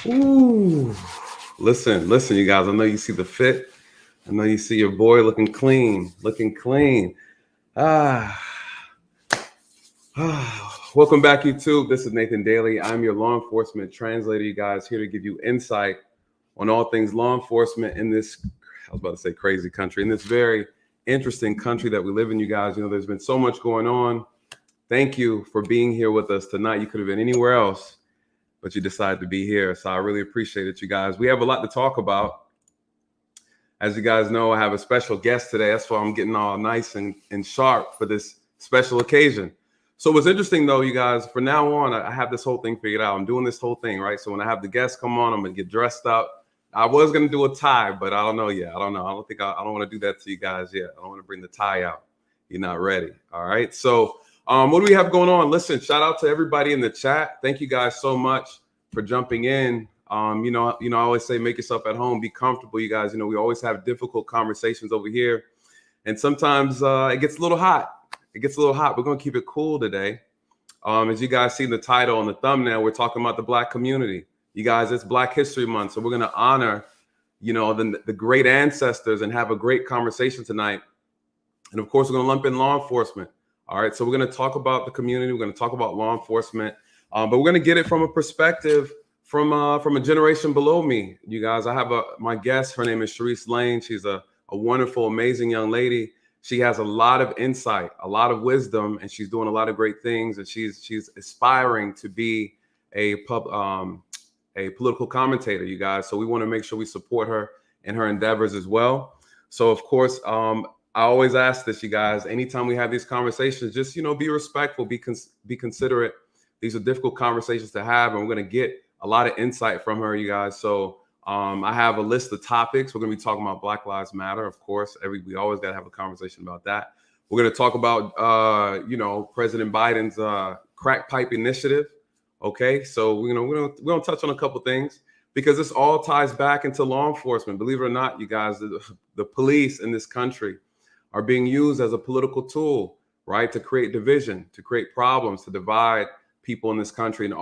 Ooh, listen, you guys. I know you see the fit. I know you see your boy looking clean, looking clean. Ah, Welcome back, YouTube. This is Nathan Daley. I'm your law enforcement translator, you guys, here to give you insight on all things law enforcement in this, I was about to say crazy country, in this very interesting country that we live in, you guys. You know, there's been so much going on. Thank you for being here with us tonight. You could have been anywhere else, but you decided to be here. So I really appreciate it, you guys. We have a lot to talk about. As you guys know, I have a special guest today. That's why I'm getting all nice and sharp for this special occasion. So what's interesting though, you guys, from now on, I have this whole thing figured out. I'm doing this whole thing, right? So when I have the guests come on, I'm gonna get dressed up. I was gonna do a tie, but I don't know yet. I don't know. I don't want to do that to you guys yet. I don't want to bring the tie out. You're not ready. All right. So what do we have going on? Listen, shout out to everybody in the chat. Thank you guys so much for jumping in. I always say make yourself at home, be comfortable, you guys. You know, we always have difficult conversations over here, and sometimes it gets a little hot. It gets a little hot. We're gonna keep it cool today. As you guys see in the title and the thumbnail, we're talking about the Black community. You guys, it's Black History Month, so we're gonna honor, the great ancestors and have a great conversation tonight. And of course, we're gonna lump in law enforcement. All right, so we're gonna talk about the community. We're gonna talk about law enforcement, but we're gonna get it from a perspective from a generation below me. You guys, I have my guest. Her name is Charrise Lane. She's a wonderful, amazing young lady. She has a lot of insight, a lot of wisdom, and she's doing a lot of great things. And she's aspiring to be a political commentator, you guys. So we want to make sure we support her in her endeavors as well. So of course, I always ask this, you guys. Anytime we have these conversations, just be respectful, be considerate. These are difficult conversations to have, and we're going to get a lot of insight from her, you guys. So I have a list of topics. We're going to be talking about Black Lives Matter, of course. We always got to have a conversation about that. We're going to talk about, President Biden's crack pipe initiative. Okay, so we're going to touch on a couple things because this all ties back into law enforcement. Believe it or not, you guys, the police in this country are being used as a political tool, right, to create division, to create problems, to divide people in this country. And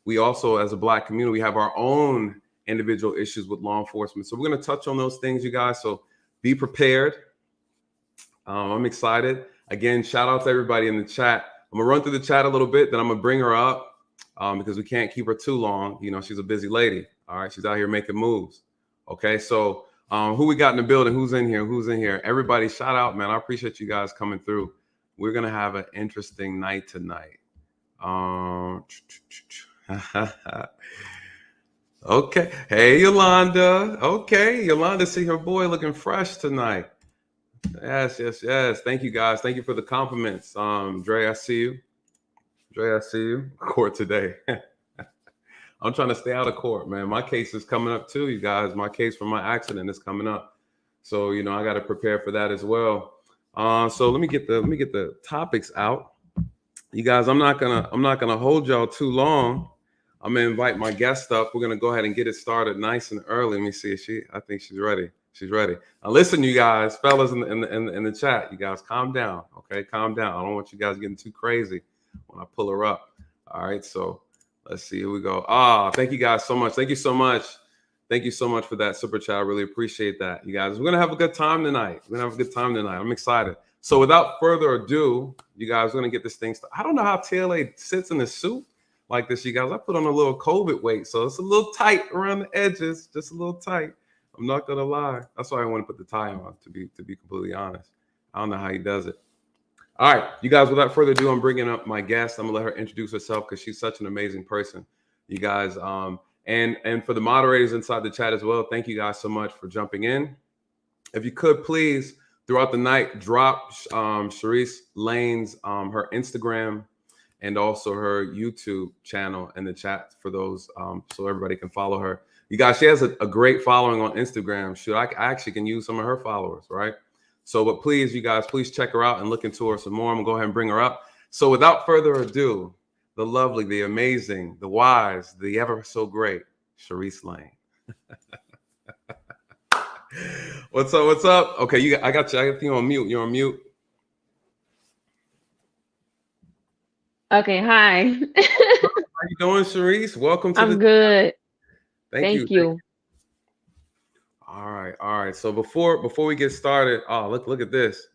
we also, as a Black community, we have our own individual issues with law enforcement. So we're going to touch on those things, you guys. So be prepared. I'm excited. Again, shout out to everybody in the chat. I'm going to run through the chat a little bit, then I'm going to bring her up because we can't keep her too long. You know, she's a busy lady. All right. She's out here making moves. Okay. So who we got in the building? Who's in here? Who's in here? Everybody, shout out, man. I appreciate you guys coming through. We're going to have an interesting night tonight. Okay. Hey, Yolanda. Okay. Yolanda, see her boy looking fresh tonight. Yes. Thank you, guys. Thank you for the compliments. Dre, I see you. Court today. I'm trying to stay out of court, man. My case is coming up too, you guys. My case for my accident is coming up. So, I got to prepare for that as well. So let me get the topics out. You guys, I'm not gonna hold y'all too long. I'm gonna invite my guest up. We're gonna go ahead and get it started nice and early. Let me see if I think she's ready. She's ready. Now listen, you guys, fellas in the chat, you guys calm down. Okay, calm down. I don't want you guys getting too crazy when I pull her up. All right, so let's see. Here we go. Thank you guys so much. Thank you so much. Thank you so much for that super chat. I really appreciate that. You guys, we're gonna have a good time tonight. I'm excited. So without further ado, you guys, we're gonna get this thing started. I don't know how TLA sits in a suit like this, you guys. I put on a little COVID weight, so it's a little tight around the edges, just a little tight. I'm not gonna lie. That's why I want to put the tie on, to be completely honest. I don't know how he does it. All right, you guys, without further ado, I'm bringing up my guest. I'm gonna let her introduce herself because she's such an amazing person, you guys. And for the moderators inside the chat as well, thank you guys so much for jumping in. If you could please, throughout the night, drop Charrise Lane's her Instagram and also her YouTube channel in the chat for those, so everybody can follow her. You guys, she has a great following on Instagram. I actually can use some of her followers, right? So, but please, you guys, please check her out and look into her some more. I'm gonna go ahead and bring her up. So without further ado, the lovely, the amazing, the wise, the ever so great Charrise Lane. What's up? Okay, I got you. I got you on mute. You're on mute. Okay, hi. How you doing, Charisse? Welcome to I'm good. Thank you. Thank you. All right, all right. So before we get started, oh look at this,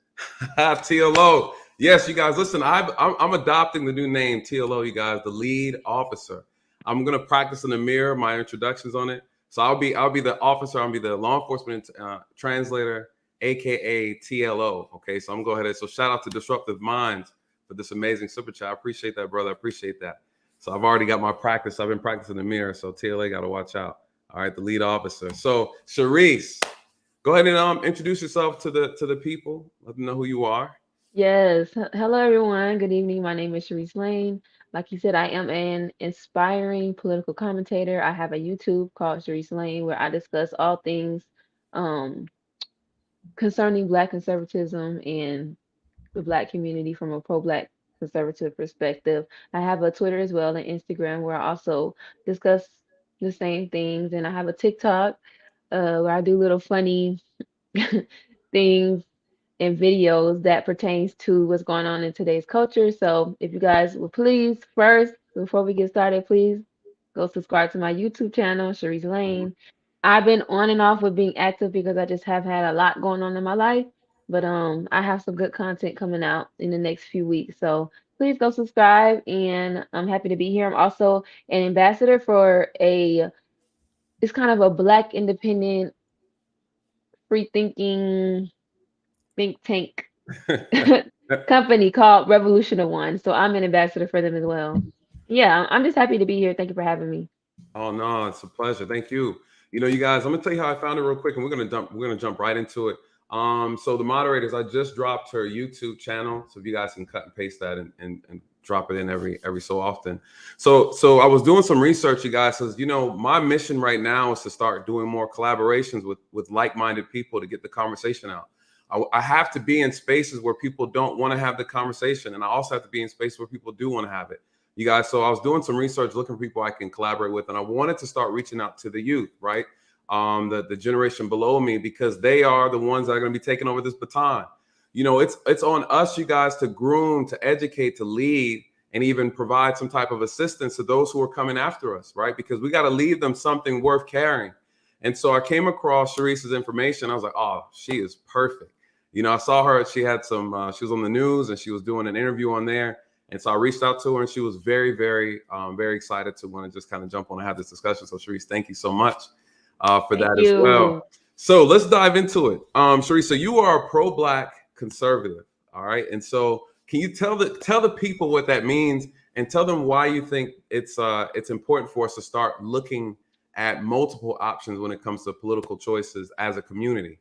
TLO. Yes, you guys, listen. I'm adopting the new name TLO. You guys, the lead officer. I'm gonna practice in the mirror my introductions on it. So I'll be the officer. I'll be the law enforcement translator, aka TLO. Okay, so I'm gonna go ahead and so shout out to Disruptive Minds for this amazing super chat. I appreciate that, brother. I appreciate that. So I've already got my practice. I've been practicing in the mirror. So TLA got to watch out. All right, the lead officer. So Charisse, go ahead and introduce yourself to the people. Let them know who you are. Yes. Hello, everyone. Good evening. My name is Charrise Lane. Like you said, I am an inspiring political commentator. I have a YouTube called Charisse Lane where I discuss all things um, concerning Black conservatism and the Black community from a pro-Black conservative perspective. I have a Twitter as well and Instagram where I also discuss the same things. And I have a TikTok where I do little funny things and videos that pertains to what's going on in today's culture. So if you guys would please first, before we get started, please go subscribe to my YouTube channel, Charisse Mhm. Lane. I've been on and off with being active because I just have had a lot going on in my life. But I have some good content coming out in the next few weeks. So please go subscribe and I'm happy to be here. I'm also an ambassador for a it's kind of a black independent free thinking think tank company called Revolution of One. So I'm an ambassador for them as well. Yeah, I'm just happy to be here. Thank you for having me. Oh no, it's a pleasure. Thank you. You know, you guys, I'm gonna tell you how I found it real quick, and we're gonna jump right into it. So the moderators, I just dropped her YouTube channel, so if you guys can cut and paste that and drop it in every so often. So I was doing some research, you guys, because you know my mission right now is to start doing more collaborations with like-minded people to get the conversation out. I have to be in spaces where people don't want to have the conversation, and I also have to be in spaces where people do want to have it, you guys. So I was doing some research, looking for people I can collaborate with, and I wanted to start reaching out to the youth, right? The generation below me, because they are the ones that are going to be taking over this baton. You know, it's on us, you guys, to groom, to educate, to lead, and even provide some type of assistance to those who are coming after us, right? Because we got to leave them something worth carrying. And so I came across Charisse's information. I was like, oh, she is perfect. You know, I saw her. She had some. She was on the news and she was doing an interview on there. And so I reached out to her, and she was very, very excited to want to just kind of jump on and have this discussion. So, Charisse, thank you so much for Thank that as you. well. So, let's dive into it. Charisse, so you are a pro-Black conservative, all right? And so, can you tell the people what that means, and tell them why you think it's important for us to start looking at multiple options when it comes to political choices as a community?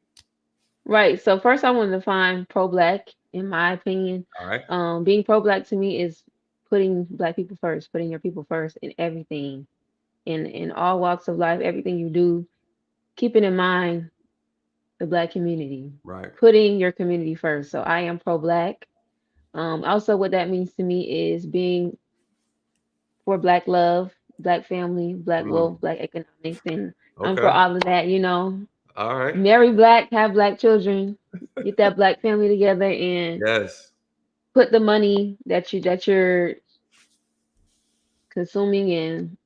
Right. So first, I want to define pro-black. In my opinion, All right, being pro-black to me is putting Black people first, putting your people first in everything, in all walks of life, everything you do, keeping in mind the Black community, right. putting your community first. So I am pro-black. Also, what that means to me is being for Black love, Black family, Black Mm, wealth, Black economics, and I'm for okay, all of that. all right. Marry Black, have Black children, get that Black family together, and Yes, put the money that you're consuming and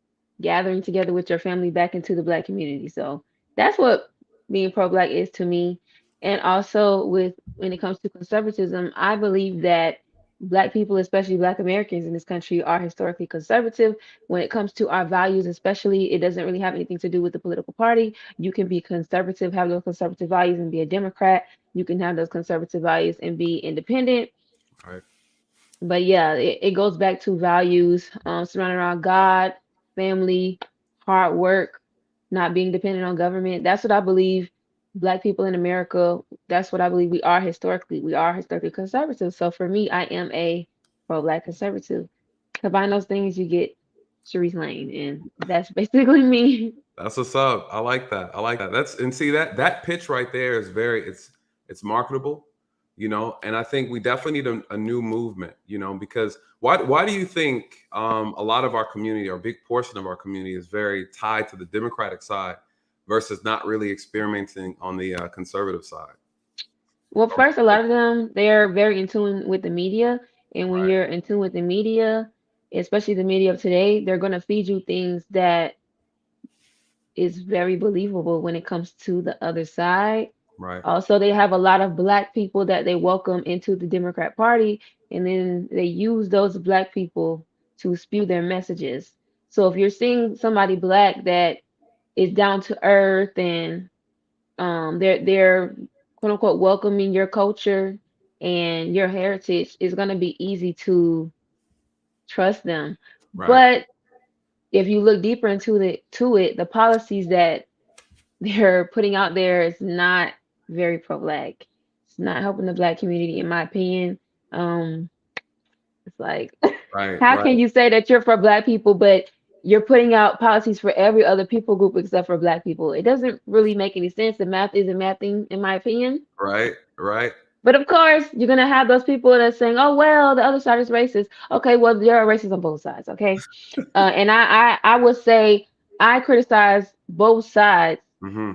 gathering together with your family back into the Black community. So that's what being pro-Black is to me. And also with when it comes to conservatism, I believe that Black people, especially Black Americans in this country, are historically conservative when it comes to our values, especially. It doesn't really have anything to do with the political party. You can be conservative, have those conservative values, and be a Democrat. You can have those conservative values and be independent. all right. But yeah, it goes back to values surrounding around God, family, hard work, not being dependent on government. That's what I believe. Black people in America, that's what I believe we are historically. We are historically conservative. So for me, I am a pro-black conservative. Combine those things, you get Charisse Lane, and that's basically me. That's what's up. I like that. I like that. That's and see that pitch right there is very it's marketable, you know. And I think we definitely need a new movement, you know, because why do you think a lot of our community or a big portion of our community is very tied to the Democratic side versus not really experimenting on the conservative side? Well, first, a lot of them, they're very in tune with the media. And when Right. you're in tune with the media, especially the media of today, they're going to feed you things that is very believable when it comes to the other side. Right. Also, they have a lot of black people that they welcome into the Democrat Party, and then they use those black people to spew their messages. So if you're seeing somebody black that is down to earth and they're quote unquote welcoming your culture and your heritage, it's gonna be easy to trust them. Right. But if you look deeper into the policies that they're putting out there is not very pro-black. It's not helping the black community, in my opinion. Um, it's like, Right. how Right. can you say that you're for black people, but you're putting out policies for every other people group except for black people? It doesn't really make any sense. The math isn't mathing, in my opinion. Right. Right. But of course, you're gonna have those people that's saying, "Oh well, the other side is racist." Okay, well there are racists on both sides. Okay, and I would say I criticize both sides Mm-hmm.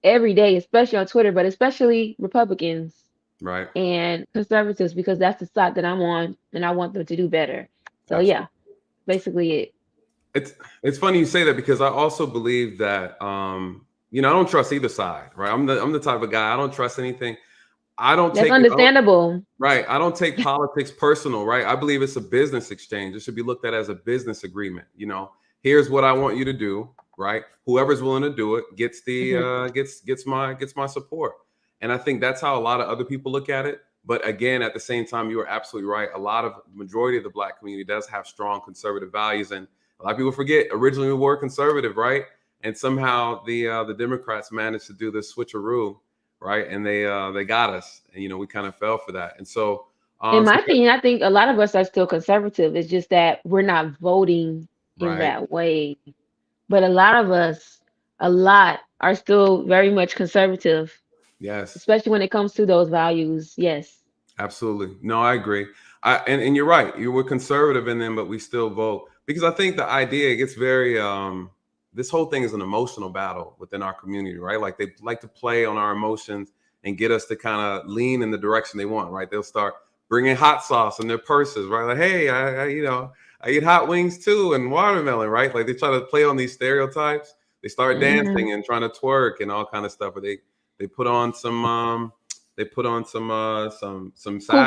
every day, especially on Twitter, but especially Republicans Right. and conservatives because that's the side that I'm on, and I want them to do better. So yeah, Absolutely. basically it. It's funny you say that because I also believe that I don't trust either side, right? I'm the type of guy I don't trust anything. I don't That's take it. understandable. Right. I don't take politics personal, right? I believe it's a business exchange. It should be looked at as a business agreement. Here's what I want you to do, right? Whoever's willing to do it gets the Hmm. gets my support. And I think that's how a lot of other people look at it. But again, at the same time, you are absolutely right. A lot of majority of the black community does have strong conservative values. And a lot of people forget originally we were conservative, right? And somehow the Democrats managed to do this switcheroo, right? And they got us, and we kind of fell for that. And so, In so my opinion, I think a lot of us are still conservative. It's just that we're not voting in right, that way. But a lot are still very much conservative, yes, especially when it comes to those values. Yes. absolutely. No, I agree. And you're right. You were conservative in them, but we still vote because I think the idea gets very. This whole thing is an emotional battle within our community, right? Like they like to play on our emotions and get us to kind of lean in the direction they want, right? They'll start bringing hot sauce in their purses, right? Like, hey, I eat hot wings too and watermelon, right? Like they try to play on these stereotypes. They start Hmm. dancing and trying to twerk and all kind of stuff. But they put on some sashes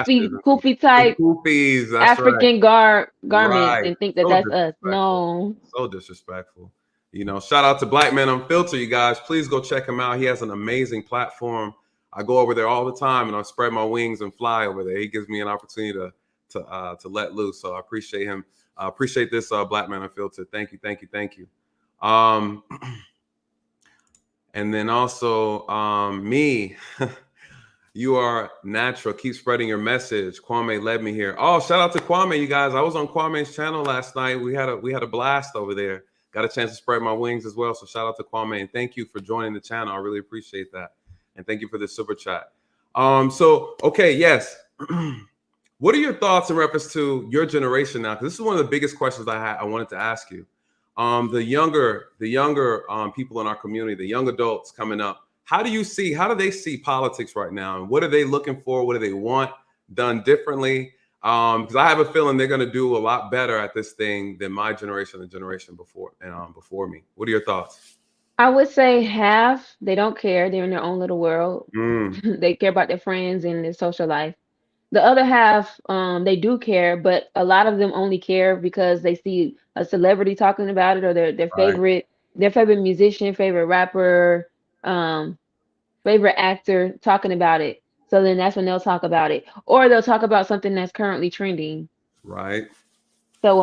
Kufi, and some, kufi some type koofies. That's right. African garments Right. and think that So that's us. disrespectful. No. So disrespectful. Shout out to Black Man Unfiltered, you guys. Please go check him out. He has an amazing platform. I go over there all the time and I spread my wings and fly over there. He gives me an opportunity to let loose. So I appreciate him. I appreciate this Black Man Unfiltered. Thank you, thank you, thank you. Um, and then also me. You are natural. Keep spreading your message. Kwame led me here. Oh, shout out to Kwame, you guys. I was on Kwame's channel last night. We had a blast over there. Got a chance to spread my wings as well. So shout out to Kwame and thank you for joining the channel. I really appreciate that. And thank you for the super chat. So okay, yes. What are your thoughts in reference to your generation now? Because this is one of the biggest questions I wanted to ask you. The younger people in our community, the young adults coming up. How do they see politics right now? And what are they looking for? What do they want done differently? Because I have a feeling they're going to do a lot better at this thing than my generation, the generation before and before me. What are your thoughts? I would say half they don't care. They're in their own little world. Mm, They care about their friends and their social life. The other half, they do care, but a lot of them only care because they see a celebrity talking about it or right, their favorite musician, favorite rapper, um, favorite actor talking about it. So then that's when they'll talk about it. Or they'll talk about something that's currently trending. right, So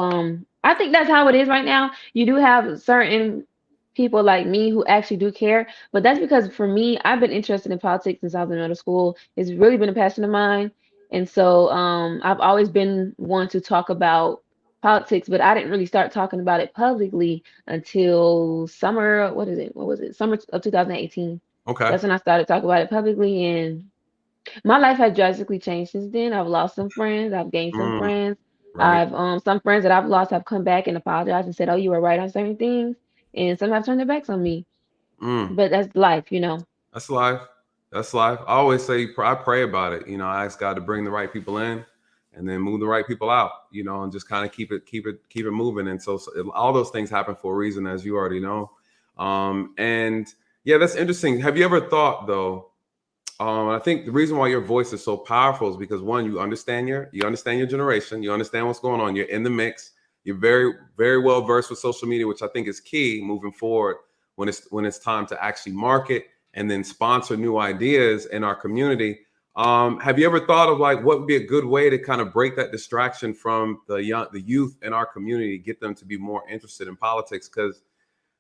I think that's how it is right now. You do have certain people like me who actually do care, but that's because for me, I've been interested in politics since I was in middle school. It's really been a passion of mine. And so I've always been one to talk about politics, but I didn't really start talking about it publicly until summer, what is it? What was it? Summer of 2018. okay, That's when I started talking about it publicly, and my life has drastically changed since then. I've lost some friends, I've gained some mm, friends. right, I've some friends that I've lost have come back and apologized and said, "Oh, you were right on certain things," and some have turned their backs on me. mm. But that's life, you know. That's life. That's life. I always say I pray about it. I ask God to bring the right people in, and then move the right people out. And just kind of keep it moving. And so all those things happen for a reason, as you already know. And yeah, that's interesting. Have you ever thought though? I think the reason why your voice is so powerful is because one, you understand your generation, you understand what's going on, you're in the mix, you're very, very well versed with social media, which I think is key moving forward when it's time to actually market and then sponsor new ideas in our community. Have you ever thought of like what would be a good way to kind of break that distraction from the youth in our community, get them to be more interested in politics? Because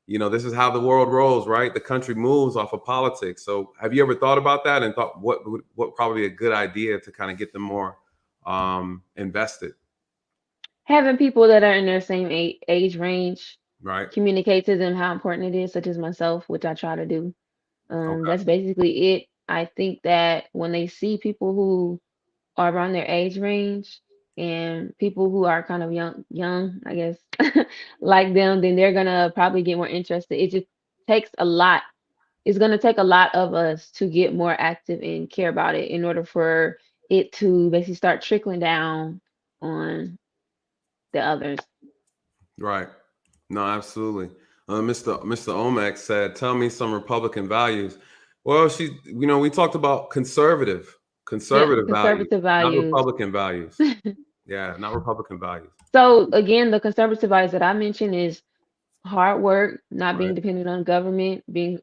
this is how the world rolls, right? The country moves off of politics. So have you ever thought about that and thought what probably a good idea to kind of get them more invested? Having people that are in their same age range Right. communicate to them how important it is, such as myself, which I try to do. Okay. That's basically it. I think that when they see people who are around their age range and people who are kind of young, I guess, like them, then they're gonna probably get more interested. It just takes a lot. It's gonna take a lot of us to get more active and care about it in order for it to basically start trickling down on the others. Right. No, absolutely. Mr. Omek said, "Tell me some Republican values." Well, we talked about conservative Yeah, values, conservative not values. Republican values. Yeah, not Republican values. So again, the conservative values that I mentioned is hard work, not being Right. dependent on government, being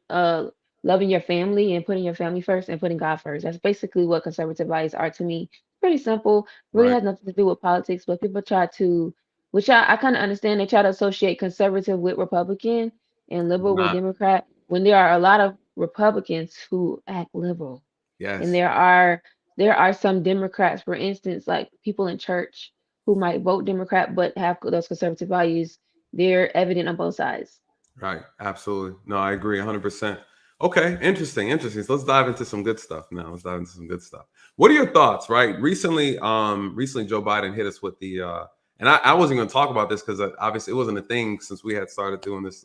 loving your family and putting your family first and putting God first. That's basically what conservative values are to me. Pretty simple. Really Right. has nothing to do with politics, but people try to, which I kind of understand, they try to associate conservative with Republican and It's liberal with not. Democrat when there are a lot of Republicans who act liberal. And Yes. there are some Democrats, for instance, like people in church who might vote Democrat but have those conservative values. They're evident on both sides. Right. Absolutely. No, I agree 100%. Okay. Interesting. Interesting. So let's dive into some good stuff now. Let's dive into some good stuff. What are your thoughts, right? Recently Joe Biden hit us with and I wasn't going to talk about this because obviously it wasn't a thing since we had started doing this,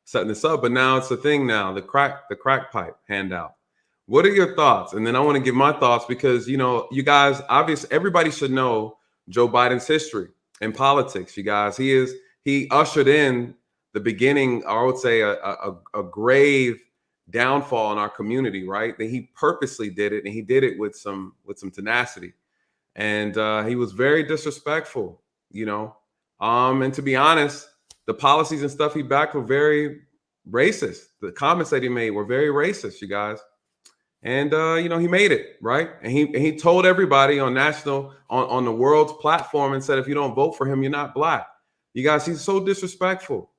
setting this up, but now it's a thing now, the crack pipe handout. What are your thoughts? And then I want to give my thoughts because, you guys, obviously everybody should know Joe Biden's history in politics, you guys. He ushered in the beginning, or I would say a grave downfall in our community, right? That he purposely did it, and he did it with some tenacity, and he was very disrespectful, And to be honest, the policies and stuff he backed were very racist. The comments that he made were very racist, you guys. And he made it, right? And he told everybody on the world's platform and said, if you don't vote for him, you're not black. You guys, he's so disrespectful.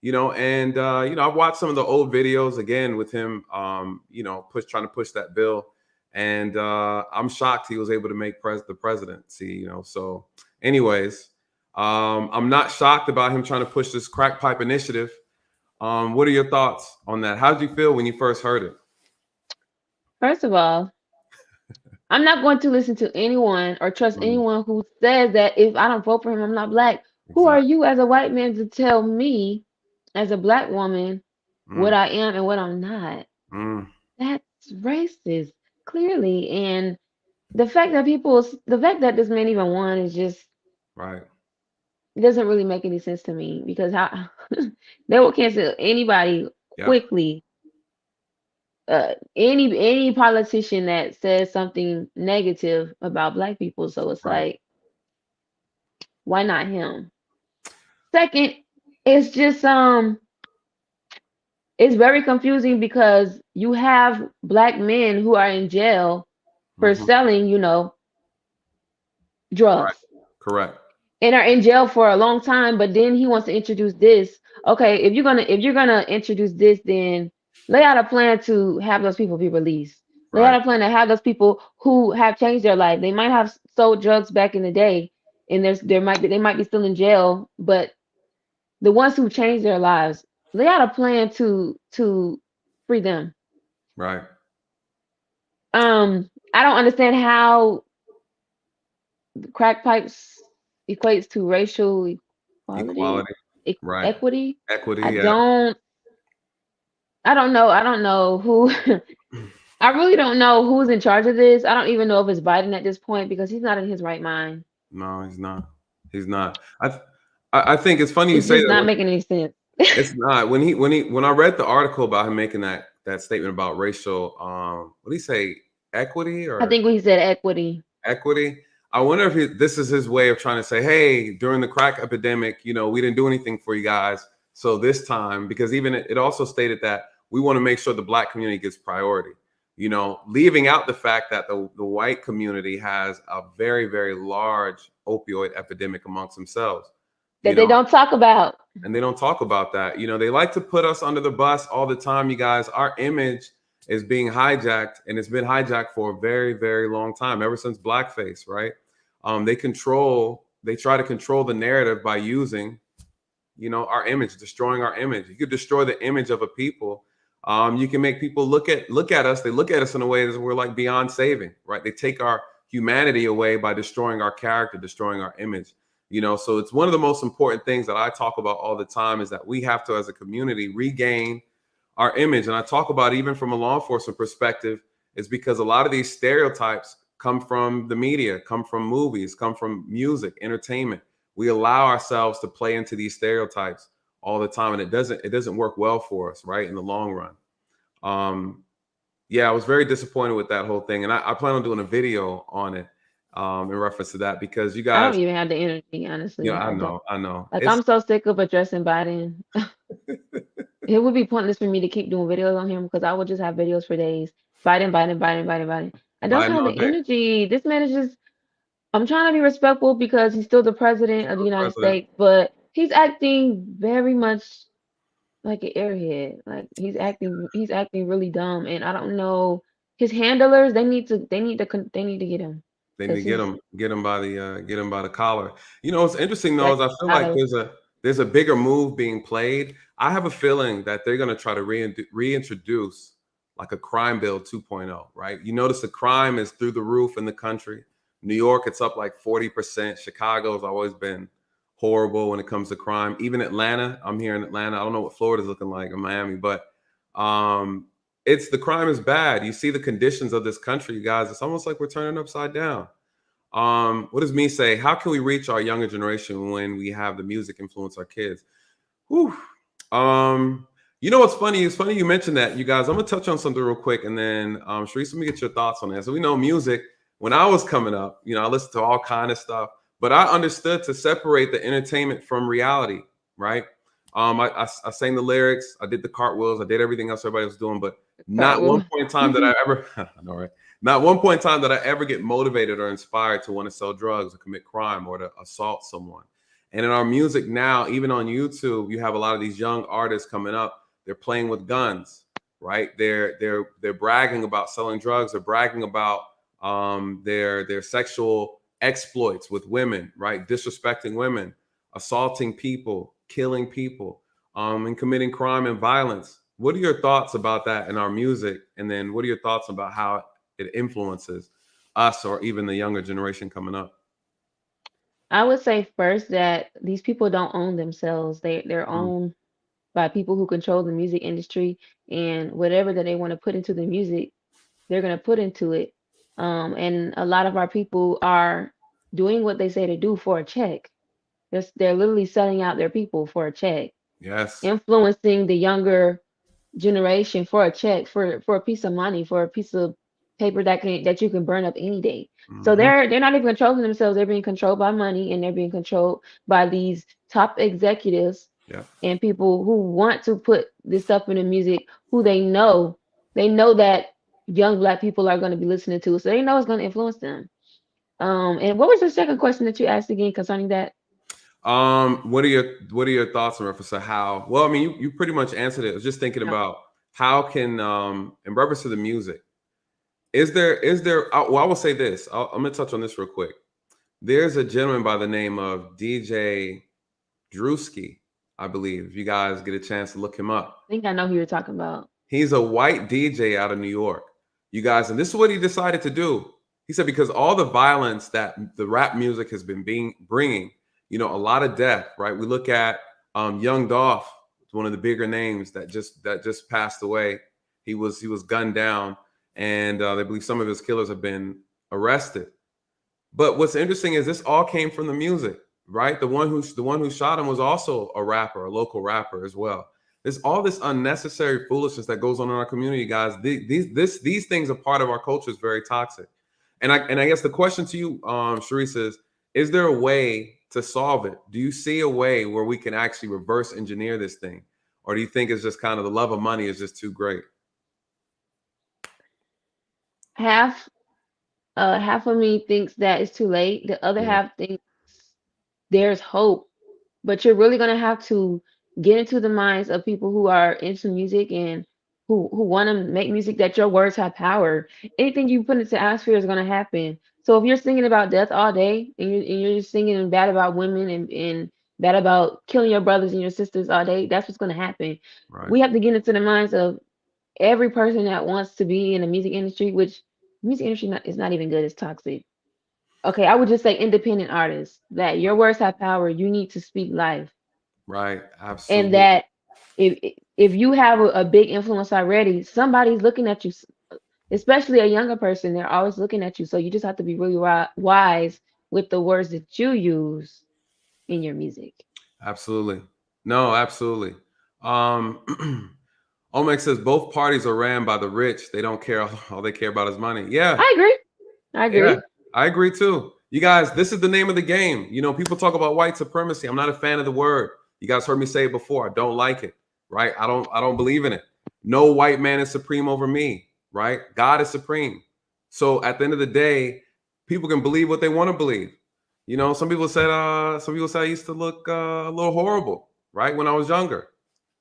And I've watched some of the old videos again with him, trying to push that bill, and I'm shocked he was able to make the presidency. So, anyways, I'm not shocked about him trying to push this crack pipe initiative. What are your thoughts on that? How did you feel when you first heard it? First of all, I'm not going to listen to anyone or trust Mm, anyone who says that if I don't vote for him, I'm not black. Who are exactly. you as a white man to tell me, as a black woman, what Mm, I am and what I'm not? mm, That's racist, clearly. And the fact that this man even won is just, right. it doesn't really make any sense to me because how they will cancel anybody Yep. quickly. Any politician that says something negative about black people. So it's Right. like, why not him? Second, it's just it's very confusing because you have black men who are in jail for Hmm. selling, Right. drugs Correct. and are in jail for a long time, but then he wants to introduce this. Okay, if you're gonna introduce this, then lay out a plan to have those people be released. Lay out Right. a plan to have those people who have changed their life. They might have sold drugs back in the day, and they might be still in jail, but the ones who changed their lives, lay out a plan to free them. Right. I don't understand how crack pipes equates to racial equality, Equality. Right. equity. Equity. I Yeah. don't I don't know. I don't know who I really don't know who's in charge of this. I don't even know if it's Biden at this point because he's not in his right mind. No, he's not. He's not. I think it's funny you It's say just that. not making any sense. It's not. When I read the article about him making that statement about racial, what did he say? Equity I or think when he said equity, equity. I wonder if this is his way of trying to say, hey, during the crack epidemic, we didn't do anything for you guys. So this time, because even it also stated that we want to make sure the black community gets priority, leaving out the fact that the white community has a very, very large opioid epidemic amongst themselves, you that they know, don't talk about. and they don't talk about that. They like to put us under the bus all the time, you guys. Our image is being hijacked, and it's been hijacked for a very, very long time, ever since blackface, right? They try to control the narrative by using, our image, destroying our image. You could destroy the image of a people. You can make people look at us. They look at us in a way that we're like beyond saving, right? They take our humanity away by destroying our character, destroying our image. So it's one of the most important things that I talk about all the time, is that we have to, as a community, regain our image. And I talk about, even from a law enforcement perspective, is because a lot of these stereotypes come from the media, come from movies, come from music, entertainment. We allow ourselves to play into these stereotypes all the time, and it doesn't work well for us, right, in the long run. Yeah, I was very disappointed with that whole thing, and I plan on doing a video on it, in reference to that, because you I guys, don't even have the energy, honestly. I I don't. know, Like, it's I'm so sick of addressing Biden. It would be pointless for me to keep doing videos on him because I would just have videos for days. Biden, Biden, Biden, Biden, Biden. I don't Biden have all the day energy. This man is just, I'm trying to be respectful because he's still the president of the for the United president. States, but he's acting very much like an airhead. Like he's acting really dumb. And I don't know. His handlers, they need to get him They need because to get he's him, get him by the collar. What's interesting though like is I feel out like of there's a bigger move being played. I have a feeling that they're going to try to reintroduce like a crime bill 2.0, right? You notice the crime is through the roof in the country. New York, it's up like 40%. Chicago's always been horrible when it comes to crime. Even Atlanta, I'm here in Atlanta. I don't know what Florida's looking like in Miami, but um, it's the crime is bad. You see the conditions of this country, you guys. It's almost like we're turning upside down. What does me say? How can we reach our younger generation when we have the music influence our kids? Whew. What's funny? It's funny you mentioned that, you guys. I'm gonna touch on something real quick, and then Charisse, let me get your thoughts on that. So we know music. When I was coming up, I listened to all kind of stuff, but I understood to separate the entertainment from reality, right? I sang the lyrics, I did the cartwheels, I did everything else everybody was doing, but not one cartwheel. point in time that I ever, I know, right? Not one point in time that I ever get motivated or inspired to want to sell drugs or commit crime or to assault someone. And in our music now, even on YouTube, you have a lot of these young artists coming up. They're playing with guns, right? They're bragging about selling drugs. They're bragging about their sexual exploits with women, right? Disrespecting women, assaulting people, killing people, and committing crime and violence. What are your thoughts about that in our music? And then what are your thoughts about how it influences us or even the younger generation coming up? I would say first that these people don't own themselves. They're Mm, owned by people who control the music industry, and whatever that they want to put into the music, they're gonna put into it. And a lot of our people are doing what they say to do for a check. They're literally selling out their people for a check, yes. influencing the younger generation for a check, for a piece of money, for a piece of paper that you can burn up any day. So Hmm. they're not even controlling themselves. They're being controlled by money, and they're being controlled by these top executives Yeah. and people who want to put this stuff in the music, who they know that young black people are going to be listening to, so they know it's going to influence them. And what was the second question that you asked again concerning that? What are your thoughts in reference to how? Well, I mean, you pretty much answered it. I was just thinking Yeah. about how can, in reference to the music, well, I will say this. I'm gonna touch on this real quick. There's a gentleman by the name of DJ Drewski, I believe. If you guys get a chance to look him up, I think I know who you're talking about. he's a white DJ out of New York, you guys, and this is what he decided to do. He said because all the violence that the rap music has been bringing, a lot of death, right? We look at Young Dolph, one of the bigger names that just passed away. He was gunned down, and they believe some of his killers have been arrested. But what's interesting is this all came from the music. right? The one who shot him was also a rapper, a local rapper as well. There's all this unnecessary foolishness that goes on in our community, guys. These things are part of our culture. Is very toxic. And I guess the question to you, Charisse, is there a way to solve it? Do you see a way where we can actually reverse engineer this thing? Or do you think it's just kind of the love of money is just too great? Half half of me thinks that it's too late. The other Yeah, half thinks there's hope. But you're really gonna have to get into the minds of people who are into music and who want to make music, that your words have power. Anything you put into the atmosphere is gonna happen. So if you're singing about death all day and you're just singing bad about women and bad about killing your brothers and your sisters all day, that's what's gonna happen. right, We have to get into the minds of every person that wants to be in the music industry, which music industry is not even good, it's toxic. Okay, I would just say independent artists, that your words have power. You need to speak life, right, and absolutely. that if you have a big influence already, somebody's looking at you, especially a younger person. They're always looking at you. So you just have to be really wise with the words that you use in your music. Absolutely. No, absolutely. Um, Omek says both parties are ran by the rich. They don't care. All they care about is money. Yeah, I agree. I yeah, agree. I agree too. You guys, this is the name of the game. You know, people talk about white supremacy. I'm not a fan of the word. You guys heard me say it before. I don't like it. Right? I don't believe in it. No white man is supreme over me. Right? God is supreme. So at the end of the day, people can believe what they want to believe. You know, some people said I used to look a little horrible, right? When I was younger.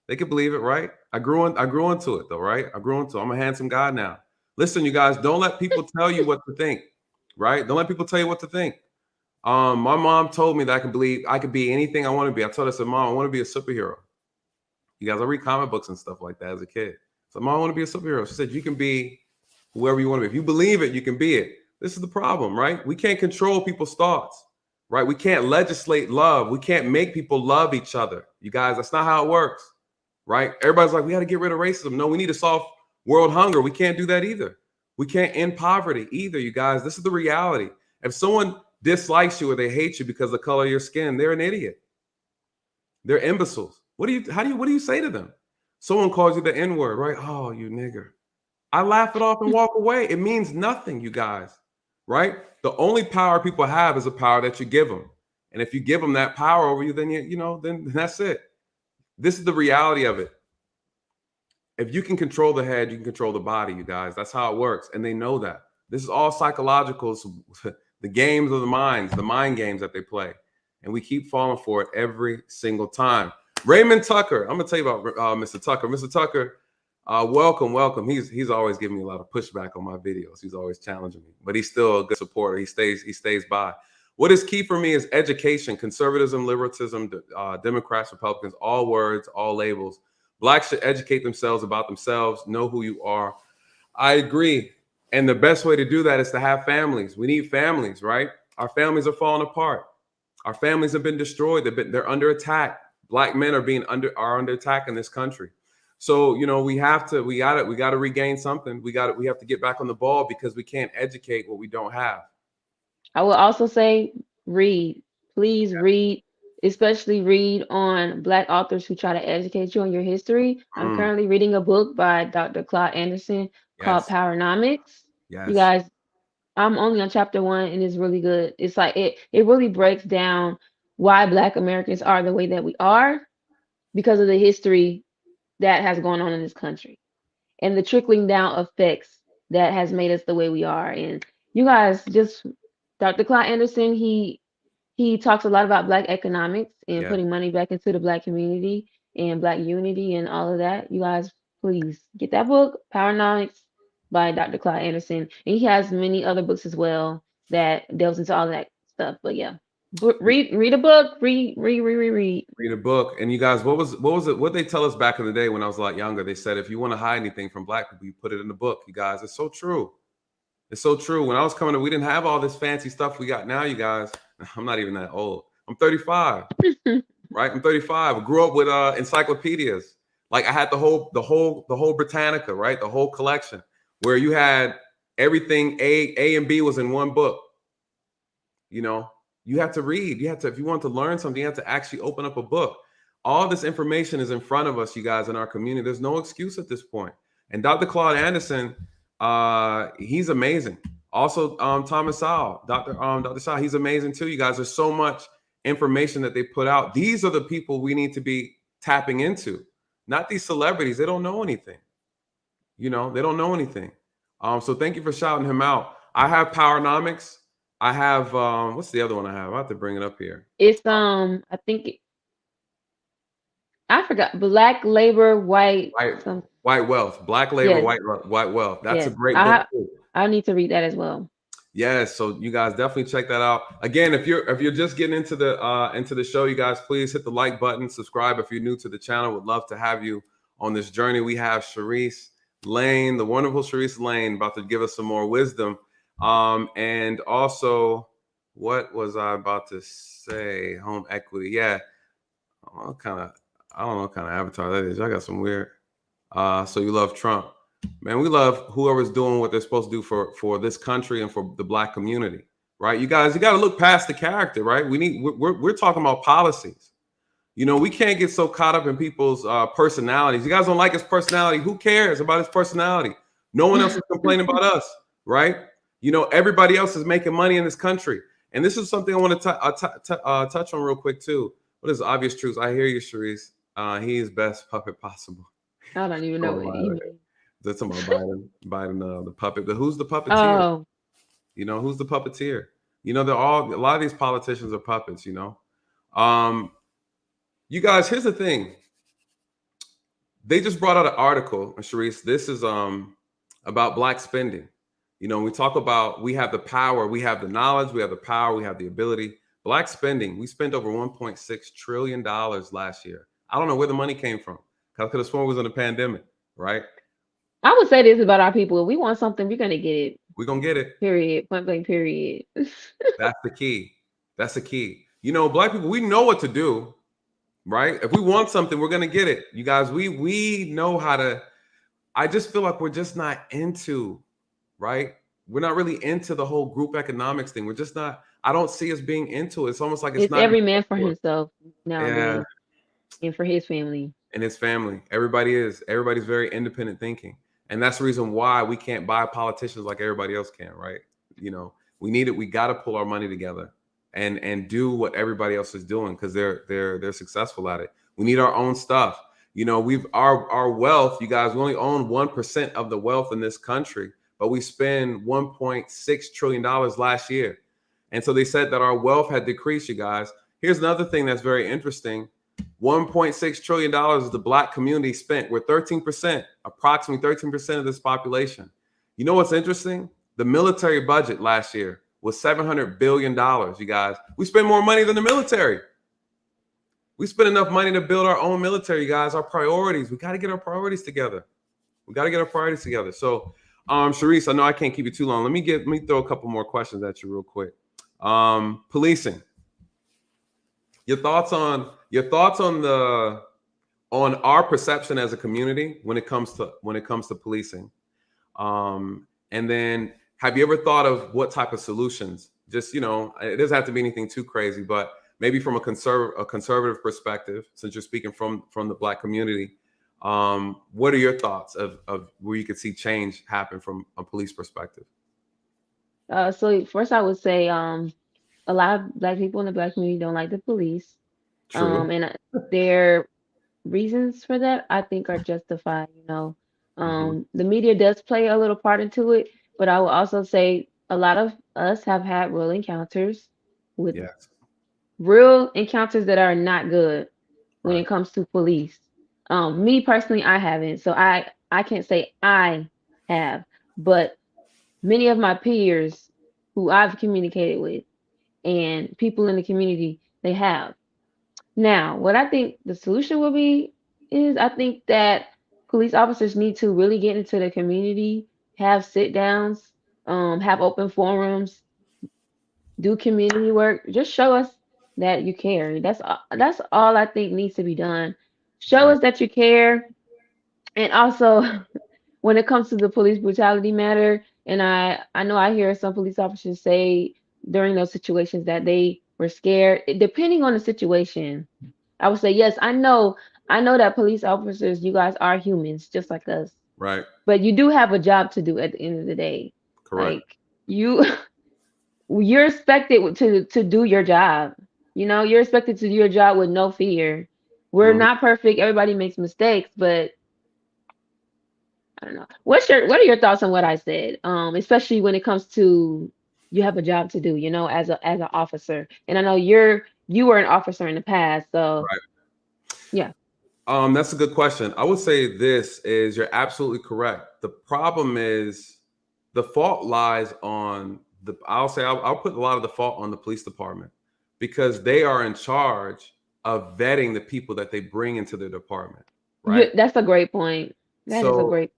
They could believe it, right? I grew into it though, right? I grew into it. I'm a handsome guy now. Listen, you guys, don't let people tell you what to think, right? Don't let people tell you what to think. My mom told me that I could be anything I want to be. I told her, I said, Mom, I want to be a superhero. You guys, I read comic books and stuff like that as a kid. So, Mom, I want to be a superhero. She said, you can be whoever you want to be. If you believe it, you can be it. This is the problem, right? We can't control people's thoughts, right? We can't legislate love. We can't make people love each other. You guys, that's not how it works, right? Everybody's like, we got to get rid of racism. No, we need to solve world hunger. We can't do that either. We can't end poverty either, you guys. This is the reality. If someone dislikes you or they hate you because of the color of your skin, they're an idiot. They're imbeciles. What do you say to them? Someone calls you the N-word, right? Oh, you nigger. I laugh it off and walk away. It means nothing, you guys, right? The only power people have is a power that you give them. And if you give them that power over you, then then that's it. This is the reality of it. If you can control the head, you can control the body, you guys. That's how it works. And they know that. This is all psychological. So the games of the minds, the mind games that they play. And we keep falling for it every single time. Raymond Tucker. I'm going to tell you about Mr. Tucker. Mr. Tucker, welcome. He's always giving me a lot of pushback on my videos. He's always challenging me, but he's still a good supporter. He stays by. What is key for me is education, conservatism, liberalism, Democrats, Republicans, all words, all labels. Blacks should educate themselves about themselves, know who you are. I agree. And the best way to do that is to have families. We need families, right? Our families are falling apart. Our families have been destroyed. They're under attack. Black men are under attack in this country. So, we got to regain something. We have to get back on the ball because we can't educate what we don't have. I will also say read. Please read, especially read on Black authors who try to educate you on your history. I'm Mm, currently reading a book by Dr. Claude Anderson called yes, Powernomics. You yes. guys, I'm only on chapter 1 and it's really good. It's like it really breaks down why Black Americans are the way that we are because of the history that has gone on in this country and the trickling down effects that has made us the way we are. And you guys, just Dr. Claude Anderson, he talks a lot about Black economics and Yeah. putting money back into the Black community and Black unity and all of that. You guys, please get that book, Powernomics by Dr. Claude Anderson. And he has many other books as well that delves into all that stuff. But yeah, read a book, read. Read a book. And you guys, what was it? What they tell us back in the day when I was a lot younger? They said if you want to hide anything from Black people, you put it in the book. You guys, it's so true. It's so true. When I was coming up, we didn't have all this fancy stuff we got now, you guys. I'm not even that old. I'm 35, right? I'm 35. I grew up with encyclopedias. Like I had the whole Britannica, right? The whole collection where you had everything A and B was in one book, you know. You have to read. You have to, if you want to learn something, you have to actually open up a book. All this information is in front of us, you guys, in our community. There's no excuse at this point. And Dr. Claude Anderson, he's amazing. Also, Thomas Sowell, Dr. Sowell, he's amazing too, you guys. There's so much information that they put out. These are the people we need to be tapping into, not these celebrities. They don't know anything. You know, they don't know anything. So thank you for shouting him out. I have Powernomics. I have what's the other one I have? I have to bring it up here. It's I think I forgot. Black labor, white something. White wealth, black labor, Yes. white wealth. That's Yes. a great book too. I need to read that as well. Yes, so you guys definitely check that out. Again, if you're just getting into the show, you guys please hit the like button, subscribe if you're new to the channel. Would love to have you on this journey. We have Charrise Lane, the wonderful Charrise Lane, about to give us some more wisdom. And also, what was I about to say? Home equity, yeah. I don't know what kind of avatar that is. I got some weird. So you love Trump. Man, we love whoever's doing what they're supposed to do for this country and for the Black community, right? You guys, you got to look past the character, right? We're talking about policies. You know, we can't get so caught up in people's personalities. You guys don't like his personality. Who cares about his personality? No one else is complaining about us, right? You know, everybody else is making money in this country. And this is something I want to touch on real quick too. What is obvious truth? I hear you, Charisse. He is best puppet possible. I don't even know what you mean. That's about Biden, the puppet. But who's the puppeteer? Oh, You know, who's the puppeteer? You know, a lot of these politicians are puppets, you know. You guys, here's the thing. They just brought out an article, Charisse. This is about Black spending. You know, we talk about we have the power, we have the knowledge, we have the power, we have the ability. Black spending, we spent over $1.6 trillion last year. I don't know where the money came from. I could have sworn it was in the pandemic, right? I would say this about our people. If we want something, we're gonna get it. We're gonna get it. Period. Point blank. Period. That's the key. That's the key. You know, Black people, we know what to do, right? If we want something, we're gonna get it. You guys, we know how to. I just feel like we're just not into, right? We're not really into the whole group economics thing. We're just not. I don't see us being into it. It's almost like it's not every man for himself nowadays, and for his family. And his family. Everybody's very independent thinking. And that's the reason why we can't buy politicians like everybody else can, right? You know, we need it. We got to pull our money together and do what everybody else is doing because they're successful at it. We need our own stuff. You know, our wealth, you guys, we only own 1% of the wealth in this country, but we spend $1.6 trillion last year. And so they said that our wealth had decreased, you guys. Here's another thing that's very interesting. $1.6 trillion the Black community spent. We're 13%, approximately 13% of this population. You know what's interesting? The military budget last year was $700 billion, you guys. We spend more money than the military. We spend enough money to build our own military, you guys. Our priorities. We got to get our priorities together. So, Charisse, I know I can't keep you too long. Let me throw a couple more questions at you real quick. Policing. Your thoughts on our perception as a community when it comes to policing, and then have you ever thought of what type of solutions? Just, you know, it doesn't have to be anything too crazy, but maybe from a conservative perspective, since you're speaking from the Black community, what are your thoughts of where you could see change happen from a police perspective? So first, I would say a lot of Black people in the Black community don't like the police. True. And their reasons for that, I think, are justified. You know, the media does play a little part into it, but I will also say a lot of us have had real encounters with real encounters that are not good when it comes to police. Me personally, I haven't, so I can't say I have, but many of my peers who I've communicated with and people in the community, they have. Now, what I think the solution will be is I think that police officers need to really get into the community, have sit downs, have open forums, do community work. Just show us that you care. That's all I think needs to be done. Show us that you care, and also when it comes to the police brutality matter, and I know I hear some police officers say during those situations that they We're scared. Depending on the situation, I would say yes. I know that police officers, you guys are humans just like us, Right. but you do have a job to do at the end of the day. Correct. Like you, you're expected to do your job. You know, you're expected to do your job with no fear. We're Mhm. not perfect. Everybody makes mistakes, but I don't know. What are your thoughts on what I said? Especially when it comes to you have a job to do, you know, as an officer. And I know you were an officer in the past, so Right. yeah. That's a good question. I would say this is you're absolutely correct. The problem is the fault lies on the. I'll put a lot of the fault on the police department because they are in charge of vetting the people that they bring into their department, right? That's a great point. That is a So, great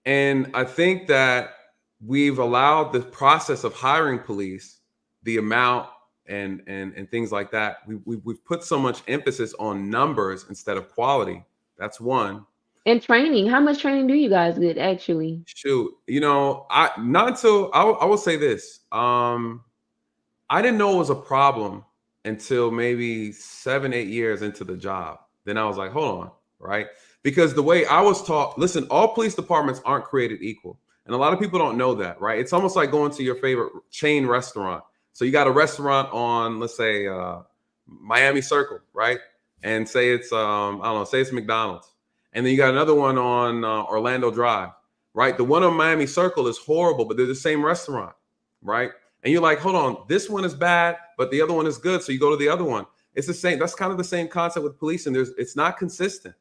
and I think that we've allowed the process of hiring police, the amount and things like that. We've put so much emphasis on numbers instead of quality. That's one. And training. How much training do you guys get actually? Shoot, I not until I will say this. I didn't know it was a problem until maybe 7, 8 years into the job. Then I was like, hold on, right? Because the way I was taught, listen, all police departments aren't created equal. And a lot of people don't know that, right? It's almost like going to your favorite chain restaurant. So you got a restaurant on, let's say, Miami Circle, right? And say it's, I don't know, say it's McDonald's. And then you got another one on Orlando Drive, right? The one on Miami Circle is horrible, but they're the same restaurant, right? And you're like, hold on, this one is bad, but the other one is good. So you go to the other one. It's the same. That's kind of the same concept with policing. It's not consistent,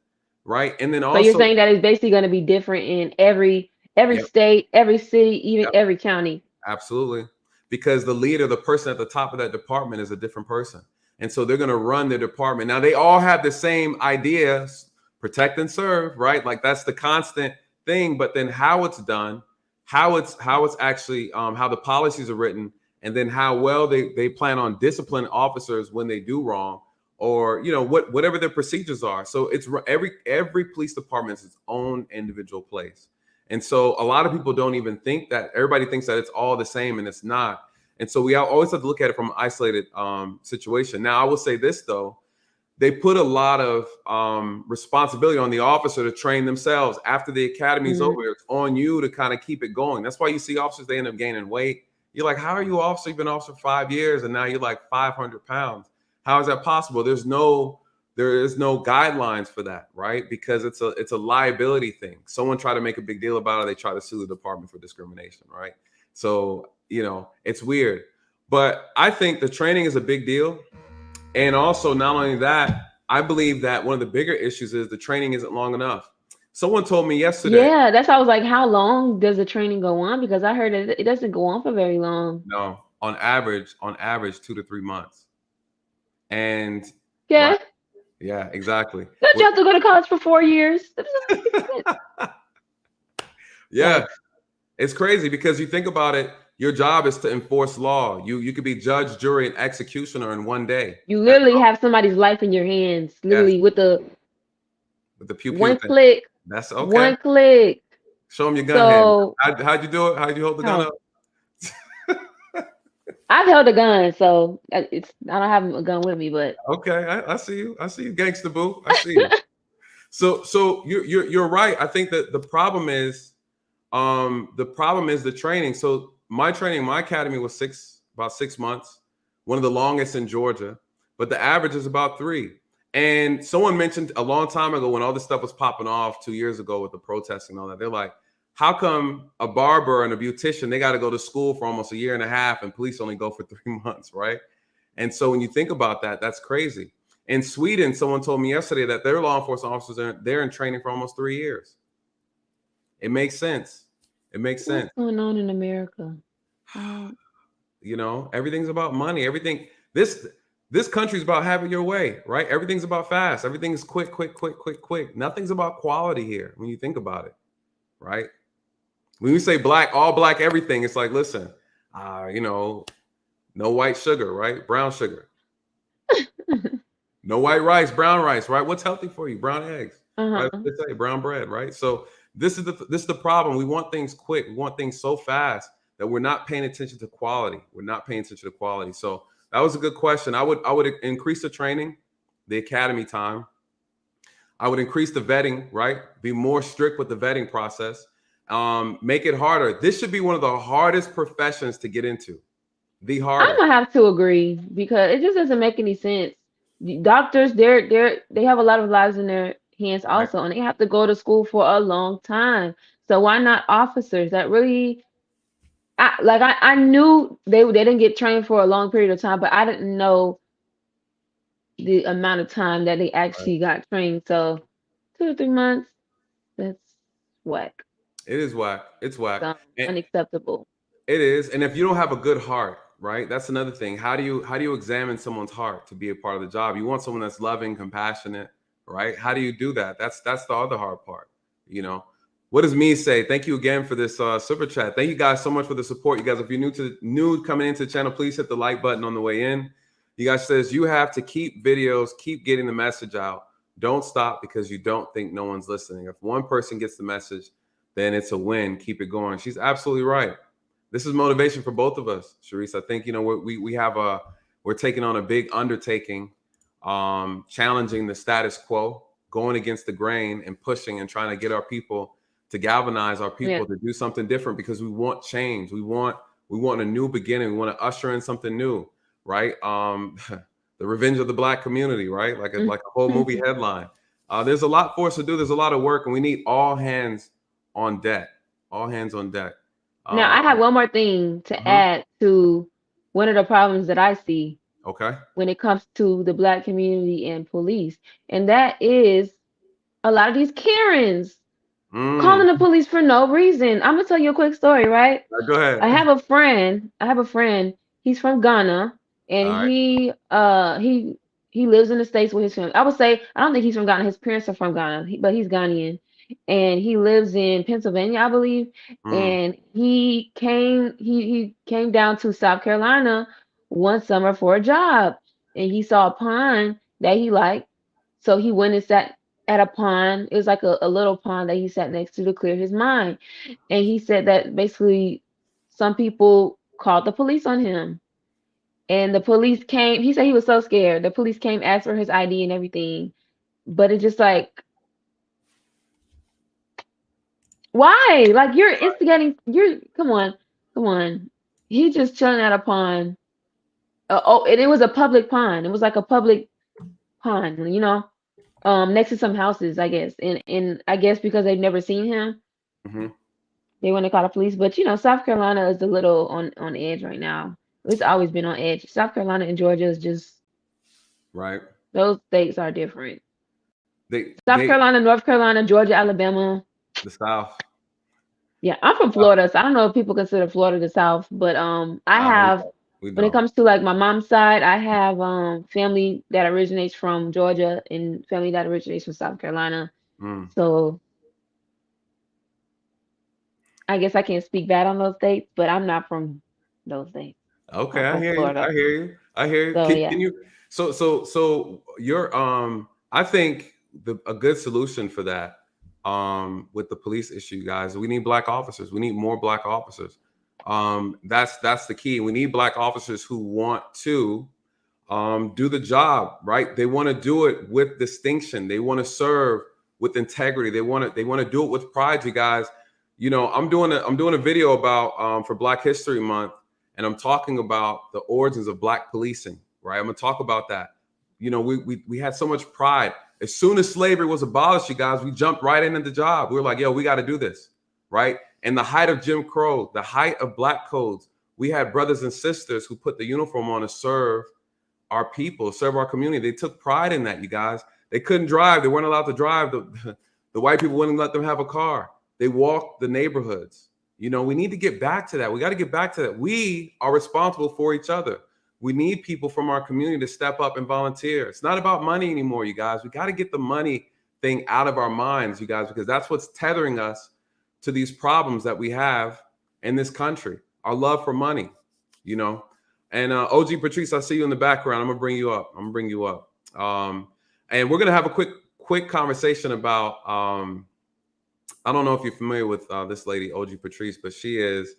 right? And then So you're also, saying that it's basically going to be different in every yep, state, every city, even yep, every county. absolutely, because the leader, the person at the top of that department, is a different person, and so they're going to run their department. Now they all have the same ideas: protect and serve, right? Like that's the constant thing. But then how it's done, how it's actually how the policies are written, and then how well they plan on disciplining officers when they do wrong, or whatever their procedures are. So it's every police department is its own individual place, and so a lot of people don't even think that. Everybody thinks that it's all the same, and it's not. And so we always have to look at it from an isolated situation. Now I will say this though, they put a lot of responsibility on the officer to train themselves after the academy's Mhm. over. It's on you to kind of keep it going. That's why you see officers, they end up gaining weight. You're like, how are you officer? You've been officer 5 years and now you're like 500 pounds. How is that possible? There is no guidelines for that, right? Because it's a liability thing. Someone tried to make a big deal about it. They try to sue the department for discrimination, right? So, it's weird. But I think the training is a big deal. And also, not only that, I believe that one of the bigger issues is the training isn't long enough. Someone told me yesterday, Yeah, that's why I was like, how long does the training go on? Because I heard it doesn't go on for very long. no, on average, 2 to 3 months. And right, Yeah, yeah, exactly. don't you have to go to college for 4 years? That doesn't make sense. Yeah, Yikes. it's crazy because you think about it, your job is to enforce law. You could be judge, jury, and executioner in one day. You That's literally have somebody's life in your hands, yes, literally with the with the pew pew one thing. click, That's okay. one click. Show them your gun hand. So How'd you do it? How'd you hold the gun how up? I've held a gun, so I don't have a gun with me, but Okay, I see you. I see you, gangster boo. I see you. So you're right. I think that the problem is the training. So my training, my academy was about 6 months, one of the longest in Georgia, but the average is about 3. And someone mentioned a long time ago when all this stuff was popping off 2 years ago with the protesting and all that, they're like, how come a barber and a beautician, they got to go to school for almost a year and a half and police only go for 3 months, right? And so when you think about that, that's crazy. In Sweden, someone told me yesterday that their law enforcement officers they're in training for almost 3 years. It makes sense. It makes sense. what's going on in America? Um, Everything's about money. Everything this country's about having your way, right? Everything's about fast. Everything's quick, quick, quick, quick, quick. Nothing's about quality here when you think about it, right? When you say black, all black, everything, it's like, listen, no white sugar, right? Brown sugar. No white rice, brown rice, right? What's healthy for you? Brown eggs, right? uh-huh. They say brown bread, right? So this is the problem. We want things quick. We want things so fast that we're not paying attention to quality. We're not paying attention to quality. So That was a good question. I would increase the training, the academy time. I would increase the vetting, right? Be more strict with the vetting process. Make it harder. This should be one of the hardest professions to get into. The I'm hardest. gonna have to agree because it just doesn't make any sense. The doctors, they have a lot of lives in their hands Right. also, and they have to go to school for a long time. So why not officers that really I knew they didn't get trained for a long period of time, but I didn't know the amount of time that they Right. actually got trained. So 2 to 3 months, that's whack. It is whack. It's whack. And Unacceptable. it is. And if you don't have a good heart, right? That's another thing. How do you examine someone's heart to be a part of the job? You want someone that's loving, compassionate, right? How do you do that? That's the other hard part. You know. What does me say? Thank you again for this super chat. Thank you guys so much for the support. You guys, if you're new coming into the channel, please hit the like button on the way in. You guys says you have to keep videos, keep getting the message out. Don't stop because you don't think no one's listening. If one person gets the message, then it's a win. Keep it going. She's absolutely right. This is motivation for both of us, Charisse. I think we're taking on a big undertaking, challenging the status quo, going against the grain, and pushing and trying to get our people to galvanize our Yeah. people to do something different because we want change. We want a new beginning. We want to usher in something new, right? The revenge of the black community, right? Like a whole movie headline. There's a lot for us to do. There's a lot of work, and we need all hands on deck. All hands on deck. Now, I have one more thing to Mhm. add to one of the problems that I see Okay. when it comes to the black community and police, and that is a lot of these Karens Mm. calling the police for no reason. I'm gonna tell you a quick story, right? Go I ahead. have a friend. I have a friend. He's from Ghana, and All right. he lives in the States with his family. I would say I don't think he's from Ghana. His parents are from Ghana, but he's Ghanaian, and he lives in Pennsylvania, I believe. Mm. And he came down to South Carolina one summer for a job, and he saw a pond that he liked, so he went and sat at a pond. It was like a little pond that he sat next to clear his mind. And he said that basically some people called the police on him. And the police came. He said he was so scared. The police came, asked for his ID and everything. But it's just like, why? Like you're instigating. You're come on. He just chilling at a pond. And it was a public pond. It was like a public pond, next to some houses, I guess. And I guess because they've never seen him, Hmm. they want to call the police. But South Carolina is a little on edge right now. It's always been on edge. South Carolina and Georgia is just Right. those states are different. South They Carolina, North Carolina, Georgia, Alabama. the South. Yeah, I'm from Florida, so I don't know if people consider Florida the South, but I Uh, we have don't. We when it don't. comes to like my mom's side, I have family that originates from Georgia and family that originates from South Carolina. Mm. So I guess I can't speak bad on those states, but I'm not from those states. Okay, I'm I from hear you. Florida. I hear you. I hear you. So Can yeah. you? So you're I think a good solution for that with the police issue, guys. We need black officers. We need more black officers. That's the key. We need black officers who want to do the job, right? They want to do it with distinction. They want to serve with integrity. They want to do it with pride, you guys. I'm doing a video about for Black History Month, and I'm talking about the origins of black policing, right? I'm gonna talk about that. We had so much pride. As soon as slavery was abolished, you guys, we jumped right into the job. We were like, yo, we got to do this, right? And the height of Jim Crow, the height of black codes, we had brothers and sisters who put the uniform on to serve our people, serve our community. They took pride in that, you guys. They couldn't drive. They weren't allowed to drive. The white people wouldn't let them have a car. They walked the neighborhoods. We need to get back to that. We got to get back to that. We are responsible for each other. We need people from our community to step up and volunteer. It's not about money anymore, you guys. We got to get the money thing out of our minds, you guys, because that's what's tethering us to these problems that we have in this country. Our love for money, you know. And OG Patrice, I see you in the background. I'm gonna bring you up. And we're gonna have a quick conversation about. I don't know if you're familiar with this lady, OG Patrice, but she is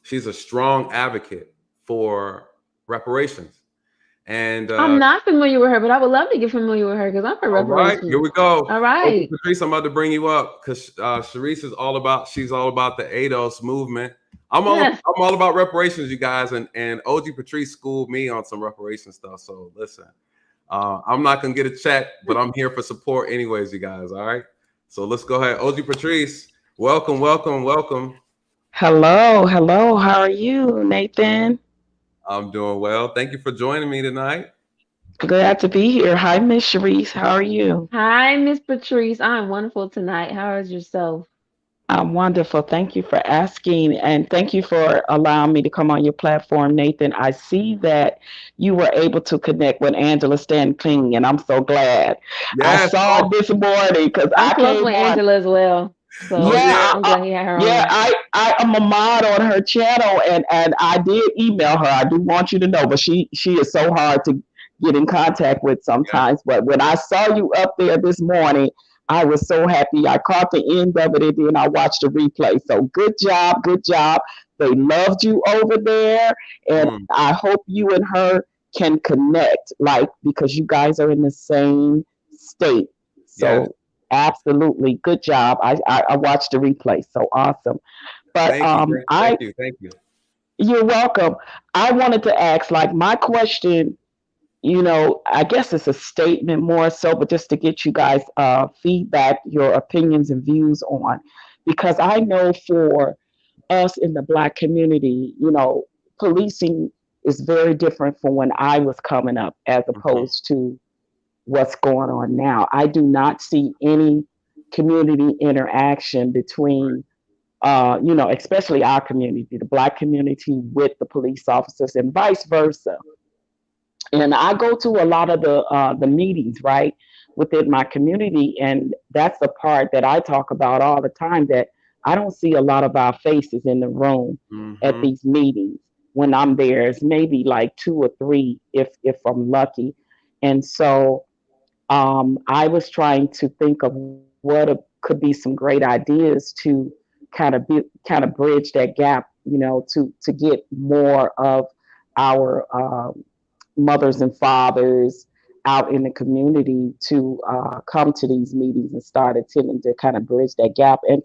she's a strong advocate for reparations. And I'm not familiar with her, but I would love to get familiar with her because I'm for all right, here reparations. we go. All Okay, right. Patrice, I'm about to bring you up because Charisse is all about. She's all about the ADOS movement. I'm all Yes. I'm all about reparations, you guys, and OG Patrice schooled me on some reparation stuff. So listen, I'm not gonna get a check, but I'm here for support anyways, you guys. All right. So let's go ahead, OG Patrice. Welcome, welcome, welcome. Hello, hello. How are you, Nathan? I'm doing well. Thank you for joining me tonight. Glad to be here. Hi, Miss Charisse. How are you? Hi, Miss Patrice. I'm wonderful tonight. How is yourself? I'm wonderful. Thank you for asking, and thank you for allowing me to come on your platform, Nathan. I see that you were able to connect with Angela Stan King, and I'm so glad. I Yes. saw it Oh, this morning because I'm I close came with on. Angela as well. oh So yeah. Yeah, I'm glad he had her yeah. on. I am a mod on her channel, and I did email her. I do want you to know, but she is so hard to get in contact with Yeah. sometimes. But when I saw you up there this morning, I was so happy. I caught the end of it, and then I watched the replay. So good job, good job. They loved you over there, and Mm, I hope you and her can connect, like because you guys are in the same state. yes. So absolutely, good job. I watched the replay, so awesome. But Thank you. Thank you. Thank you. you're welcome. I wanted to ask, like, my question. I guess it's a statement more so, but just to get you guys feedback, your opinions and views on, because I know for us in the Black community, policing is very different from when I was coming up as Mhm. opposed to what's going on now. I do not see any community interaction between, especially our community, the Black community with the police officers and vice versa. And I go to a lot of the meetings, right, within my community, and that's the part that I talk about all the time. That I don't see a lot of our faces in the room at Mhm. these meetings. When I'm there, it's maybe like two or three, if I'm lucky. And so I was trying to think of could be some great ideas to kind of bridge that gap, to get more of our mothers and fathers out in the community to come to these meetings and start attending to kind of bridge that gap and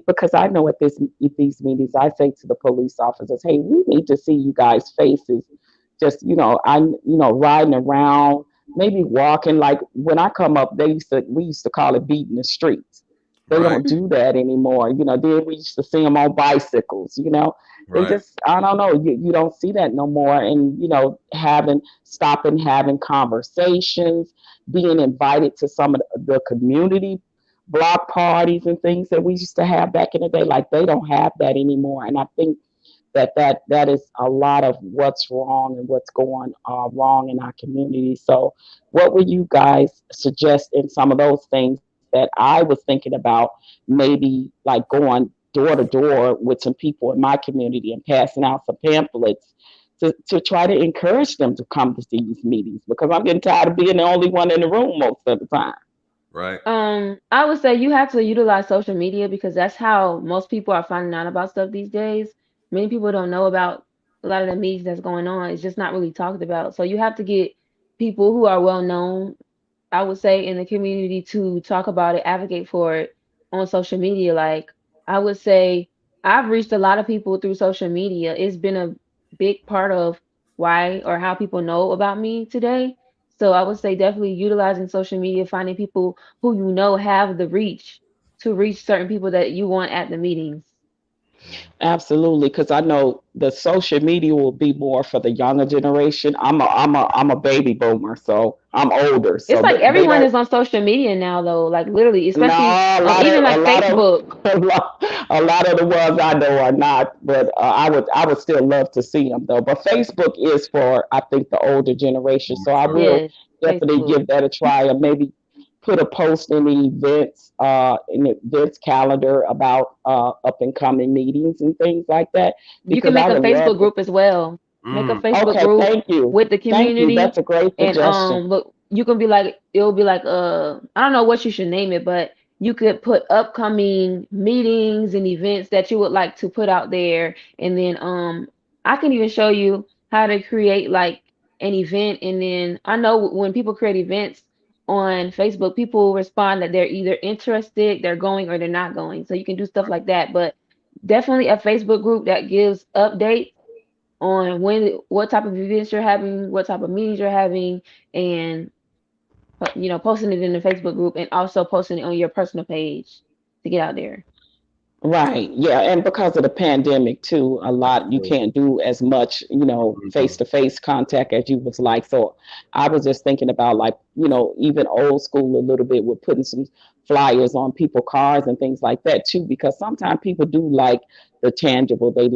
because I know at these meetings I say to the police officers, hey, we need to see you guys faces, just riding around, maybe walking. Like when I come up, we used to call it beating the streets. They Right. don't do that anymore. Then we used to see them on bicycles. They Right. just, I don't know, you don't see that no more. And having conversations, being invited to some of the community block parties and things that we used to have back in the day. Like they don't have that anymore. And I think that is a lot of what's wrong and what's going wrong in our community. So what would you guys suggest in some of those things that I was thinking about, maybe like going door to door with some people in my community and passing out some pamphlets to try to encourage them to come to these meetings, because I'm getting tired of being the only one in the room most of the time. Right. I would say you have to utilize social media because that's how most people are finding out about stuff these days. Many people don't know about a lot of the meetings that's going on. It's just not really talked about. So you have to get people who are well known, I would say, in the community to talk about it, advocate for it on social media. Like I would say I've reached a lot of people through social media. It's been a big part of why or how people know about me today. So I would say definitely utilizing social media, finding people who you know have the reach to reach certain people that you want at the meetings. Absolutely, because I know the social media will be more for the younger generation. I'm a baby boomer, so I'm older. It's So like they everyone don't. is on social media now though, like literally, No, especially even a like lot of Facebook. a lot of the ones I know are not. But I would still love to see them though. But Facebook is for, I think, the older generation. So I True. will Yes, definitely Facebook. give that a try, and maybe put a post in the events calendar about up and coming meetings and things like that, You can because I make a would love Facebook to. group as well. Make a Mm, Facebook Okay, group thank you. with the Thank you. community That's a great and suggestion. look, you can be like it'll be like I don't know what you should name it, but you could put upcoming meetings and events that you would like to put out there and then I can even show you how to create like an event, and then I know when people create events on Facebook, people respond that they're either interested, they're going, or they're not going. So you can do stuff like that, but definitely a Facebook group that gives updates on what type of events you're having, what type of meetings you're having, and posting it in the Facebook group and also posting it on your personal page to get out there. Right. Yeah. And because of the pandemic too, a lot you Absolutely. can't do as much, face Mhm. to face contact as you was like. So I was just thinking about like, even old school a little bit with putting some flyers on people cars and things like that too, because sometimes people do like the tangible. They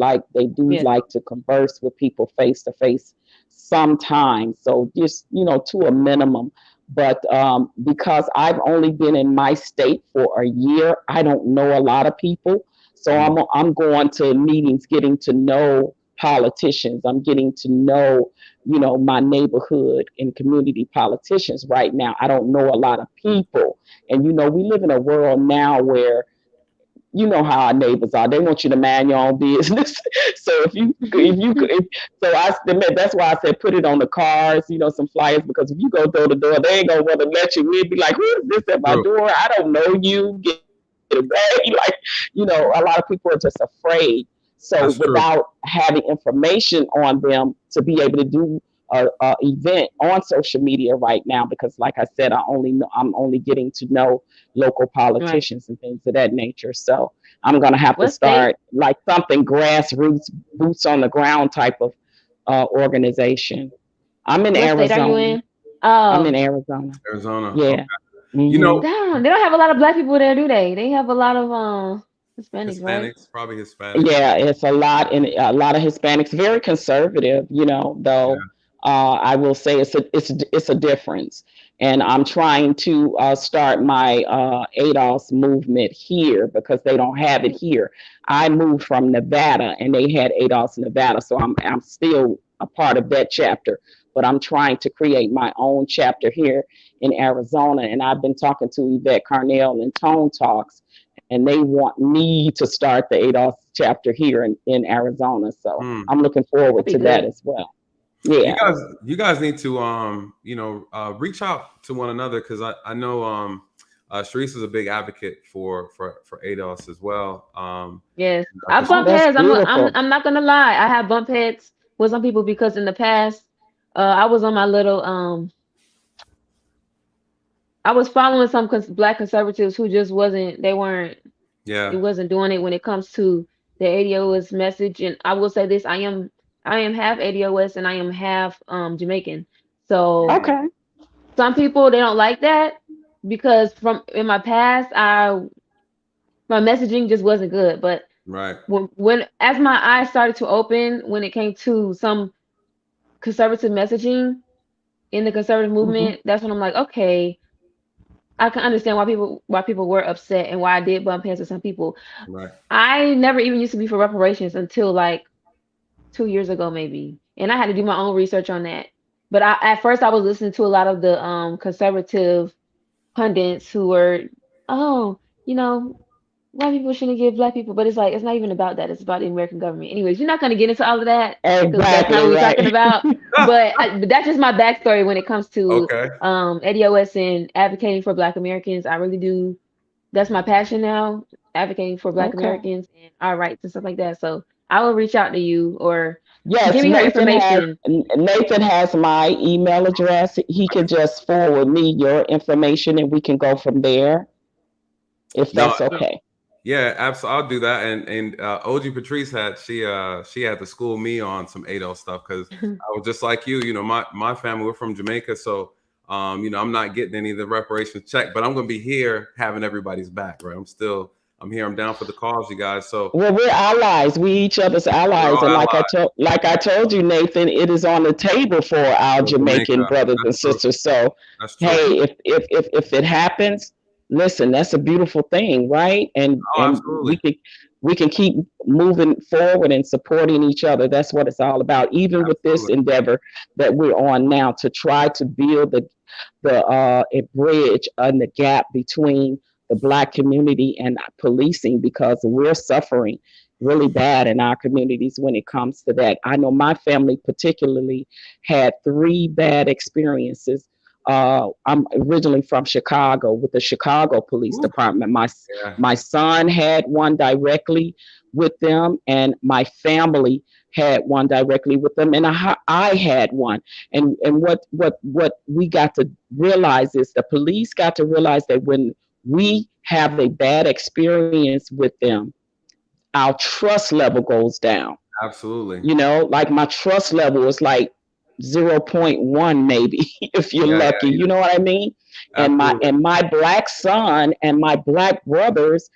do Yeah. like to converse with people face to face sometimes. So just, to a minimum. But because I've only been in my state for a year, I don't know a lot of people. So Mhm. I'm going to meetings, getting to know politicians. I'm getting to know, my neighborhood and community politicians right now. I don't know a lot of people. And, we live in a world now where you know how our neighbors are. They want you to mind your own business. So so that's why I said put it on the cars, some flyers, because if you go door to door, they ain't gonna want to let you in. Be like, who is this at my True. door? I don't know you. Get away. Like, a lot of people are just afraid. So That's true. without having information on them to be able to do a event on social media right now, because like I said, I'm only getting to know local Right. politicians and things of that nature. So I'm going to have to What state? start like something grassroots, boots on the ground type of organization. I'm in What state are you Arizona. in? I'm in Oh, Arizona. Arizona. Okay. Yeah. You Hmm. know, damn. They don't have a lot of black people there, do they? They have a lot of Hispanics, right? Hispanics, probably Hispanics. Yeah, it's a lot, and a lot of Hispanics, very conservative, though. Yeah. I will say it's a difference. And I'm trying to start my ADOS movement here because they don't have it here. I moved from Nevada and they had ADOS Nevada, so I'm still a part of that chapter. But I'm trying to create my own chapter here in Arizona, and I've been talking to Yvette Carnell and Tone Talks, and they want me to start the ADOS chapter here in Arizona. So Hmm. I'm looking That'd forward be to that good. as well. You Yeah. guys, you guys need to reach out to one another, because I know Charisse is a big advocate for ADOS as well. Yes. I Because Oh, bump that's heads. beautiful. I'm not gonna lie. I have bump heads with some people because in the past, I was on my little I was following some black conservatives who just wasn't they weren't it yeah, wasn't doing it when it comes to the ADOS message. And I will say this, I am half ADOS and I am half Jamaican. So Okay. some people they don't like that because from in my past my messaging just wasn't good. But right, when as my eyes started to open when it came to some conservative messaging in the conservative Hmm. movement, that's when I'm like, okay, I can understand why people were upset and why I did bump heads with some people. right. I never even used to be for reparations until like 2 years ago, maybe, and I had to do my own research on that. But at first I was listening to a lot of the conservative pundits who were, oh, you know, white people shouldn't give black people, but it's like it's not even about that. It's about the American government. Anyways, you're not going to get into all of that because that's not Exactly what we're talking right. about. But that's just my backstory when it comes to Okay. ADOS and advocating for Black Americans. I really do. That's my passion now, advocating for Black Okay. Americans and our rights and stuff like that. So I will reach out to you or Yes, give me her information. Nathan has my email address. He can just forward me your information and we can go from there if No, that's okay. yeah, absolutely. I'll do that. And OG Patrice she had to school me on some ADO stuff, because I was just like you. My family, we're from Jamaica, so I'm not getting any of the reparations check, but I'm gonna be here having everybody's back, right? I'm here. I'm down for the cause, you guys. So Well, we're allies. We each other's we're allies, all and allies. like I told you, Nathan, it is on the table for our For Jamaican Jamaica, brothers and that's true. sisters. So, That's true. hey, if it happens, listen, that's a beautiful thing, right? Oh, And absolutely. we can keep moving forward and supporting each other. That's what it's all about. Even with this Absolutely. endeavor that we're on now, to try to build the a bridge and the gap between the Black community and policing, because we're suffering. really bad in our communities when it comes to that. I know my family particularly had three bad experiences. I'm originally from Chicago with the Chicago Police Ooh, Department. yeah, My son had one directly with them, and my family had one directly with them, and I had one. And what we got to realize is the police got to realize that when we have a bad experience with them, our trust level goes down. absolutely. You know, like my trust level is like zero point 0.1 maybe if you're Yeah, lucky. yeah, You know what I mean? absolutely. And my black son and my black brothers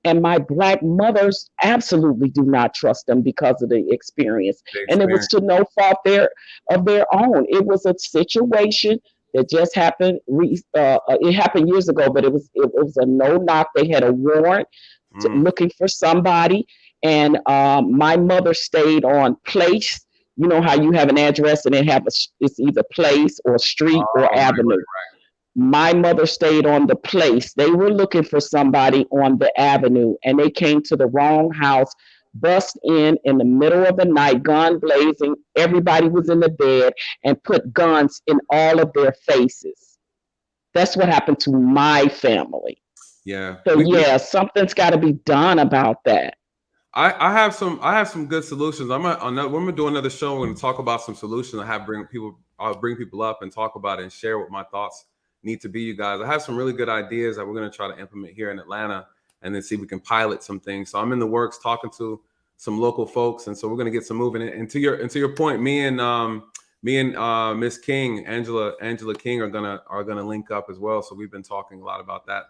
and my black mothers absolutely do not trust them because of the experience. The And it was experience. to no fault of their own. It was a situation that just happened. It happened years ago, but it was a no knock. They had a warrant Mm. looking for somebody, and my mother stayed on place. You know how you have an address and it's either place or street or Oh, right, avenue. My mother stayed on the place. They were looking for somebody on the avenue, and they came to the wrong house, bust in the middle of the night, gun blazing. Everybody was in the bed and put guns in all of their faces. That's what happened to my family. yeah. So We yeah, something's got to be done about that. I have some good solutions. When we do another show, we're gonna talk about some solutions. I'll bring people up and talk about it and share what my thoughts need to be, you guys. I have some really good ideas that we're gonna try to implement here in Atlanta and then see if we can pilot some things. So I'm in the works talking to some local folks, and so we're gonna get some moving. And to your point, me and Miss King, Angela King are gonna link up as well. So we've been talking a lot about that.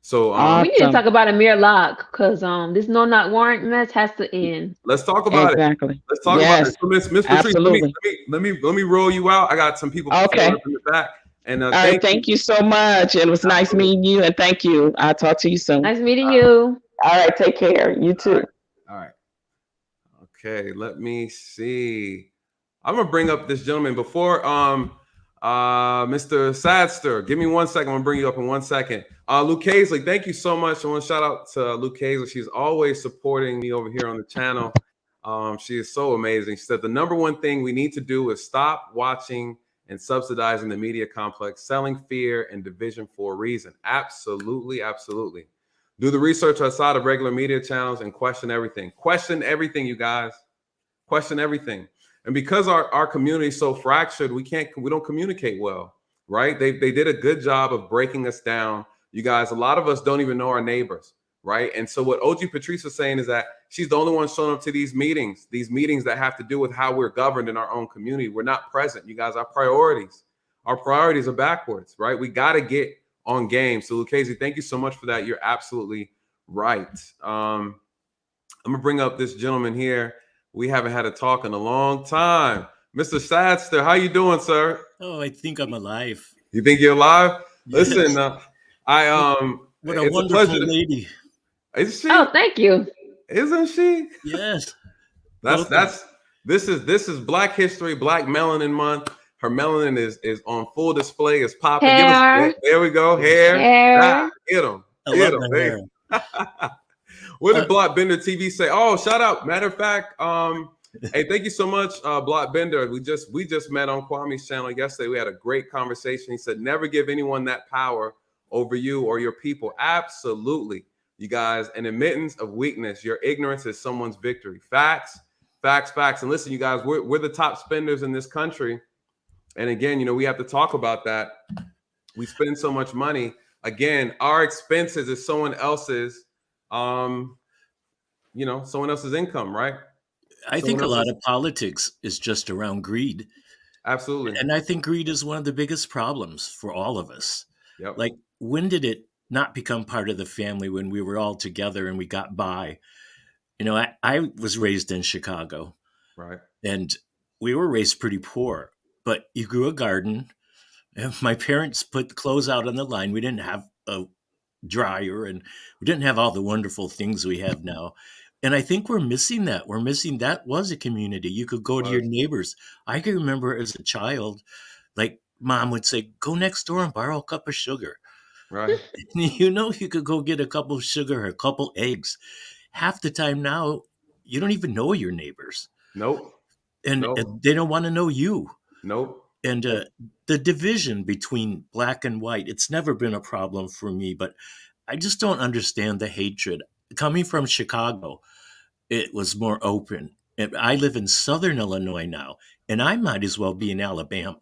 So We need to Awesome. talk about Amir Lock because this no not warrant mess has to end. let's talk about it. Exactly. Let's talk about it. Yes, So Miss Patrice, absolutely. let me roll you out. I got some people filling Okay. up in the back, and All right. thank you. Thank you so much. It was nice Absolutely. meeting you, and thank you. I'll talk to you soon. Nice meeting you. All right. Take care. You All right, too. all right. Okay, let me see. I'm gonna bring up this gentleman before Mr. Sadster. Give me 1 second. I'm gonna bring you up in 1 second. Luke Hazley, thank you so much. I want to shout out to Luke Hazley. She's always supporting me over here on the channel. She is so amazing. She said the number one thing we need to do is stop watching and subsidizing the media complex, selling fear and division for a reason. Absolutely, absolutely. Do the research outside of regular media channels and question everything. Question everything, you guys. Question everything. And because our community is so fractured, we don't communicate well, right? They did a good job of breaking us down. You guys, a lot of us don't even know our neighbors, right? And so what OG Patrice is saying is that she's the only one showing up to these meetings that have to do with how we're governed in our own community. We're not present. You guys, our priorities are backwards, right? We got to get on game. So Lucchese, thank you so much for that. You're absolutely right. I'm gonna bring up this gentleman here. We haven't had a talk in a long time. Mr. Sadster, how you doing, sir? Oh, I think I'm alive. You think you're alive? Listen, Yes. What a it's a pleasure. wonderful lady. Is she? Oh, thank you. Isn't she? Yes. That's Welcome. this is Black History, Black Melanin Month. Her melanin is on full display. It's popping. Hair, There we go. Hair. Ah, hair. get him. I Get love him. the hair. What did Uh, Block Bender TV say? Oh, shout out. Matter of fact, hey, thank you so much, Block Bender. We just met on Kwame's channel yesterday. We had a great conversation. He said, never give anyone that power over you or your people. Absolutely, you guys. An admittance of weakness. Your ignorance is someone's victory. Facts, facts, facts. And listen, you guys, we're the top spenders in this country. And again, we have to talk about that. We spend so much money. Again, our expenses is someone else's someone else's income, right? I Someone think a lot else's. of politics is just around greed. Absolutely. And I think greed is one of the biggest problems for all of us. Yep. Like, when did it not become part of the family when we were all together and we got by? I was raised in Chicago, Right. and we were raised pretty poor, but you grew a garden. And my parents put clothes out on the line. We didn't have a dryer, and we didn't have all the wonderful things we have now. And I think we're missing that. That was a community. You could go to your neighbors. I can remember as a child, like mom would say, go next door and borrow a cup of sugar. Right. You could go get a cup of sugar, or a couple eggs. Half the time now, you don't even know your neighbors, Nope. and Nope. they don't want to know you. Nope. And the division between black and white, it's never been a problem for me, but I just don't understand the hatred. Coming from Chicago, it was more open. And I live in Southern Illinois now, and I might as well be in Alabama.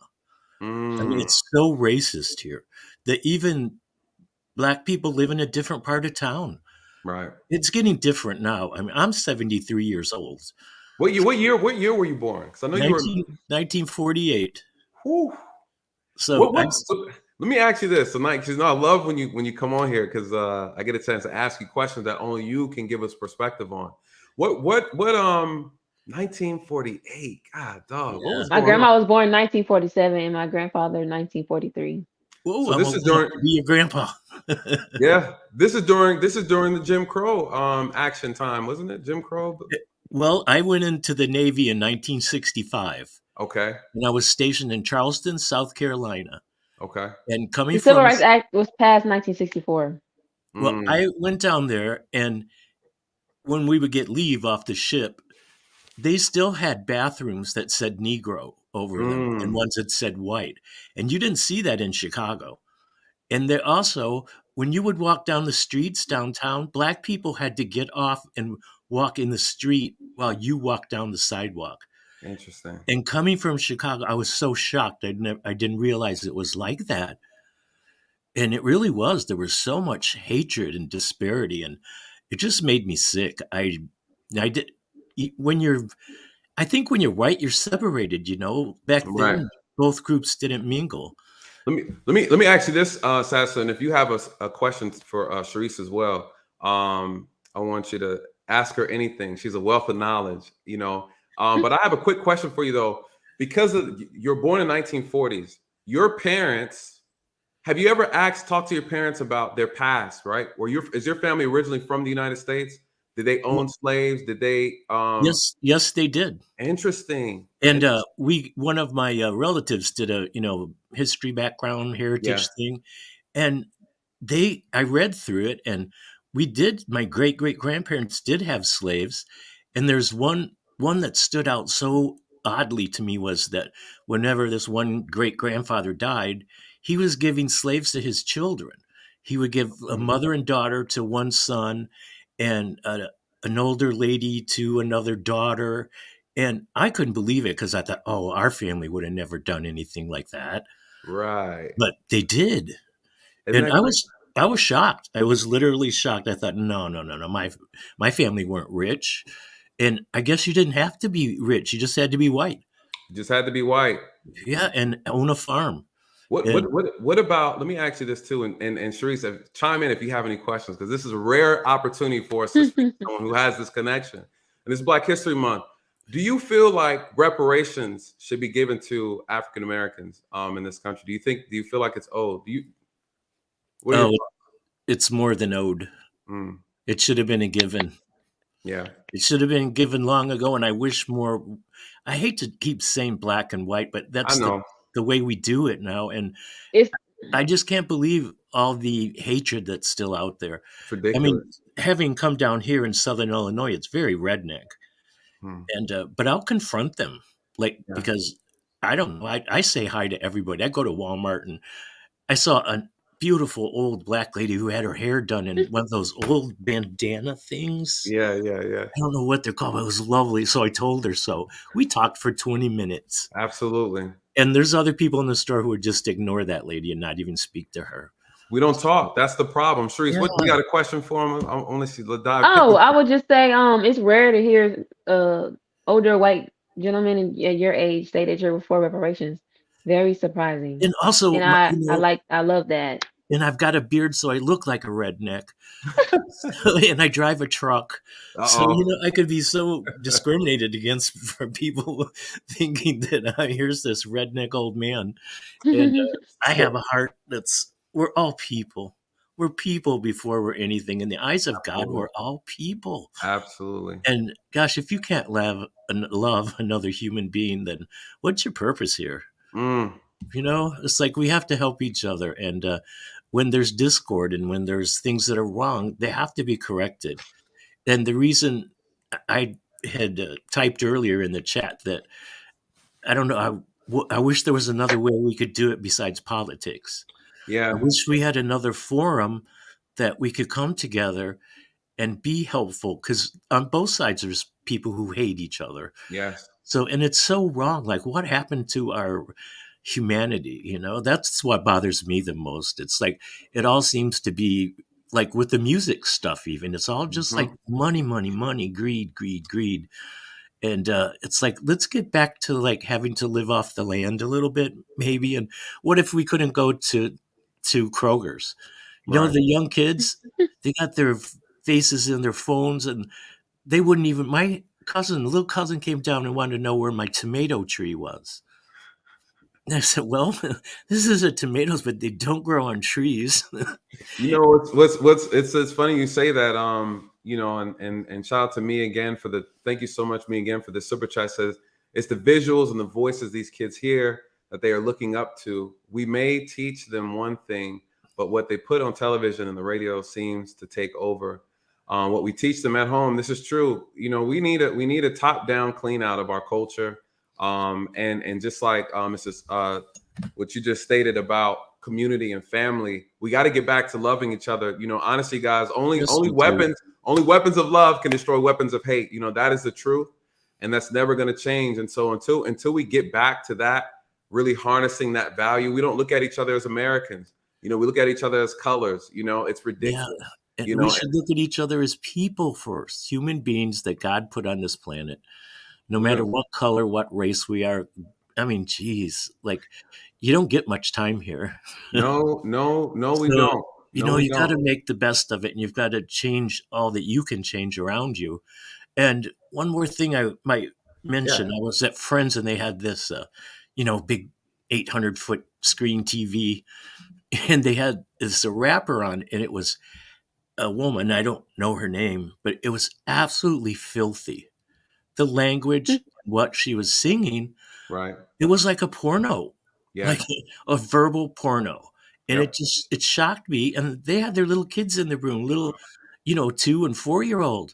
I mean, Mm, it's so racist here that even black people live in a different part of town. right. It's getting different now. I mean, I'm 73 years old. What year were you born? Because I know you were. 1948. Whew. So I, So let me ask you this tonight, because I love when you come on here, because I get a chance to ask you questions that only you can give us perspective on. What 1948? God, dog, what yeah. was My going on? grandma was born in 1947 and my grandfather 1943. Whoa, So I'm this old is enough during, to be your grandpa. yeah, this is during the Jim Crow action time, wasn't it? Jim Crow. Well, I went into the Navy in 1965, Okay, and I was stationed in Charleston, South Carolina. okay. And coming The Civil from, Rights Act was passed 1964. well, Mm, I went down there, and when we would get leave off the ship, they still had bathrooms that said Negro over them and mm. ones that said white. And you didn't see that in Chicago. And they also, when you would walk down the streets downtown, black people had to get off and walk in the street while you walked down the sidewalk. Interesting. And coming from Chicago, I was so shocked. I didn't realize it was like that. And it really was. There was so much hatred and disparity, and it just made me sick. I did when you're. I think when you're white, you're separated. You know, back Right. then both groups didn't mingle. Let me ask you this, Sassa, and if you have a question for Charisse as well, I want you to ask her anything. She's a wealth of knowledge, you know. But I have a quick question for you though, because you're born in 1940s. Your parents, have you ever talked to your parents about their past? Right? Is your family originally from the United States? Did they own slaves? Did they? Yes, they did. Interesting. And one of my relatives did a history background Yeah. heritage thing, and I read through it, and my great great grandparents did have slaves, and there's one that stood out so oddly to me was that whenever this one great grandfather died, he was giving slaves to his children. He would give a Mm, mother and daughter to one son, and an older lady to another daughter. And I couldn't believe it because I thought, oh, our family would have never done anything like that. right. But they did. Isn't And that great? I was shocked. I was literally shocked. I thought, no, no, no, no. My family weren't rich. And I guess you didn't have to be rich. You just had to be white. You just had to be white. Yeah, and own a farm. What And what what what about? Let me ask you this too, and Sharice, chime in if you have any questions, because this is a rare opportunity for us to speak to someone who has this connection. And it's Black History Month. Do you feel like reparations should be given to African Americans in this country? Do you feel like it's owed? What are your oh, it's more than owed. mm, It should have been a given. yeah, It should have been given long ago. And I wish more. I hate to keep saying black and white, but I that's know. the way we do it now. And It's I just can't believe all the hatred that's still out there. It's I mean, ridiculous. having come down here in Southern Illinois, it's very redneck, Hmm, and but I'll confront them, like yeah. because I don't know. I say hi to everybody. I go to Walmart and I saw a beautiful old black lady who had her hair done in one of those old bandana things. Yeah, yeah, yeah. I don't know what they're called, but it was lovely. So I told her so. We talked for 20 minutes. Absolutely. And there's other people in the store who would just ignore that lady and not even speak to her. We don't talk. That's the problem. Sharice, what you Yeah. got a question for him? I want to see. Let's dive. Oh, I would just say, it's rare to hear older white gentlemen at your age say that you're for reparations. Very surprising. And also, And I love that. and I've got a beard, so I look like a redneck. And I drive a truck, so Uh-oh. I could be so discriminated against for people thinking that here's this redneck old man, and I have a heart that's. We're all people. We're people before we're anything. In the eyes of God, Absolutely. we're all people. Absolutely. And gosh, if you can't love another human being, then what's your purpose here? Mm, It's like we have to help each other. And when there's discord and when there's things that are wrong, they have to be corrected. And the reason I had typed earlier in the chat that I don't know. I wish there was another way we could do it besides politics. I Yeah. wish we had another forum that we could come together and be helpful, because on both sides there's people who hate each other. Yes. So, and it's so wrong. Like, what happened to our humanity? That's what bothers me the most. It's like it all seems to be like with the music stuff. Even it's all just like Mhm. money, money, money, greed, greed, greed. And it's like, let's get back to like having to live off the land a little bit, maybe. And what if we couldn't go to Kroger's? Right. The young kids, they got their faces in their phones, and they wouldn't even. My little cousin, came down and wanted to know where my tomato tree was. And I said, "Well, this is a tomatoes, but they don't grow on trees." It's funny you say that. And shout out to me again for thank you so much, me again, for the super chat. Says it's the visuals and the voices these kids hear that they are looking up to. We may teach them one thing, but what they put on television and the radio seems to take over. What we teach them at home, this is true. We need a top down clean out of our culture. And just like Mrs. What you just stated about community and family, we got to get back to loving each other. Honestly, guys, only weapons of love can destroy weapons of hate. That is the truth, and that's never going to change. And so until we get back to that, really harnessing that value, we don't look at each other as Americans. We look at each other as colors. It's ridiculous. Yeah, and we should look at each other as people first, human beings that God put on this planet, no matter what color, what race we are. I mean, geez, like, you don't get much time here. No, we don't. You got to make the best of it, and you've got to change all that you can change around you. And one more thing I might mention, I was at Friends, and they had this, big 800-foot screen TV, and they had this rapper on, and it was a woman. I don't know her name, but it was absolutely filthy. The language, what she was singing, right? It was like a porno, like a verbal porno. And Yep. it shocked me. And they had their little kids in the room, little, 2 and 4-year-old.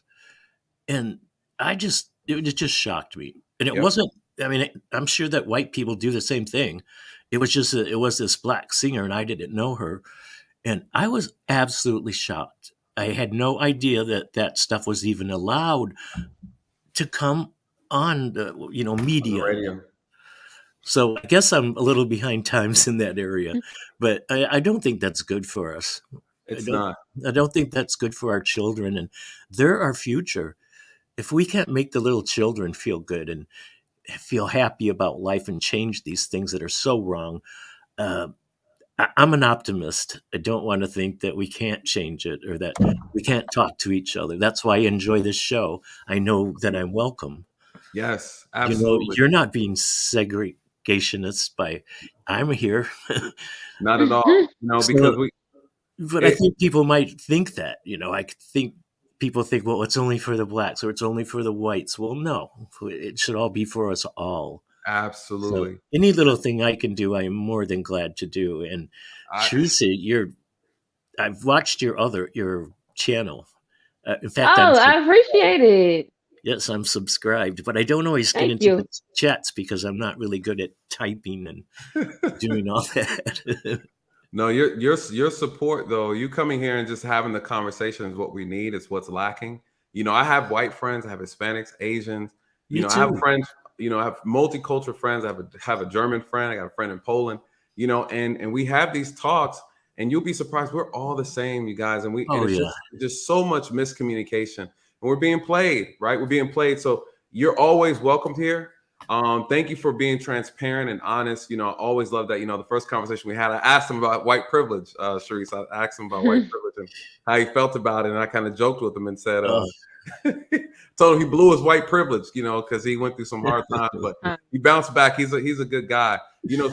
And it just shocked me. And it wasn't, I mean, I'm sure that white people do the same thing. It was just, it was this black singer, and I didn't know her. And I was absolutely shocked. I had no idea that stuff was even allowed to come on the, media. Radio. So I guess I'm a little behind times in that area, but I don't think that's good for us. It's not. I don't think that's good for our children, and they're our future. If we can't make the little children feel good and feel happy about life and change these things that are so wrong, I'm an optimist. I don't want to think that we can't change it or that we can't talk to each other. That's why I enjoy this show. I know that I'm welcome. Yes, absolutely. You're not being segregationist I'm here. Not at all. Because But I think people might think that, I think people think, well, it's only for the blacks or it's only for the whites. Well, no, it should all be for us all. Absolutely. So any little thing I can do, I am more than glad to do. And Charisse, I've watched your channel. In fact, I appreciate it. Yes, I'm subscribed, but I don't always get into the chats because I'm not really good at typing and doing all that. No, your support though, you coming here and just having the conversation is what we need. It's what's lacking. I have white friends, I have Hispanics, Asians. I have friends. I have multicultural friends. I have a German friend. I got a friend in Poland. And we have these talks, and you'll be surprised. We're all the same, you guys, and it's just so much miscommunication, and we're being played, right? We're being played. So you're always welcomed here. Thank you for being transparent and honest. I always love that. The first conversation we had, I asked him about white privilege, Charisse. I asked him about white privilege and how he felt about it. And I kind of joked with him and said, told him he blew his white privilege, because he went through some hard times, but he bounced back. He's a good guy,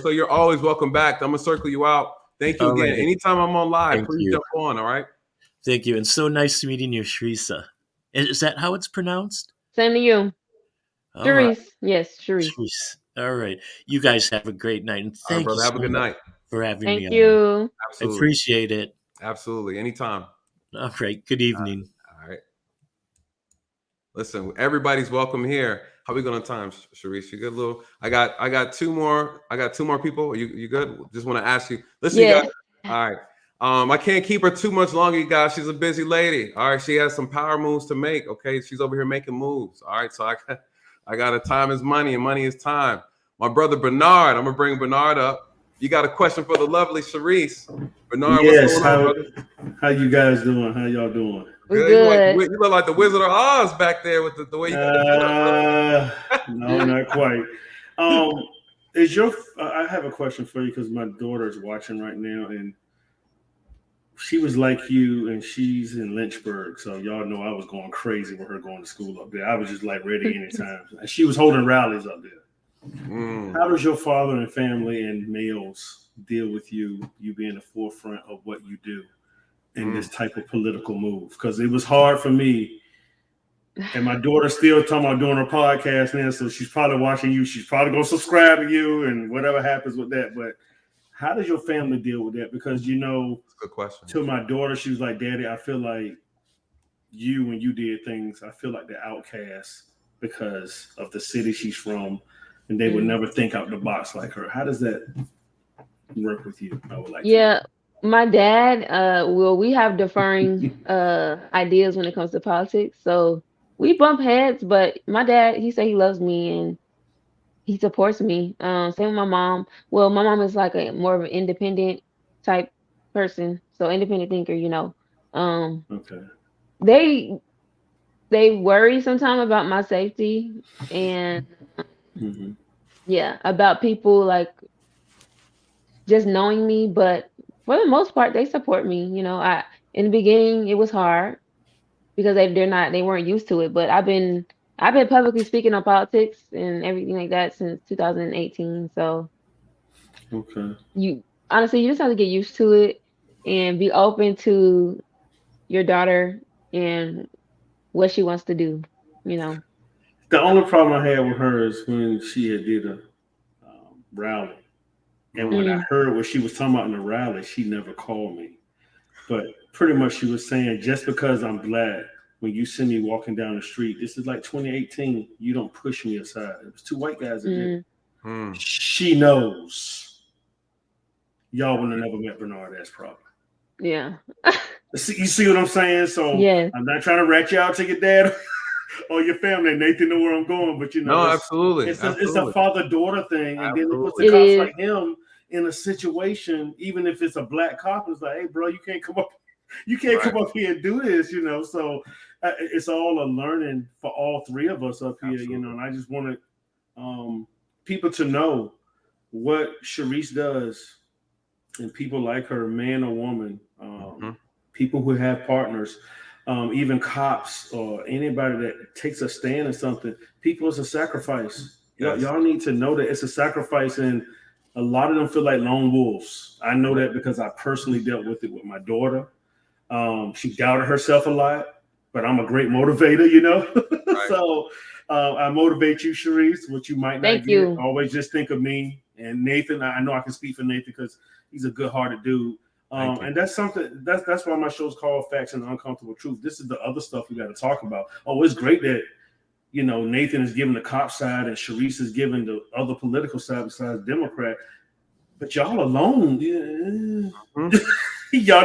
so you're always welcome back. I'm gonna circle you out. Thank you again. Right. Anytime I'm on live, please jump on. All right. Thank you. And so nice meeting you, Charisse. Is that how it's pronounced? Same to you. Charisse. Right. Yes, Charisse. All right. You guys have a great night. And thank you. Have a good night for having me. Thank you. Absolutely. I appreciate it. Absolutely. Anytime. All right. Good evening. All right. Listen, everybody's welcome here. How we going on time, Charisse? You good, little? I got two more. I got two more people. You good? Just want to ask you. Listen, you Yes. guys. All right. I can't keep her too much longer, you guys. She's a busy lady. All right, she has some power moves to make. Okay, she's over here making moves. All right, so I got a time is money and money is time. My brother Bernard, I'm gonna bring Bernard up. You got a question for the lovely Charisse. Bernard, Yes, what's going on, brother? how you guys doing? How y'all doing? We're Good. good. You look like the Wizard of Oz back there with the way you got the No, not quite. I have a question for you because my daughter is watching right now, and she was like you, and she's in Lynchburg, so y'all know I was going crazy with her going to school up there. I was just like ready anytime. She was holding rallies up there. How does your father and family and males deal with you being the forefront of what you do in this type of political move? Because it was hard for me. And my daughter's still talking about doing her podcast now, so she's probably watching you. She's probably going to subscribe to you and whatever happens with that. But how does your family deal with that? Because, you know, good question. To my daughter, she was like, Daddy, I feel like you, when you did things, I feel like the outcast because of the city she's from. And they would never think out the box like her. How does that work with you? I would like Yeah, my dad, well, we have differing ideas when it comes to politics. So we bump heads, but my dad, he said he loves me and he supports me. Same with my mom. Well, my mom is like a more of an independent type person, so independent thinker, you know. Okay. They worry sometimes about my safety and yeah, about people like just knowing me, but for the most part, they support me. You know, in the beginning it was hard because they weren't used to it. But I've been publicly speaking on politics and everything like that since 2018. So Okay. you honestly you just have to get used to it and be open to your daughter and what she wants to do. You know. The only problem I had with her is when she had did a rally. And when I heard what she was talking about in the rally, she never called me. But pretty much she was saying, just because I'm black, when you see me walking down the street, this is like 2018, you don't push me aside. It was two white guys that did. She knows. Y'all would have never met Bernard. That's probably. Yeah. You see what I'm saying? So yes. I'm not trying to rat you out to your dad or your family. Nathan know where I'm going, but you know, no, absolutely. It's a father-daughter thing, and then it puts It the cops is. like him in a situation, even if it's a black cop, it's like, hey, bro, you can't come up here and do this, you know. So it's all a learning for all three of us up here, you know. And I just wanted people to know what Charisse does, and people like her, man or woman, people who have partners, even cops or anybody that takes a stand in something. People, it's a sacrifice. Yes. Y'all need to know that it's a sacrifice, and a lot of them feel like lone wolves. I know that because I personally dealt with it with my daughter. She doubted herself a lot, but I'm a great motivator, you know. Right. So I motivate you, Charisse, what you might not Thank get. you. Always just think of me and Nathan. I know I can speak for Nathan because he's a good-hearted dude. And that's something. That's why my show's called Facts and Uncomfortable Truth. This is the other stuff we got to talk about. Oh, it's great that, you know, Nathan is giving the cop side and Charisse is giving the other political side besides Democrat. But y'all alone, y'all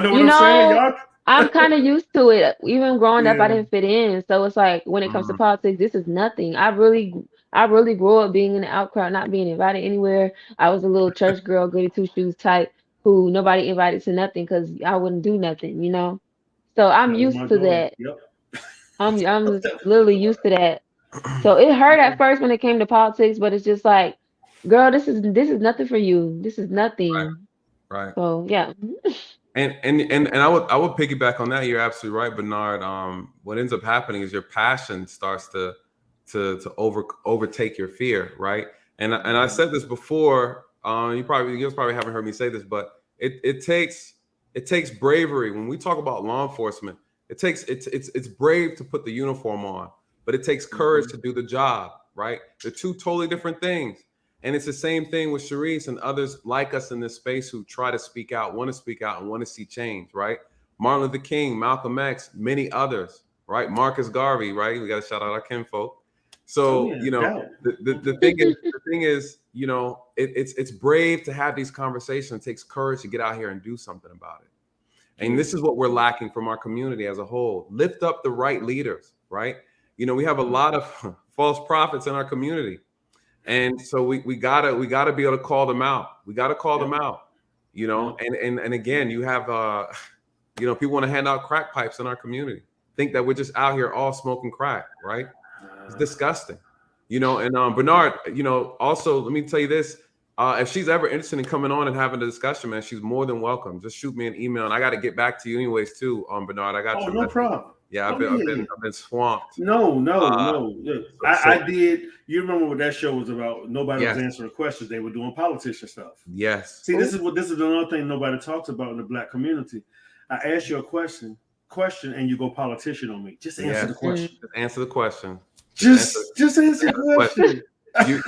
know what I'm saying? Y'all. I'm kind of used to it. Even growing up, I didn't fit in. So it's like when it comes to politics, this is nothing. I really grew up being in the out crowd, not being invited anywhere. I was a little church girl, goody two shoes type, who nobody invited to nothing because I wouldn't do nothing, you know. So I'm used to that. Yep. I'm literally used to that. So it hurt at first when it came to politics, but it's just like, girl, this is nothing for you. This is nothing. Right. So yeah. And I would piggyback on that. You're absolutely right, Bernard. What ends up happening is your passion starts to overtake your fear, right? And I said this before. You probably haven't heard me say this, but it takes bravery when we talk about law enforcement. It's brave to put the uniform on, but it takes courage to do the job, right? They're two totally different things. And it's the same thing with Charisse and others like us in this space who try to speak out, want to speak out, and want to see change, right? Martin Luther King, Malcolm X, many others, right? Marcus Garvey, right? We got to shout out our kinfolk. So, Oh, yeah, you know, doubt. the thing is, you know, it's brave to have these conversations. It takes courage to get out here and do something about it. And this is what we're lacking from our community as a whole. Lift up the right leaders, right? You know, we have a lot of false prophets in our community. And so we gotta be able to call them out. We gotta call them out, you know, and again, you have you know, people want to hand out crack pipes in our community, think that we're just out here all smoking crack, right? It's disgusting, you know. And Bernard, you know, also let me tell you this: if she's ever interested in coming on and having a discussion, man, she's more than welcome. Just shoot me an email, and I got to get back to you anyways too, Bernard. I got Oh, you. no problem. Yeah, I've been swamped. No. Look, I so- did. You remember what that show was about? Nobody Yes. was answering questions. They were doing politician stuff. Yes. See, this is another thing nobody talks about in the Black community. I ask you a question, and you go politician on me. Just answer the question. Just answer the question. Just answer the question. you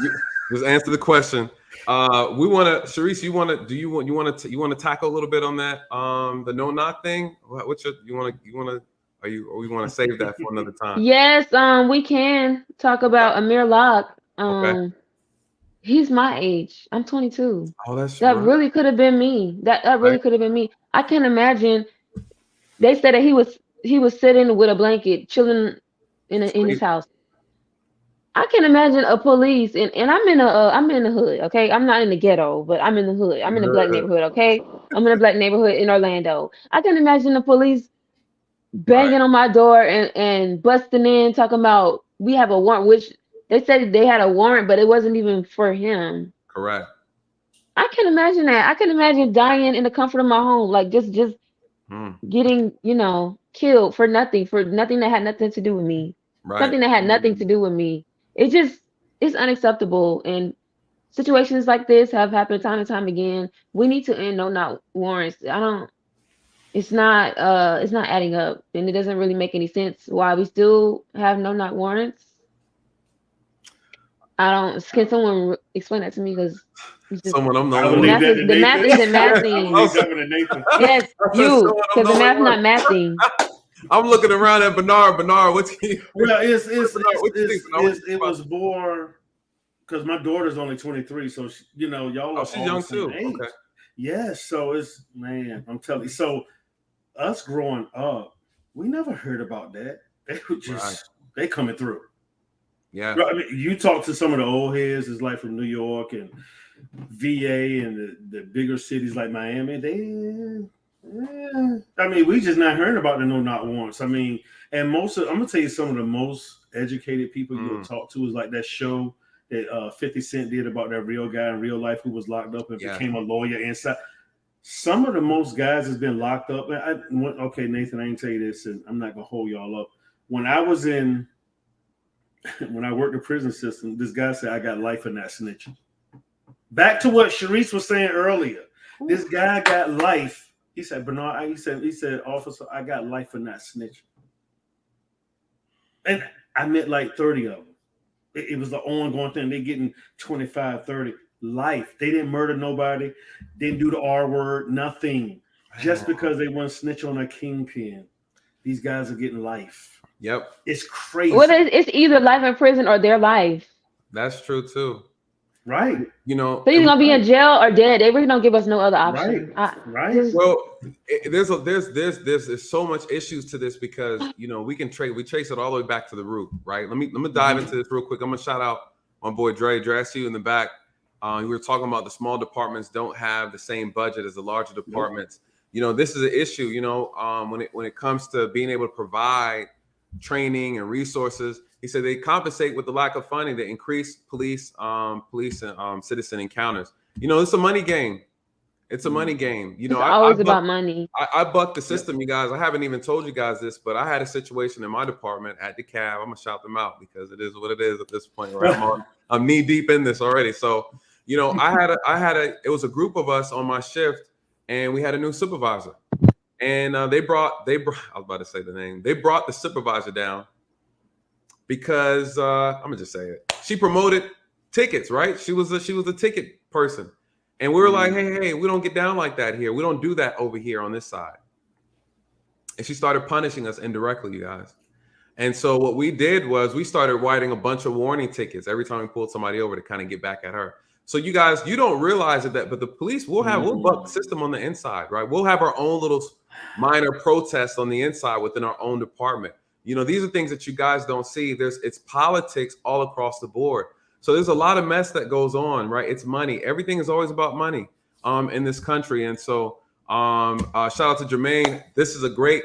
just answer the question. We want to, Charisse. You want to tackle a little bit on that? The no knock thing. What's your you want to? Or we want to save that for another time? Yes, we can talk about Amir Locke. Okay. He's my age. I'm 22. Oh, that's That right. really could have been me. That really Right. could have been me. I can't imagine. They said that he was sitting with a blanket, chilling in his house. I can imagine a police, and I'm in the hood, okay? I'm not in the ghetto, but I'm in the hood. I'm in a black neighborhood, okay? I'm in a black neighborhood in Orlando. I can imagine the police banging on my door and busting in, talking about we have a warrant, which they said they had a warrant, but it wasn't even for him. Correct. I can imagine that. I can imagine dying in the comfort of my home, like just getting, you know, killed for nothing that had nothing to do with me. Right. Something that had nothing to do with me. It's unacceptable. And situations like this have happened time and time again. We need to end no knock warrants. It's not adding up, and it doesn't really make any sense why we still have no knock warrants. Can someone explain that to me? Because Someone I'm I the would only leave one. that to the math Nathan. isn't I mathing. would leave that one to Nathan. Yes, you, because the math's not mathing. I'm looking around at Bernard. Bernard, what's he? Well, What you think, Bernard? it was more because my daughter's only 23, so she, you know, y'all are she's all young the same too. age. Okay. Yes, so it's, man, I'm telling you. So us growing up, we never heard about that. They were just they coming through. Yeah. I mean, you talk to some of the old heads, it's like from New York and VA and the bigger cities like Miami. I mean, we just not hearing about the no knock warrants. I mean, and I'm gonna tell you, some of the most educated people you'll talk to is like that show that 50 Cent did about that real guy in real life who was locked up and became a lawyer inside. Some of the most guys has been locked up. Okay, Nathan, I ain't tell you this, and I'm not gonna hold y'all up. When I worked the prison system, this guy said I got life in that snitching. Back to what Charisse was saying earlier. This guy got life. He said, Bernard, he said, officer, I got life in that snitching. And I met like 30 of them. It was the ongoing thing. They getting 25, 30 life. They didn't murder nobody, didn't do the R word, nothing. Just because they want to snitch on a kingpin. These guys are getting life. Yep. It's crazy. Well, it's either life in prison or their life. That's true too. Right. You know, So you're gonna be in jail or dead. They really don't give us no other option. Right. Well, there's so much issues to this because you know we trace it all the way back to the root, right? Let me dive into this real quick. I'm gonna shout out my boy Dre. Dre, I see you in the back. We were talking about the small departments don't have the same budget as the larger departments. You know, this is an issue. You know, when it comes to being able to provide training and resources. He said they compensate with the lack of funding to increase police and citizen encounters. You know, it's a money game. It's a money game. You know, it's always about money. I bucked the system, you guys. I haven't even told you guys this, but I had a situation in my department at the cab. I'm gonna shout them out because it is what it is at this point. Right? I'm knee deep in this already. So, you know, it was a group of us on my shift, and we had a new supervisor. And they brought I was about to say the name. They brought the supervisor down because I'm gonna just say it. She promoted tickets, right? She was a ticket person. And we were like, hey, we don't get down like that here. We don't do that over here on this side. And she started punishing us indirectly, you guys. And so what we did was we started writing a bunch of warning tickets every time we pulled somebody over to kind of get back at her. So you guys, you don't realize it, but the police we'll buck the system on the inside, right? We'll have our own little minor protests on the inside within our own department. You know, these are things that you guys don't see. It's politics all across the board. So there's a lot of mess that goes on, right? It's money. Everything is always about money in this country. And so shout out to Jermaine. This is a great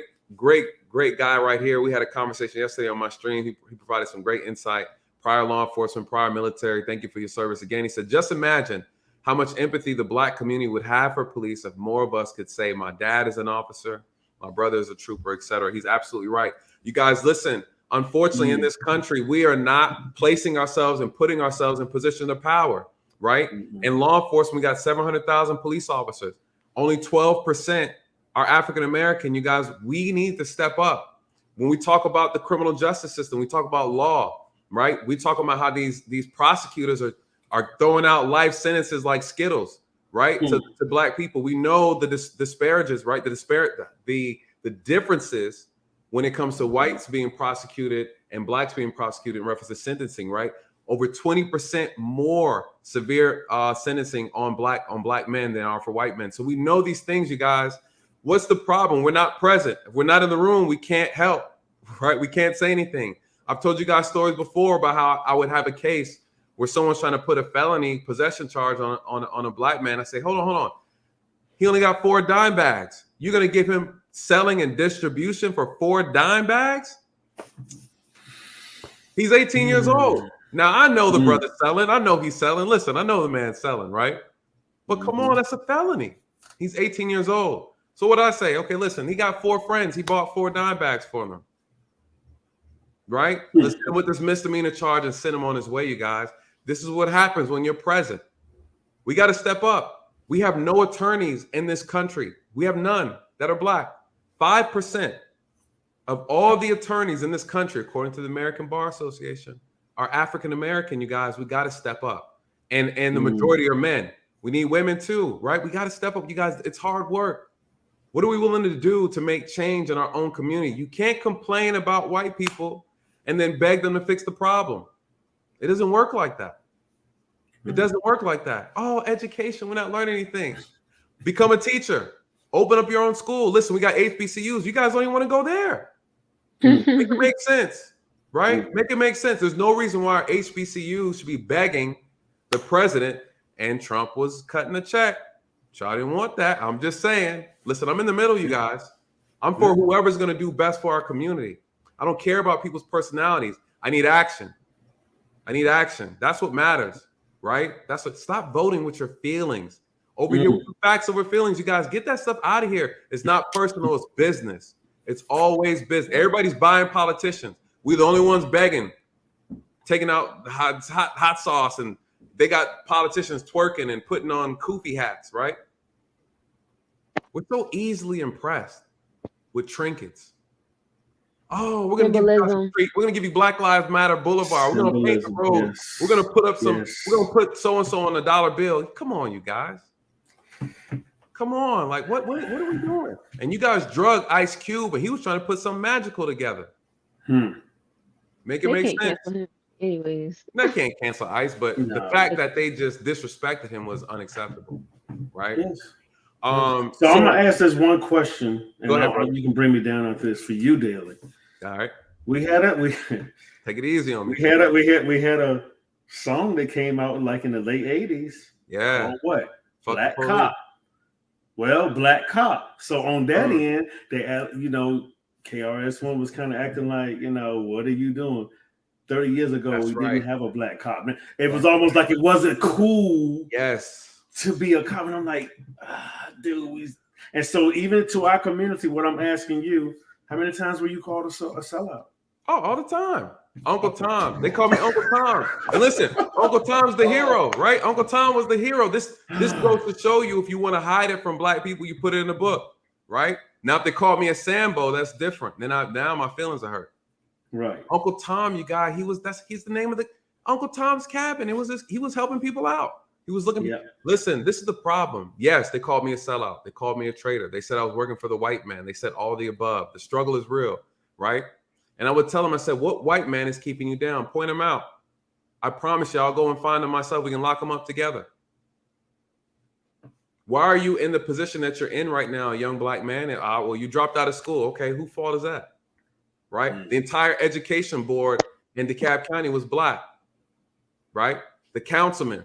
guy right here. We had a conversation yesterday on my stream. He provided some great insight. Prior law enforcement, prior military. Thank you for your service again. He said, just imagine how much empathy the Black community would have for police if more of us could say, my dad is an officer, my brother is a trooper, etc. He's absolutely right. You guys, listen, unfortunately, in this country, we are not placing ourselves and putting ourselves in position of power, right? In law enforcement, we got 700,000 police officers. Only 12% are African-American. You guys, we need to step up. When we talk about the criminal justice system, we talk about law, right? We talk about how these prosecutors are throwing out life sentences like Skittles, right? To Black people. We know the disparages, right? The differences when it comes to whites being prosecuted and Blacks being prosecuted in reference to sentencing, right? Over 20% more severe sentencing on black men than are for white men. So we know these things, you guys. What's the problem? We're not present. If we're not in the room, we can't help, right? We can't say anything. I've told you guys stories before about how I would have a case where someone's trying to put a felony possession charge on a Black man. I say, hold on. He only got 4 dime bags. You're going to give him selling and distribution for 4 dime bags? He's 18 years old. Now, I know the brother's selling. I know he's selling. Listen, I know the man's selling, right? But come on, that's a felony. He's 18 years old. So what do I say? Okay, listen, he got 4 friends. He bought 4 dime bags for them. Right? Let's get him with this misdemeanor charge and send him on his way, you guys. This is what happens when you're present. We got to step up. We have no attorneys in this country. We have none that are Black. 5% of all the attorneys in this country, according to the American Bar Association, are African American, you guys. We got to step up. And the majority are men. We need women too, right? We got to step up, you guys. It's hard work. What are we willing to do to make change in our own community? You can't complain about white people and then beg them to fix the problem. It doesn't work like that. It doesn't work like that. Oh, education, we're not learning anything. Become a teacher. Open up your own school. Listen, we got HBCUs. You guys don't even want to go there. Make it make sense, right? Make it make sense. There's no reason why our HBCUs should be begging the president, and Trump was cutting a check. Y'all didn't want that. I'm just saying. Listen, I'm in the middle, you guys. I'm for whoever's going to do best for our community. I don't care about people's personalities. I need action. That's what matters, right? That's what. Stop voting with your feelings. Over here, with facts over feelings. You guys, get that stuff out of here. It's not personal. It's business. It's always business. Everybody's buying politicians. We're the only ones begging, taking out the hot sauce, and they got politicians twerking and putting on koofy hats, right? We're so easily impressed with trinkets. Oh, we're gonna give you Black Lives Matter Boulevard. We're gonna paint the road. Yes. We're gonna put up some. Yes. We're gonna put so and so on a dollar bill. Come on, you guys. Come on, like what are we doing? And you guys drug Ice Cube, and he was trying to put something magical together. Make it make sense. Anyways, They can't cancel Ice, but the fact that they just disrespected him was unacceptable, right? Yes. So I'm gonna ask this one question, and go ahead, you can bring me down on this for you, Daley. All right. We take it easy on me. We had a song that came out like in the late 80s. Yeah. On what? Black Cop. Well, Black Cop. So on that end, they KRS-One was kind of acting like, what are you doing? 30 years ago, didn't have a black cop. It was almost like it wasn't cool. Yes. To be a cop. And I'm like, dude. And so even to our community, what I'm asking you, how many times were you called a sellout? Oh, all the time. Uncle Tom. They call me Uncle Tom. And listen, Uncle Tom's the hero, right? Uncle Tom was the hero. This goes to show you, if you want to hide it from Black people, you put it in the book, right? Now, if they call me a Sambo, that's different. Now my feelings are hurt. Right. Uncle Tom, you guys, he's the name of the Uncle Tom's Cabin. He was helping people out. He was looking. Yeah. Listen, this is the problem. Yes, they called me a sellout. They called me a traitor. They said I was working for the white man. They said all the above. The struggle is real, right? And I would tell them, I said, what white man is keeping you down? Point him out. I promise you, I'll go and find him myself. We can lock them up together. Why are you in the position that you're in right now, a young black man? And, well, you dropped out of school. Okay, whose fault is that? Right? Mm-hmm. The entire education board in DeKalb County was black. Right? The councilman,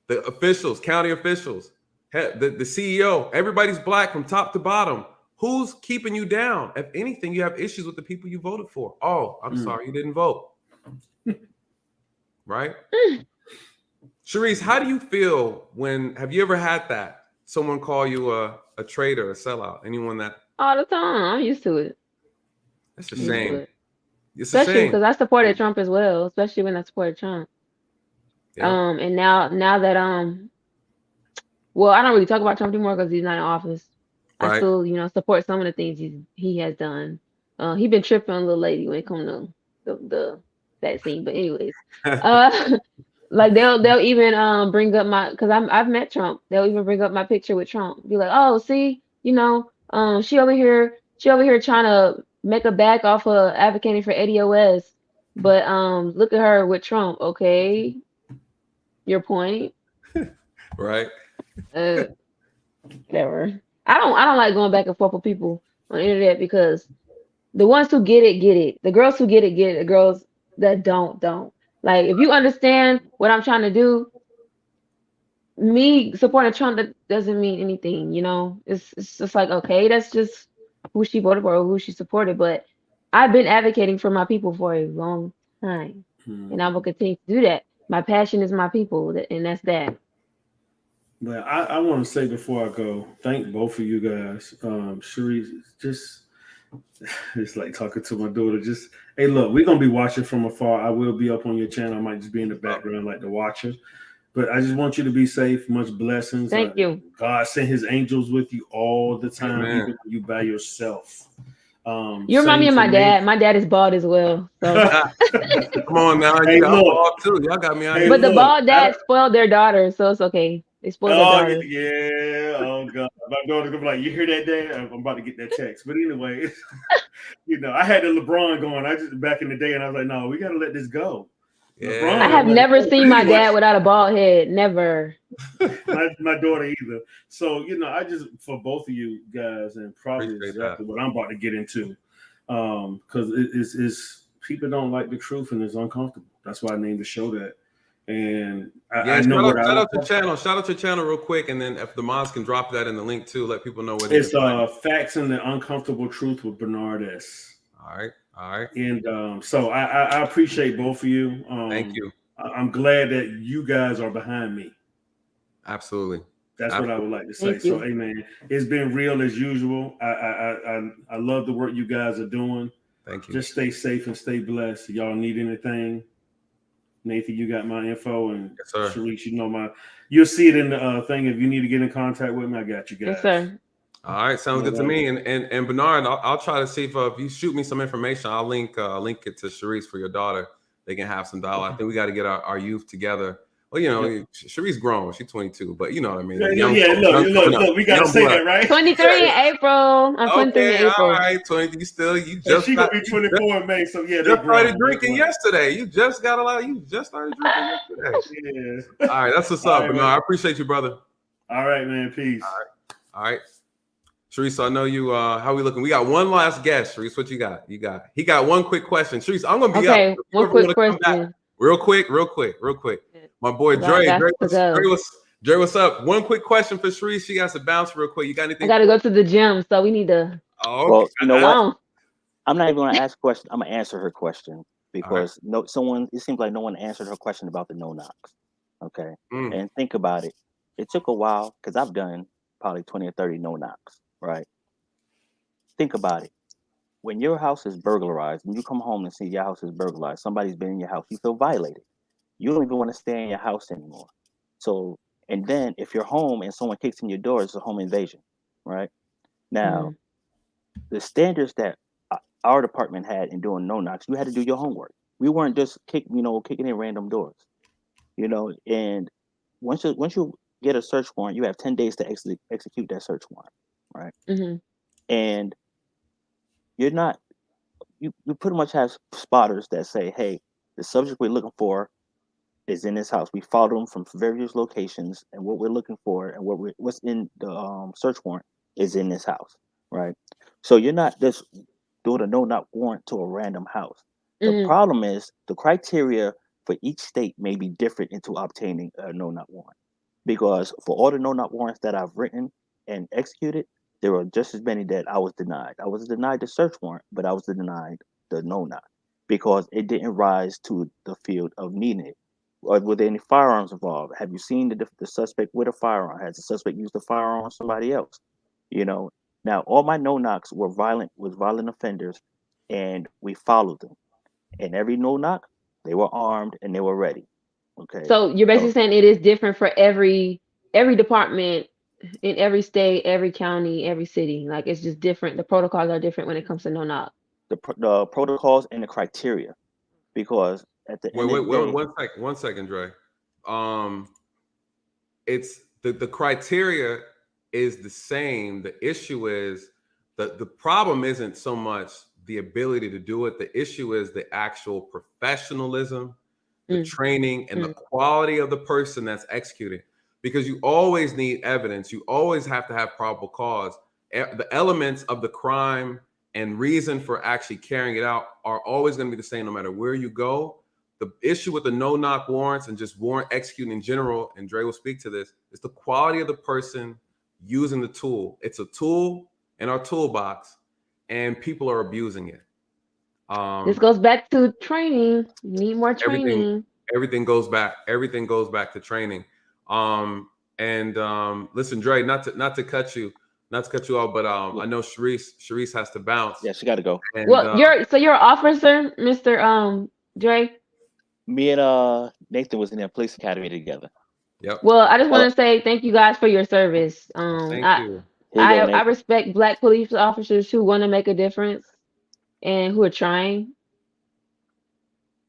the officials, county officials, the CEO, everybody's black from top to bottom. Who's keeping you down? If anything, you have issues with the people you voted for. Oh, I'm sorry, you didn't vote. Right? Charisse, how do you feel have you ever had that? Someone call you a traitor, a sellout? Anyone that? All the time. I'm used to it. That's a shame. It's especially because I supported Trump as well, especially when I supported Trump. Yeah. And now that well, I don't really talk about Trump anymore because he's not in office. Right. I still, support some of the things he has done. He been tripping on little lady when it comes to that scene. But anyways, like they'll even bring up because I've met Trump. They'll even bring up my picture with Trump. Be like, oh, see, she over here trying to make a back off of advocating for ADOS, but look at her with Trump. Okay, your point, right? Whatever. I don't like going back and forth with people on the internet because the ones who get it. The girls who get it. The girls that don't. Like, if you understand what I'm trying to do, me supporting Trump, that doesn't mean anything. It's just like, okay, that's just who she voted for or who she supported. But I've been advocating for my people for a long time, and I will continue to do that. My passion is my people, and that's that. But I want to say before I go, thank both of you guys. Charisse, it's like talking to my daughter. Just, hey, look, we're going to be watching from afar. I will be up on your channel. I might just be in the background like the watcher. But I just want you to be safe. Much blessings. Thank you. God sent his angels with you all the time, even when you by yourself. You remind me of my dad. My dad is bald as well. So. Come on now. You got bald too. Y'all got me out here. But the bald dad spoiled their daughter, so it's okay. They spoiled their daughter. Yeah. Oh, God. My daughter's going to be like, you hear that, Dad? I'm about to get that text. But anyway, I had the LeBron going. Back in the day, and I was like, no, we got to let this go. Yeah. I have never seen my dad without a bald head. Never. my daughter either. So, I just, for both of you guys, and probably exactly what I'm about to get into, because it's people don't like the truth and it's uncomfortable. That's why I named the show that. And I know shout out your channel. Shout out your channel real quick, and then if the mods can drop that in the link too, let people know where it's Facts and the Uncomfortable Truth with Bernard S. All right. And so I appreciate both of you. Thank you. I'm glad that you guys are behind me. Absolutely. That's what I would like to say. So, hey, man, it's been real as usual. I love the work you guys are doing. Thank you. Just stay safe and stay blessed. Y'all need anything? Nathan, you got my info, and yes, sir. Charisse, you'll see it in the thing. If you need to get in contact with me, I got you guys. Yes, sir. All right, sounds good to me. And Bernard, I'll try to see if you shoot me some information, I'll link it to Charisse for your daughter. They can have some dialogue. I think we got to get our youth together. Well, Charisse grown. She's 22, but you know what I mean. Look, we got to say that, right? 23 in April. I'm 23 in April. All right, 20. You just she gonna be 24 in May. So yeah, just started drinking yesterday. You just started drinking yesterday. Yeah. All right, that's what's up. But no, I appreciate you, brother. All right, man. Peace. All right. Charisse, I know you. How we looking? We got one last guest. Charisse, what you got? He got one quick question. Charisse, I'm gonna be up. One quick question. Real quick. My boy Dre. Dre, what's up? One quick question for Charisse. She got to bounce real quick. You got anything? I got to go to the gym, so we need to. Oh, okay. Well, you know what? I'm not even going to ask a question. I'm going to answer her question because it seems like no one answered her question about the no knocks. Okay. And think about it. It took a while because I've done probably 20 or 30 no knocks, right? Think about it. When your house is burglarized and you come home and see your house is burglarized, somebody's been in your house, you feel violated. You don't even want to stay in your house anymore. So, and then if you're home and someone kicks in your door, it's a home invasion, right? Now, the standards that our department had in doing no knocks, you had to do your homework. We weren't just kicking in random doors, and once you get a search warrant, you have 10 days to execute that search warrant, right? And you're not you pretty much have spotters that say, hey, the subject we're looking for is in this house. We follow them from various locations, and what we're looking for and what's in the search warrant is in this house, right? So you're not just doing a no-knock warrant to a random house. The problem is the criteria for each state may be different into obtaining a no-knock warrant, because for all the no-knock warrants that I've written and executed, there were just as many that I was denied. I was denied the search warrant, but I was denied the no-knock because it didn't rise to the field of needing it. Or were there any firearms involved? Have you seen the suspect with a firearm? Has the suspect used a firearm on somebody else? You know, now all my no-knocks were violent offenders, and we followed them. And every no-knock, they were armed and they were ready. Okay. So you're basically saying it is different for every department in every state, every county, every city. Like it's just different. The protocols are different when it comes to no knock. The protocols and the criteria, because at the end of the day, one second, Dre. It's the criteria is the same. The issue is the problem isn't so much the ability to do it. The issue is the actual professionalism, the training, and the quality of the person that's executing. Because you always need evidence. You always have to have probable cause. The elements of the crime and reason for actually carrying it out are always going to be the same no matter where you go. The issue with the no-knock warrants and just warrant executing in general, and Dre will speak to this, is the quality of the person using the tool. It's a tool in our toolbox, and people are abusing it. This goes back to training. You need more training. Everything goes back. Everything goes back to training. Listen, Dre, not to cut you off, but I know Charisse has to bounce. Yeah, she got to go. And, well, you're an officer, Mr. Dre. Me and Nathan was in the police academy together. Yep. Well, I just want to say thank you guys for your service. Thank you. I respect Black police officers who want to make a difference and who are trying.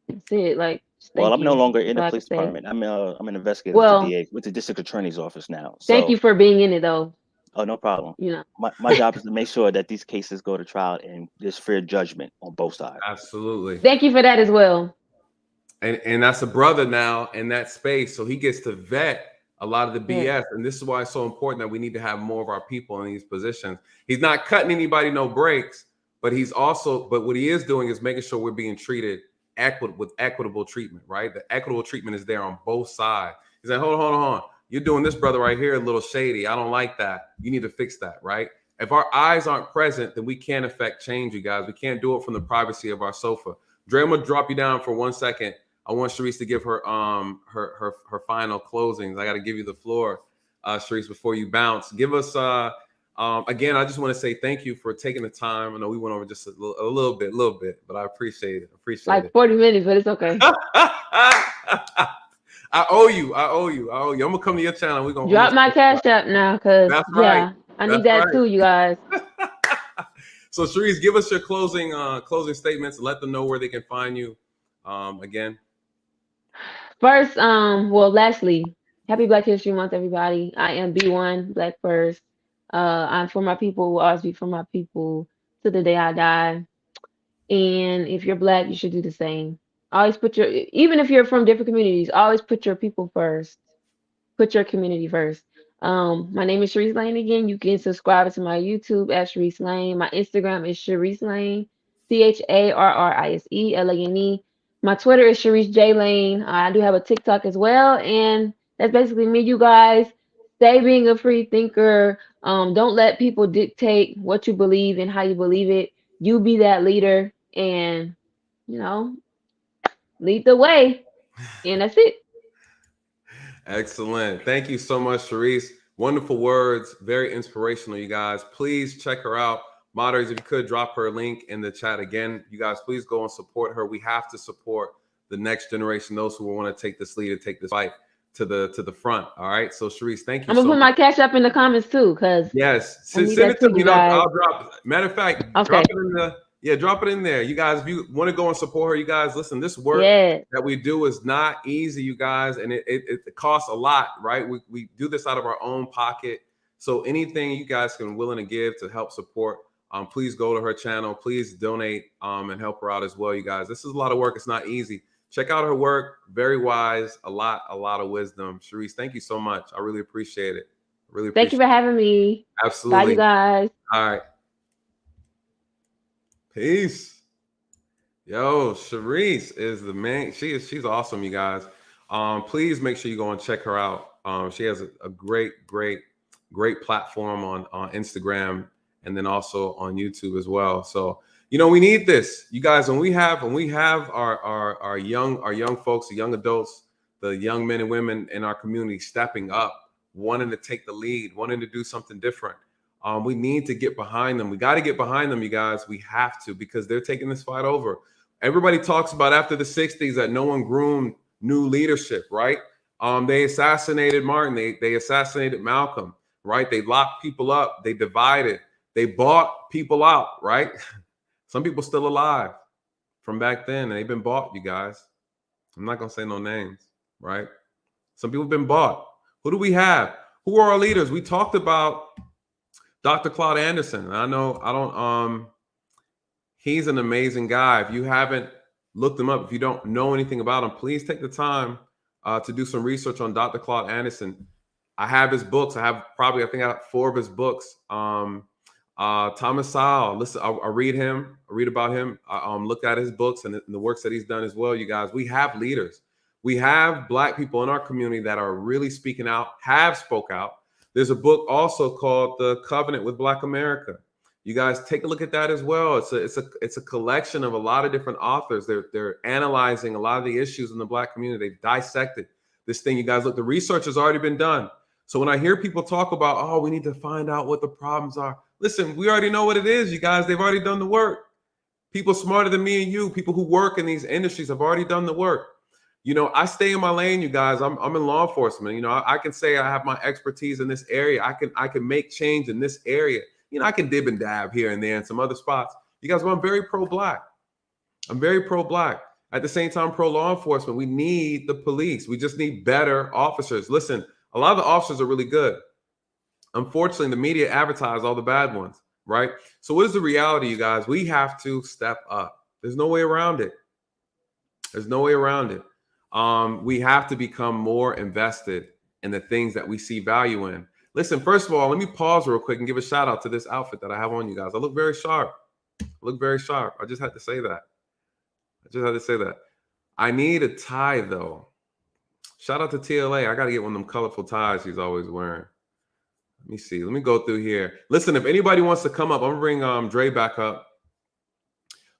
That's it. Like, well, I'm no longer in the police department. I'm an investigator with the DA, with the district attorney's office now. So, thank you for being in it, though. Oh, no problem. You know, my job is to make sure that these cases go to trial and there's fair judgment on both sides. Absolutely. Thank you for that as well. And that's a brother now in that space, so he gets to vet a lot of the BS. Yeah. And this is why it's so important that we need to have more of our people in these positions. He's not cutting anybody no breaks, but what he is doing is making sure we're being treated with equitable treatment, right? The equitable treatment is there on both sides. He's like, hold on. You're doing this, brother, right here, a little shady. I don't like that. You need to fix that, right? If our eyes aren't present, then we can't affect change, you guys. We can't do it from the privacy of our sofa. Dre, I'm gonna drop you down for 1 second. I want Charisse to give her her final closings. I got to give you the floor, Charisse, before you bounce. Give us again. I just want to say thank you for taking the time. I know we went over just a little bit, but I appreciate it. Like 40 minutes, but it's okay. I owe you. I'm gonna come to your channel. We're gonna drop my cash app now, because I need that too, you guys. So Charisse, give us your closing statements. Let them know where they can find you. Again. First, lastly, happy Black History Month, everybody. I am B1, Black First. I'm for my people, will always be for my people to the day I die. And if you're Black, you should do the same. Always even if you're from different communities, always put your people first. Put your community first. My name is Charrise Lane again. You can subscribe to my YouTube at Charrise Lane. My Instagram is Charrise Lane, CharriseLane. My Twitter is Charisse J Lane. I do have a TikTok as well, and that's basically me, you guys. Stay being a free thinker. Don't let people dictate what you believe and how you believe it. You be that leader, and lead the way. And that's it. Excellent. Thank you so much, Charisse. Wonderful words. Very inspirational, you guys. Please check her out. Moderators, if you could drop her link in the chat again. You guys, please go and support her. We have to support the next generation, those who want to take this lead and take this fight to the front. All right. So Charisse, thank you. I'm gonna put my cash up in the comments too, because send it to me. I'll drop. Matter of fact, drop it in there. You guys, if you want to go and support her, you guys, listen. This work that we do is not easy, you guys, and it costs a lot, right? We do this out of our own pocket. So anything you guys can willing to give to help support please go to her channel. Please donate and help her out as well, you guys. This is a lot of work. It's not easy. Check out her work. Very wise. A lot of wisdom. Charisse, thank you so much. I really appreciate it. Really appreciate it. Thank you for having me. Absolutely. Bye, you guys. All right. Peace. Yo, Charisse is the man. She's awesome, you guys. Please make sure you go and check her out. She has a great platform on Instagram and then also on YouTube as well. So, we need this, you guys. When we have our young folks, the young adults, the young men and women in our community stepping up, wanting to take the lead, wanting to do something different. We need to get behind them. We got to get behind them, you guys. We have to, because they're taking this fight over. Everybody talks about after the 60s that no one groomed new leadership, right? They assassinated Martin. They assassinated Malcolm, right? They locked people up. They divided. They bought people out, right? Some people still alive from back then, and they've been bought, you guys. I'm not going to say no names, right? Some people have been bought. Who do we have? Who are our leaders? We talked about Dr. Claude Anderson. He's an amazing guy. If you haven't looked him up, if you don't know anything about him, please take the time to do some research on Dr. Claude Anderson. I have his books. I have 4 of his books. Thomas Sowell. Listen, I read him. I read about him. I look at his books and the works that he's done as well, you guys. We have leaders. We have Black people in our community that are really speaking out, have spoke out. There's a book also called The Covenant with Black America. You guys take a look at that as well. It's a collection of a lot of different authors. They're analyzing a lot of the issues in the Black community. They've dissected this thing. You guys, look, the research has already been done. So when I hear people talk about, oh, we need to find out what the problems are. Listen, we already know what it is, you guys. They've already done the work. People smarter than me and you, people who work in these industries have already done the work. I stay in my lane, you guys. I'm in law enforcement. I can say I have my expertise in this area. I can make change in this area. I can dib and dab here and there in some other spots. You guys, I'm very pro-Black. I'm very pro-Black. At the same time, pro-law enforcement. We need the police. We just need better officers. Listen, a lot of the officers are really good. Unfortunately, the media advertise all the bad ones, right? So what is the reality, you guys? We have to step up. There's no way around it. There's no way around it. We have to become more invested in the things that we see value in. Listen, first of all, let me pause real quick and give a shout out to this outfit that I have on, you guys. I look very sharp. I just had to say that. I need a tie, though. Shout out to TLA. I got to get one of them colorful ties he's always wearing. Let me see. Let me go through here. Listen, if anybody wants to come up, I'm going to bring Dre back up.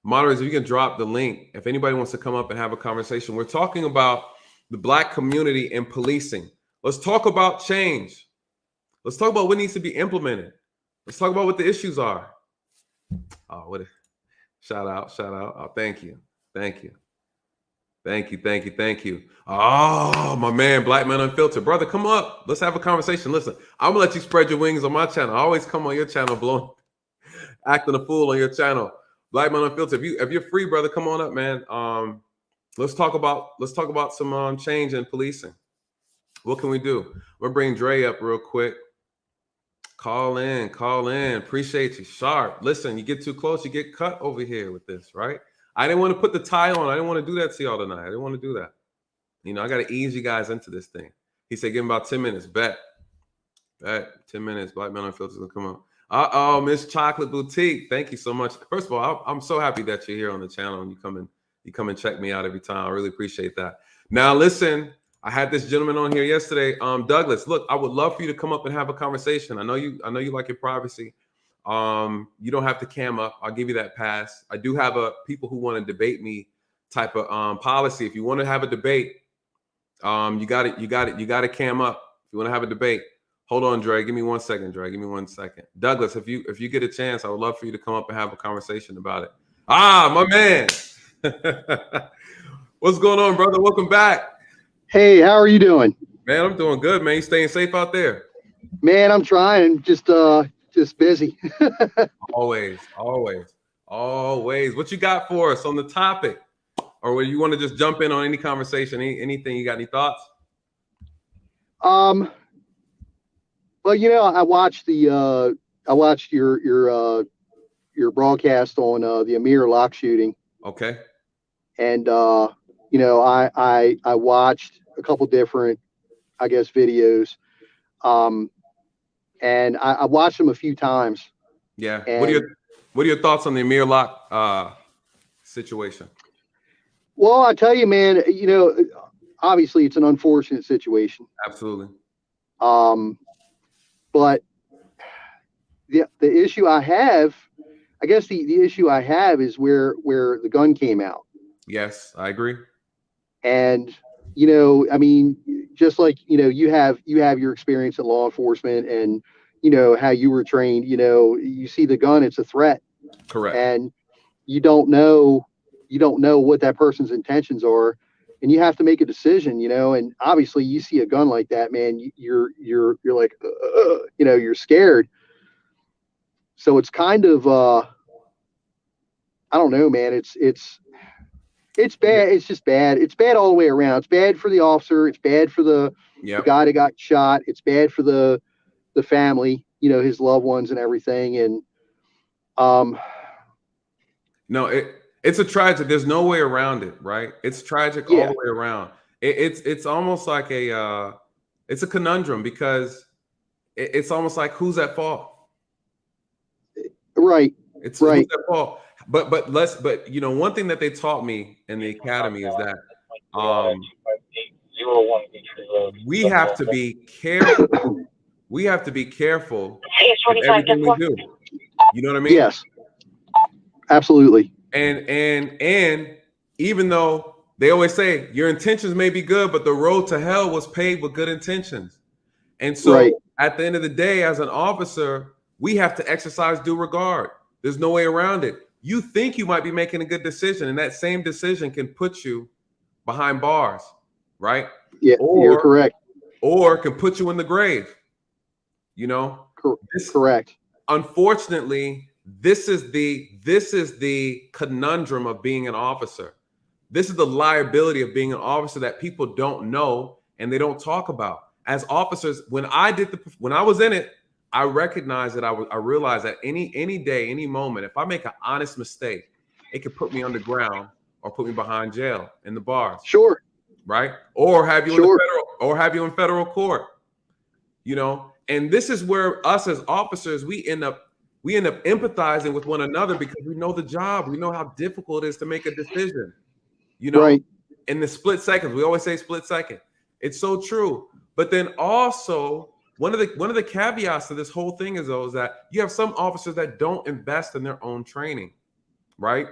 Moderators, if you can drop the link. If anybody wants to come up and have a conversation. We're talking about the Black community and policing. Let's talk about change. Let's talk about what needs to be implemented. Let's talk about what the issues are. Oh, shout out. Oh, thank you. Oh, my man, Black Man Unfiltered. Brother, come up. Let's have a conversation. Listen, I'm going to let you spread your wings on my channel. I always come on your channel, acting a fool on your channel. Black Man Unfiltered. If you're free, brother, come on up, man. Let's talk about some change in policing. What can we do? We're bringing Dre up real quick. Call in. Appreciate you. Sharp. Listen, you get too close, you get cut over here with this, right? I didn't want to put the tie on. I didn't want to do that to y'all tonight. I didn't want to do that. I got to ease you guys into this thing. He said, give him about 10 minutes. Bet. 10 minutes. Black Man Unfiltered is going to come up. Uh-oh, Miss Chocolate Boutique. Thank you so much. First of all, I'm so happy that you're here on the channel and you come and check me out every time. I really appreciate that. Now, listen. I had this gentleman on here yesterday. Douglas, look, I would love for you to come up and have a conversation. I know you like your privacy. You don't have to cam up. I'll give you that pass. I do have people who want to debate me type of policy. If you want to have a debate, you got to cam up. If you want to have a debate, hold on, Dre. Give me 1 second, Dre. Give me 1 second. Douglas, if you get a chance, I would love for you to come up and have a conversation about it. My man. What's going on, brother? Welcome back. Hey, how are you doing? Man, I'm doing good, man. You staying safe out there? Man, I'm trying. Just busy. Always. What you got for us on the topic? Or will you want to just jump in on any conversation? Anything? You got any thoughts? Well, I watched your your broadcast on the Amir Locke shooting. Okay. And you know, I watched a couple different, I guess, videos, and I watched them a few times. Yeah. And what are your thoughts on the Amir Locke situation? well, I tell you, man, you know, obviously it's an unfortunate situation. Absolutely. But the issue I have, I guess the issue I have is where the gun came out. Yes, I agree. And, you know, I mean, just like, you know, you have your experience in law enforcement and, you know, how you were trained, you know, you see the gun, it's a threat. Correct. And you don't know what that person's intentions are, and you have to make a decision, you know. And obviously you see a gun like that, man, you're like, you know, you're scared. So it's kind of, I don't know, man. It's bad. It's just bad. It's bad all the way around. It's bad for the officer. It's bad for the guy that got shot. It's bad for the family, you know, his loved ones and everything. And no, it's a tragic. There's no way around it, right? It's tragic all the way around. It's almost like it's a conundrum because it's almost like who's at fault? Right. It's right. Who's at fault? But you know, one thing that they taught me in the academy is that we have to be careful. We have to be careful with everything we do. You know what I mean? Yes. Absolutely. And even though they always say your intentions may be good, but the road to hell was paved with good intentions. And so at the end of the day, as an officer, we have to exercise due regard. There's no way around it. You think you might be making a good decision, and that same decision can put you behind bars, right? Yeah, you're correct. Or can put you in the grave. You know? Correct. Unfortunately, this is the conundrum of being an officer. This is the liability of being an officer that people don't know and they don't talk about. As officers, when I was in it, I recognized that I realized that any day, any moment, if I make an honest mistake, it could put me underground or put me behind jail in the bars. Sure. Right? Or have you in federal court. You know, and this is where us as officers, we end up empathizing with one another because we know the job. We know how difficult it is to make a decision. You know, in the split seconds, we always say split second. It's so true. But then also one of the caveats to this whole thing is that you have some officers that don't invest in their own training, right?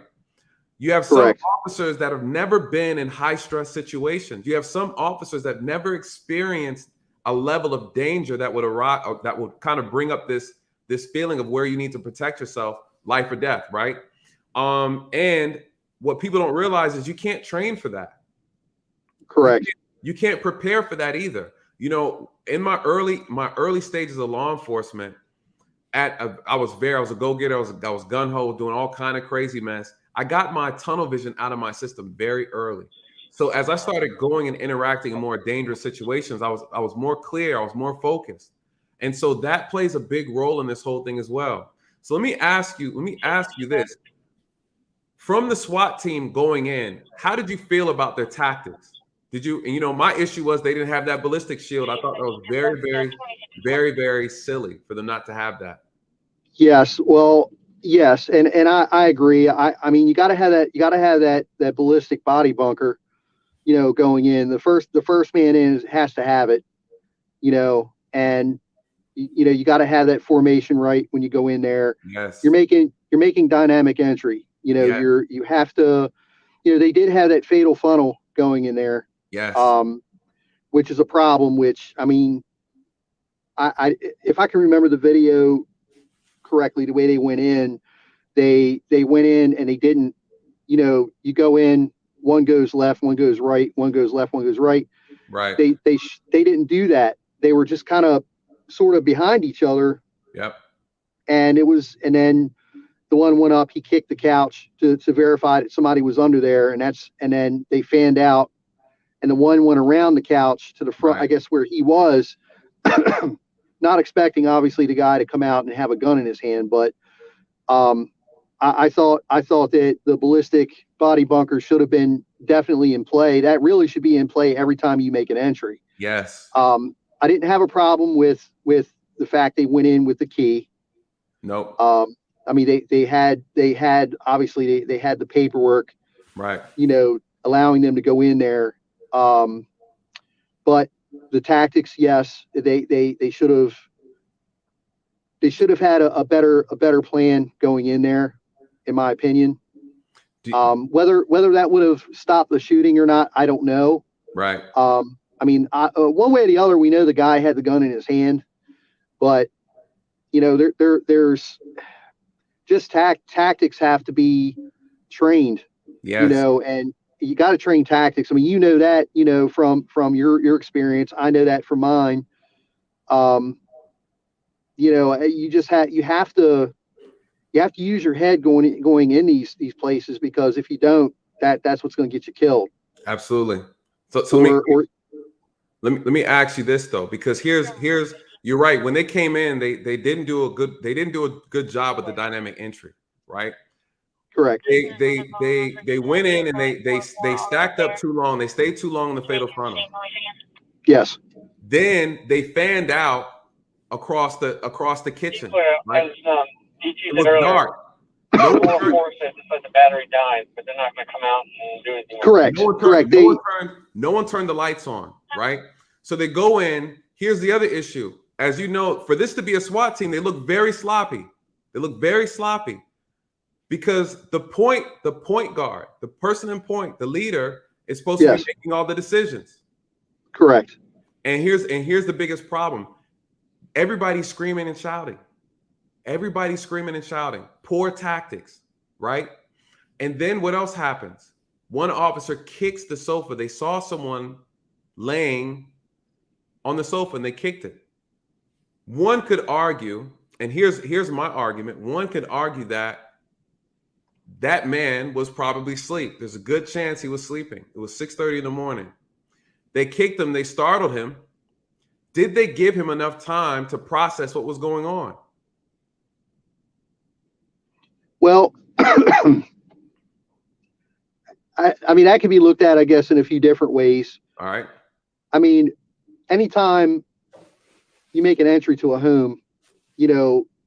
You have some officers that have never been in high stress situations. You have some officers that never experienced a level of danger that would arise, that would kind of bring up this feeling of where you need to protect yourself, life or death, right? And what people don't realize is you can't train for that. Correct. You can't prepare for that either. You know, in my early stages of law enforcement, I was a go-getter. I was gung-ho, doing all kind of crazy mess. I got my tunnel vision out of my system very early. So as I started going and interacting in more dangerous situations, I was more clear. I was more focused. And so that plays a big role in this whole thing as well. So let me ask you this. From the SWAT team going in, how did you feel about their tactics? And you know, my issue was they didn't have that ballistic shield. I thought that was very, very, very, very silly for them not to have that. Yes. Well, yes. And I agree. I mean, you got to have that ballistic body bunker, you know, going in. The first man in has to have it, you know, and you know, you got to have that formation right when you go in there. Yes. You're making dynamic entry. You know, you have to, you know, they did have that fatal funnel going in there. Yes. Which is a problem, which, I mean, I if I can remember the video correctly, the way they went in, they went in and they didn't, you know, you go in, one goes left, one goes right, one goes left, one goes right. Right. They didn't do that. They were just kind of sort of behind each other. Yep. And then the one went up, he kicked the couch to verify that somebody was under there. And then they fanned out. And the one went around the couch to the front, I guess, where he was, not expecting, obviously, the guy to come out and have a gun in his hand. But I thought that the ballistic body bunker should have been definitely in play. That really should be in play every time you make an entry. Yes. I didn't have a problem with the fact they went in with the key. Nope. I mean, they had obviously they had the paperwork, right, allowing them to go in there. But the tactics, yes, they should have had a better plan going in there, in my opinion. Whether that would have stopped the shooting or not, I don't know. Right. I mean, one way or the other, we know the guy had the gun in his hand, but there's just tactics have to be trained. Yes. And you got to train tactics. I mean, that, from your experience. I know that from mine. You have to use your head going in these places, because if you don't, that's what's going to get you killed. Absolutely. So let me ask you this though, because here's you're right. When they came in, they didn't do a good job with the dynamic entry, right? Correct. They went in and they stacked up too long. They stayed too long in the fatal frontal. Yes. Then they fanned out across the kitchen. Right? It was dark. No one turned, the battery dies, but they're not going to come out and do anything. Correct. No one turned the lights on, right? So they go in. Here's the other issue. As you know, for this to be a SWAT team, they look very sloppy. Because the point guard, the person in point, the leader, is supposed to be making all the decisions. Correct. And here's the biggest problem. Everybody's screaming and shouting. Poor tactics, right? And then what else happens? One officer kicks the sofa. They saw someone laying on the sofa and they kicked it. One could argue, and here's my argument. One could argue that man was probably asleep. There's a good chance he was sleeping. It was 6:30 in the morning. They kicked him. They startled him. Did they give him enough time to process what was going on? Well, I mean, that could be looked at, I guess, in a few different ways. All right. I mean, anytime you make an entry to a home,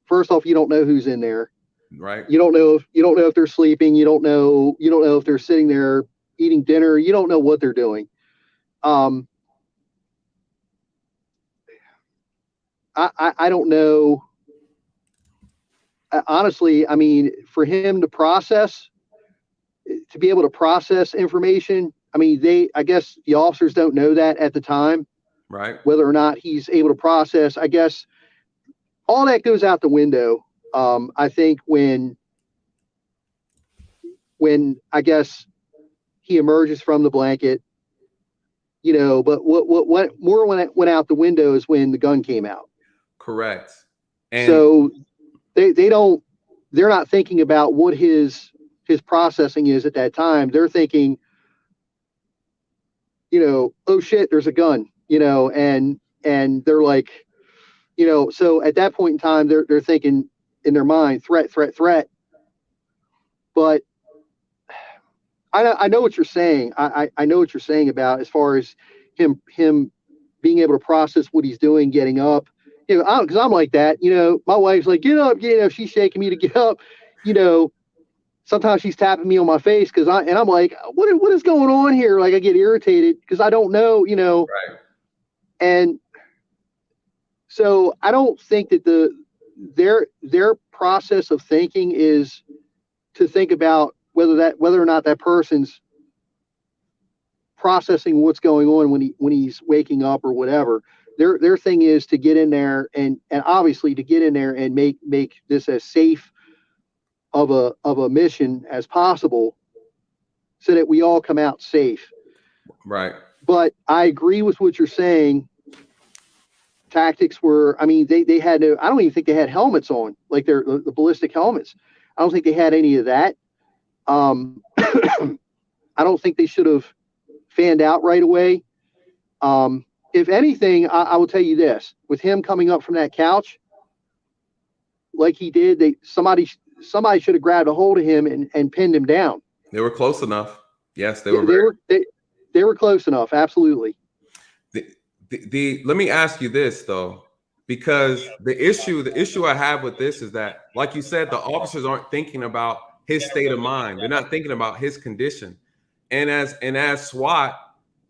first off, you don't know who's in there. Right. You don't know if they're sleeping. You don't know if they're sitting there eating dinner. You don't know what they're doing. I don't know. Honestly, I mean, for him to be able to process information, I mean, I guess the officers don't know that at the time, right? Whether or not he's able to process, I guess all that goes out the window. I think when I guess he emerges from the blanket, but what more went out the window is when the gun came out. Correct. And so they're not thinking about what his processing is at that time. They're thinking, oh shit, there's a gun, and they're like, so at that point in time, they're thinking in their mind, threat. But I know what you're saying. I know what you're saying about as far as him being able to process what he's doing, getting up. Because I'm like that. My wife's like, get up. She's shaking me to get up. Sometimes she's tapping me on my face because I'm like, what is going on here? Like I get irritated because I don't know. Right. And so I don't think that their process of thinking is to think about whether or not that person's processing what's going on when he's waking up or whatever. Their thing is to get in there and obviously to get in there and make this as safe of a mission as possible so that we all come out safe. Right. But I agree with what you're saying. Tactics were, I mean, they had no, I don't even think they had helmets on, like the ballistic helmets. I don't think they had any of that. I don't think they should have fanned out right away. If anything, I will tell you this: with him coming up from that couch, like he did, somebody somebody should have grabbed a hold of him and pinned him down. They were close enough. Yes, they They were. Very... they were close enough. Absolutely. Let me ask you this though, because the issue I have with this is that, like you said, the officers aren't thinking about his state of mind. They're not thinking about his condition. And as SWAT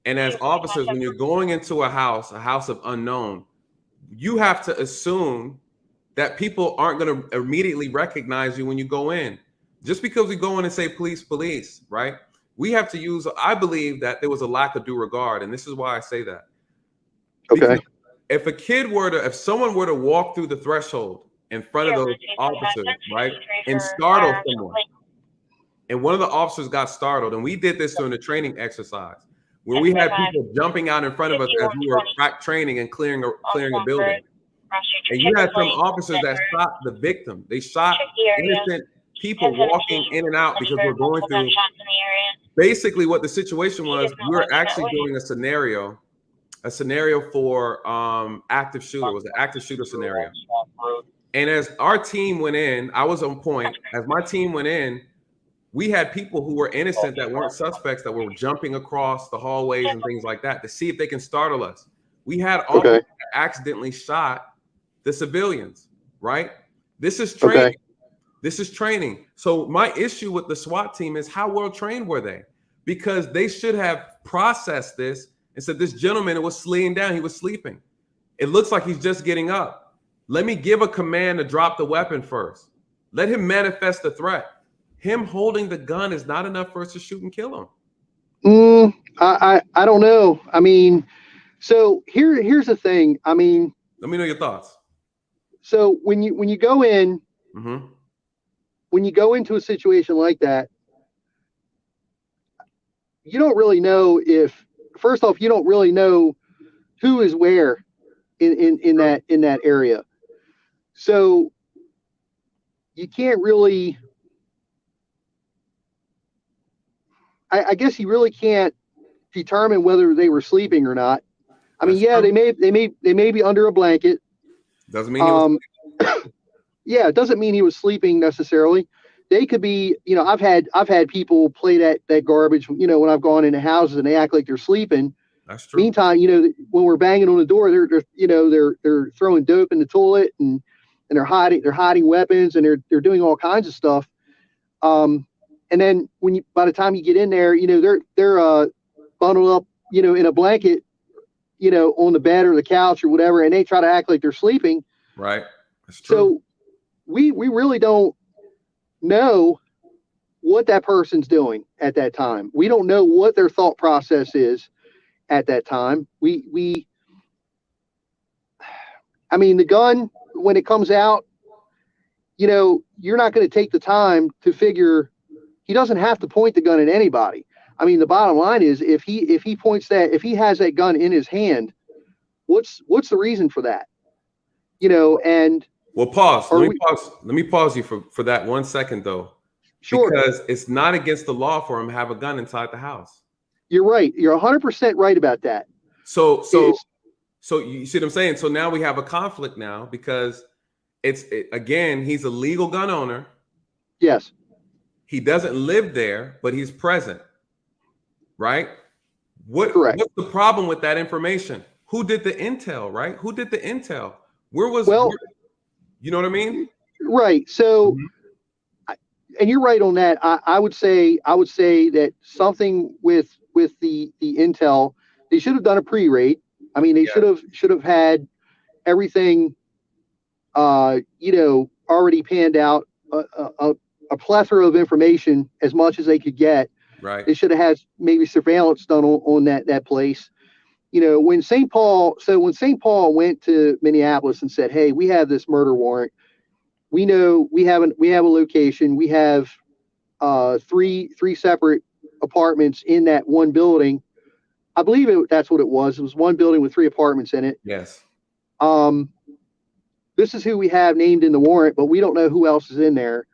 and as officers, when you're going into a house of unknown, you have to assume that people aren't going to immediately recognize you when you go in. Just because we go in and say police, police, right? We have to use, I believe that there was a lack of due regard. And this is why I say that. Okay. Because if someone were to walk through the threshold in front of those officers, right, and startle someone, and one of the officers got startled, and we did this during the training exercise, where we had people jumping out in front of us as we were training and clearing a building. And you had some officers that shot the victim. They shot innocent people walking in and out because we're going through. Basically, what the situation was, we were actually doing a scenario for active shooter. It was an active shooter scenario. And as our team went in, I was on point. As my team went in, we had people who were innocent that weren't suspects that were jumping across the hallways and things like that to see if they can startle us. We had officers that accidentally shot the civilians, right? This is training. Okay. This is training. So my issue with the SWAT team is how well trained were they? Because they should have processed this and said, this gentleman was laying down. He was sleeping. It looks like he's just getting up. Let me give a command to drop the weapon first. Let him manifest the threat. Him holding the gun is not enough for us to shoot and kill him. I don't know. I mean, so here's the thing. I mean, let me know your thoughts. So when you go in, when you go into a situation like that, you don't really know if, first off, you don't really know who is where in that area. So you can't really, I guess you really can't determine whether they were sleeping or not. I mean, yeah, they may be under a blanket. Doesn't mean he was sleeping. Yeah, it doesn't mean he was sleeping necessarily. They could be, I've had people play that garbage, when I've gone into houses and they act like they're sleeping. That's true. Meantime, when we're banging on the door, they're throwing dope in the toilet and they're hiding weapons and they're doing all kinds of stuff. And then by the time you get in there, they're bundled up, in a blanket, on the bed or the couch or whatever, and they try to act like they're sleeping. Right. That's true. So we really don't know what that person's doing at that time. We don't know what their thought process is at that time. I mean, the gun, when it comes out, you're not going to take the time to figure. He doesn't have to point the gun at anybody. I mean, the bottom line is if he has that gun in his hand, what's the reason for that? And well, pause. Let me pause you for that 1 second though. Sure. Because it's not against the law for him to have a gun inside the house. You're right. You're 100% right about that. So you see what I'm saying? So now we have a conflict now because again, he's a legal gun owner. Yes. He doesn't live there, but he's present. Right? Correct. What's the problem with that information? Who did the intel, right? Who did the intel? You know what I mean? Right. So, and you're right on that. I would say that something with the intel, they should have done a pre-rate. I mean, they should have had everything, already panned out, a plethora of information, as much as they could get. Right. They should have had maybe surveillance done on that place. When St. Paul went to Minneapolis and said, "Hey, we have this murder warrant. We know we have a location. We have three separate apartments in that one building." I believe that's what it was. It was one building with 3 apartments in it. Yes. This is who we have named in the warrant, but we don't know who else is in there.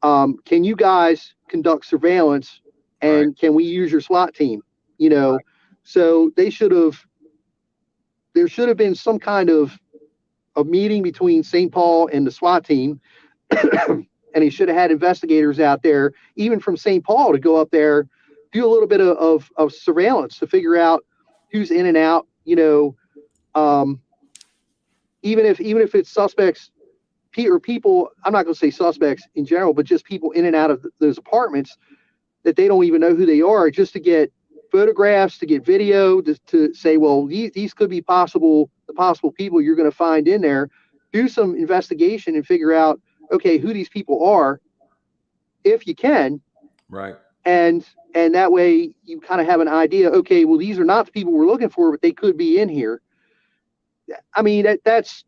Can you guys conduct surveillance? And can we use your SWAT team? So there should have been some kind of a meeting between St. Paul and the SWAT team. and he should have had investigators out there, even from St. Paul, to go up there, do a little bit of surveillance to figure out who's in and out. Even if it's suspects or people, I'm not going to say suspects in general, but just people in and out of those apartments that they don't even know who they are, just to get photographs, to get video, to say, well, these could be the possible people you're going to find in there. Do some investigation and figure out, okay, who these people are, if you can. Right. And that way you kind of have an idea, okay, well, these are not the people we're looking for, but they could be in here. I mean, that's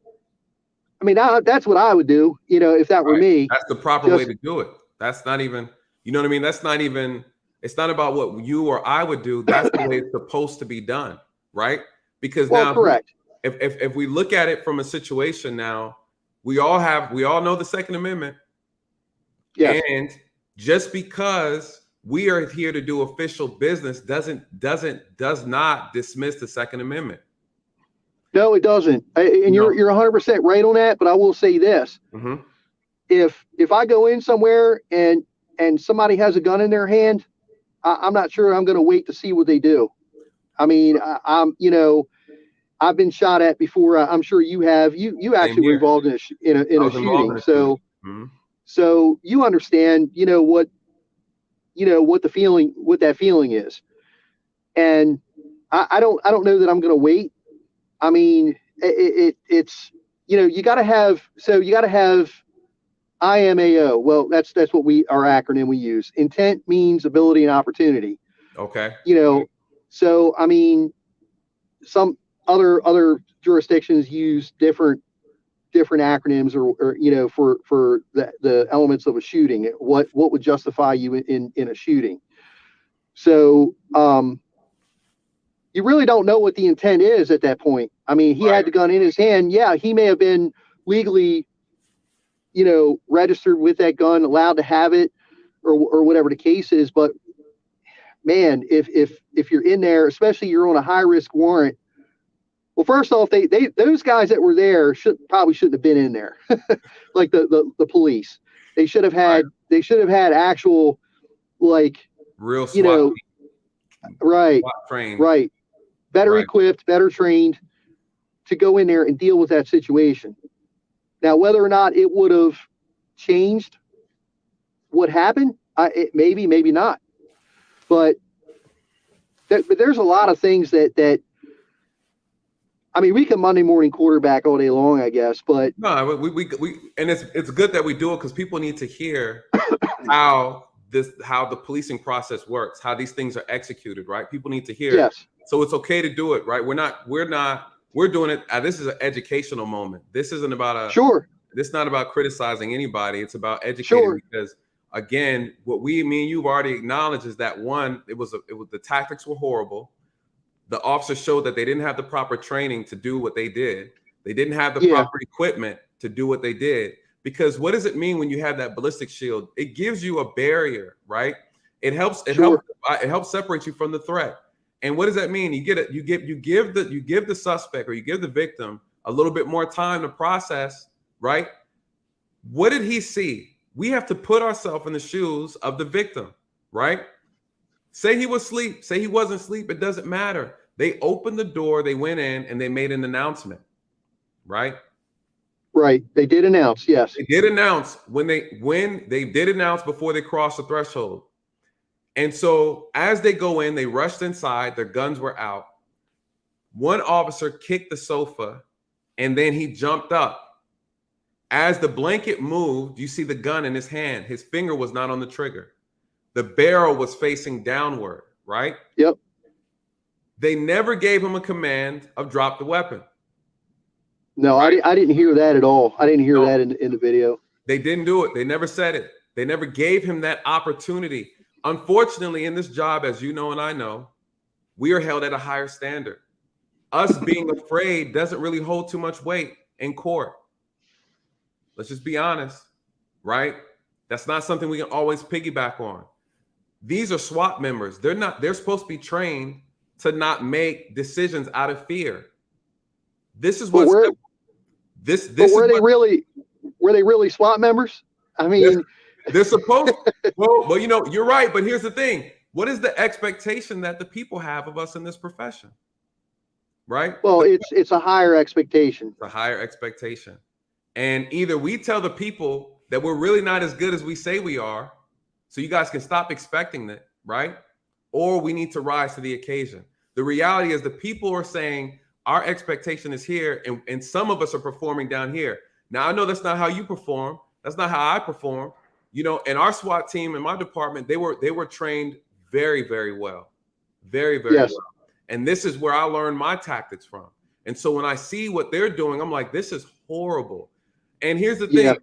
what I would do, if that were me. That's the proper way to do it. That's not even, you know what I mean? That's not even, it's not about what you or I would do. That's the way it's supposed to be done, right? Because now, correct. If we look at it from a situation now, we all know the Second Amendment. Yes. And just because we are here to do official business does not dismiss the Second Amendment. No, it doesn't. And you're 100% right on that. But I will say this: if I go in somewhere and somebody has a gun in their hand, I'm not sure I'm going to wait to see what they do. I mean, I've been shot at before. I'm sure you have. You actually were involved in a shooting, so you understand. What that feeling is, and I don't know that I'm going to wait. I mean, it's you got to have IMAO. Well, that's what our acronym we use. Intent, means, ability, and opportunity. Okay. So I mean, some other jurisdictions use different acronyms or for the elements of a shooting. What would justify you in a shooting? So you really don't know what the intent is at that point. I mean, he had the gun in his hand. Yeah, he may have been legally, registered with that gun, allowed to have it, or whatever the case is. But man, if you're in there, especially you're on a high risk warrant. Well, first off, those guys that were there probably shouldn't have been in there, like the police. They should have had actual, like, real SWAT right, trained. right, better equipped, better trained to go in there and deal with that situation. Now, whether or not it would have changed what happened, maybe not. But there's a lot of things that I mean, we can Monday morning quarterback all day long, I guess. But no, we and it's good that we do it because people need to hear how the policing process works, how these things are executed, right? People need to hear. Yes. So it's okay to do it, right? We're doing it. This is an educational moment. This isn't about This is not about criticizing anybody. It's about educating because, again, what me and you've already acknowledged is that one, the tactics were horrible. The officers showed that they didn't have the proper training to do what they did. They didn't have the proper equipment to do what they did. Because what does it mean when you have that ballistic shield? It gives you a barrier, right? It helps separate you from the threat. And what does that mean? You give the suspect or you give the victim a little bit more time to process, right? What did he see? We have to put ourselves in the shoes of the victim, right? Say he was asleep, say he wasn't asleep, it doesn't matter. They opened the door, they went in, and they made an announcement, right? Right. They did announce, yes. They did announce when they did announce before they crossed the threshold. And so as they go in, they rushed inside, their guns were out. One officer kicked the sofa, and then he jumped up. As the blanket moved, you see the gun in his hand. His finger was not on the trigger. The barrel was facing downward, right? Yep. They never gave him a command of drop the weapon. No, right? I didn't hear that at all. I didn't hear that in the video. They didn't do it. They never said it. They never gave him that opportunity. Unfortunately, in this job, as you know and I know, we are held at a higher standard. Us being afraid doesn't really hold too much weight in court. Let's just be honest, right? That's not something we can always piggyback on. These are SWAT members. They're supposed to be trained to not make decisions out of fear. This is what were they really SWAT members? I mean, they're supposed. Well, you know, you're right. But here's the thing: what is the expectation that the people have of us in this profession? Right. well, it's a higher expectation. It's a higher expectation, and either we tell the people that we're really not as good as we say we are, so you guys can stop expecting that, right? Or we need to rise to the occasion. The reality is the people are saying our expectation is here, and some of us are performing down here. Now, I know that's not how you perform. That's not how I perform. You know, and our SWAT team in my department, they were trained very, very well. Very, very Yes. well. And this is where I learned my tactics from. And so when I see what they're doing, I'm like, this is horrible. And here's the thing. Yeah.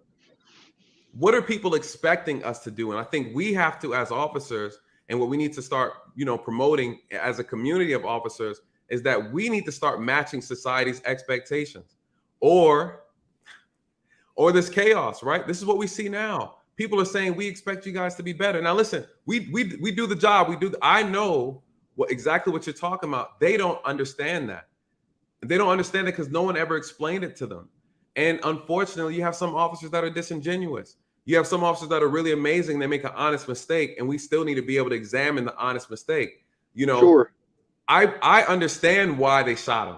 What are people expecting us to do? And I think we have to, as officers, and what we need to start, you know, promoting as a community of officers is that we need to start matching society's expectations, or this chaos, right? This is what we see now. People are saying we expect you guys to be better. Now, listen, we do the job. I know exactly what you're talking about. They don't understand that. They don't understand it because no one ever explained it to them. And unfortunately, you have some officers that are disingenuous. You have some officers that are really amazing. They make an honest mistake, and we still need to be able to examine the honest mistake. You know, Sure. I understand why they shot him.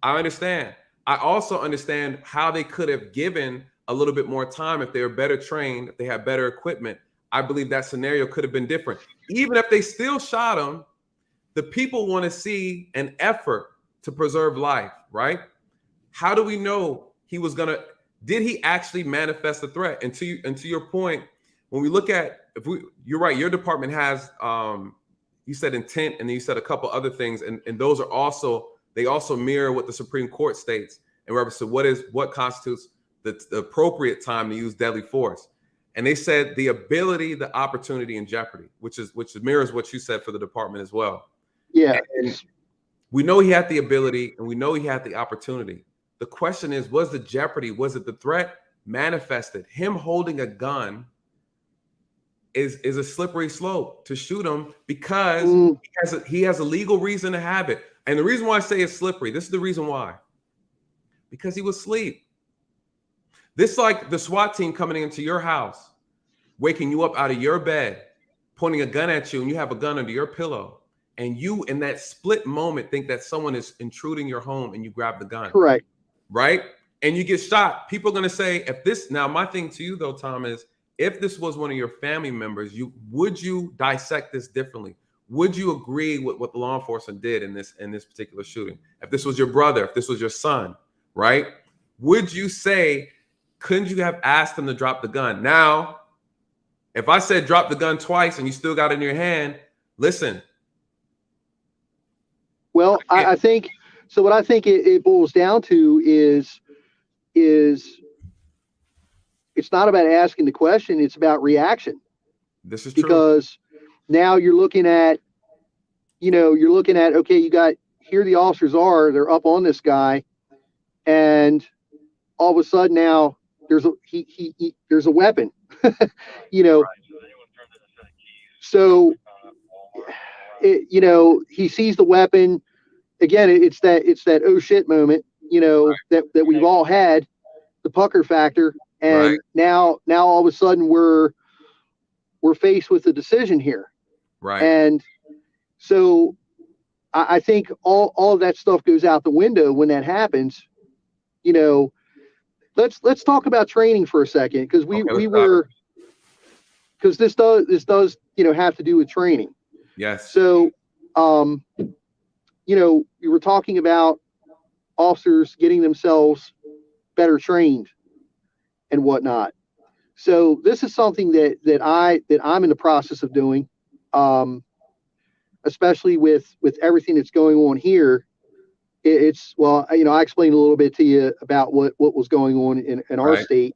I understand. I also understand how they could have given a little bit more time if they were better trained, if they had better equipment. I believe that scenario could have been different. Even if they still shot him, the people want to see an effort to preserve life, right? How do we know did he actually manifest the threat? And to your point, when we look at, you're right, your department has, you said intent, and then you said a couple other things, and those are also, they also mirror what the Supreme Court states in reference to what constitutes the appropriate time to use deadly force. And they said the ability, the opportunity, and jeopardy, which mirrors what you said for the department as well. Yeah. And we know he had the ability, and we know he had the opportunity. The question is, was the jeopardy, was it the threat manifested? Him holding a gun is a slippery slope to shoot him because he has a legal reason to have it. And the reason why I say it's slippery, this is the reason why. Because he was asleep. This is like the SWAT team coming into your house, waking you up out of your bed, pointing a gun at you, and you have a gun under your pillow. And you, in that split moment, think that someone is intruding your home, and you grab the gun. Correct. Right? And you get shot. People are going to say, now my thing to you though, Tom, is if this was one of your family members, would you dissect this differently? Would you agree with what the law enforcement did in this particular shooting? If this was your brother, if this was your son, right? Would you say, couldn't you have asked him to drop the gun? Now, if I said drop the gun twice and you still got it in your hand, listen. Well, I think, so what I think it boils down to is it's not about asking the question, it's about reaction. This is true. Because now you're looking at, okay, here the officers are, they're up on this guy, and all of a sudden now there's a weapon, So, he sees the weapon. Again, it's that oh shit moment, that we've all had, the pucker factor, and now all of a sudden we're faced with a decision here, right? And so I think all of that stuff goes out the window when that happens. Let's talk about training for a second, because because this does have to do with training. Yes. So, you were talking about officers getting themselves better trained and whatnot. So this is something that I'm in the process of doing, especially with everything that's going on here. I explained a little bit to you about what was going on in our state,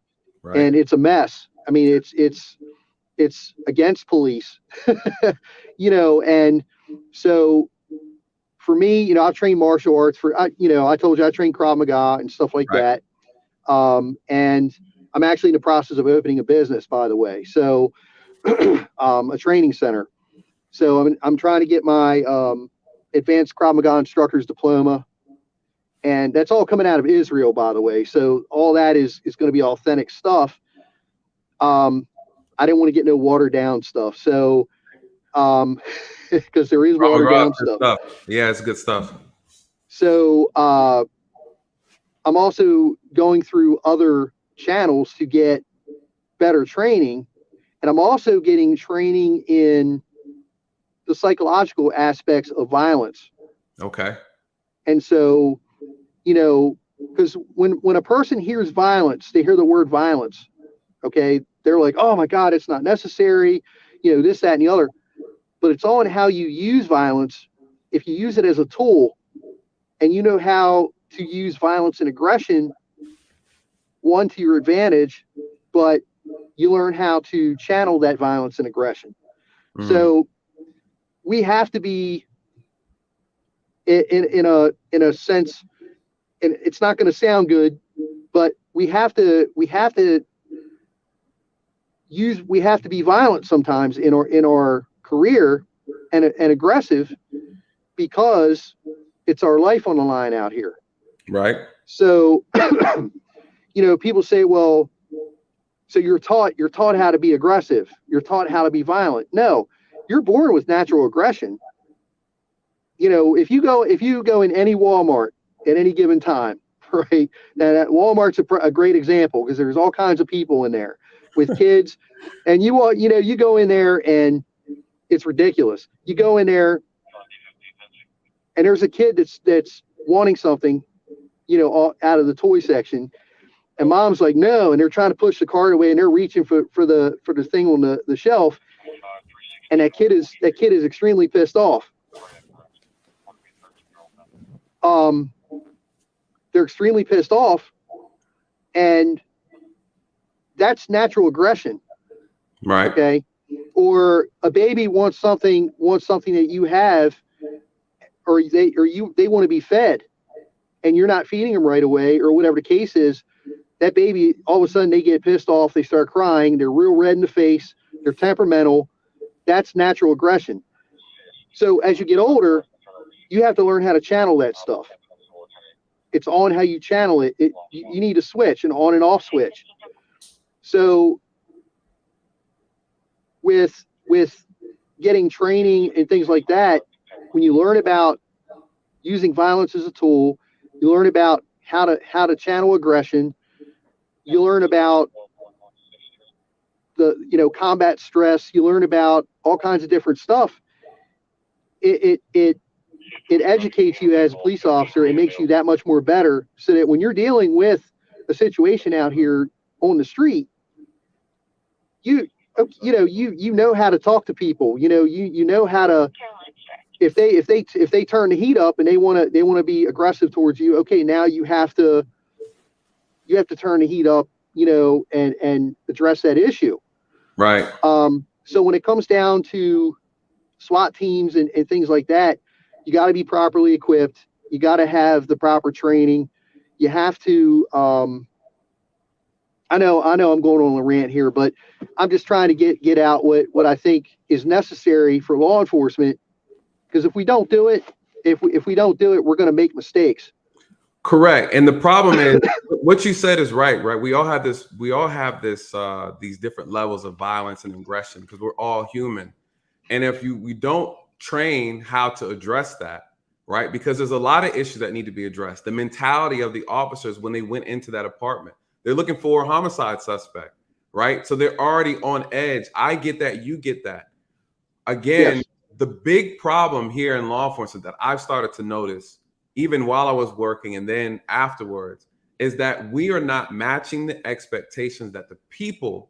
and it's a mess. I mean, it's against police, and so for me, I've trained martial arts I told you I trained Krav Maga and stuff like that. And I'm actually in the process of opening a business, by the way. So, a training center. So I'm trying to get my advanced Krav Maga instructor's diploma, and that's all coming out of Israel, by the way. So all that is going to be authentic stuff. I didn't want to get no watered down stuff. So, because there is watered down stuff. Yeah, it's good stuff. So, I'm also going through other channels to get better training. And I'm also getting training in the psychological aspects of violence. Okay. And so, because when a person hears violence, they hear the word violence. Okay. They're like, oh my God, it's not necessary, this, that, and the other. But it's all in how you use violence. If you use it as a tool and you know how to use violence and aggression, one, to your advantage, but you learn how to channel that violence and aggression. So we have to be in a sense, and it's not going to sound good, but we have to be violent sometimes in our career and aggressive, because it's our life on the line out here. Right. So, people say, well, so you're taught how to be aggressive. You're taught how to be violent. No, you're born with natural aggression. If you go in any Walmart at any given time, right? Now Walmart's a great example, because there's all kinds of people in there with kids, and you go in there and it's ridiculous. You go in there and there's a kid that's wanting something, out of the toy section, and mom's like, no, and they're trying to push the cart away, and they're reaching for the thing on the shelf, and that kid is extremely pissed off. They're extremely pissed off, and that's natural aggression. Right. Okay. Or a baby wants something that you have, or they want to be fed, and you're not feeding them right away, or whatever the case is. That baby, all of a sudden, they get pissed off. They start crying. They're real red in the face. They're temperamental. That's natural aggression. So as you get older, you have to learn how to channel that stuff. It's on how you channel it. You need a switch, an on and off switch. So with getting training and things like that, when you learn about using violence as a tool, you learn about how to channel aggression. You learn about the combat stress. You learn about all kinds of different stuff. It educates you as a police officer. It makes you that much more better, so that when you're dealing with a situation out here on the street, you know how to talk to people. You know how to, if they turn the heat up and they want to be aggressive towards you. Okay, now you have to turn the heat up, and address that issue. Right. So when it comes down to SWAT teams and things like that, you got to be properly equipped. You got to have the proper training. You have to, I know I'm going on a rant here, but I'm just trying to get out what I think is necessary for law enforcement. Because if we don't do it, we're going to make mistakes. Correct. And the problem is, what you said is right. We all have this, these different levels of violence and aggression, because we're all human. And if we don't train how to address that, right? Because there's a lot of issues that need to be addressed. The mentality of the officers when they went into that apartment, they're looking for a homicide suspect, right? So they're already on edge. I get that. You get that. Again, yes. The big problem here in law enforcement that I've started to notice, even while I was working and then afterwards, is that we are not matching the expectations that the people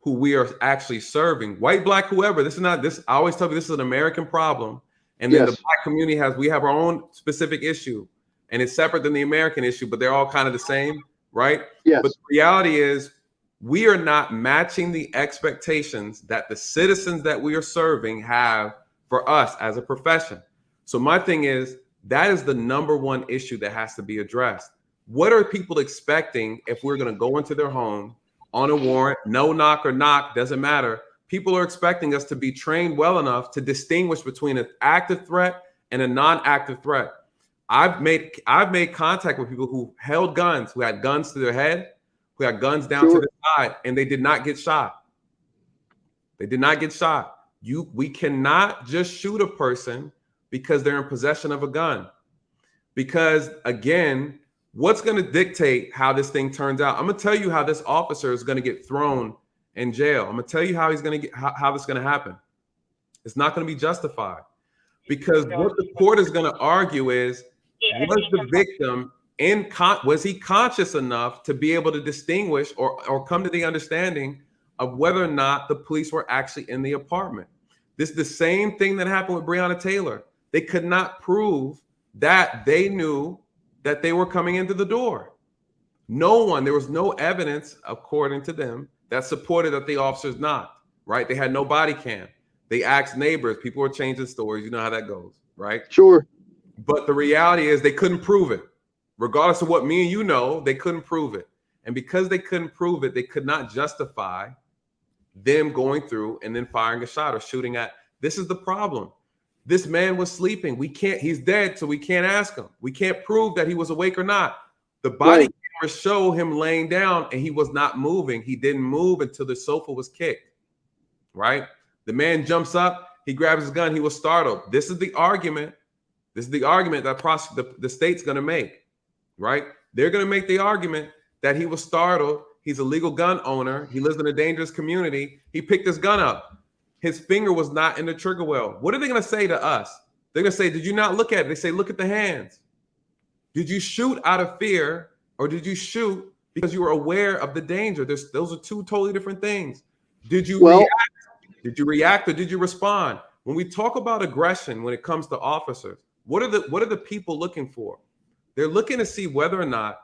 who we are actually serving, white, black, whoever, I always tell you, this is an American problem. And then the black community we have our own specific issue, and it's separate than the American issue, but they're all kind of the same, right? Yes. But the reality is we are not matching the expectations that the citizens that we are serving have for us as a profession. So my thing is, that is the number one issue that has to be addressed. What are people expecting if we're going to go into their home on a warrant, no knock or knock, doesn't matter. People are expecting us to be trained well enough to distinguish between an active threat and a non-active threat. I've made contact with people who held guns, who had guns to their head, who had guns down to the side, and they did not get shot. They did not get shot. We cannot just shoot a person because they're in possession of a gun. Because again, what's going to dictate how this thing turns out? I'm going to tell you how this officer is going to get thrown in jail. I'm going to tell you how he's going to get how this is going to happen. It's not going to be justified, because what the court is going to argue is, was the victim was he conscious enough to be able to distinguish or come to the understanding of whether or not the police were actually in the apartment? This is the same thing that happened with Breonna Taylor. They could not prove that they knew that they were coming into the door. There was no evidence, according to them, that supported that the officers not, right? They had no body cam. They asked neighbors. People were changing stories. You know how that goes, right? Sure. But the reality is they couldn't prove it. Regardless of what me and you know, they couldn't prove it. And because they couldn't prove it, they could not justify them going through and then firing a shot or shooting at. This is the problem. This man was sleeping. He's dead, so we can't ask him. We can't prove that he was awake or not. The body cameras show him laying down and he was not moving. He didn't move until the sofa was kicked, right? The man jumps up, he grabs his gun, he was startled. This is the argument. This is the argument that the state's going to make, right? They're going to make the argument that he was startled. He's a legal gun owner. He lives in a dangerous community. He picked his gun up. His finger was not in the trigger well. What are they going to say to us? They're going to say, did you not look at it? They say, look at the hands. Did you shoot out of fear, or did you shoot because you were aware of the danger? Those are two totally different things. Did you react? Did you react or did you respond? When we talk about aggression, when it comes to officers, what are the people looking for? They're looking to see whether or not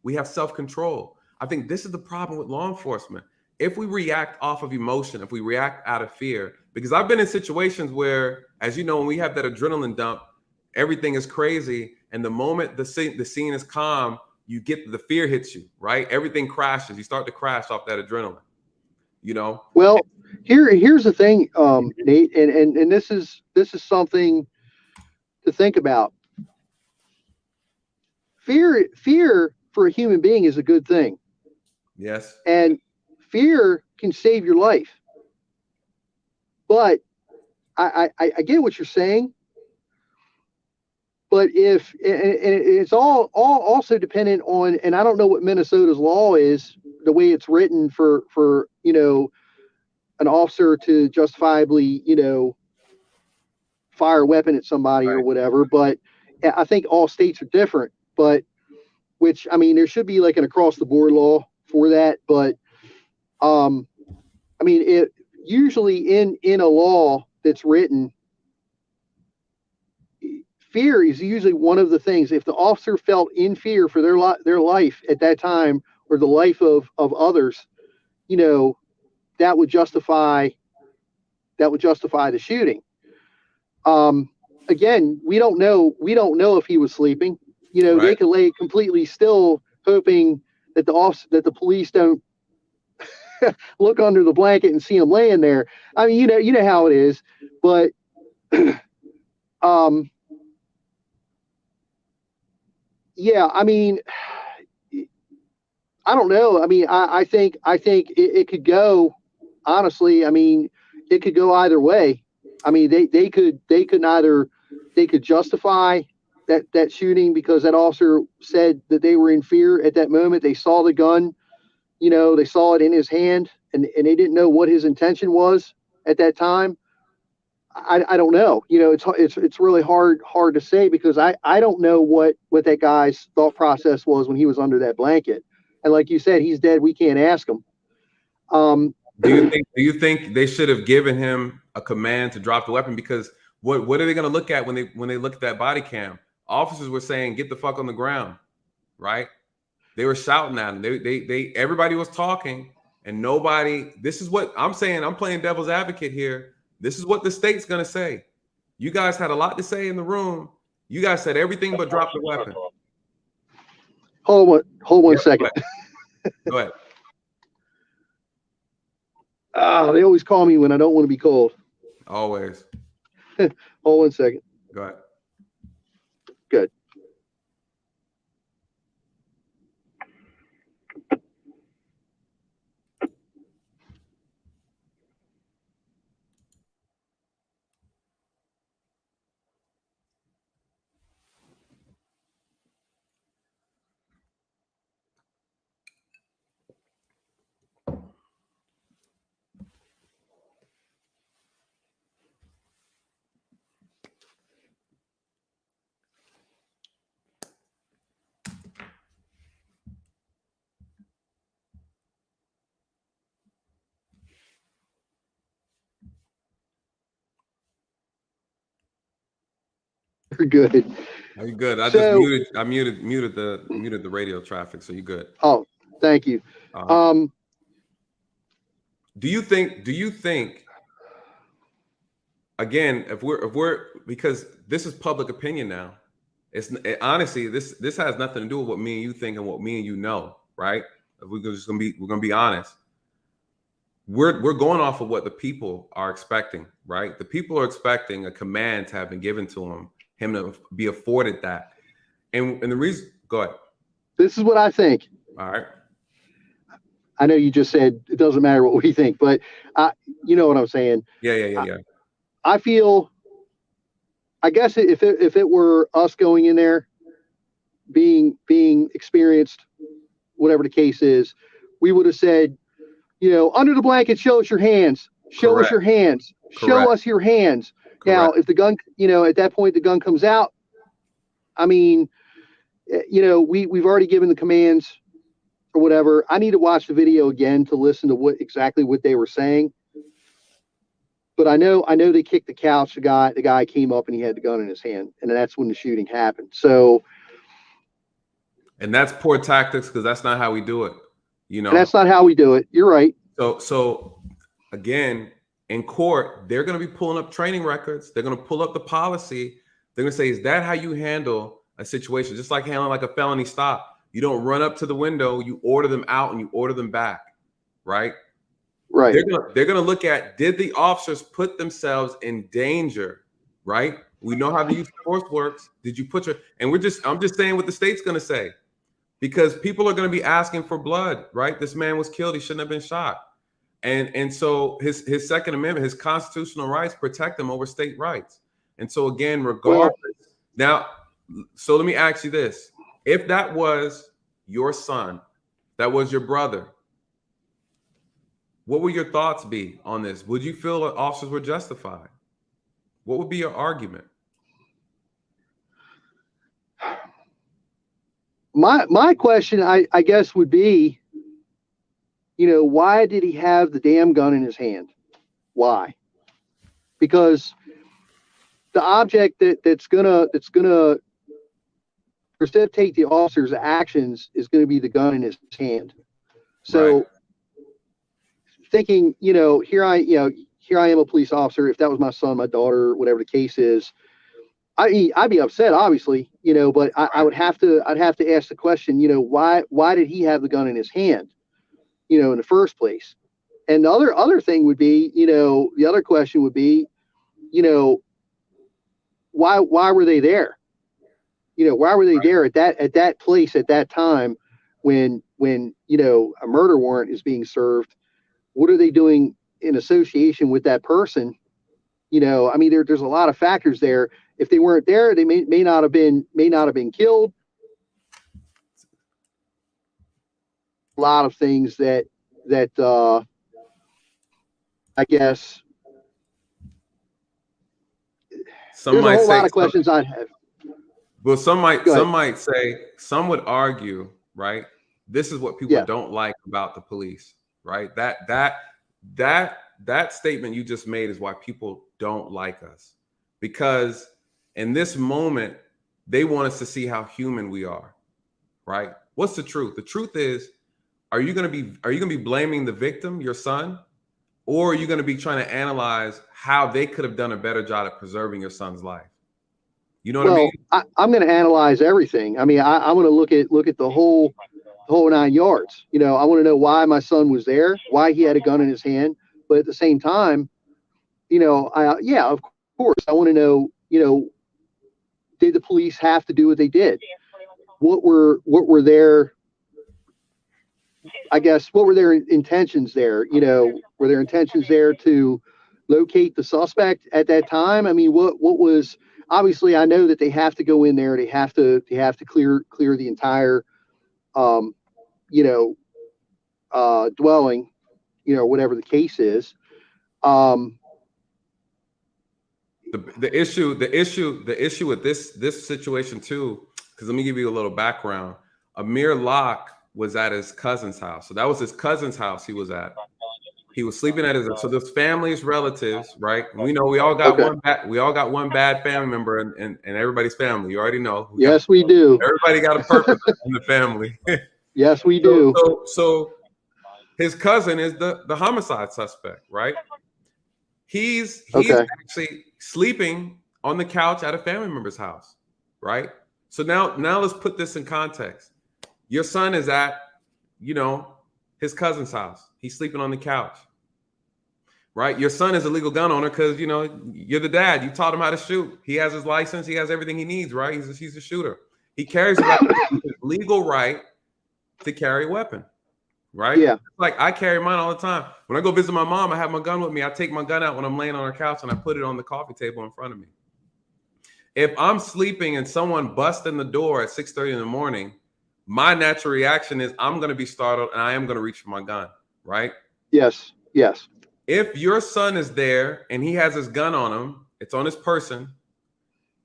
we have self-control. I think this is the problem with law enforcement. If we react off of emotion, if we react out of fear, because I've been in situations where, as you know, when we have that adrenaline dump, everything is crazy. And the moment the scene is calm, you get the fear hits you, right? Everything crashes. You start to crash off that adrenaline, you know? Well, here's the thing, Nate, and this is something to think about. Fear for a human being is a good thing. Yes. And fear can save your life. But I get what you're saying. But if it's all also dependent on, and I don't know what Minnesota's law is, the way it's written for an officer to justifiably fire a weapon at somebody or whatever. But I think all states are different. But which, I mean, there should be like an across the board law for that. But I mean, it usually in a law that's written, fear is usually one of the things. If the officer felt in fear for their life at that time, or the life of others, that would justify the shooting. Again, we don't know if he was sleeping. They could lay completely still, hoping that the police don't look under the blanket and see him laying there. I mean, you know how it is. But yeah, I mean, I don't know. I mean, I think it could go, honestly. I mean, it could go either way. I mean, they could justify that shooting because that officer said that they were in fear at that moment. They saw the gun, they saw it in his hand, and they didn't know what his intention was at that time. I don't know. It's really hard to say, because I don't know what that guy's thought process was when he was under that blanket. And like you said, he's dead. We can't ask him. Do you think they should have given him a command to drop the weapon? Because what are they going to look at when they look at that body cam? Officers were saying, "Get the fuck on the ground," right? They were shouting at him. They everybody was talking, and nobody. This is what I'm saying. I'm playing devil's advocate here. This is what the state's going to say. You guys had a lot to say in the room. You guys said everything but drop the weapon. Hold one second. Go ahead. They always call me when I don't want to be called. Always. Hold 1 second. Go ahead. Good. You're good. Are you good? I So, just muted the radio traffic, so you good. oh, thank you. Uh-huh. Do you think again, if we're because this is public opinion now, honestly, this has nothing to do with what me and you think and what me and you know, right? We're gonna be honest. We're going off of what the people are expecting, right? The people are expecting a command to have been given to him to be afforded that. And the reason, go ahead. This is what I think. All right. I know you just said it doesn't matter what we think, but you know what I'm saying. Yeah. I feel, I guess if it were us going in there, being experienced, whatever the case is, we would have said, under the blanket, show us your hands. Show Correct. us your hands. Correct. Show us your hands. Correct. Now, if the gun, at that point the gun comes out, I mean, we've already given the commands or whatever. I need to watch the video again to listen to exactly what they were saying. But I know they kicked the couch. The guy came up and he had the gun in his hand, and that's when the shooting happened. So, and that's poor tactics because that's not how we do it. And that's not how we do it. You're right. So again, in court, they're going to be pulling up training records. They're going to pull up the policy. They're going to say, "Is that how you handle a situation?" Just like handling like a felony stop. You don't run up to the window. You order them out and you order them back, right? Right. They're gonna look at, did the officers put themselves in danger, right? We know how the use of force works. Did you put I'm just saying what the state's gonna say, because people are gonna be asking for blood, right? This man was killed. He shouldn't have been shot. And so his Second Amendment, his constitutional rights protect him over state rights. And so again, regardless, so let me ask you this. If that was your son, that was your brother, what would your thoughts be on this? Would you feel that officers were justified? What would be your argument? My question, I guess, would be, why did he have the damn gun in his hand? Why? Because the object that's gonna precipitate the officer's actions is going to be the gun in his hand. So, right. Thinking, here I am, a police officer. If that was my son, my daughter, whatever the case is, I'd be upset, obviously, but I'd have to ask the question, why did he have the gun in his hand, in the first place? And the other thing would be, the other question would be, why were they there? Why were they there at that place at that time when a murder warrant is being served? What are they doing in association with that person? I mean, there's a lot of factors there. If they weren't there, they may not have been killed. A lot of things that I guess there's a whole lot of questions I'd have. Well, some might say, some would argue, right? This is what people don't like about the police, right? That statement you just made is why people don't like us, because in this moment they want us to see how human we are, right? What's the truth? The truth is, are you going to be blaming the victim, your son, or are you going to be trying to analyze how they could have done a better job at preserving your son's life? You know what I mean? I'm going to analyze everything. I mean, I want to look at the whole 9 yards. I want to know why my son was there, why he had a gun in his hand. But at the same time, of course, I want to know, did the police have to do what they did? What were their, I guess, what were their intentions there? Were their intentions there to locate the suspect at that time? I mean, what was, obviously I know that they have to go in there. They have to clear the entire, dwelling, whatever the case is. The issue with this situation too, because let me give you a little background. Amir Locke was at his cousin's house. So that was his cousin's house he was at. He was sleeping at his, so there's family's relatives, right? And we know we all got one bad family member in everybody's family. You already know. Yes, we do. Everybody got a person in the family. Yes, we do. So his cousin is the homicide suspect, right? He's actually sleeping on the couch at a family member's house, right? So now let's put this in context. Your son is at, his cousin's house. He's sleeping on the couch, right? Your son is a legal gun owner because, you're the dad. You taught him how to shoot. He has his license. He has everything he needs, right? He's a shooter. He carries his legal right to carry a weapon, right? Yeah. Like I carry mine all the time. When I go visit my mom, I have my gun with me. I take my gun out when I'm laying on her couch and I put it on the coffee table in front of me. If I'm sleeping and someone busts in the door at 6:30 in the morning, my natural reaction is I'm going to be startled and I am going to reach for my gun, right? Yes. Yes. If your son is there and he has his gun on him, it's on his person,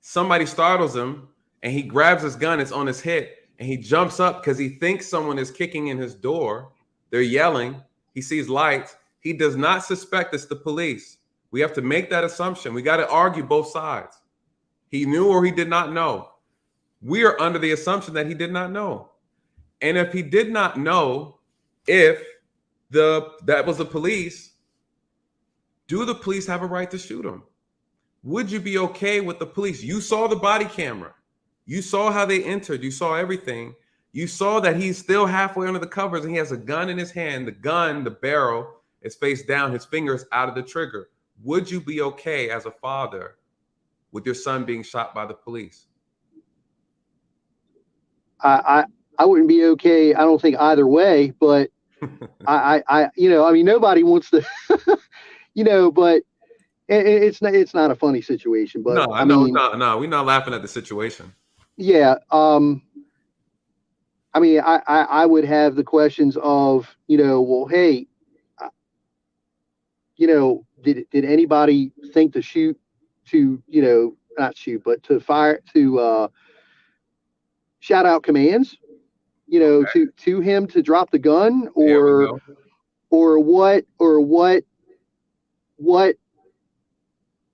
somebody startles him and he grabs his gun, it's on his hip, and he jumps up because he thinks someone is kicking in his door. They're yelling. He sees lights. He does not suspect it's the police. We have to make that assumption. We got to argue both sides. He knew or he did not know. We are under the assumption that he did not know. And if he did not know if that was the police, do the police have a right to shoot him? Would you be okay with the police? You saw the body camera. You saw how they entered. You saw everything. You saw that he's still halfway under the covers and he has a gun in his hand. The gun, the barrel is face down. His fingers out of the trigger. Would you be okay as a father with your son being shot by the police? I wouldn't be okay. I don't think either way, but nobody wants to, but it's not a funny situation, but no, we're not laughing at the situation. Yeah. I would have the questions of, well, hey, did anybody think to shoot to, not shoot, but to fire, to shout out commands, to him to drop the gun, or what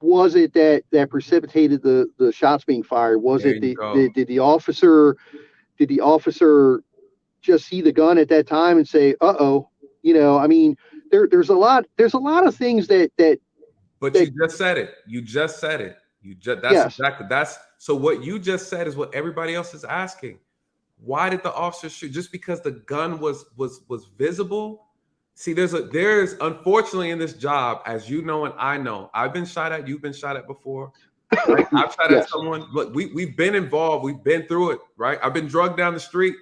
was it that precipitated the shots being fired? Was it did the officer just see the gun at that time and say, uh-oh, there's a lot of things that but you just said it. That's so what you just said is what everybody else is asking. Why did the officer shoot? Just because the gun was visible? See, there's unfortunately in this job, as you know and I know, I've been shot at, you've been shot at before. Right? I've shot at someone. Look, we've been involved, we've been through it, right? I've been drugged down the street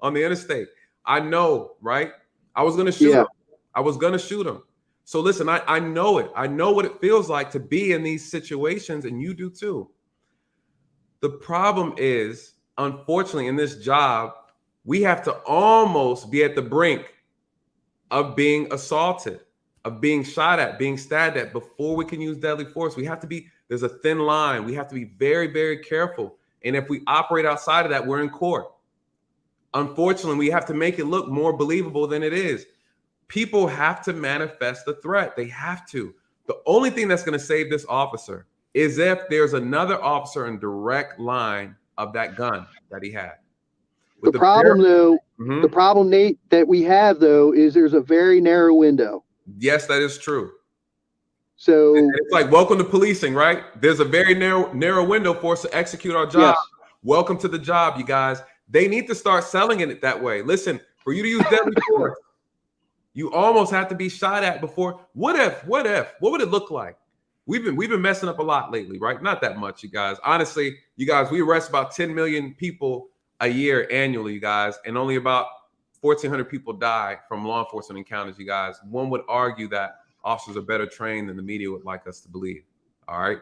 on the interstate. I know, right? I was gonna shoot him. I was gonna shoot him. So listen, I know it. I know what it feels like to be in these situations, and you do too. The problem is, unfortunately, in this job, we have to almost be at the brink of being assaulted, of being shot at, being stabbed at before we can use deadly force. There's a thin line. We have to be very, very careful. And if we operate outside of that, we're in court. Unfortunately, we have to make it look more believable than it is. People have to manifest the threat. They have to. The only thing that's going to save this officer is if there's another officer in direct line of that gun that he had. The problem, Nate, that we have, though, is there's a very narrow window. Yes, that is true. So it's like welcome to policing, right? There's a very narrow window for us to execute our job. Yes. Welcome to the job, you guys. They need to start selling it that way. Listen, for you to use deadly force, you almost have to be shot at before. What would it look like? We've been messing up a lot lately, right? Not that much, you guys. Honestly, you guys, we arrest about 10 million people a year annually, you guys, and only about 1,400 people die from law enforcement encounters, you guys. One would argue that officers are better trained than the media would like us to believe. All right,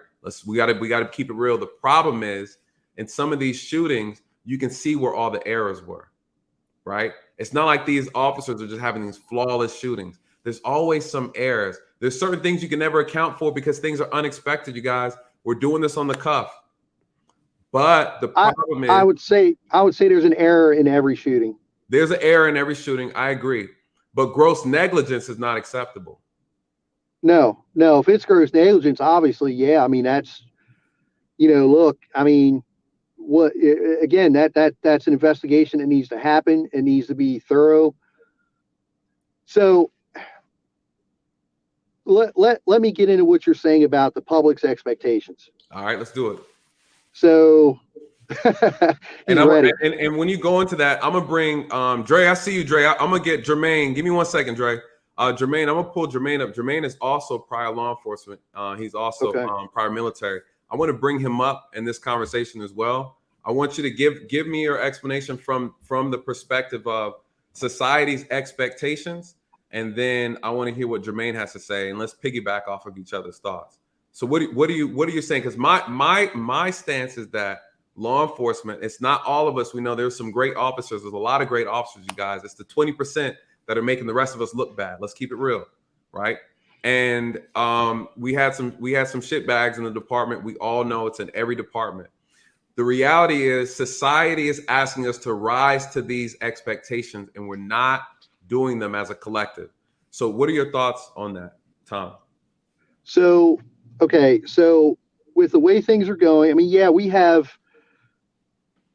we got to keep it real. The problem is, in some of these shootings, you can see where all the errors were, right? It's not like these officers are just having these flawless shootings. There's always some errors. There's certain things you can never account for because things are unexpected, you guys. We're doing this on the cuff. But the problem is, I would say there's an error in every shooting. There's an error in every shooting. I agree. But gross negligence is not acceptable. No. If it's gross negligence, obviously, yeah. I mean, that's, look, I mean, again, that's an investigation that needs to happen. It needs to be thorough. So let me get into what you're saying about the public's expectations. All right, let's do it. So he's ready. And when you go into that, I'm gonna bring Dre. I see you, Dre. I'm gonna get Jermaine. Give me 1 second, Dre. Jermaine, I'm gonna pull Jermaine up. Jermaine is also prior law enforcement. He's also prior military. I want to bring him up in this conversation as well. I want you to give me your explanation from the perspective of society's expectations, and then I want to hear what Jermaine has to say, and let's piggyback off of each other's thoughts. So what are you saying? Because my stance is that law enforcement, it's not all of us. We know there's some great officers. There's a lot of great officers, you guys. It's the 20% that are making the rest of us look bad. Let's keep it real, right? And we had some shit bags in the department. We all know it's in every department. The reality is society is asking us to rise to these expectations, and we're not doing them as a collective. So what are your thoughts on that, Tom? So, okay. So with the way things are going, I mean, yeah, we have,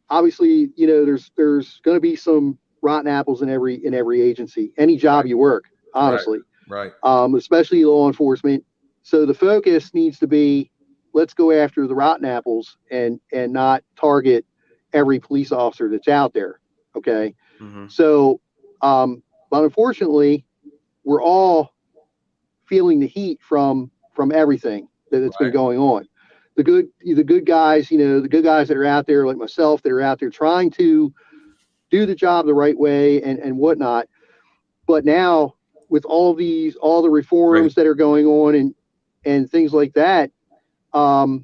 obviously, there's going to be some rotten apples in every agency, any job you work, honestly. Right. Especially law enforcement. So the focus needs to be, let's go after the rotten apples and not target every police officer that's out there. Okay. Mm-hmm. So, but unfortunately, we're all feeling the heat from everything that's been going on. The good guys, the good guys that are out there like myself, that are out there trying to do the job the right way and whatnot. But now with all the reforms that are going on and things like that, a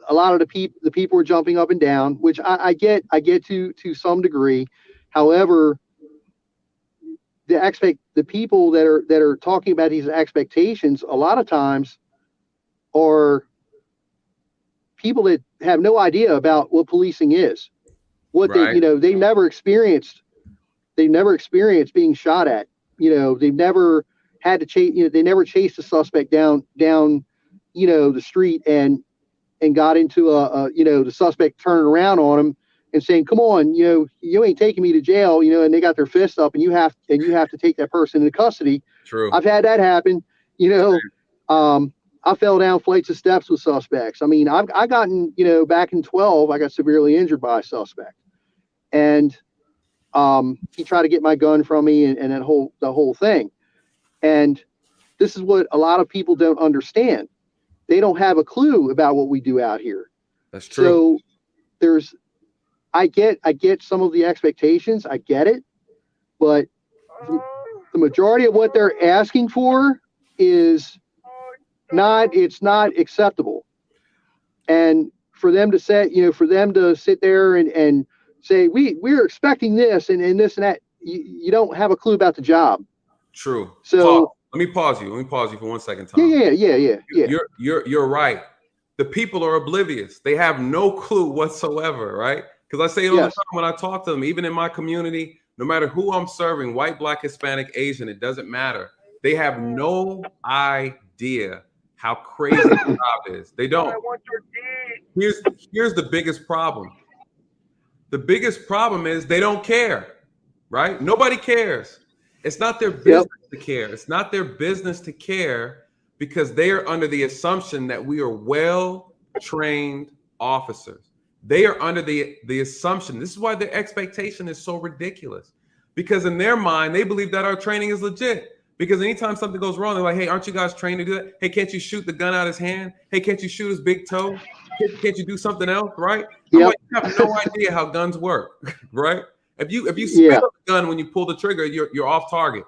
lot of the people are jumping up and down, which I get to some degree. However, the people that are talking about these expectations a lot of times are people that have no idea about what policing is, what they've never experienced being shot at. They've never had to chase. They never chased a suspect down the street and got into the suspect turning around on him and saying, "Come on, you ain't taking me to jail," and they got their fists up and you have to take that person into custody. True. I've had that happen. I fell down flights of steps with suspects. I mean, I gotten, back in 12, I got severely injured by a suspect, and he tried to get my gun from me and the whole thing. And this is what a lot of people don't understand. They don't have a clue about what we do out here. That's true. So I get some of the expectations. I get it, but the majority of what they're asking for is it's not acceptable. And for them to sit there and say, we're expecting this and this and that, you don't have a clue about the job. True. So let me pause you for 1 second, Tom. Yeah. You're right. The people are oblivious. They have no clue whatsoever, right? Because I say it all the time when I talk to them, even in my community, no matter who I'm serving, white, black, Hispanic, Asian, it doesn't matter. They have no idea how crazy the job is. They don't. Here's the biggest problem. The biggest problem is they don't care, right? Nobody cares. It's not their business to care. It's not their business to care because they are under the assumption that we are well-trained officers. They are under the assumption. This is why their expectation is so ridiculous. Because in their mind, they believe that our training is legit. Because anytime something goes wrong, they're like, hey, aren't you guys trained to do that? Hey, can't you shoot the gun out of his hand? Hey, can't you shoot his big toe? Can't you do something else, right? Yep. Like, you have no idea how guns work, right? If you spin up the gun when you pull the trigger, you're off target.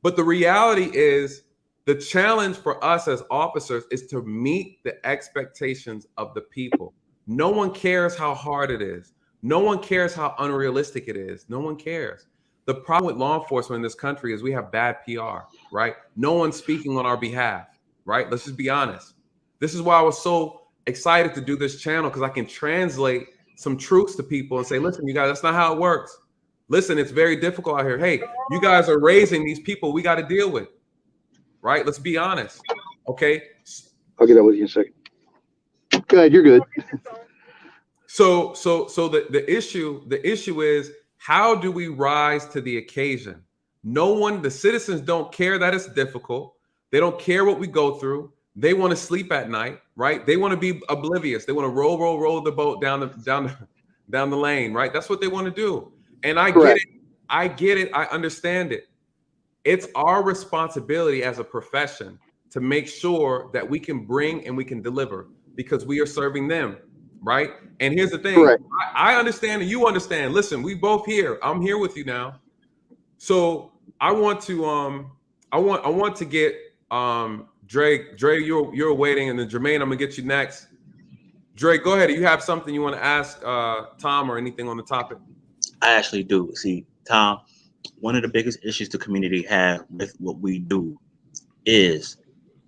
But the reality is the challenge for us as officers is to meet the expectations of the people. No one cares how hard it is. No one cares how unrealistic it is. No one cares. The problem with law enforcement in this country is we have bad PR, right? No one's speaking on our behalf, right? Let's just be honest. This is why I was so excited to do this channel, because I can translate some truths to people and say, listen, you guys, that's not how it works. Listen, it's very difficult out here. Hey, you guys are raising these people we got to deal with. right? Let's be honest. Okay. I'll get that with you in a second. Go ahead, you're good. So the issue is, how do we rise to the occasion? The citizens don't care that it's difficult. They don't care what we go through. They want to sleep at night, right? They want to be oblivious. They want to roll the boat down the lane, right? That's what they want to do. And I get it. I get it. I understand it. It's our responsibility as a profession to make sure that we can bring and we can deliver, because we are serving them, right? And here's the thing. I understand and you understand. Listen, we both here. I'm here with you now. So I want to get Dre, you're waiting, and then Jermaine, I'm gonna get you next. Dre, go ahead. Do you have something you want to ask Tom or anything on the topic? I actually do. See, Tom, one of the biggest issues the community have with what we do is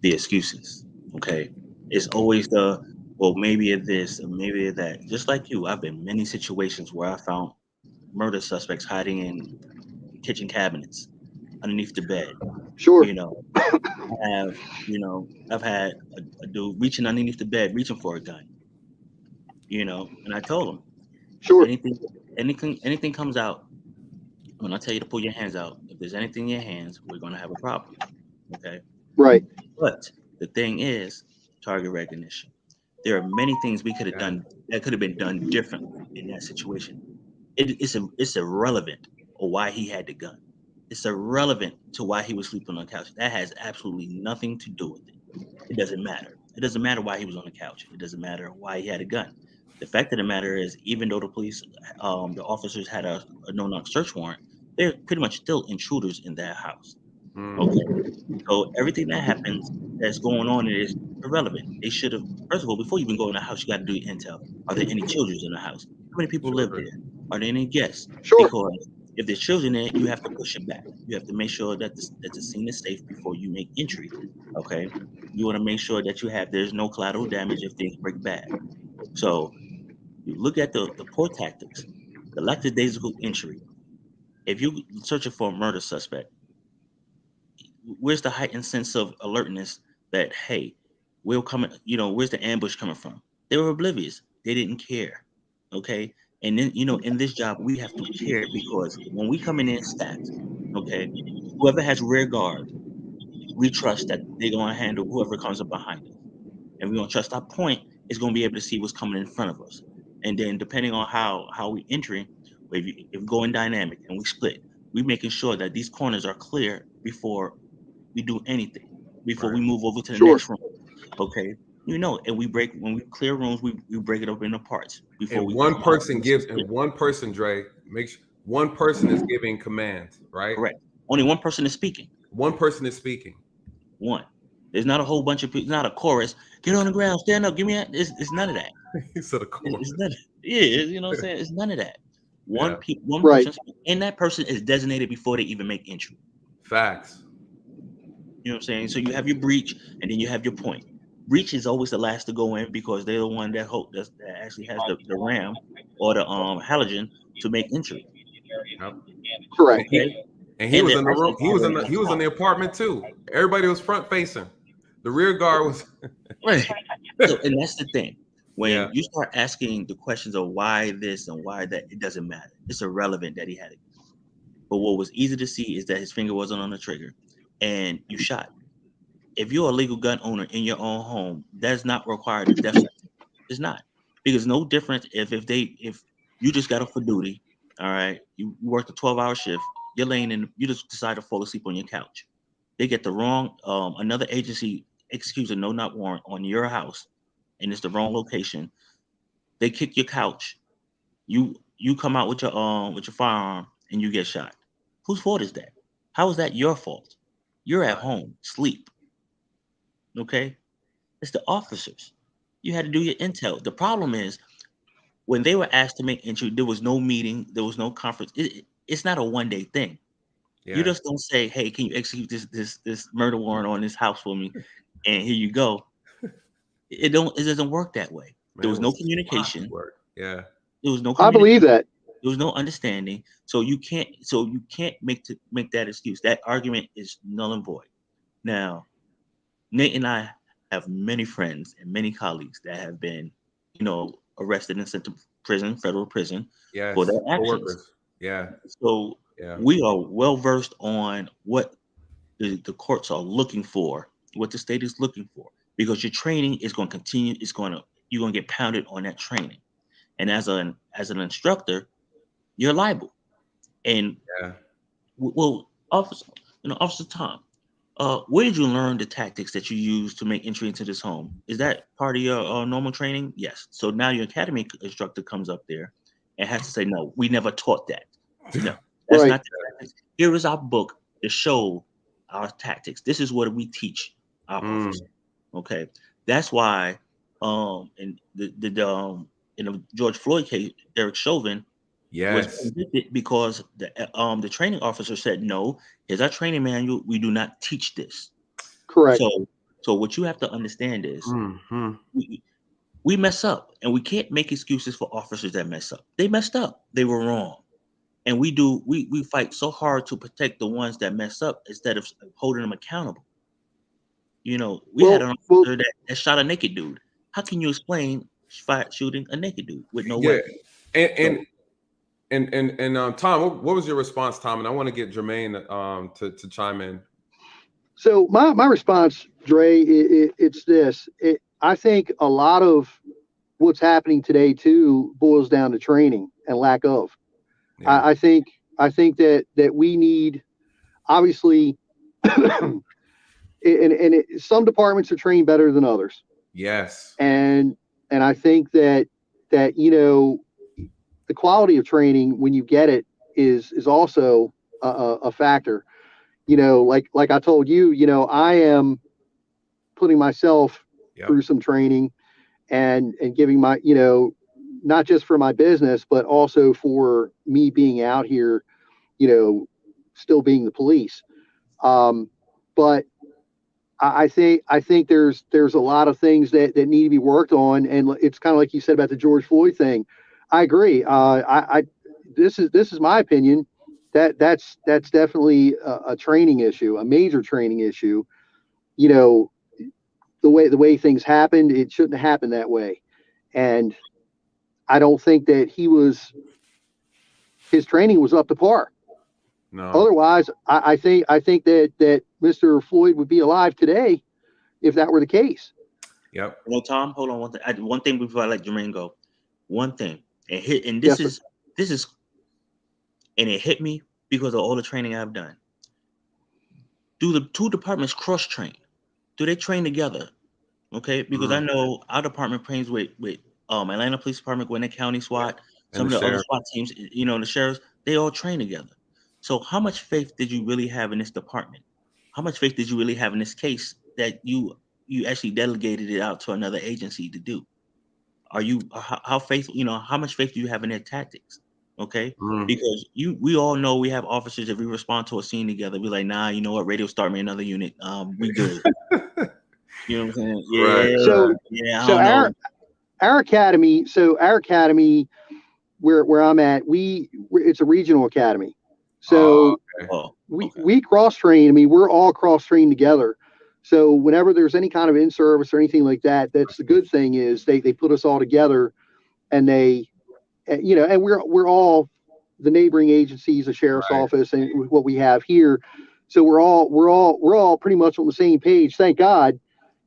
the excuses. Okay, it's always the, well, maybe it's this and maybe it's that. Just like you, I've been in many situations where I found murder suspects hiding in kitchen cabinets, underneath the bed. Sure. You know, I've had a dude reaching underneath the bed, reaching for a gun. You know, and I told him, sure, anything comes out, when I tell you to pull your hands out, if there's anything in your hands, we're gonna have a problem. Okay. Right. But the thing is, target recognition. There are many things we could have done that could have been done differently in that situation. It's irrelevant or why he had the gun. It's irrelevant to why he was sleeping on the couch. That has absolutely nothing to do with it. It doesn't matter. It doesn't matter why he was on the couch. It doesn't matter why he had a gun. The fact of the matter is, even though the police, the officers had a no-knock search warrant, they're pretty much still intruders in that house. Okay, so everything that happens that's going on is irrelevant. They should have, first of all, before you even go in the house, you got to do your intel. Are there any children in the house? How many people live there? Are there any guests? Sure. Because if there's children there, you have to push it back. You have to make sure that the scene is safe before you make entry. Okay, you want to make sure that there's no collateral damage if things break bad. So you look at the poor tactics, the lackadaisical entry. If you're searching for a murder suspect, where's the heightened sense of alertness that, hey, we'll come, where's the ambush coming from? They were oblivious. They didn't care. Okay. And then, in this job, we have to care, because when we come in stacked, okay, whoever has rear guard, we trust that they're going to handle whoever comes up behind us. And we're going to trust our point is going to be able to see what's coming in front of us. And then depending on how we enter, if we go in dynamic and we split, we're making sure that these corners are clear before we do anything, before we move over to the next room. Okay. And when we clear rooms, we break it up into parts. Before and one person Dre, makes one person is giving commands, right? Correct. Only one person is speaking. One person is speaking. One. There's not a whole bunch of people. It's not a chorus. Get on the ground, stand up, give me that. It's none of that. He said a chorus. It's none. You know what I'm saying? It's none of that. One right. person, and that person is designated before they even make entry. Facts. You know what I'm saying? So you have your breach, and then you have your point. Breach is always the last to go in, because they're the one that actually has the RAM or the halogen to make entry. Yep. Correct. Okay? And he was in the room. He was in the apartment too. Everybody was front facing. The rear guard was right. So, and that's the thing. When you start asking the questions of why this and why that, it doesn't matter. It's irrelevant that he had it. But what was easy to see is that his finger wasn't on the trigger, and you shot. If you're a legal gun owner in your own home, that's not required a death sentence. It's not, because no difference if you just got up for duty, all right, you worked a 12-hour shift, you're laying in, you just decide to fall asleep on your couch. They get the wrong, another agency executes a no-knock warrant on your house, and it's the wrong location. They kick your couch. You come out with your firearm and you get shot. Whose fault is that? How is that your fault? You're at home, sleep. Okay, it's the officers. You had to do your intel. The problem is, when they were asked to make entry, there was no meeting, there was no conference. It's not a one-day thing. Yeah. You just don't say, "Hey, can you execute this murder warrant on this house for me?" And here you go. It doesn't work that way. Man, there was no communication. Yeah. There was no. I believe that. There was no understanding. So you can't make that excuse. That argument is null and void. Now, Nate and I have many friends and many colleagues that have been, arrested and sent to prison, federal prison, for Yes. their actions. Co-workers. Yeah. So Yeah. we are well versed on what the courts are looking for, what the state is looking for, because your training is going to continue. You're going to get pounded on that training, and as an instructor, you're liable. And Yeah. well, Officer Tom, where did you learn the tactics that you use to make entry into this home? Is that part of your normal training? Yes. So now your academy instructor comes up there and has to say, no, we never taught that. No, that's Right. not the tactics. Here is our book to show our tactics. This is what we teach our officers. Okay, that's why in the George Floyd case, Derek Chauvin was Yes. convicted because the training officer said, no, here's our training manual. We do not teach this. Correct. So what you have to understand is Mm-hmm. we mess up, and we can't make excuses for officers that mess up. They messed up. They were wrong. And we fight so hard to protect the ones that mess up instead of holding them accountable. We had an officer that shot a naked dude. How can you explain shooting a naked dude with no weapon? And Tom, what was your response, Tom? And I want to get Jermaine to chime in. So my response, Dre, it's this. I think a lot of what's happening today too boils down to training and lack of. Yeah. I think that we need, obviously, and some departments are trained better than others. Yes. And I think that the quality of training when you get it is also a factor. Like I told you, I am putting myself through some training and giving my, not just for my business, but also for me being out here, still being the police. But I think there's a lot of things that need to be worked on. And it's kind of like you said about the George Floyd thing. I agree. This is my opinion. That's definitely a training issue, a major training issue. The way things happened, it shouldn't have happened that way. And I don't think that his training was up to par. No. Otherwise, I think that Mr. Floyd would be alive today if that were the case. Yep. Tom, hold on one thing before I let Jermaine go. One thing, and this is, and it hit me because of all the training I've done. Do the two departments cross train? Do they train together? Okay, because I know our department trains with Atlanta Police Department, Gwinnett County SWAT, some of the other SWAT teams, the sheriffs, they all train together. So how much faith did you really have in this department? How much faith did you really have in this case that you actually delegated it out to another agency to do? Are you how much faith do you have in their tactics? Okay, because we all know we have officers, if we respond to a scene together, we're like, nah, you know what, radio, start me another unit. We good. You know what I'm saying? Yeah. Right. So our academy, where I'm at, it's a regional academy. So we cross train. I mean, we're all cross trained together. So whenever there's any kind of in service or anything like that, that's the good thing is they put us all together, and and we're all the neighboring agencies, the sheriff's office, and what we have here. So we're all pretty much on the same page. Thank God.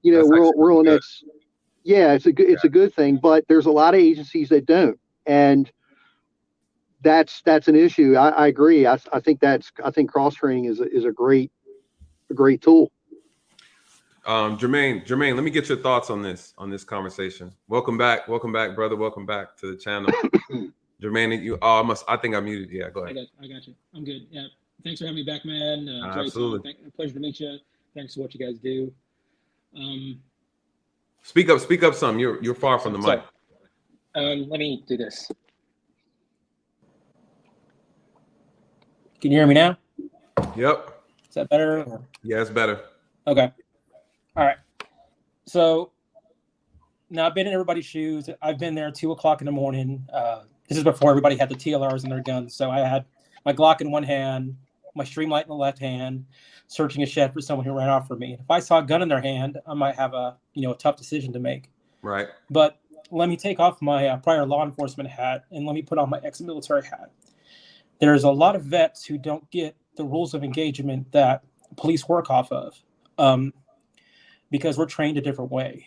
We're on that. Yeah, it's a good thing, but there's a lot of agencies that don't, and that's an issue. I agree. I think cross training is a great tool. Jermaine, let me get your thoughts on this conversation. Welcome back, brother. Welcome back to the channel. Jermaine, I think I muted. Yeah, go ahead. I got you. I'm good. Yeah, thanks for having me back, man. Absolutely. Pleasure to meet you. Thanks for what you guys do. Speak up some. You're far from the mic. Let me do this. Can you hear me now? Yep. Is that better? Yeah, it's better. Okay. All right. So now I've been in everybody's shoes. I've been there 2:00 in the morning. This is before everybody had the TLRs and their guns. So I had my Glock in one hand, my streamlight in the left hand, searching a shed for someone who ran off from me. If I saw a gun in their hand, I might have a tough decision to make. Right. But let me take off my prior law enforcement hat and let me put on my ex-military hat. There's a lot of vets who don't get the rules of engagement that police work off of, because we're trained a different way.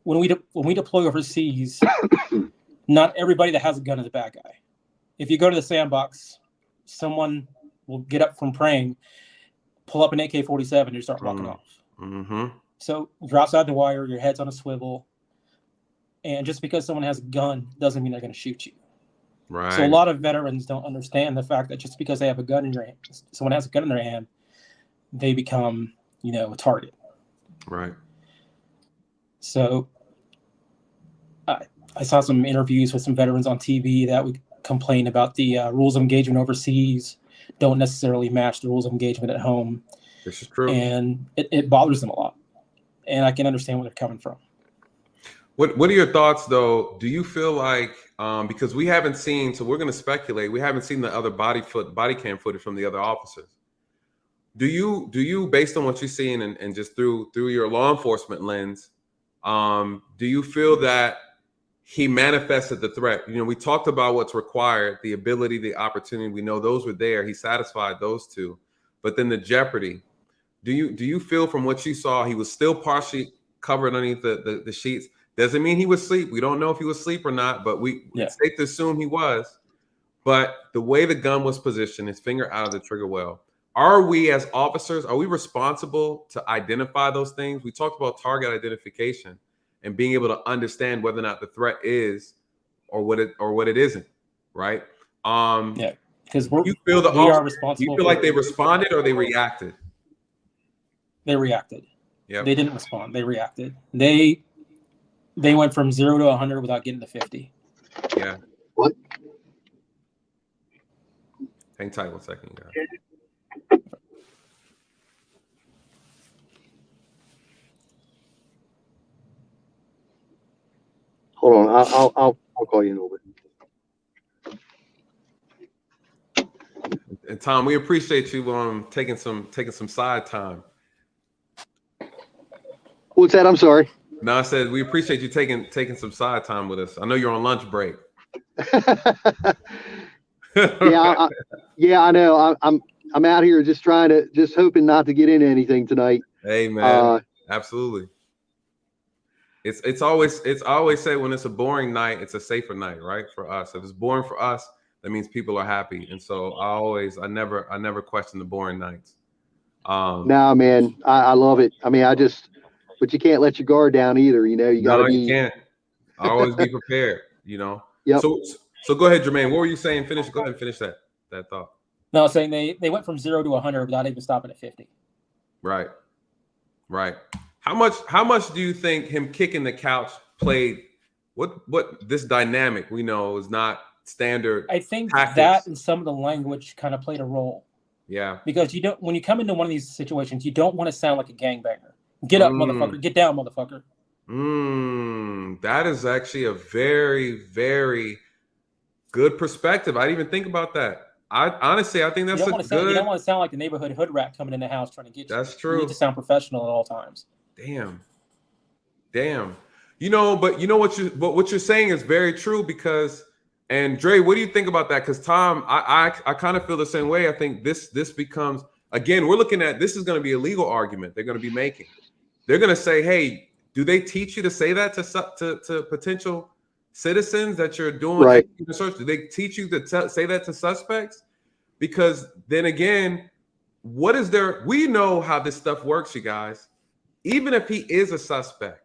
When we deploy overseas, not everybody that has a gun is a bad guy. If you go to the sandbox, someone will get up from praying, pull up an AK-47, and start walking off. Mm-hmm. So you're outside the wire, your head's on a swivel, and just because someone has a gun doesn't mean they're going to shoot you. Right. So a lot of veterans don't understand the fact that just because they have a gun in your hand, someone has a gun in their hand, they become, a target. Right. So I saw some interviews with some veterans on TV that would complain about the rules of engagement overseas don't necessarily match the rules of engagement at home. This is true. And it bothers them a lot. And I can understand where they're coming from. What are your thoughts, though? Do you feel like, because we haven't seen, so we're going to speculate, we haven't seen the other body cam footage from the other officers. Do you, based on what you're seeing and just through your law enforcement lens, do you feel that he manifested the threat? We talked about what's required, the ability, the opportunity. We know those were there. He satisfied those two, but then the jeopardy. Do you feel from what you saw, he was still partially covered underneath the sheets? Doesn't mean he was asleep. We don't know if he was asleep or not, but it's safe to assume he was. But the way the gun was positioned, his finger out of the trigger well. Are we as officers, are we responsible to identify those things? We talked about target identification and being able to understand whether or not the threat is or what it isn't, right? Because you feel we are responsible. Do you feel like they responded or they reacted? They reacted. Yeah. They didn't respond. They reacted. They went from 0 to 100 without getting to 50. Yeah. What? Hang tight 1 second, guys. Hold on, I'll call you in a little bit. And Tom, we appreciate you taking some side time. What's that? I'm sorry. No, I said we appreciate you taking some side time with us. I know you're on lunch break. Yeah, I know. I'm out here just hoping not to get into anything tonight. Hey man, absolutely. It's always said when it's a boring night, it's a safer night, right? For us, if it's boring for us, that means people are happy, and so I never question the boring nights. No, man, I love it. I mean, but you can't let your guard down either. You got to be. You can't. I always be prepared. Yep. So go ahead, Jermaine. What were you saying? Go ahead and finish that thought. No, I was saying they went from 0 to 100 without even stopping at 50. Right. How much do you think him kicking the couch played? What this dynamic we know is not standard. I think tactics. That and some of the language kind of played a role. Yeah. Because when you come into one of these situations, you don't want to sound like a gangbanger. Get up, motherfucker. Get down, motherfucker. That is actually a very, very good perspective. I didn't even think about that. I think that's You don't want to sound like the neighborhood hood rat coming in the house trying to get you. That's true. You need to sound professional at all times. Damn. But what you're saying is very true because, and Dre, what do you think about that? Because Tom, I kind of feel the same way. I think this becomes, again, we're looking at, this is going to be a legal argument they're going to be making. They're going to say, hey, do they teach you to say that to potential citizens that you're doing right? Research? Do they teach you to say that to suspects? Because then again, we know how this stuff works, you guys. Even if he is a suspect,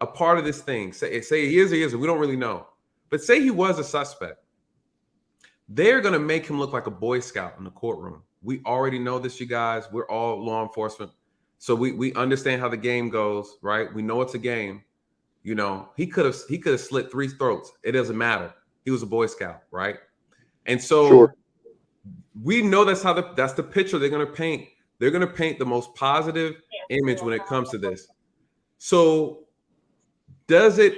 a part of this thing, say he is or he isn't, we don't really know. But say he was a suspect, they're going to make him look like a Boy Scout in the courtroom. We already know this, you guys. We're all law enforcement. So we understand how the game goes, right? We know it's a game. He could have slit 3 throats. It doesn't matter. He was a Boy Scout, right? And so we know that's the picture they're going to paint. They're going to paint the most positive image when it comes to this. So does this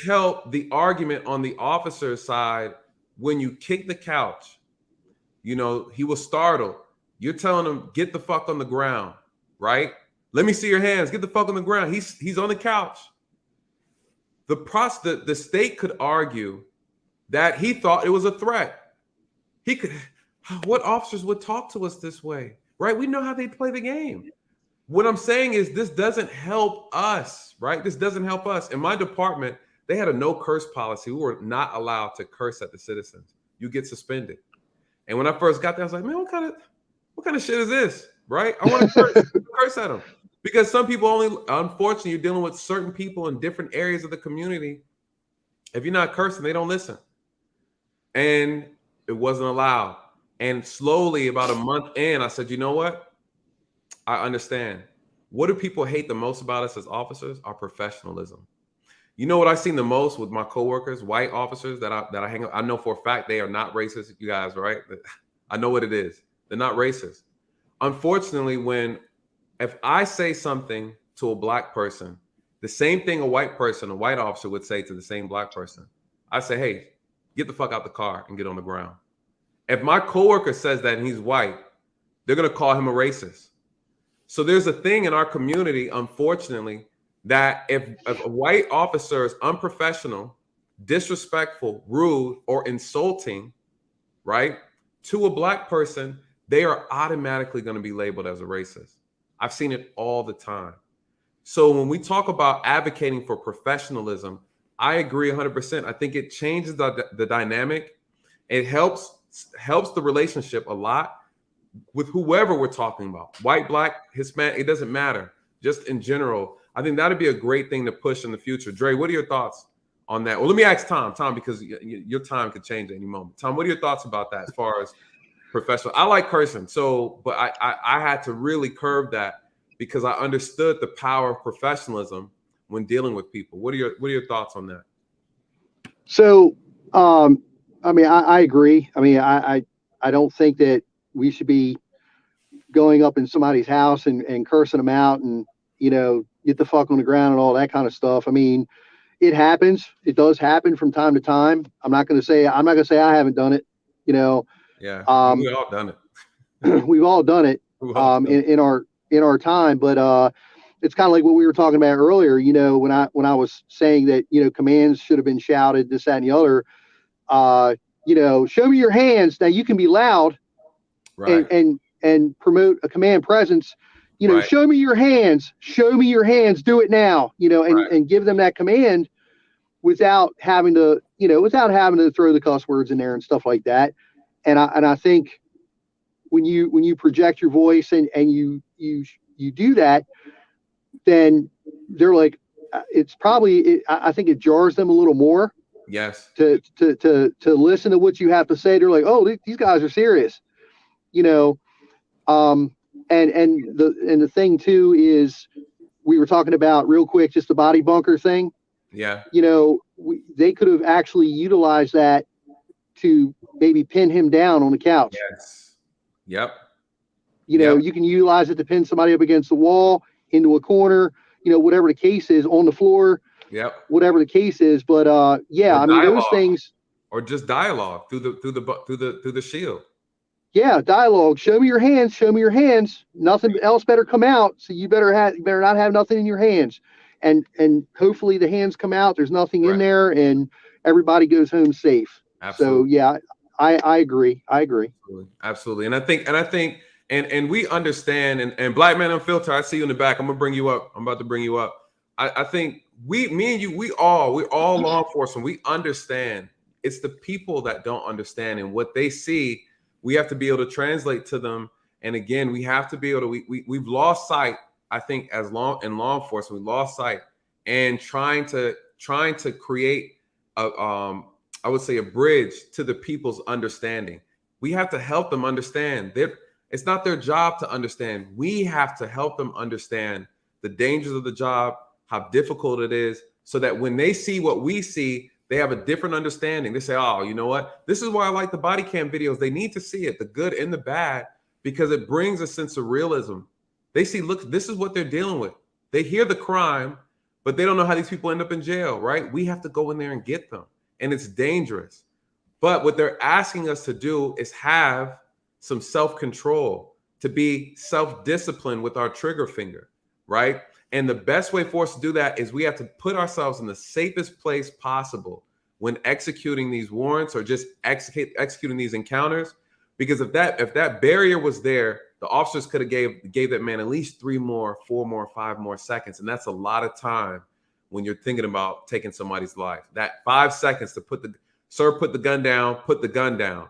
help the argument on the officer's side when you kick the couch? You know, he was startled. You're telling him, get the fuck on the ground, right? Let me see your hands. Get the fuck on the ground. He's on the couch. The state could argue that he thought it was a threat. What officers would talk to us this way, right? We know how they play the game. What I'm saying is this doesn't help us, right? This doesn't help us. In my department, they had a no curse policy. We were not allowed to curse at the citizens. You get suspended. And when I first got there, I was like, man, what kind of shit is this, right? I want to curse at them. Because some people unfortunately, you're dealing with certain people in different areas of the community. If you're not cursing, they don't listen. And it wasn't allowed. And slowly, about a month in, I said, you know what? I understand. What do people hate the most about us as officers? Our professionalism. You know what I've seen the most with my coworkers, white officers that I hang up. I know for a fact they are not racist, you guys, right? I know what it is. They're not racist. Unfortunately, if I say something to a black person, the same thing a white officer would say to the same black person. I say, hey, get the fuck out the car and get on the ground. If my coworker says that and he's white, they're going to call him a racist. So there's a thing in our community, unfortunately, that if a white officer is unprofessional, disrespectful, rude, or insulting, right, to a black person, they are automatically going to be labeled as a racist. I've seen it all the time. So when we talk about advocating for professionalism, I agree 100%. I think it changes the dynamic. It helps the relationship a lot with whoever we're talking about, white, black, Hispanic, it doesn't matter. Just in general, I think that'd be a great thing to push in the future. Dre, what are your thoughts on that? Well, let me ask Tom, because your time could change at any moment. Tom, what are your thoughts about that as far as professional? I like cursing, but I had to really curb that because I understood the power of professionalism when dealing with people. What are your thoughts on that? So, I mean, I agree. I mean, I don't think that we should be going up in somebody's house and cursing them out and, you know, get the fuck on the ground and all that kind of stuff. I mean, it happens. It does happen from time to time. I'm not going to say I haven't done it, you know. Yeah, we've all done it. We've all done it in our time. But it's kind of like what we were talking about earlier, you know, when I was saying that, you know, commands should have been shouted, this, that, and the other. You know, show me your hands. Now you can be loud, right, and promote a command presence. You know, right. Show me your hands. Show me your hands. Do it now. You know, and give them that command without having to throw the cuss words in there and stuff like that. And I think when you project your voice and you do that, then they're like, I think it jars them a little more. Yes. To listen to what you have to say. They're like, oh, these guys are serious, you know. And the thing too is, we were talking about real quick, just the body bunker thing. Yeah. You know, they could have actually utilized that to maybe pin him down on the couch. Yes. Yep. You know, you can utilize it to pin somebody up against the wall, into a corner, you know, whatever the case is, on the floor. Yep. Whatever the case is, but yeah, I mean, those things, or just dialogue through the shield. Yeah, dialogue. Show me your hands. Show me your hands. Nothing else better come out. So you better not have nothing in your hands, and hopefully the hands come out. There's nothing in there, and everybody goes home safe. Absolutely. So yeah, I agree. Absolutely. And I think and we understand. And Black Man Unfiltered, I see you in the back. I'm about to bring you up. I think me and you, we're all law enforcement. We understand. It's the people that don't understand, and what they see, we have to be able to translate to them. And again, we have to be able to, we've lost sight, I think, in law enforcement, we lost sight and trying to create I would say a bridge to the people's understanding. We have to help them understand that it's not their job to understand. We have to help them understand the dangers of the job, how difficult it is, so that when they see what we see, they have a different understanding. They say, oh, you know what? This is why I like the body cam videos. They need to see it, the good and the bad, because it brings a sense of realism. They see, look, this is what they're dealing with. They hear the crime, but they don't know how these people end up in jail, right? We have to go in there and get them. And it's dangerous. But what they're asking us to do is have some self-control, to be self-disciplined with our trigger finger, right? And the best way for us to do that is we have to put ourselves in the safest place possible when executing these warrants or just executing these encounters. Because if that barrier was there, the officers could have gave that man at least 3 more, 4 more, 5 more seconds. And that's a lot of time when you're thinking about taking somebody's life. That 5 seconds to put the gun down.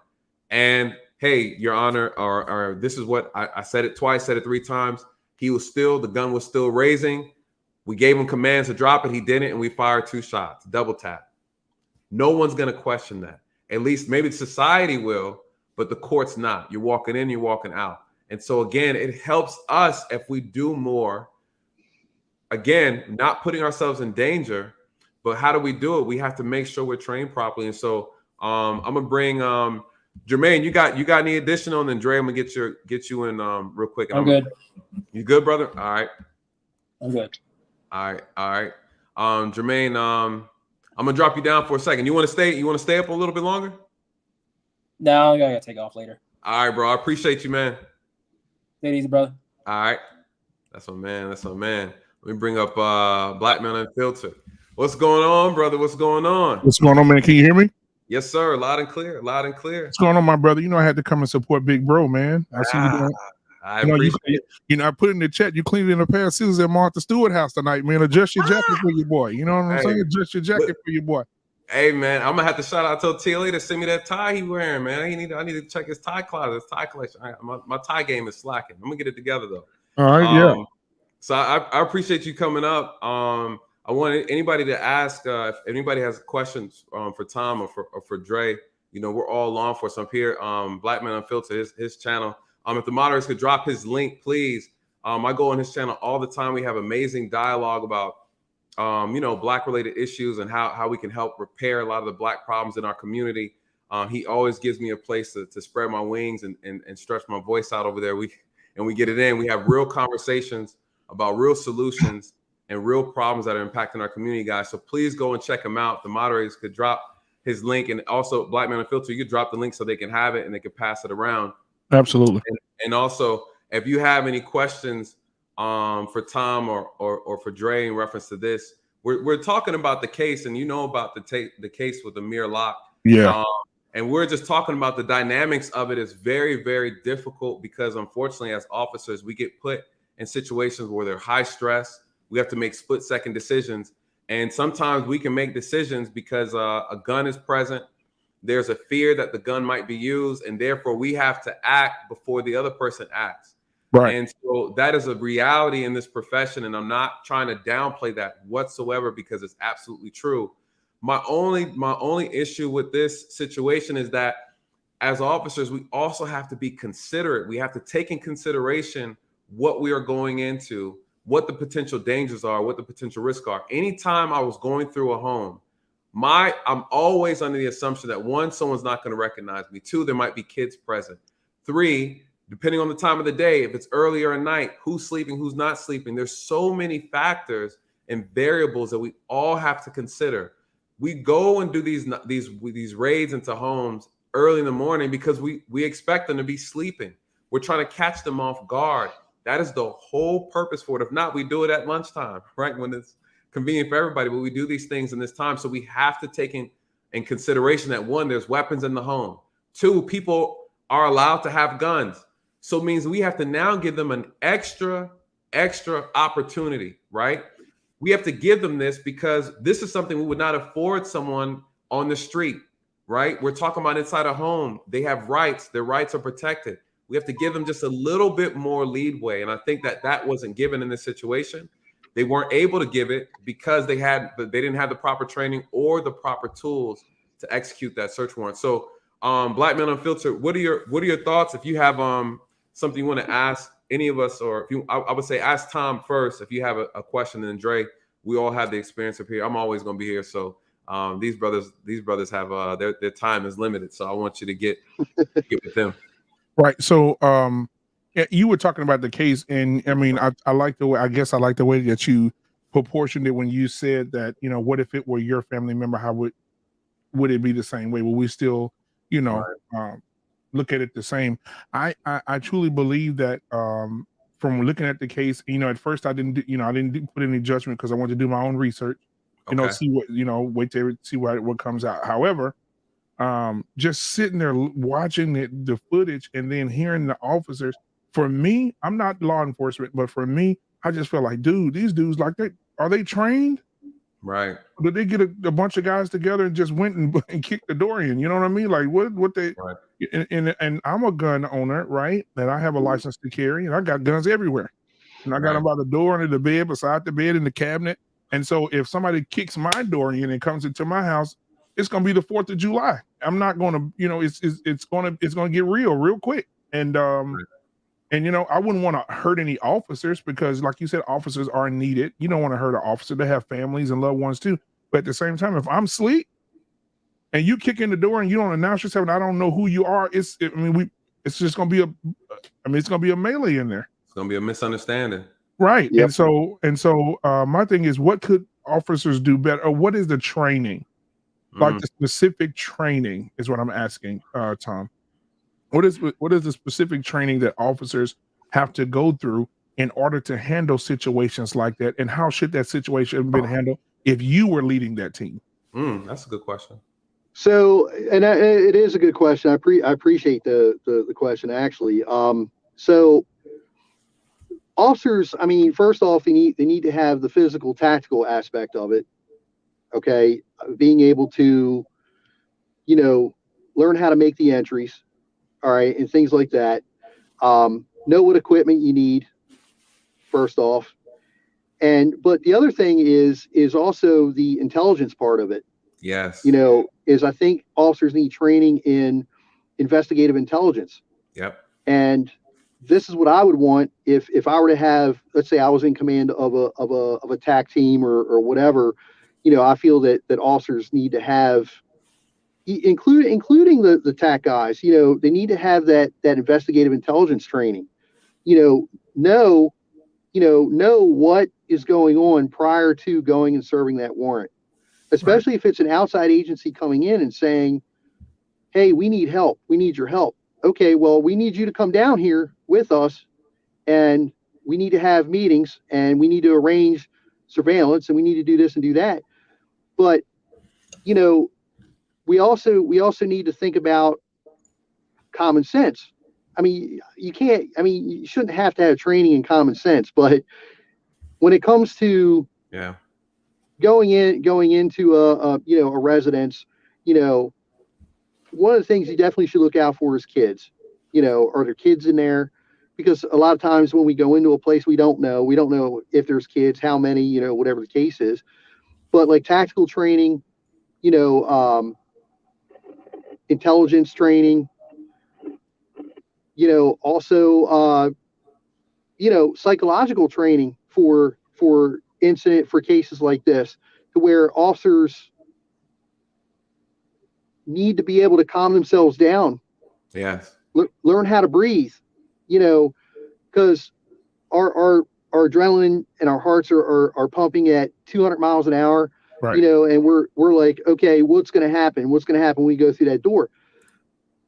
And hey, Your Honor, or this is what I said it twice, said it 3 times. The gun was still raising. We gave him commands to drop it. He didn't. And we fired 2 shots, double tap. No one's going to question that. At least maybe society will, but the court's not. You're walking in, you're walking out. And so again, it helps us if we do more. Again, not putting ourselves in danger, but how do we do it? We have to make sure we're trained properly. And so I'm gonna bring Jermaine. You got any additional? And then Dre, I'm gonna get you in real quick. I'm good. You good, brother? All right. I'm good. All right. Jermaine, I'm gonna drop you down for a second. You want to stay up a little bit longer? No, I gotta take off later. All right, bro. I appreciate you, man. Take it easy, brother. All right. That's my man. Let me bring up Black Man Unfiltered. What's going on, brother? What's going on? What's going on, man? Can you hear me? Yes, sir. Loud and clear. What's going on, my brother? You know, I had to come and support Big Bro, man. I see you doing. I appreciate it. I put in the chat, you cleaned in a pair of scissors at Martha Stewart house tonight, man. Adjust your jacket for your boy. You know what I'm saying? Adjust your jacket for your boy. Hey, man, I'm gonna have to shout out to TLA to send me that tie he wearing, man. I need to check his tie closet, his tie collection. My tie game is slacking. I'm gonna get it together though. All right, yeah. So I appreciate you coming up. I want anybody to ask if anybody has questions for Tom or for Dre. You know, we're all law enforcement up here. Black Man Unfiltered, his channel. If the moderators could drop his link, please. I go on his channel all the time. We have amazing dialogue about Black related issues and how we can help repair a lot of the Black problems in our community. He always gives me a place to spread my wings and stretch my voice out over there. We get it in. We have real conversations about real solutions and real problems that are impacting our community, guys. So please go and check him out. The moderators could drop his link, and also Black Man Unfiltered, you could drop the link so they can have it and they can pass it around. Absolutely. And also, if you have any questions for Tom or for Dre in reference to this, we're talking about the case, and you know about the case with Amir Locke. Yeah. And we're just talking about the dynamics of it is very, very difficult because unfortunately, as officers, we get put in situations where they're high stress. We have to make split-second decisions. And sometimes we can make decisions because a gun is present. There's a fear that the gun might be used, and therefore we have to act before the other person acts. Right. And so that is a reality in this profession, and I'm not trying to downplay that whatsoever because it's absolutely true. My only issue with this situation is that as officers, we also have to be considerate. We have to take in consideration what we are going into, what the potential dangers are, what the potential risks are. Anytime I was going through a home, I'm always under the assumption that 1, someone's not going to recognize me. 2, there might be kids present. 3, depending on the time of the day, if it's early or at night, who's sleeping, who's not sleeping. There's so many factors and variables that we all have to consider. We go and do these raids into homes early in the morning because we expect them to be sleeping. We're trying to catch them off guard. That is the whole purpose for it. If not, we do it at lunchtime, right? When it's convenient for everybody, but we do these things in this time. So we have to take in consideration that 1, there's weapons in the home. 2, people are allowed to have guns. So it means we have to now give them an extra opportunity, right? We have to give them this because this is something we would not afford someone on the street, right? We're talking about inside a home. They have rights. Their rights are protected. We have to give them just a little bit more leeway. And I think that wasn't given in this situation. They weren't able to give it because they didn't have the proper training or the proper tools to execute that search warrant. So Black Men Unfiltered, what are your thoughts? If you have something you want to ask any of us, or if I would say ask Tom first if you have a question, and then Dre, we all have the experience up here. I'm always going to be here. So these brothers have their time is limited. So I want you to get with them. Right. So you were talking about the case, and I mean, I like the way that you proportioned it when you said that, what if it were your family member, how would it be the same way? Will we still, look at it the same. I truly believe that from looking at the case, at first I didn't put any judgment because I wanted to do my own research, see what, wait to see what comes out. However, just sitting there watching the footage and then hearing the officers, for me, I'm not law enforcement, but for me, I just feel like, dude, these dudes, are they trained? Right. Or did they get a bunch of guys together and just went and kicked the door in? You know what I mean? Like what they, right. And I'm a gun owner, right? And I have a license to carry, and I got guns everywhere. And I got them by the door, under the bed, beside the bed, in the cabinet. And so if somebody kicks my door in and comes into my house, it's gonna be the 4th of July. I'm not gonna, it's gonna get real quick. And and I wouldn't want to hurt any officers because, like you said, officers are needed. You don't want to hurt an officer. They have families and loved ones too. But at the same time, if I'm asleep and you kick in the door and you don't announce yourself and I don't know who you are, it's just gonna be it's gonna be a melee in there. It's gonna be a misunderstanding. Right. Yep. And so my thing is, what could officers do better? Or what is the training? Like the specific training is what I'm asking, Tom. What is the specific training that officers have to go through in order to handle situations like that? And how should that situation have been handled if you were leading that team? That's a good question. So, and it is a good question. I appreciate the question, actually. So officers, first off, they need to have the physical, tactical aspect of it. Okay. Being able to, learn how to make the entries. All right. And things like that. Know what equipment you need, first off. But the other thing is also the intelligence part of it. Yes. Is I think officers need training in investigative intelligence. Yep. And this is what I would want if I were to have, let's say I was in command of a TAC team or whatever, I feel that officers need to have, including the TAC guys, they need to have that investigative intelligence training, know what is going on prior to going and serving that warrant, especially if it's an outside agency coming in and saying, hey, we need help. We need your help. Okay, well, we need you to come down here with us and we need to have meetings and we need to arrange surveillance and we need to do this and do that. But, we also need to think about common sense. You shouldn't have to have training in common sense, but when it comes to going into a residence, one of the things you definitely should look out for is kids. Are there kids in there? Because a lot of times when we go into a place we don't know if there's kids, how many, whatever the case is. But like tactical training, intelligence training, also, psychological training for cases like this, to where officers need to be able to calm themselves down. Yes. Learn how to breathe, because our adrenaline and our hearts are pumping at 200 miles an hour, right. And we're like, okay, what's going to happen? What's going to happen when we go through that door?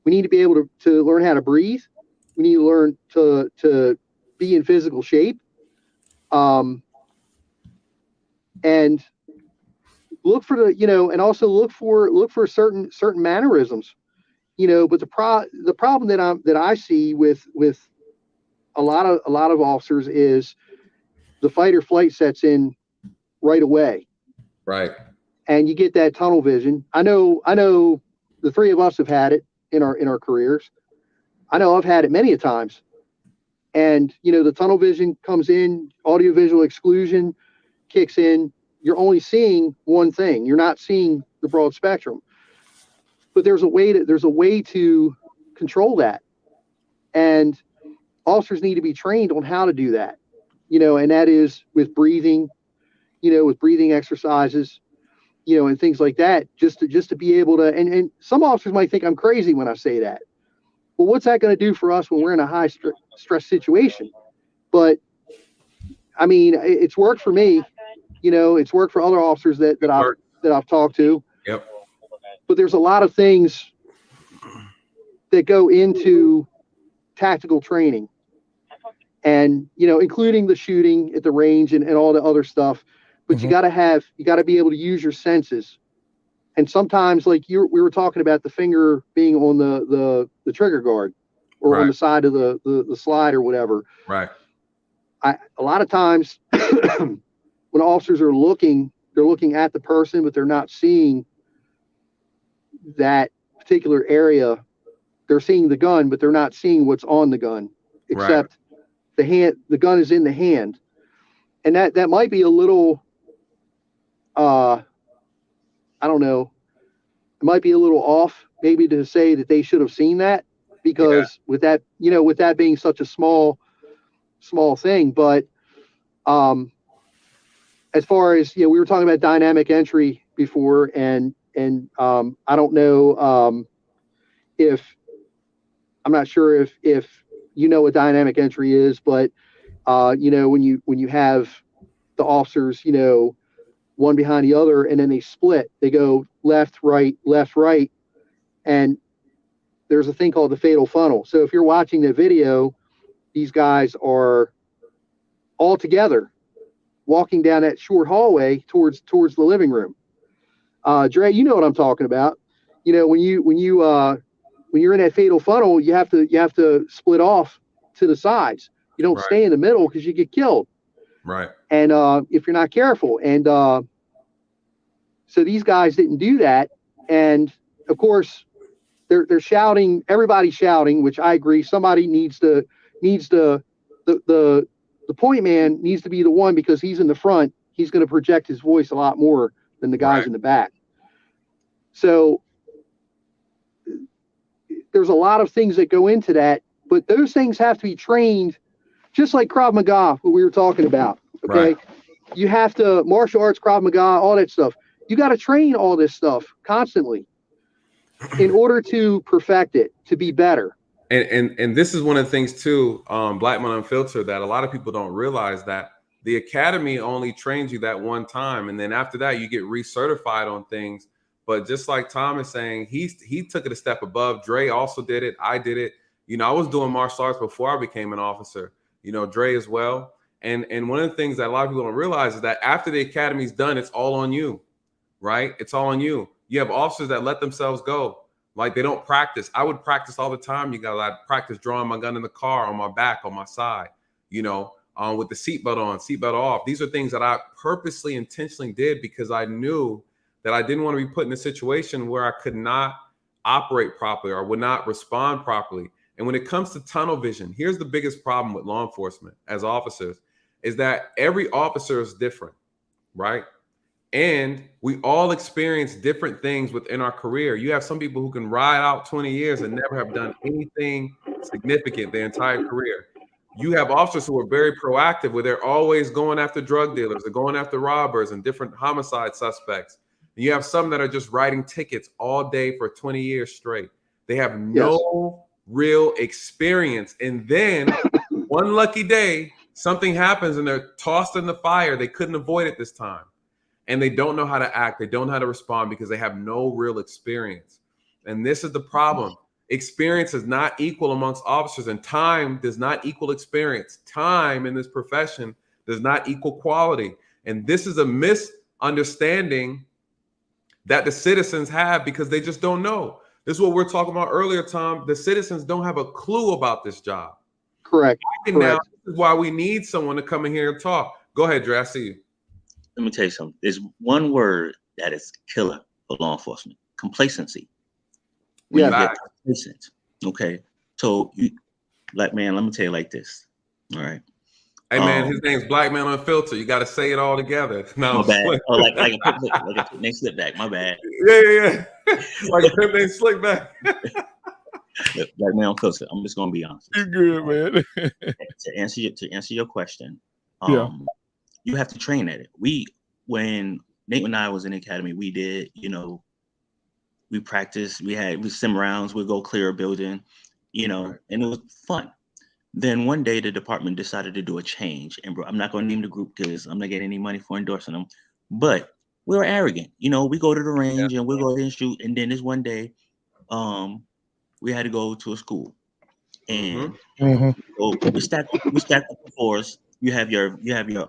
We need to be able to learn how to breathe. We need to learn to be in physical shape. And look for and also look for certain mannerisms, but the problem that I see with a lot of officers is the fight or flight sets in right away. Right. And you get that tunnel vision. I know the three of us have had it in our careers. I know I've had it many a times. And, the tunnel vision comes in, audiovisual exclusion kicks in. You're only seeing one thing. You're not seeing the broad spectrum. But there's a way to control that. And officers need to be trained on how to do that. And that is with breathing, with breathing exercises, and things like that, just to be able to, and some officers might think I'm crazy when I say that. Well, what's that going to do for us when we're in a high stress situation? But it's worked for me. It's worked for other officers that I've talked to. Yep. But there's a lot of things that go into tactical training, and including the shooting at the range and all the other stuff. But you got to be able to use your senses. And sometimes, like we were talking about the finger being on the trigger guard or on the side of the slide or whatever. Right. A lot of times when officers are looking, they're looking at the person, but they're not seeing that particular area. They're seeing the gun, but they're not seeing what's on the gun, except the gun is in the hand. And that might be a little, I don't know, it might be a little off maybe to say that they should have seen that, because with that being such a small thing. But as far as, we were talking about dynamic entry before, and I don't know if, I'm not sure if what dynamic entry is, but when you have the officers, one behind the other, and then they split, they go left, right, and there's a thing called the fatal funnel. So if you're watching the video, these guys are all together walking down that short hallway towards the living room. Dre, you know what I'm talking about. When you're in that fatal funnel, you have to split off to the sides. You don't stay in the middle because you get killed. Right. And if you're not careful, and so these guys didn't do that, and of course they're shouting. Everybody's shouting, which I agree. Somebody needs the point man needs to be the one, because he's in the front. He's going to project his voice a lot more than the guys in the back. So there's a lot of things that go into that, but those things have to be trained, just like Krav Maga, what we were talking about. Okay. Right. You have to martial arts, Krav Maga, all that stuff. You got to train all this stuff constantly in order to perfect it, to be better. And this is one of the things too, Black Men Unfiltered, that a lot of people don't realize, that the academy only trains you that one time, and then after that you get recertified on things. But just like Tom is saying, he took it a step above. Dre also did it. I did it. I was doing martial arts before I became an officer. Dre as well. And one of the things that a lot of people don't realize is that after the academy's done, it's all on you, right? It's all on you. You have officers that let themselves go. Like, they don't practice. I would practice all the time. I'd practice drawing my gun in the car, on my back, on my side, with the seatbelt on, seatbelt off. These are things that I purposely, intentionally did, because I knew that I didn't want to be put in a situation where I could not operate properly or would not respond properly. And when it comes to tunnel vision, here's the biggest problem with law enforcement as officers, is that every officer is different, right? And we all experience different things within our career. You have some people who can ride out 20 years and never have done anything significant their entire career. You have officers who are very proactive, where they're always going after drug dealers, they're going after robbers and different homicide suspects. And you have some that are just writing tickets all day for 20 years straight. They have no real experience. And then one lucky day, something happens and they're tossed in the fire. They couldn't avoid it this time. And they don't know how to act. They don't know how to respond, because they have no real experience. And this is the problem. Experience is not equal amongst officers, and time does not equal experience. Time in this profession does not equal quality. And this is a misunderstanding that the citizens have, because they just don't know. This is what we're talking about earlier, Tom. The citizens don't have a clue about this job. Correct. Now, this is why we need someone to come in here and talk. Go ahead, Dre. I see you. Let me tell you something. There's one word that is killer for law enforcement: complacency. When you get complacent, okay? So, Black man, let me tell you like this. All right. Hey man, his name's Black Man Unfiltered. You got to say it all together. No, my bad. Oh, like a pimp named Slipback. My bad. Yeah. Like a pimp named Slickback. Black Man Unfiltered. I'm just gonna be honest. You're good, man. To answer your question, you have to train at it. When Nate and I was in the academy, we did, we practiced. We sim rounds. We'd go clear a building, and it was fun. Then one day the department decided to do a change, and I'm not going to name the group because I'm not getting any money for endorsing them, but we were arrogant. We go to the range and we go there and shoot. And then this one day, we had to go to a school, and so we stacked up the floors. You have your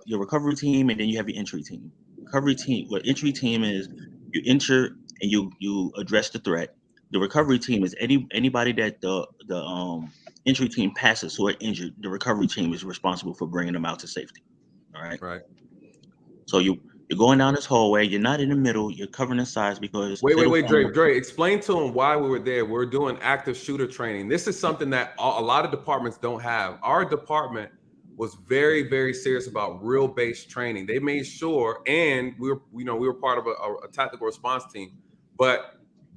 recovery team, and then you have your entry team. Recovery team, what entry team is, you enter and you address the threat. The recovery team is anybody that the entry team passes who are injured. The recovery team is responsible for bringing them out to safety. All right. Right. So you're going down this hallway. You're not in the middle. You're covering the sides because Wait, Dre. Explain to them why we were there. We're doing active shooter training. This is something that a lot of departments don't have. Our department was very, very serious about real based training. They made sure, and we were part of a tactical response team, but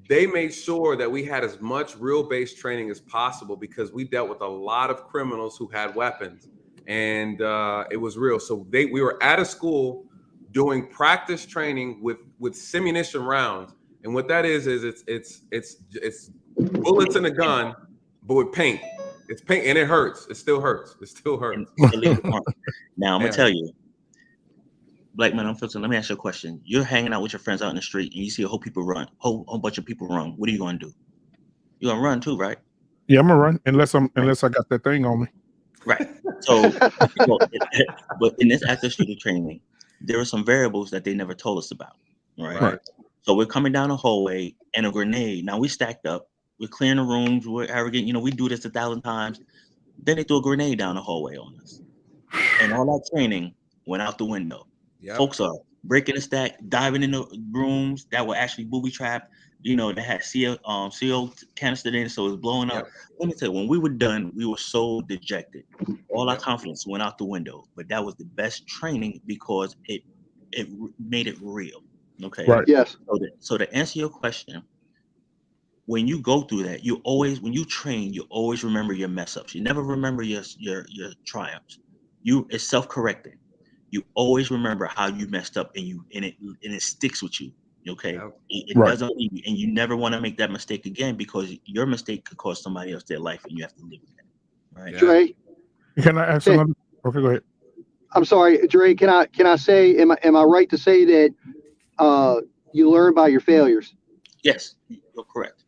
they made sure that we had as much real based training as possible because we dealt with a lot of criminals who had weapons, and it was real. So we were at a school doing practice training with simunition rounds, and what that is it's bullets in a gun, but with paint. It's paint, and it hurts. It still hurts. Now I'm gonna tell you, Black Man Unfiltered. Let me ask you a question. You're hanging out with your friends out in the street, and you see a whole bunch of people run. What are you gonna do? You're gonna run too, right? Yeah, I'm gonna run unless I got that thing on me. Right. So, but in this active shooter training, there are some variables that they never told us about. Right. So we're coming down the hallway, and a grenade. Now we stacked up. We're clearing the rooms. We're arrogant. We do this 1,000 times. Then they threw a grenade down the hallway on us, and all that training went out the window. Yep. Folks are breaking the stack, diving in the rooms that were actually booby trapped. They had CO canister in, so it was blowing up. Let me tell you, when we were done, we were so dejected. All our confidence went out the window. But that was the best training because it made it real. Okay. Right. Yes. So to answer your question, when you go through that, when you train, you always remember your mess ups. You never remember your triumphs. It's self-correcting. You always remember how you messed up, and it sticks with you. Okay. Yep. It doesn't leave you, and you never want to make that mistake again because your mistake could cost somebody else their life, and you have to live with that. Right. Dre, can I ask another? Okay, go ahead. I'm sorry, Dre. Can I say? Am I right to say that you learn by your failures? Yes, you're correct.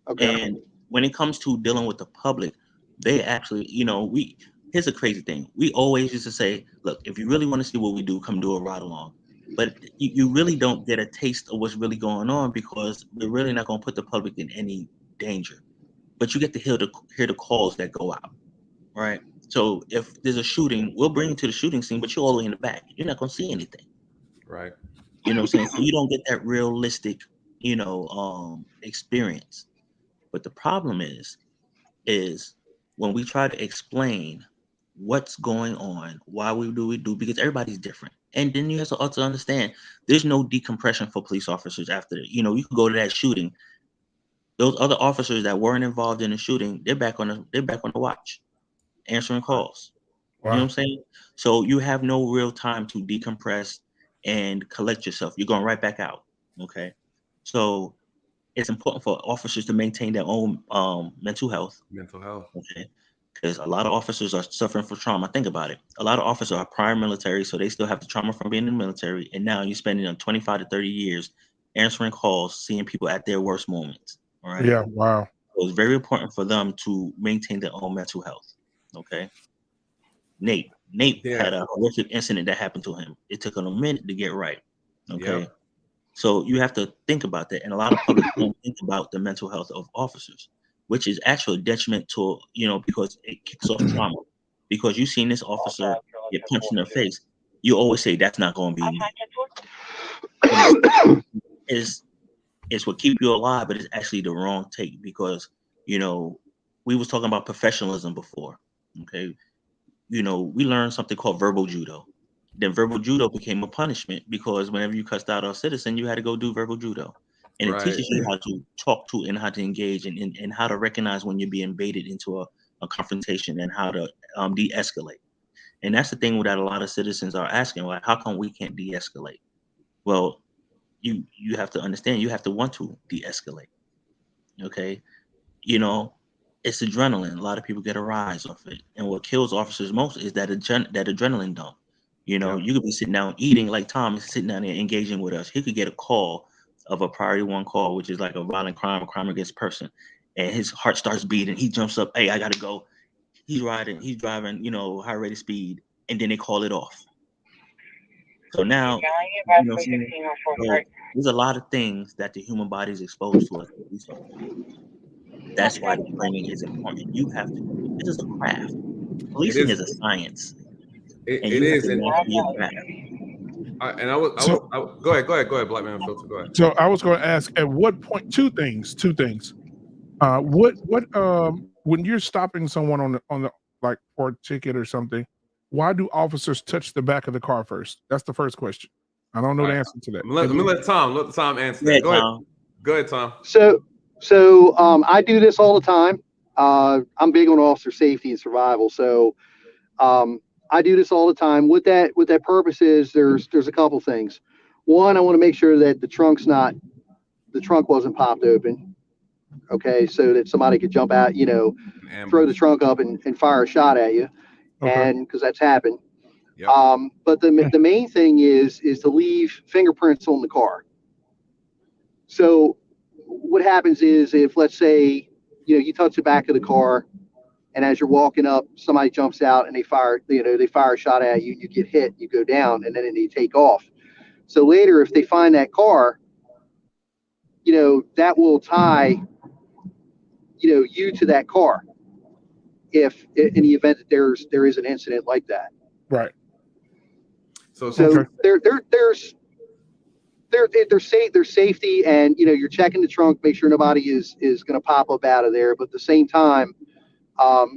Okay. And when it comes to dealing with the public, they actually, here's a crazy thing. We always used to say, look, if you really want to see what we do, come do a ride along. But you really don't get a taste of what's really going on because we're really not going to put the public in any danger. But you get to hear the calls that go out, right? So if there's a shooting, we'll bring you to the shooting scene, but you're all the way in the back. You're not going to see anything. Right. You know what I'm saying? So you don't get that realistic, experience. But the problem is when we try to explain what's going on, why we do, because everybody's different. And then you have to also understand there's no decompression for police officers after that. You could go to that shooting. Those other officers that weren't involved in the shooting, they're back on the watch, answering calls. Wow. You know what I'm saying? So you have no real time to decompress and collect yourself. You're going right back out. Okay. So it's important for officers to maintain their own mental health. Okay. Because a lot of officers are suffering from trauma. Think about it. A lot of officers are prior military, so they still have the trauma from being in the military. And now you're spending 25 to 30 years answering calls, seeing people at their worst moments. All right. Yeah. Wow. So it's very important for them to maintain their own mental health. Okay. Nate had a horrific incident that happened to him. It took him a minute to get right. Okay. Yep. So you have to think about that. And a lot of public don't think about the mental health of officers, which is actually a detriment to, because it kicks off trauma. Because you've seen this officer get punched in the face, you always say that's not going to be me. It's what keep you alive, but it's actually the wrong take because, we was talking about professionalism before. Okay. We learned something called verbal judo. Then verbal judo became a punishment because whenever you cussed out a citizen, you had to go do verbal judo. And it teaches you how to talk to and how to engage and how to recognize when you're being baited into a confrontation and how to de-escalate. And that's the thing that a lot of citizens are asking, like, how come we can't de-escalate? Well, you have to understand, you have to want to de-escalate. Okay. It's adrenaline. A lot of people get a rise off it. And what kills officers most is that adrenaline dump. You could be sitting down eating, like Tom is sitting down there engaging with us. He could get a call of a priority 1 call, which is like a violent crime, a crime against person. and his heart starts beating. He jumps up. Hey, I gotta go. He's driving, high rate of speed, and then they call it off. So now, so there's a lot of things that the human body is exposed to us. That's why the training is important. You have to. It is a craft. Policing is a science. It is. And I was go ahead, Black Man Filter. Go ahead. So I was going to ask, at what point? Two things. What when you're stopping someone on the like for a ticket or something, why do officers touch the back of the car first? That's the first question. I don't know the answer to that. Let me let Tom answer that. Go ahead, Tom. So I do this all the time. I'm big on officer safety and survival. So I do this all the time. What that purpose is, there's a couple things. One, I want to make sure that the trunk wasn't popped open. Okay, so that somebody could jump out, throw the trunk up and fire a shot at you. Okay. And because that's happened. Yep. But the main thing is to leave fingerprints on the car. So what happens is, if, let's say, you touch the back of the car, and as you're walking up, somebody jumps out and they fire a shot at you, you get hit, you go down, and then they take off. So later, if they find that car, that will tie, you to that car, if in the event that there is an incident like that. Right. So there's safety, and you're checking the trunk, make sure nobody is going to pop up out of there, but at the same time,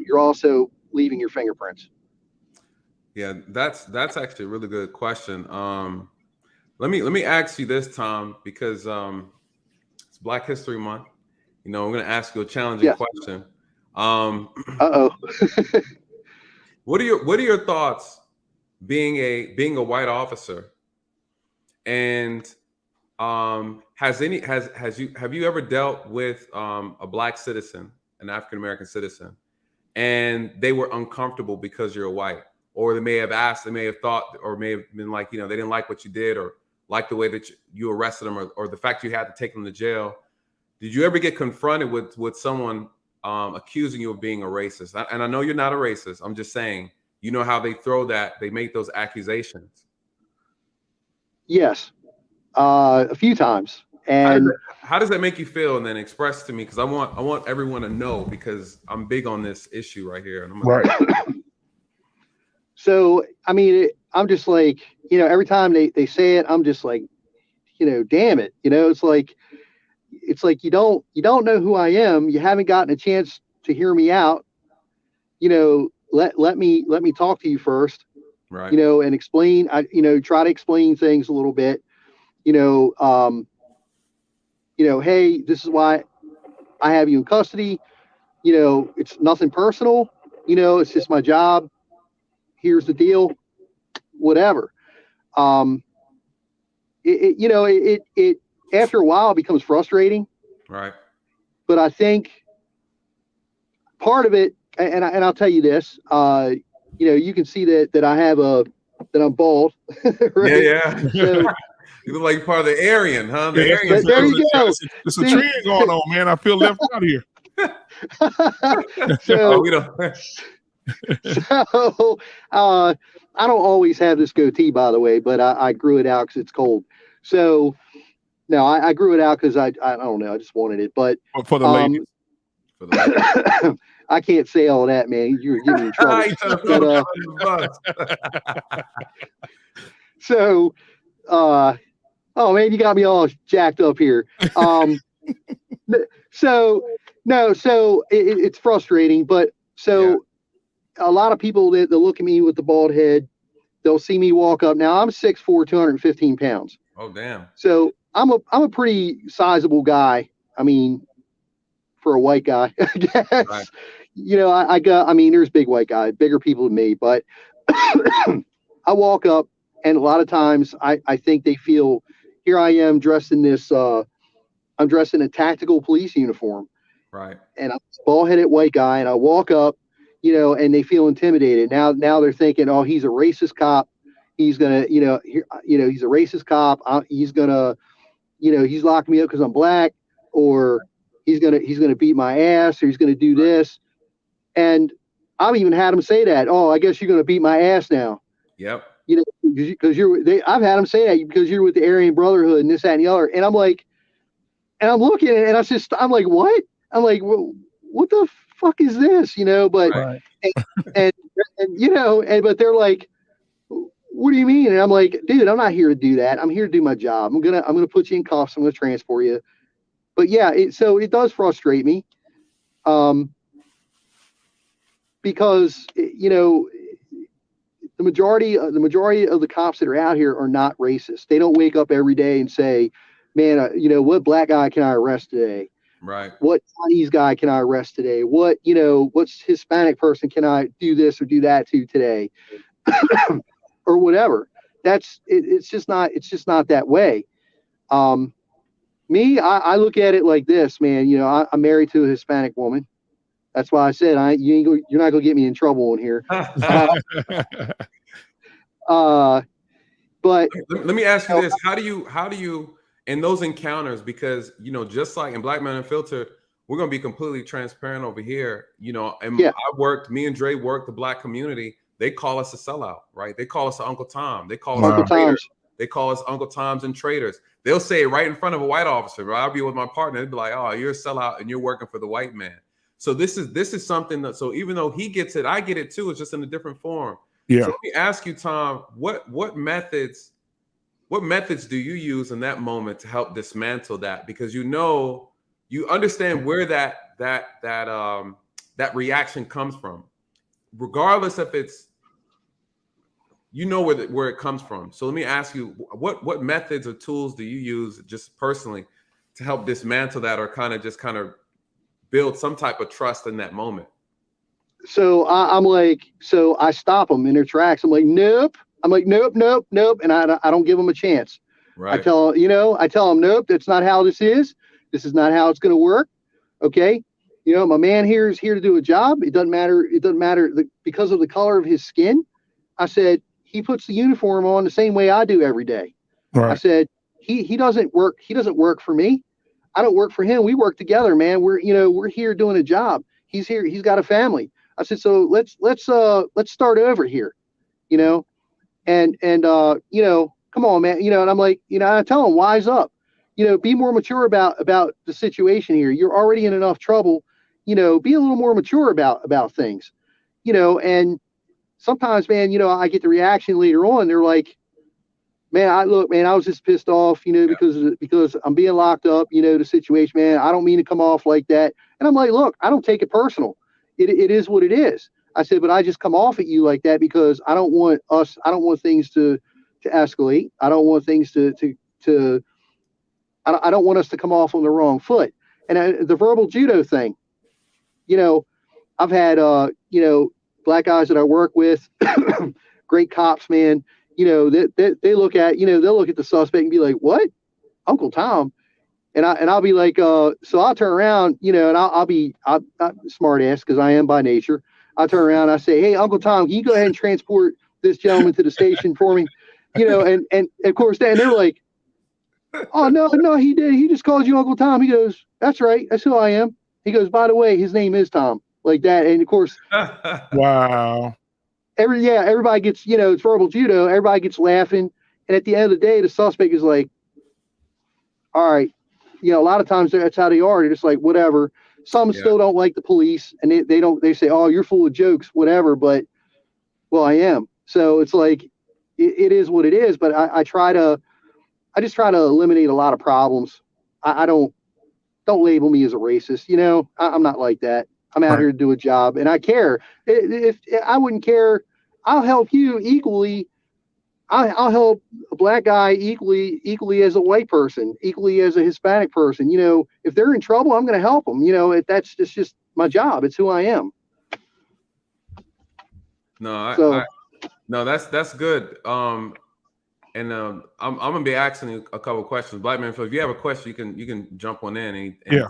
you're also leaving your fingerprints. Yeah, that's actually a really good question. Let me ask you this, Tom, because it's Black History Month. I'm going to ask you a challenging question. What are your thoughts being a white officer? And have you ever dealt with a Black citizen, an African American citizen, and they were uncomfortable because you're white, or they may have thought, or may have been like, they didn't like what you did, or like the way that you arrested them, or the fact you had to take them to jail? Did you ever get confronted with someone accusing you of being a racist? And I know you're not a racist. I'm just saying, how they make those accusations. Yes, a few times. And how does that make you feel? And then express to me, because I want everyone to know, because I'm big on this issue right here. And right. So, I mean, I'm just like, every time they say it, I'm just like, damn it. It's like you don't know who I am. You haven't gotten a chance to hear me out. Let me talk to you first. Right. And explain. Try to explain things a little bit. Hey, this is why I have you in custody. It's nothing personal. It's just my job. Here's the deal. Whatever. It after a while, it becomes frustrating. Right. But I think part of it, and I'll tell you this, you can see that I have that I'm bald. Right? Yeah. So, you look like part of the Aryan, huh? The Aryan. There you go. There's a trend going on, man. I feel left out here. So, I don't always have this goatee, by the way, but I grew it out because it's cold. So, no, I grew it out because I don't know, I just wanted it. But for the ladies. I can't say all that, man. You're getting me in trouble. So, oh man, you got me all jacked up here. It's frustrating, but a lot of people that look at me with the bald head, they'll see me walk up. Now I'm 6'4", 215 pounds. Oh damn! So I'm a pretty sizable guy. I mean, for a white guy, I guess. Right. There's big white guys, bigger people than me, but I walk up, and a lot of times I think they feel, here I am dressed in this, I'm dressed in a tactical police uniform. Right. And I'm a bald-headed white guy, and I walk up, and they feel intimidated. Now they're thinking, oh, he's a racist cop. He's gonna, he's a racist cop. He's gonna, he's locking me up because I'm black, or he's gonna beat my ass, or he's gonna do this. And I've even had him say that. Oh, I guess you're gonna beat my ass now. Yep. You know, because I've had him say that because you're with the Aryan Brotherhood and this, that, and the other. And I'm like, and I'm looking at it, and I'm like, what? I'm like, well, what the fuck is this? You know, but Right. and you know, but they're like, what do you mean? And I'm like, dude, I'm not here to do that. I'm here to do my job. I'm gonna put you in cuffs. I'm gonna transport you. But yeah, so it does frustrate me, because you know, the majority of the cops that are out here are not racist. They don't wake up every day and say, man, you know, what black guy can I arrest today? Right. What Chinese guy can I arrest today? What, you know, what's Hispanic person can I do this or do that to today? Or whatever. It's just not that way. Me, I look at it like this, man. You know, I'm married to a Hispanic woman. That's why I said you're not gonna get me in trouble in here. But let me ask you this: how do you in those encounters? Because you know, just like in Black Men Unfiltered, we're gonna be completely transparent over here. You know, and me and Dre worked the Black community. They call us a sellout, right? They call us Uncle Tom. They call us Uncle Toms. They call us Uncle Toms and traitors. They'll say it right in front of a white officer. Right? I'll be with my partner. They'd be like, "Oh, you're a sellout and you're working for the white man." So this is something that. So even though he gets it, I get it too. It's just in a different form. Yeah. So let me ask you, Tom, what methods do you use in that moment to help dismantle that? Because you understand where that reaction comes from, regardless if it's, you know, where it comes from. So let me ask you, what methods or tools do you use just personally to help dismantle that, or kind of build some type of trust in that moment? So I'm like, so I stop them in their tracks. I'm like, nope. I'm like, nope. And I don't give them a chance. Right. I tell them, nope, that's not how this is. This is not how it's going to work. Okay. You know, my man here is here to do a job. It doesn't matter. Because of the color of his skin. I said, he puts the uniform on the same way I do every day. Right. I said, he doesn't work. He doesn't work for me. I don't work for him. We work together, man. We're here doing a job. He's here. He's got a family. I said, so let's start over here, you know, and you know, come on, man, you know. And I'm like, you know, I tell him, wise up, you know, be more mature about the situation here. You're already in enough trouble, you know, be a little more mature about things, you know. And sometimes, man, you know, I get the reaction later on. They're like, man, I was just pissed off, you know, because I'm being locked up, you know, the situation, man. I don't mean to come off like that. And I'm like, look, I don't take it personal. It is what it is. I said, but I just come off at you like that because I don't want things to escalate. I don't want things I don't want us to come off on the wrong foot. And the verbal judo thing, you know, I've had, you know, black guys that I work with, great cops, man, you know, they look at, you know, they'll look at the suspect and be like, what? Uncle Tom? And I'll be like, so I'll turn around, you know, and I'll be smart ass because I am by nature. I'll turn around and I say, hey, Uncle Tom, can you go ahead and transport this gentleman to the station for me? You know, and of course, then they're like, oh, no, he did. He just called you Uncle Tom. He goes, that's right. That's who I am. He goes, by the way, his name is Tom, like that. And of course, wow. Everybody gets, you know, it's verbal judo. Everybody gets laughing. And at the end of the day, the suspect is like, all right. You know, a lot of times that's how they are. They're just like, whatever. Some still don't like the police, and they say, oh, you're full of jokes, whatever. But, well, I am. So it's like, it is what it is. But I just try to eliminate a lot of problems. I don't label me as a racist. You know, I'm not like that. I'm out here to do a job, and I care. If I wouldn't care, I'll help you equally. I'll help a black guy equally as a white person, equally as a Hispanic person. You know, if they're in trouble, I'm going to help them. You know, that's just my job. It's who I am. No, that's good. I'm gonna be asking you a couple of questions, Black Man. So if you have a question, you can jump on in. Yeah.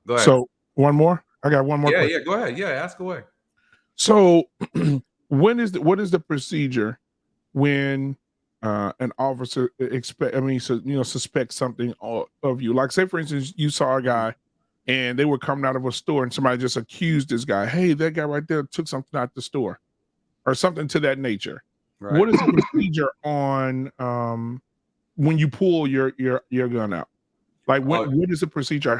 Go ahead. So one more. I got one more. Yeah, question. yeah. Go ahead. Yeah, ask away. So, what is the procedure when an officer suspects something of you? Like, say for instance, you saw a guy and they were coming out of a store and somebody just accused this guy, hey, that guy right there took something out the store or something to that nature. Right. What is the procedure on when you pull your gun out? Like what is the procedure?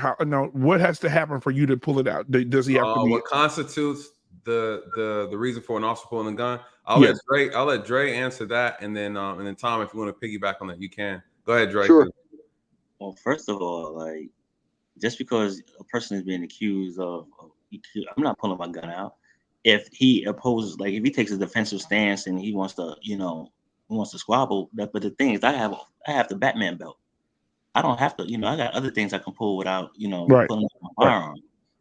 What has to happen for you to pull it out? Does he have to be what constitutes the reason for an officer pulling a gun? I'll let Dre answer that, and then Tom, if you want to piggyback on that, you can. Go ahead, Dre. Sure. Well, first of all, like, just because a person is being accused of, I'm not pulling my gun out. If he opposes, like, if he takes a defensive stance and he wants to, squabble, but the thing is, I have the Batman belt. I don't have to, I got other things I can pull without, pulling out my firearm.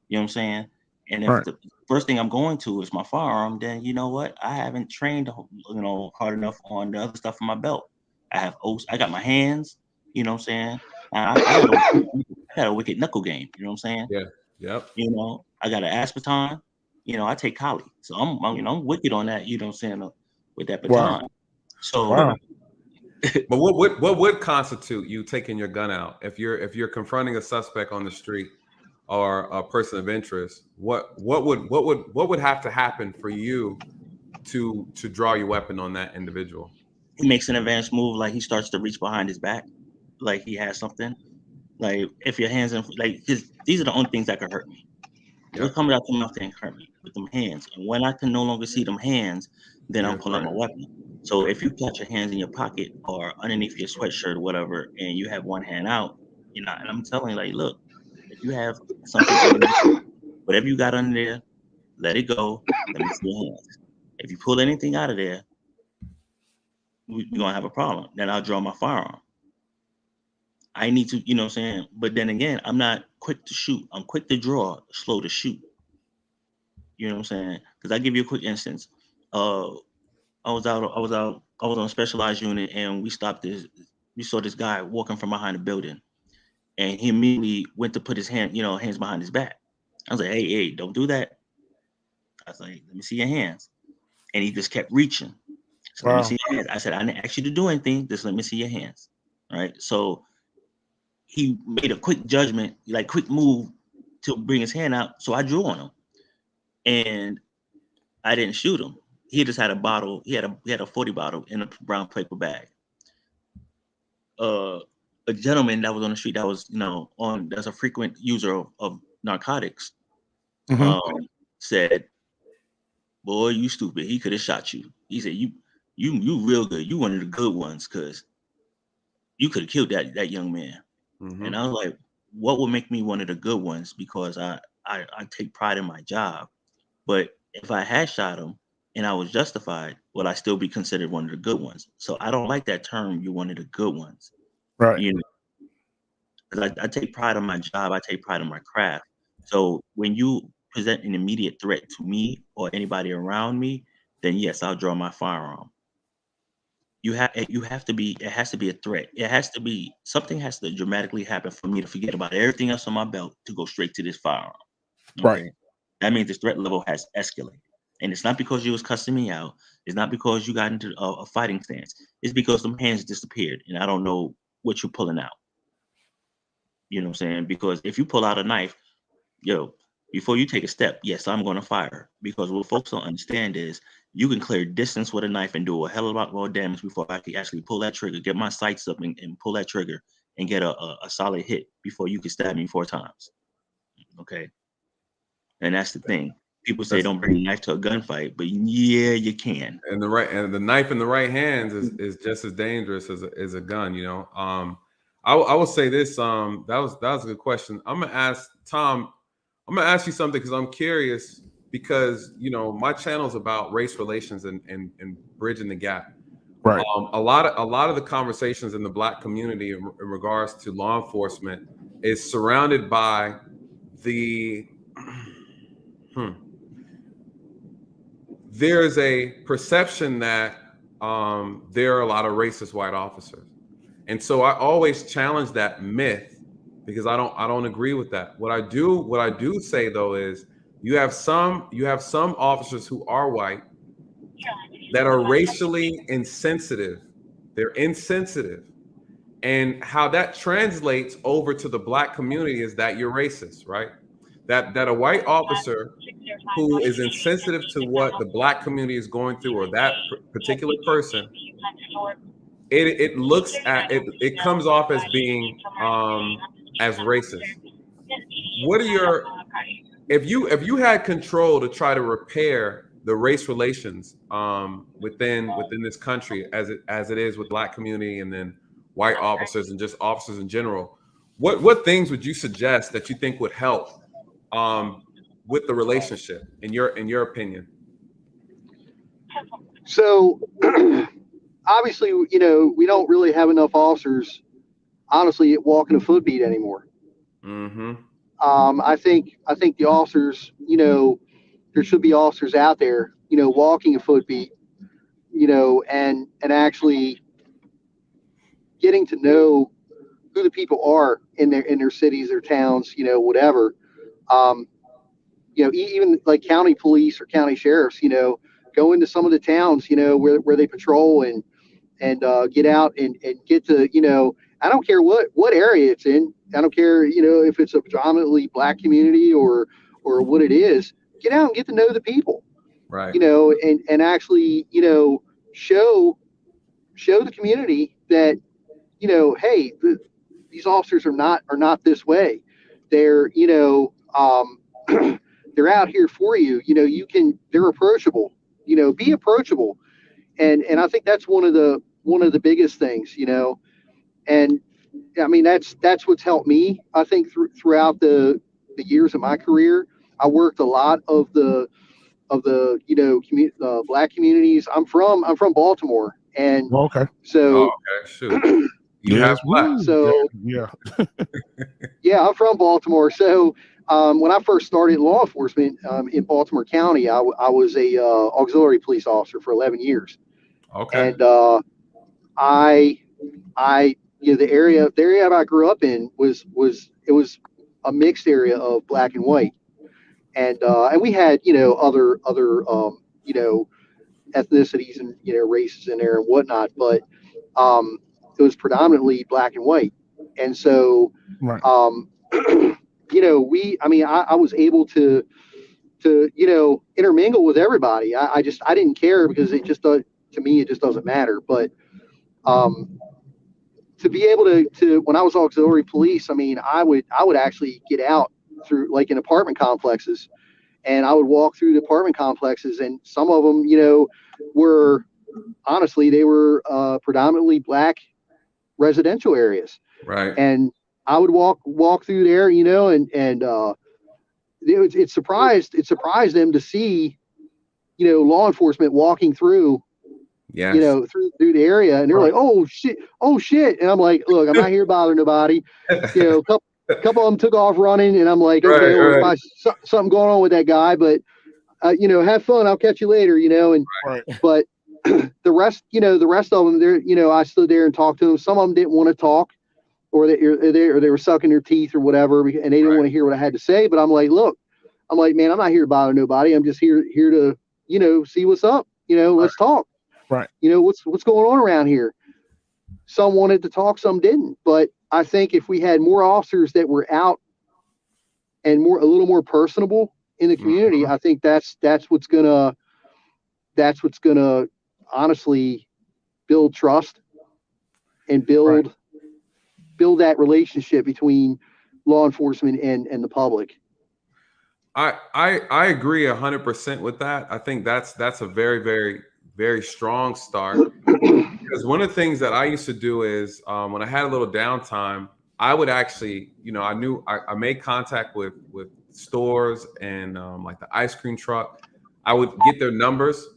You know what I'm saying? And if the first thing I'm going to is my firearm, then you know what? I haven't trained, hard enough on the other stuff in my belt. I got my hands, you know what I'm saying? I got a wicked knuckle game, you know what I'm saying? Yeah. Yep. I got an aspartame, I take Kali. So I'm wicked on that, you know what I'm saying, with that baton. Wow. So but what would constitute you taking your gun out if you're confronting a suspect on the street or a person of interest? What would have to happen for you to draw your weapon on that individual? He makes an advanced move, like he starts to reach behind his back, like he has something. Like if your hands these are the only things that can hurt me. What's coming out the mouth can hurt me with them hands, and when I can no longer see them hands, then I'm pulling my weapon. So if you catch your hands in your pocket or underneath your sweatshirt or whatever, and you have one hand out, and I'm telling you, like, look, if you have something, whatever you got under there, let it go. Let me see your hands. If you pull anything out of there, we're gonna have a problem. Then I'll draw my firearm. I need to, you know what I'm saying? But then again, I'm not quick to shoot. I'm quick to draw, slow to shoot. You know what I'm saying? Because I'll give you a quick instance. I was on a specialized unit, and we saw this guy walking from behind a building, and he immediately went to put his hands behind his back. I was like, hey, don't do that. I was like, let me see your hands. And he just kept reaching. So let me see your hands. I said, I didn't ask you to do anything. Just let me see your hands. All right. So he made a quick judgment, like quick move to bring his hand out. So I drew on him, and I didn't shoot him. He just had a bottle. He had a 40 bottle in a brown paper bag. A gentleman that was on the street that was, that's a frequent user of narcotics, said, "Boy, you stupid. He could have shot you." He said, "You real good. You one of the good ones, because you could have killed that young man." Mm-hmm. And I was like, "What would make me one of the good ones? Because I take pride in my job. But if I had shot him and I was justified, would I still be considered one of the good ones?" So I don't like that term, "you're one of the good ones." Right. Because I take pride in my job. I take pride in my craft. So when you present an immediate threat to me or anybody around me, then yes, I'll draw my firearm. It has to be a threat. Something has to dramatically happen for me to forget about everything else on my belt to go straight to this firearm. Okay? Right. That means the threat level has escalated. And it's not because you was cussing me out. It's not because you got into a fighting stance. It's because some hands disappeared and I don't know what you're pulling out. You know what I'm saying? Because if you pull out a knife, before you take a step, yes, I'm going to fire. Because what folks don't understand is you can clear distance with a knife and do a hell of a lot more damage before I can actually pull that trigger, get my sights up and pull that trigger and get a solid hit before you can stab me 4 times. Okay. And that's the thing. People say don't bring a knife to a gunfight, but yeah, you can. And the knife in the right hands is just as dangerous as a gun. I will say this. That was a good question. I'm gonna ask Tom. I'm gonna ask you something because I'm curious. Because my channel is about race relations and bridging the gap. Right. A lot of the conversations in the Black community in regards to law enforcement is surrounded by the there's a perception that there are a lot of racist white officers, and so I always challenge that myth because I don't agree with that. What I do say though is you have some officers who are white that are racially insensitive. They're insensitive, And how that translates over to the Black community is that you're racist, right? That a white officer who is insensitive to what the Black community is going through, or that particular person, it looks at it, it comes off as being as racist. What are your, if you had control to try to repair the race relations within this country as it is with Black community and then white officers and just officers in general, what things would you suggest that you think would help with the relationship in your opinion? So obviously, you know, we don't really have enough officers, honestly, walking a foot beat anymore. Mm-hmm. I think the officers, you know, there should be officers out there, you know, walking a foot beat, you know, and actually getting to know who the people are in their cities, their towns, you know, whatever. You know, even like county police or county sheriffs, you know, go into some of the towns, you know, where they patrol and get out and get to, you know, I don't care what area it's in. I don't care, you know, if it's a predominantly Black community or what it is. Get out and get to know the people, right? You know, and actually, you know, show the community that, you know, hey, these officers are not this way. They're, you know, they're out here for you. You know, they're approachable. You know, be approachable, and I think that's one of the biggest things. You know, and I mean that's what's helped me. I think throughout the years of my career, I worked a lot of the you know Black communities. I'm from Baltimore, and okay. So okay, shoot. You have Black. So yeah. Yeah, I'm from Baltimore. So when I first started law enforcement in Baltimore County, I was a auxiliary police officer for 11 years. Okay. And I you know, the area I grew up in was a mixed area of Black and white, and we had, you know, other you know, ethnicities and, you know, races in there and whatnot, but it was predominantly Black and white. And so right. You know, I was able to you know, intermingle with everybody. I didn't care because it just to me it just doesn't matter. But to be able to when I was auxiliary police, I mean, I would actually get out through, like, in apartment complexes, and I would walk through the apartment complexes, and some of them, you know, were honestly, they were predominantly Black residential areas. Right. And I would walk through there, you know, and it surprised them to see, you know, law enforcement walking through, yes, you know, through the area, and they're like, oh shit, and I'm like, look, I'm not here to bother nobody, you know. A couple of them took off running, and I'm like, okay, right, well, right. Something going on with that guy, but you know, have fun, I'll catch you later, you know. And right. But the rest of them, they're, you know, I stood there and talked to them. Some of them didn't want to talk, or they were sucking their teeth or whatever, and they didn't want to hear what I had to say. But I'm like, look, man, I'm not here to bother nobody. I'm just here to, you know, see what's up. You know, let's talk. Right. You know, what's going on around here. Some wanted to talk, some didn't. But I think if we had more officers that were out and a little more personable in the community, Mm-hmm. I think that's what's gonna honestly build trust and build that relationship between law enforcement and the public. I agree 100% with that. I think that's a very, very, very strong start, because one of the things that I used to do is when I had a little downtime, I would actually, you know, I made contact with stores and like the ice cream truck. I would get their numbers.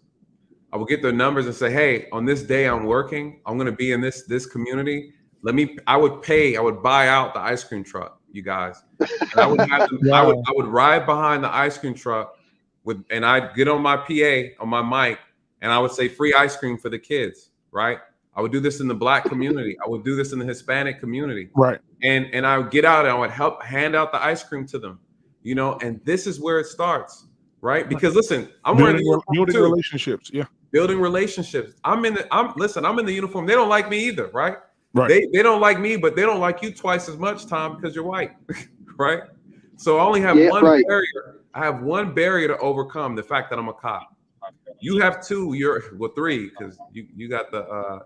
I would get their numbers and say, hey, on this day I'm working, I'm going to be in this community. I would buy out the ice cream truck, you guys. And I would have them, Wow. I would ride behind the ice cream truck and I'd get on my PA, on my mic, and I would say free ice cream for the kids, right? I would do this in the Black community. I would do this in the Hispanic community. Right. And I would get out and I would help hand out the ice cream to them, you know, and this is where it starts, right? Because listen, I'm wearing the uniform building relationships. Yeah. Building relationships. I'm in the uniform. They don't like me either, right? Right. They don't like me, but they don't like you twice as much, Tom, because you're white, right? So I only have one barrier. I have one barrier to overcome, the fact that I'm a cop. You have two, three, because you got the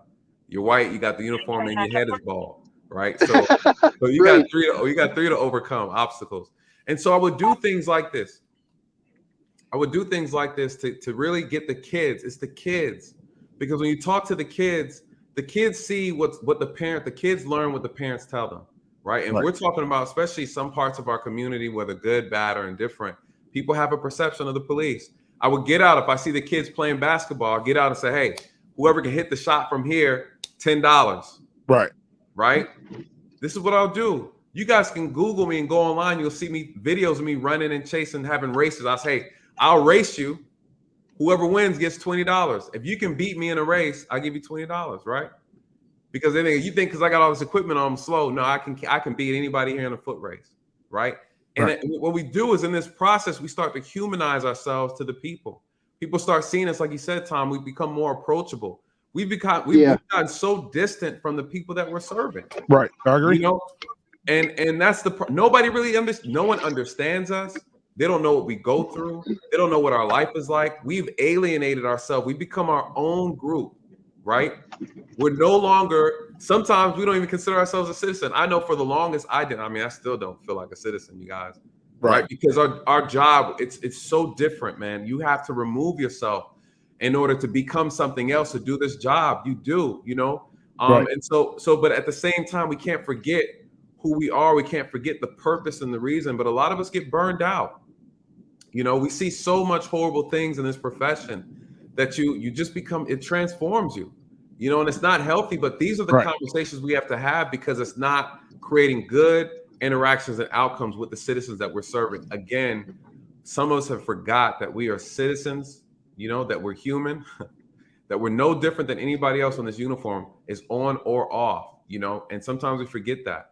you're white, you got the uniform, and your head is bald, right? So you got three to overcome obstacles. And so I would do things like this. To really get the kids. It's the kids. Because when you talk to the kids see what the kids learn what the parents tell them, right? And we're talking about, especially some parts of our community, whether good, bad, or indifferent, people have a perception of the police. I would get out if I see the kids playing basketball. I'll get out and say, hey, whoever can hit the shot from here, $10. Right? This is what I'll do. You guys can Google me and go online. You'll see videos of me running and chasing, having races. I'll say, I'll race you. Whoever wins gets $20. If you can beat me in a race, I'll give you $20, right? Because you think because I got all this equipment on, I'm slow. No, I can beat anybody here in a foot race, right? And what we do is in this process, we start to humanize ourselves to the people. People start seeing us, like you said, Tom, we become more approachable. We've gotten so distant from the people that we're serving. Right. I agree. You know, and that's nobody really no one understands us. They don't know what we go through. They don't know what our life is like. We've alienated ourselves. We become our own group, right? We're no longer, sometimes we don't even consider ourselves a citizen. I know for the longest I did. I mean, I still don't feel like a citizen, you guys. Right? Because our job, it's so different, man. You have to remove yourself in order to become something else, to do this job. You do, you know? And so, but at the same time, we can't forget who we are. We can't forget the purpose and the reason, but a lot of us get burned out. You know, we see so much horrible things in this profession that you just become, it transforms you, you know, and it's not healthy, but these are the conversations we have to have because it's not creating good interactions and outcomes with the citizens that we're serving. Again, some of us have forgot that we are citizens, you know, that we're human, that we're no different than anybody else on this uniform, is on or off, you know, and sometimes we forget that.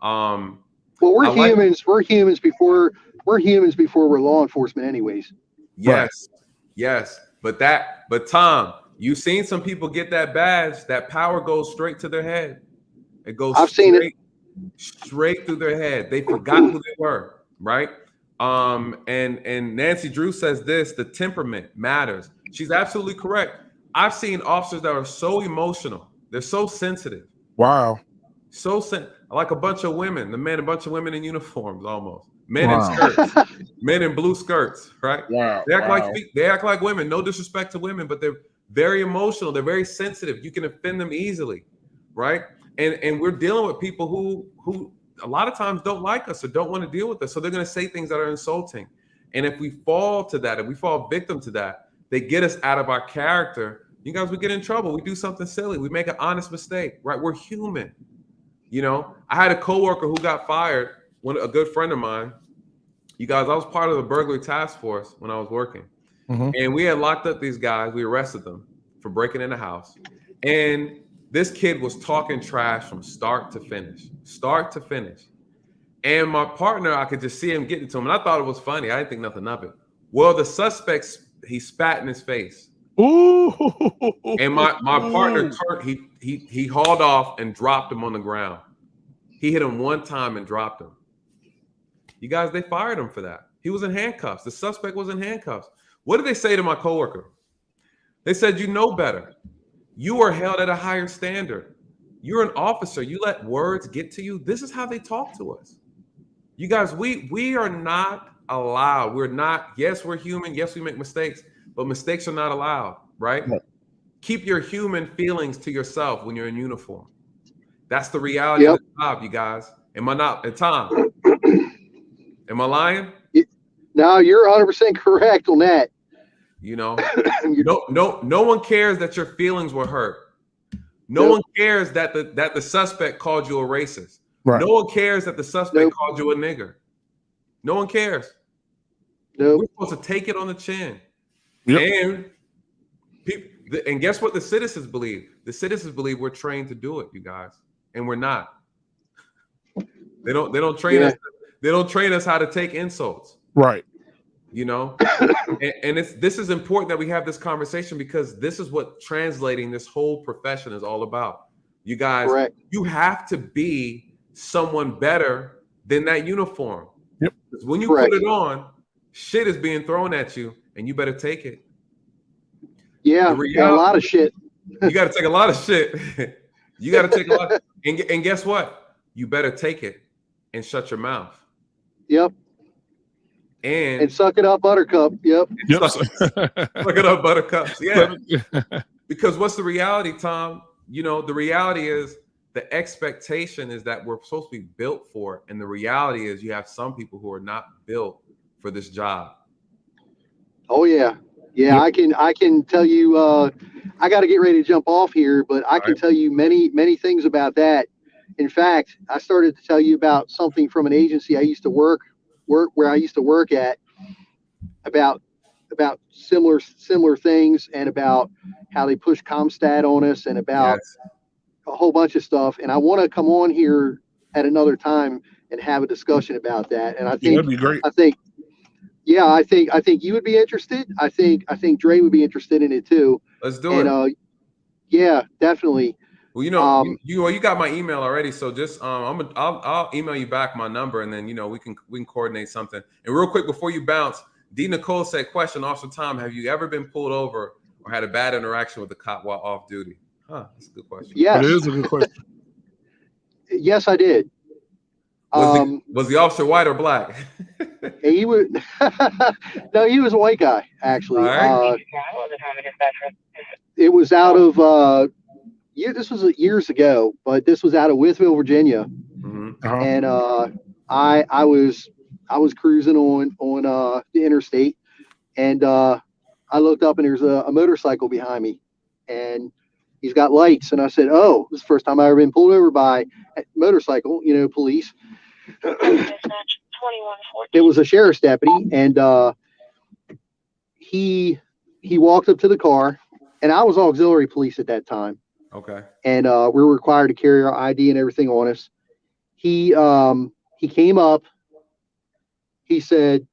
Well, we're humans. We're humans before we're law enforcement, anyways. Yes. But Tom, you've seen some people get that badge. That power goes straight to their head. It goes straight through their head. They forgot who they were, right? And Nancy Drew says this: the temperament matters. She's absolutely correct. I've seen officers that are so emotional. They're so sensitive. Wow. Like a bunch of women, a bunch of women in uniforms almost. Men in skirts, men in blue skirts, right? Wow. They act like women. No disrespect to women, but they're very emotional. They're very sensitive. You can offend them easily, right? And we're dealing with people who a lot of times don't like us or don't want to deal with us. So they're going to say things that are insulting. And if we fall to that, if we fall victim to that, they get us out of our character. You guys, we get in trouble. We do something silly. We make an honest mistake, right? We're human. You know, I had a coworker who got fired. A good friend of mine, you guys, I was part of the burglary task force when I was working. And we had locked up these guys. We arrested them for breaking in the house. And this kid was talking trash from start to finish. And my partner, I could just see him getting to him. And I thought it was funny. I didn't think nothing of it. Well, the suspect, he spat in his face. Ooh. And my partner, he hauled off and dropped him on the ground. He hit him one time and dropped him. You guys, they fired him for that. He was in handcuffs. The suspect was in handcuffs. What did they say to my coworker? They said, you know better. You are held at a higher standard. You're an officer. You let words get to you. This is how they talk to us. You guys, we are not allowed. We're not, yes, we're human. Yes, we make mistakes, but mistakes are not allowed, right? Keep your human feelings to yourself when you're in uniform. That's the reality of the job, you guys. Am I not? And Tom, am I lying? No, you're 100% correct on that. You know, no one cares that your feelings were hurt. No one cares that the suspect called you a racist. Right. No one cares that the suspect called you a nigger. No one cares. We're supposed to take it on the chin. And guess what the citizens believe? The citizens believe we're trained to do it, you guys, and we're not. They don't train us. They don't train us how to take insults. Right. You know, and this is important that we have this conversation because this is what translating this whole profession is all about. You guys, Correct. you have to be someone better than that uniform. Yep. When you Correct. put it on, shit is being thrown at you, and you better take it. Yeah, a lot of shit. You got to take a lot of shit. You got to take a lot. And guess what? You better take it and shut your mouth. Yep. And suck it up, Buttercup. Yep. Suck it up, Buttercups. Yeah. Because what's the reality, Tom? You know, the reality is the expectation is that we're supposed to be built for it. And the reality is you have some people who are not built for this job. Oh, yeah. Yeah, I can tell you, I got to get ready to jump off here, but I can tell you many things about that. In fact, I started to tell you about something from an agency I used to work where I used to work at about similar things, and about how they push ComStat on us, and about a whole bunch of stuff. And I want to come on here at another time and have a discussion about that. And I think that'd be great. I think you would be interested. I think Dre would be interested in it too. Let's do it. Yeah, definitely. Well, you know, you got my email already, so just I'll email you back my number, and then we can coordinate something. And real quick before you bounce, D. Nicole said, "Question, Officer Tom, have you ever been pulled over or had a bad interaction with a cop while off duty?" Huh, that's a good question. Yes, it is a good question. Yes, I did. Was the officer white or black? He was no, he was a white guy actually. It was out of this was years ago, but this was out of Withville, Virginia. Mm-hmm. And I was cruising on the interstate, and I looked up and there's a motorcycle behind me, and he's got lights, and I said, "Oh, this is the first time I've ever been pulled over by a motorcycle, police." It was a sheriff's deputy, and he walked up to the car, and I was auxiliary police at that time. Okay. And we were required to carry our ID and everything on us. He came up. He said,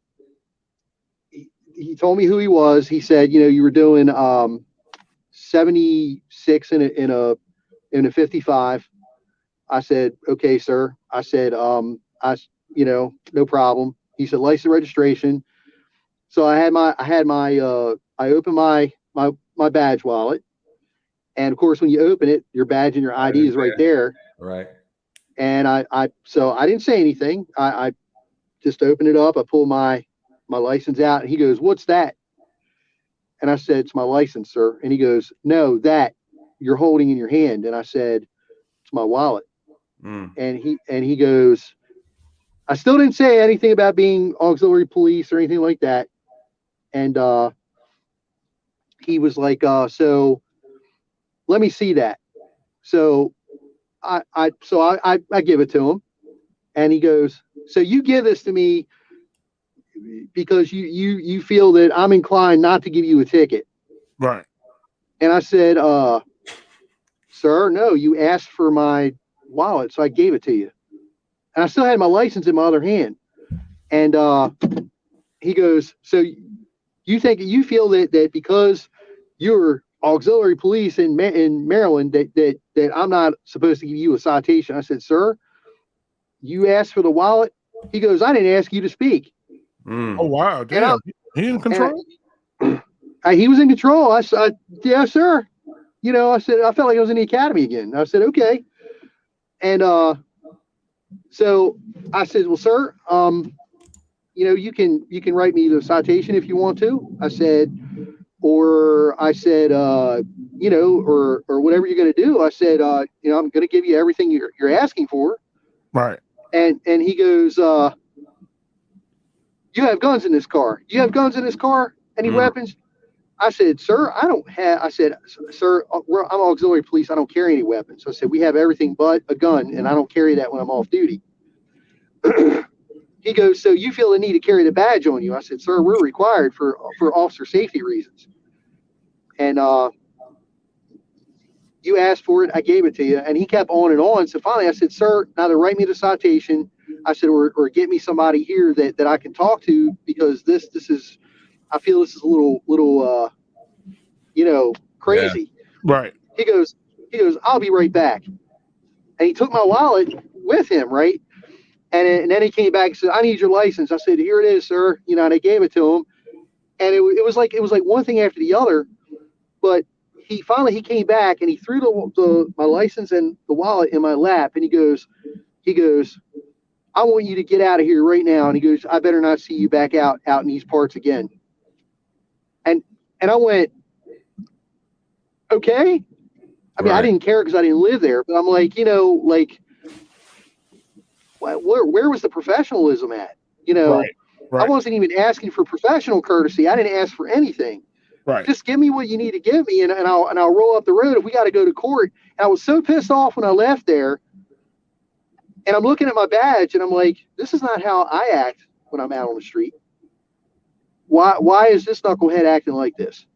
he told me who he was. He said, you were doing 76 in a 55. I said, "Okay, sir." I said, no problem. He said, "License registration." So I opened my badge wallet. And of course, when you open it, your badge and your ID is right there. Right. And so I didn't say anything. I just opened it up. I pulled my license out, and he goes, "What's that?" And I said, "It's my license, sir." And he goes, "No, that you're holding in your hand." And I said, "It's my wallet." And he goes, I still didn't say anything about being auxiliary police or anything like that. And he was like, "So let me see that." So I give it to him, and he goes, "So you give this to me because you feel that I'm inclined not to give you a ticket." Right. And I said, "Sir, no, you asked for my wallet, so I gave it to you." And I still had my license in my other hand. And he goes, "So you feel that because you're auxiliary police in Maryland that I'm not supposed to give you a citation?" I said, "Sir, you asked for the wallet." He goes, "I didn't ask you to speak." Oh, wow. Damn. He in control? He was in control. I said, "Yeah, sir." I said, I felt like I was in the academy again. I said, "Okay." And so I said, "Well, sir, you can write me the citation if you want to." I said, or whatever you're going to do. I said, I'm going to give you everything you're asking for. Right. And he goes, "You have guns in this car. You have guns in this car? Any weapons?" I said, "Sir, I don't have." I said, "Sir, I'm auxiliary police. I don't carry any weapons." So I said, "We have everything but a gun, and I don't carry that when I'm off duty." He goes, "So you feel the need to carry the badge on you?" I said, "Sir, we're required for officer safety reasons." And you asked for it, I gave it to you. And he kept on and on. So finally I said, "Sir, either write me the citation," I said, or get me somebody here that I can talk to, because this is, I feel this is a little crazy. Yeah. Right. He goes, He goes, I'll be right back. And he took my wallet with him, right? And then he came back and said, I need your license. I said, here it is, sir. You know, and I gave it to him. And it was like one thing after the other. But he came back and he threw my license and the wallet in my lap. And he goes, I want you to get out of here right now. And he goes, I better not see you back out in these parts again. And I went, okay. I mean, I didn't care because I didn't live there, but I'm like, you know, like, where was the professionalism at? You know, I wasn't even asking for professional courtesy. I didn't ask for anything. Right. Just give me what you need to give me, and I'll roll up the road if we got to go to court. And I was so pissed off when I left there. And I'm looking at my badge, and I'm like, this is not how I act when I'm out on the street. Why is this knucklehead acting like this?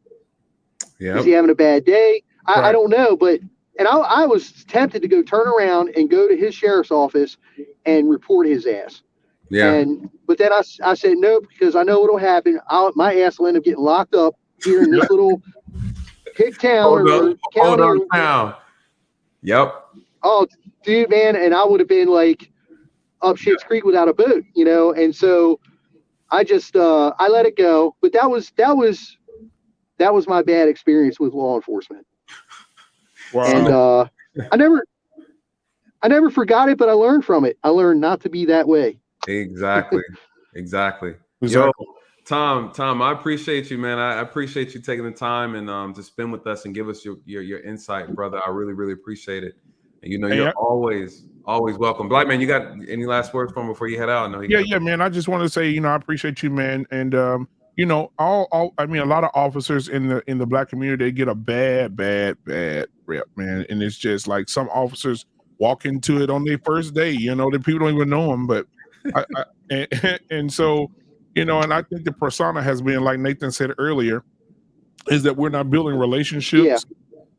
Yeah. Is he having a bad day? I don't know, but I was tempted to go turn around and go to his sheriff's office and report his ass. Yeah. But then I said no, because I know what'll happen. My ass will end up getting locked up here in this little hick town or county. Town. Yep. Oh, dude, man, and I would have been like up Schitt's Creek without a boat, you know. And so I just I let it go. But that was my bad experience with law enforcement. Wow. And I never forgot it, but I learned from it. I learned not to be that way. Exactly. Yo, Tom, I appreciate you, man. I appreciate you taking the time and to spend with us and give us your insight, brother. I really, really appreciate it. And you know, you're always welcome. Black man, you got any last words for him before you head out? Yeah, man. I just want to say, you know, I appreciate you, man. And you know, I mean, a lot of officers in the Black community, they get a bad rep, man. And it's just like some officers walk into it on their first day, you know, that people don't even know them. But and so, you know, and I think the persona has been, like Nathan said earlier, is that we're not building relationships.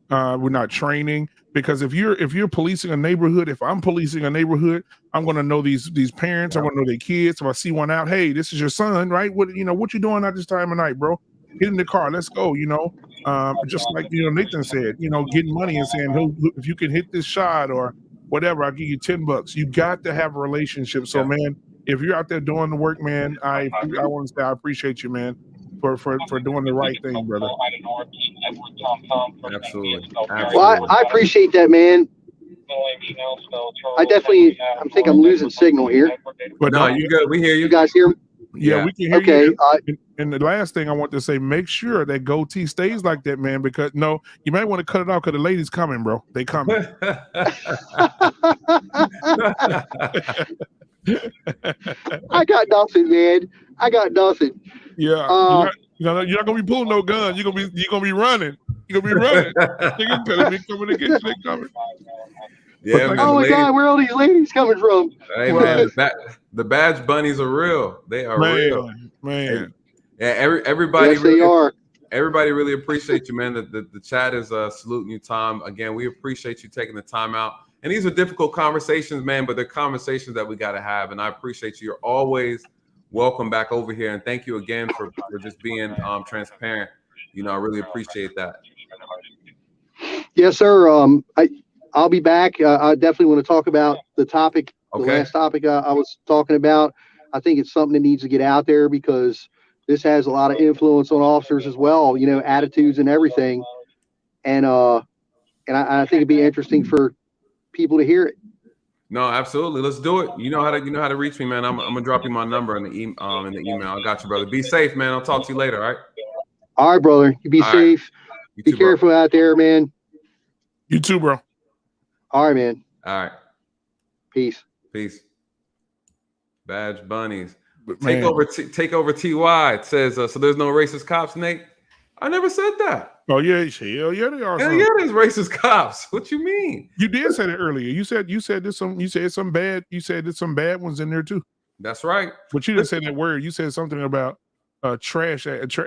Yeah. We're not training, because if you're policing a neighborhood, if I'm policing a neighborhood, I'm going to know these parents. I want to know their kids. If I see one out, hey, this is your son, right? What you doing at this time of night, bro? Get in the car, let's go. You know, just like, you know, Nathan said, you know, getting money and saying, if you can hit this shot or whatever, I'll give you $10. You got to have a relationship. So, man, if you're out there doing the work, man, I want to say I appreciate you, man, for doing the right thing, brother. Absolutely. Well, I appreciate that, man. I think I'm losing signal here. But no, you good. We hear you. You guys hear me? Yeah, we can hear you. And the last thing I want to say, make sure that goatee stays like that, man, because you might want to cut it off because the ladies coming, bro. They coming. I got nothing, man. I got nothing. Yeah. You're not gonna be pulling no gun. You're gonna be running. You're gonna be running. They coming to get you. They coming. Yeah, man, oh my God, where are all these ladies coming from? Hey, man, the badge bunnies are real. They are real, man. Yeah, everybody. Yes, they are. Everybody really appreciate you, man. The chat is saluting you, Tom. Again, we appreciate you taking the time out. And these are difficult conversations, man, but they're conversations that we got to have. And I appreciate you. You're always welcome back over here. And thank you again for just being transparent. You know, I really appreciate that. Yes, sir. I'll be back. I definitely want to talk about the topic, the last topic I was talking about. I think it's something that needs to get out there because this has a lot of influence on officers as well, you know, attitudes and everything. And I think it'd be interesting for people to hear it. No, absolutely. Let's do it. You know how to reach me, man. I'm gonna drop you my number in the email. I got you, brother. Be safe, man. I'll talk to you later. All right. All right, brother. You be safe. You be too, careful out there, man. You too, bro. All right, man. All right. Peace. Badge bunnies. Take over TY. It says so. There's no racist cops, Nate. I never said that. Oh yeah, hell yeah, they are. Hell yeah, there's racist cops. What you mean? You did say that earlier. You said there's some bad ones in there too. That's right. But you didn't say that word. You said something about trash. I don't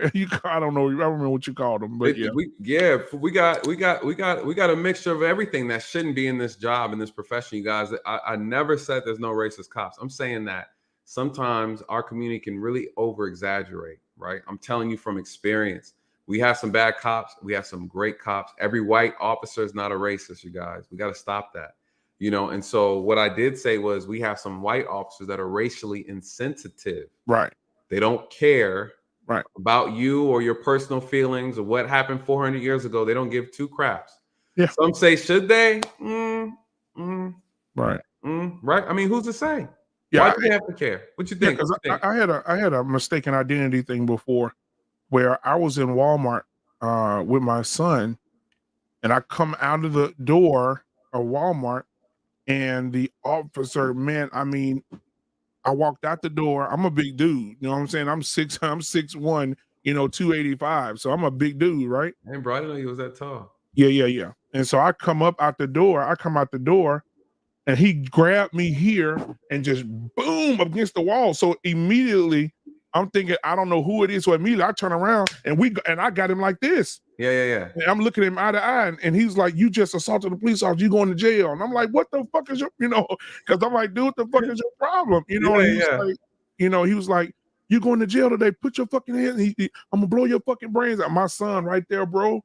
know. I don't remember what you called them. But we got a mixture of everything that shouldn't be in this job, in this profession, you guys. I never said there's no racist cops. I'm saying that sometimes our community can really over exaggerate, right? I'm telling you from experience. We have some bad cops. We have some great cops. Every white officer is not a racist, you guys. We got to stop that. You know, and so what I did say was we have some white officers that are racially insensitive. Right. They don't care right. about you or your personal feelings or what happened 400 years ago. They don't give two craps. Yeah. Some say, should they? Right. Right. I mean, who's to say? Yeah, Why do they have to care? What you think? Because I had a mistaken identity thing before, where I was in Walmart with my son, and I come out of the door of Walmart, and the officer, man, I mean, I walked out the door. I'm a big dude, you know what I'm saying? I'm 6'1", 285. So I'm a big dude, right? Hey, bro, I didn't know you was that tall. Yeah. And so I come out the door, and he grabbed me here and just boom against the wall. So immediately I'm thinking, I don't know who it is. So immediately I turn around and I got him like this. Yeah. And I'm looking at him eye to eye, and he's like, you just assaulted a police officer, you going to jail. And I'm like, what the fuck is your, because I'm like, dude, what the fuck is your problem? Like, he was like, you going to jail today, put your fucking hands, I'm gonna blow your fucking brains out. My son right there, bro.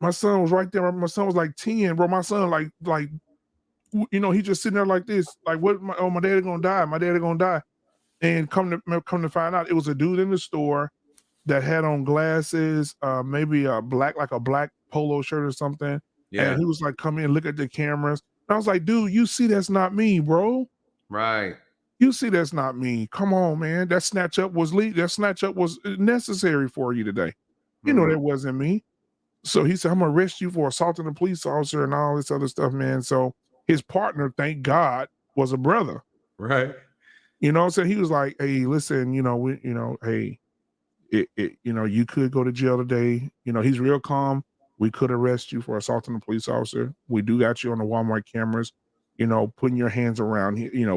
My son was right there. My son was like 10, bro. My son like, he just sitting there like this, like, what? My daddy gonna die. My daddy gonna die. And come to find out, it was a dude in the store that had on glasses, maybe a black polo shirt or something. Yeah. And he was like, come in, look at the cameras. And I was like, dude, you see that's not me, bro. Right. You see that's not me. Come on, man. That snatch up was necessary for you today. You know that wasn't me. So he said, I'm gonna arrest you for assaulting a police officer and all this other stuff, man. So his partner, thank God, was a brother. Right. You know what I'm saying? He was like, hey, listen, hey, you could go to jail today. He's real calm. We could arrest you for assaulting a police officer. We do got you on the Walmart cameras, putting your hands around,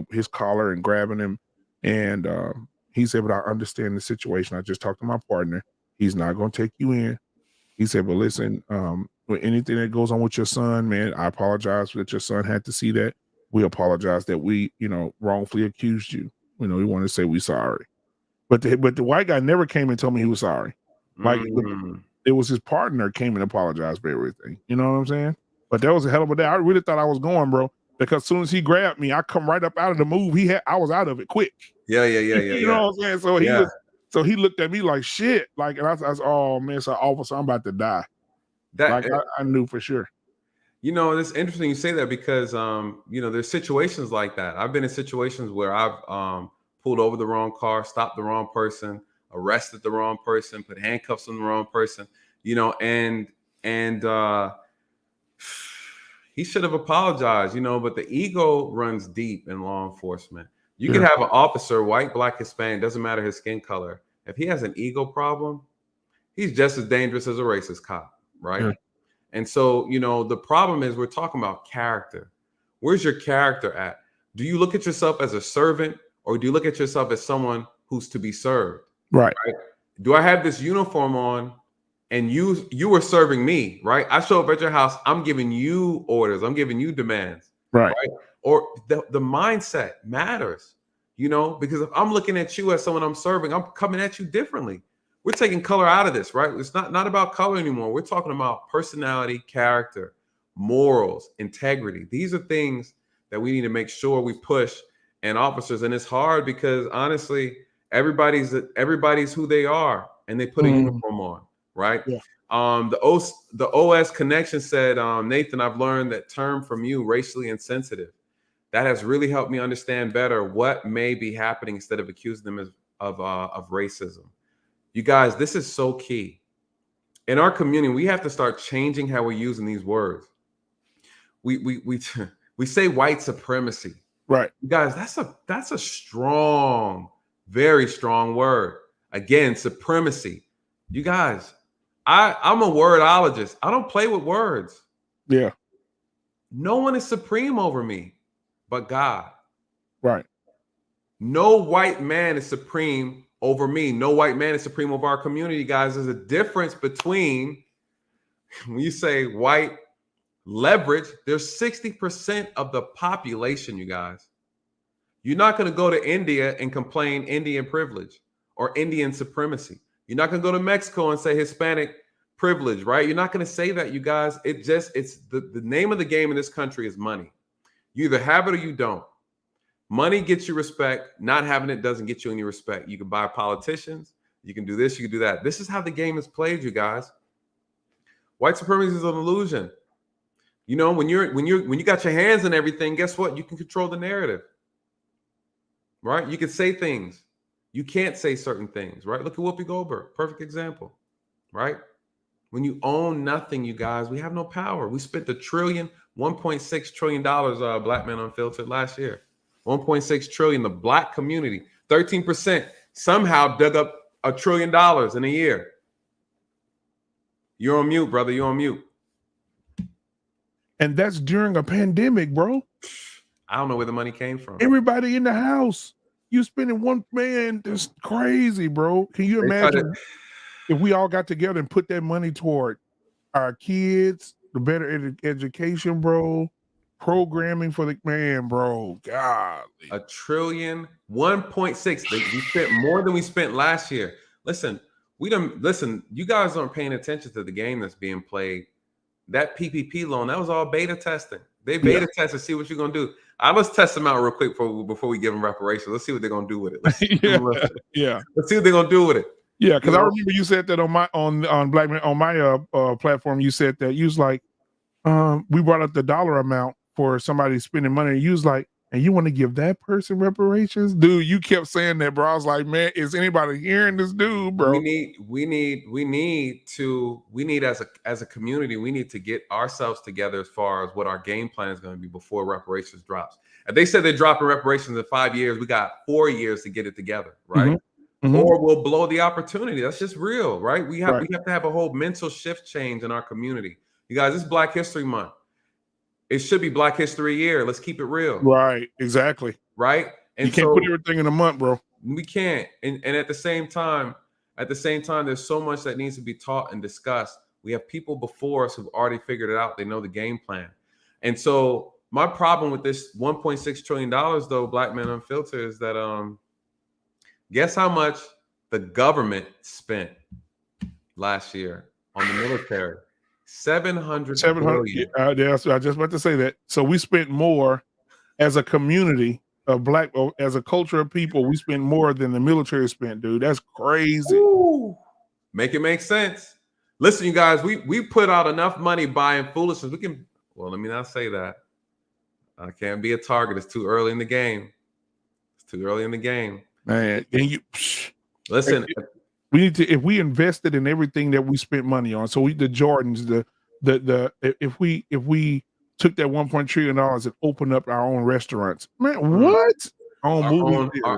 his collar and grabbing him. And he said, but I understand the situation. I just talked to my partner. He's not going to take you in. He said, but listen, with anything that goes on with your son, man, I apologize that your son had to see that. We apologize that we, wrongfully accused you. We want to say we're sorry. But the white guy never came and told me he was sorry. Like it was his partner came and apologized for everything. You know what I'm saying? But that was a hell of a day. I really thought I was going, bro, because as soon as he grabbed me, I come right up out of the move. I was out of it quick. Yeah. You know what I'm saying? So he looked at me like shit. Like, and I was, oh man, it's an officer, I'm about to die. I knew for sure. It's interesting you say that because there's situations like that. I've been in situations where I've pulled over the wrong car, stopped the wrong person, arrested the wrong person, put handcuffs on the wrong person, and he should have apologized, but the ego runs deep in law enforcement. You can have an officer, white, black, Hispanic, doesn't matter his skin color. If he has an ego problem, he's just as dangerous as a racist cop, right? Yeah. And so, the problem is we're talking about character. Where's your character at? Do you look at yourself as a servant, or do you look at yourself as someone who's to be served? Right. Do I have this uniform on and you were serving me, right? I show up at your house, I'm giving you orders, I'm giving you demands, right? Or the mindset matters, because if I'm looking at you as someone I'm serving, I'm coming at you differently. We're taking color out of this, right? It's not about color anymore. We're talking about personality, character, morals, integrity. These are things that we need to make sure we push in officers. And it's hard because honestly, everybody's who they are and they put a uniform on, right? Yeah. The OS connection said, Nathan, I've learned that term from you, racially insensitive. That has really helped me understand better what may be happening instead of accusing them of racism. You guys, this is so key. In our community, we have to start changing how we're using these words. We say white supremacy. Right. You guys, that's a strong, very strong word. Again, supremacy. You guys, I'm a wordologist. I don't play with words. Yeah. No one is supreme over me but God. Right. No white man is supreme over me. No white man is supreme over our community, guys. There's a difference between when you say white leverage, there's 60% of the population, you guys. You're not going to go to India and complain Indian privilege or Indian supremacy. You're not going to go to Mexico and say Hispanic privilege, right? You're not going to say that, you guys. It's the name of the game in this country is money. You either have it or you don't. Money gets you respect. Not having it doesn't get you any respect. You can buy politicians. You can do this. You can do that. This is how the game is played, you guys. White supremacy is an illusion. You know, when you got your hands in everything, guess what? You can control the narrative, right? You can say things. You can't say certain things, right? Look at Whoopi Goldberg, perfect example, right? When you own nothing, you guys, we have no power. We spent $1.6 trillion, Black Men Unfiltered last year. 1.6 trillion, the Black community, 13% somehow dug up $1 trillion in a year. You're on mute, brother. You're on mute. And that's during a pandemic, bro. I don't know where the money came from. Everybody in the house. You spending that's crazy, bro. Can you imagine if we all got together and put that money toward our kids, the better education, bro, programming for the man, bro. God, $1 trillion, 1.6. We spent more than we spent last year. Listen, you guys aren't paying attention to the game that's being played. That PPP loan, that was all beta testing. They beta test to see what you're gonna do. Let's test them out real quick before we give them reparations. Let's see what they're gonna do with it. Let's see what they're gonna do with it. Yeah, because I remember you said that on Black Men on my platform. You said that you was like, we brought up the dollar amount for somebody spending money. And you was like, and you want to give that person reparations, dude? You kept saying that, bro. I was like, man, is anybody hearing this dude, bro? We need as a community, we need to get ourselves together as far as what our game plan is going to be before reparations drops. And they said they're dropping reparations in 5 years. We got 4 years to get it together, right? Mm-hmm. Or we'll blow the opportunity. That's just real, right? We have to have a whole mental shift change in our community. You guys, this is Black History Month. It should be Black History Year. Let's keep it real. Right, exactly. Right? And you can't put everything in a month, bro. We can't. And at the same time, there's so much that needs to be taught and discussed. We have people before us who've already figured it out. They know the game plan. And so my problem with this $1.6 trillion, though, Black Men Unfiltered, is that guess how much the government spent last year on the military? 700 billion. I was just about to say that. So we spent more as a community of Black, as a culture of people. We spent more than the military spent, dude. That's crazy. Ooh. Make it make sense. Listen, you guys, we put out enough money buying foolishness. Let me not say that. I can't be a target. It's too early in the game. It's too early in the game. Man, and listen. We need to, if we invested in everything that we spent money on, so the Jordans, if we took that $1 trillion and opened up our own restaurants, man, what? Our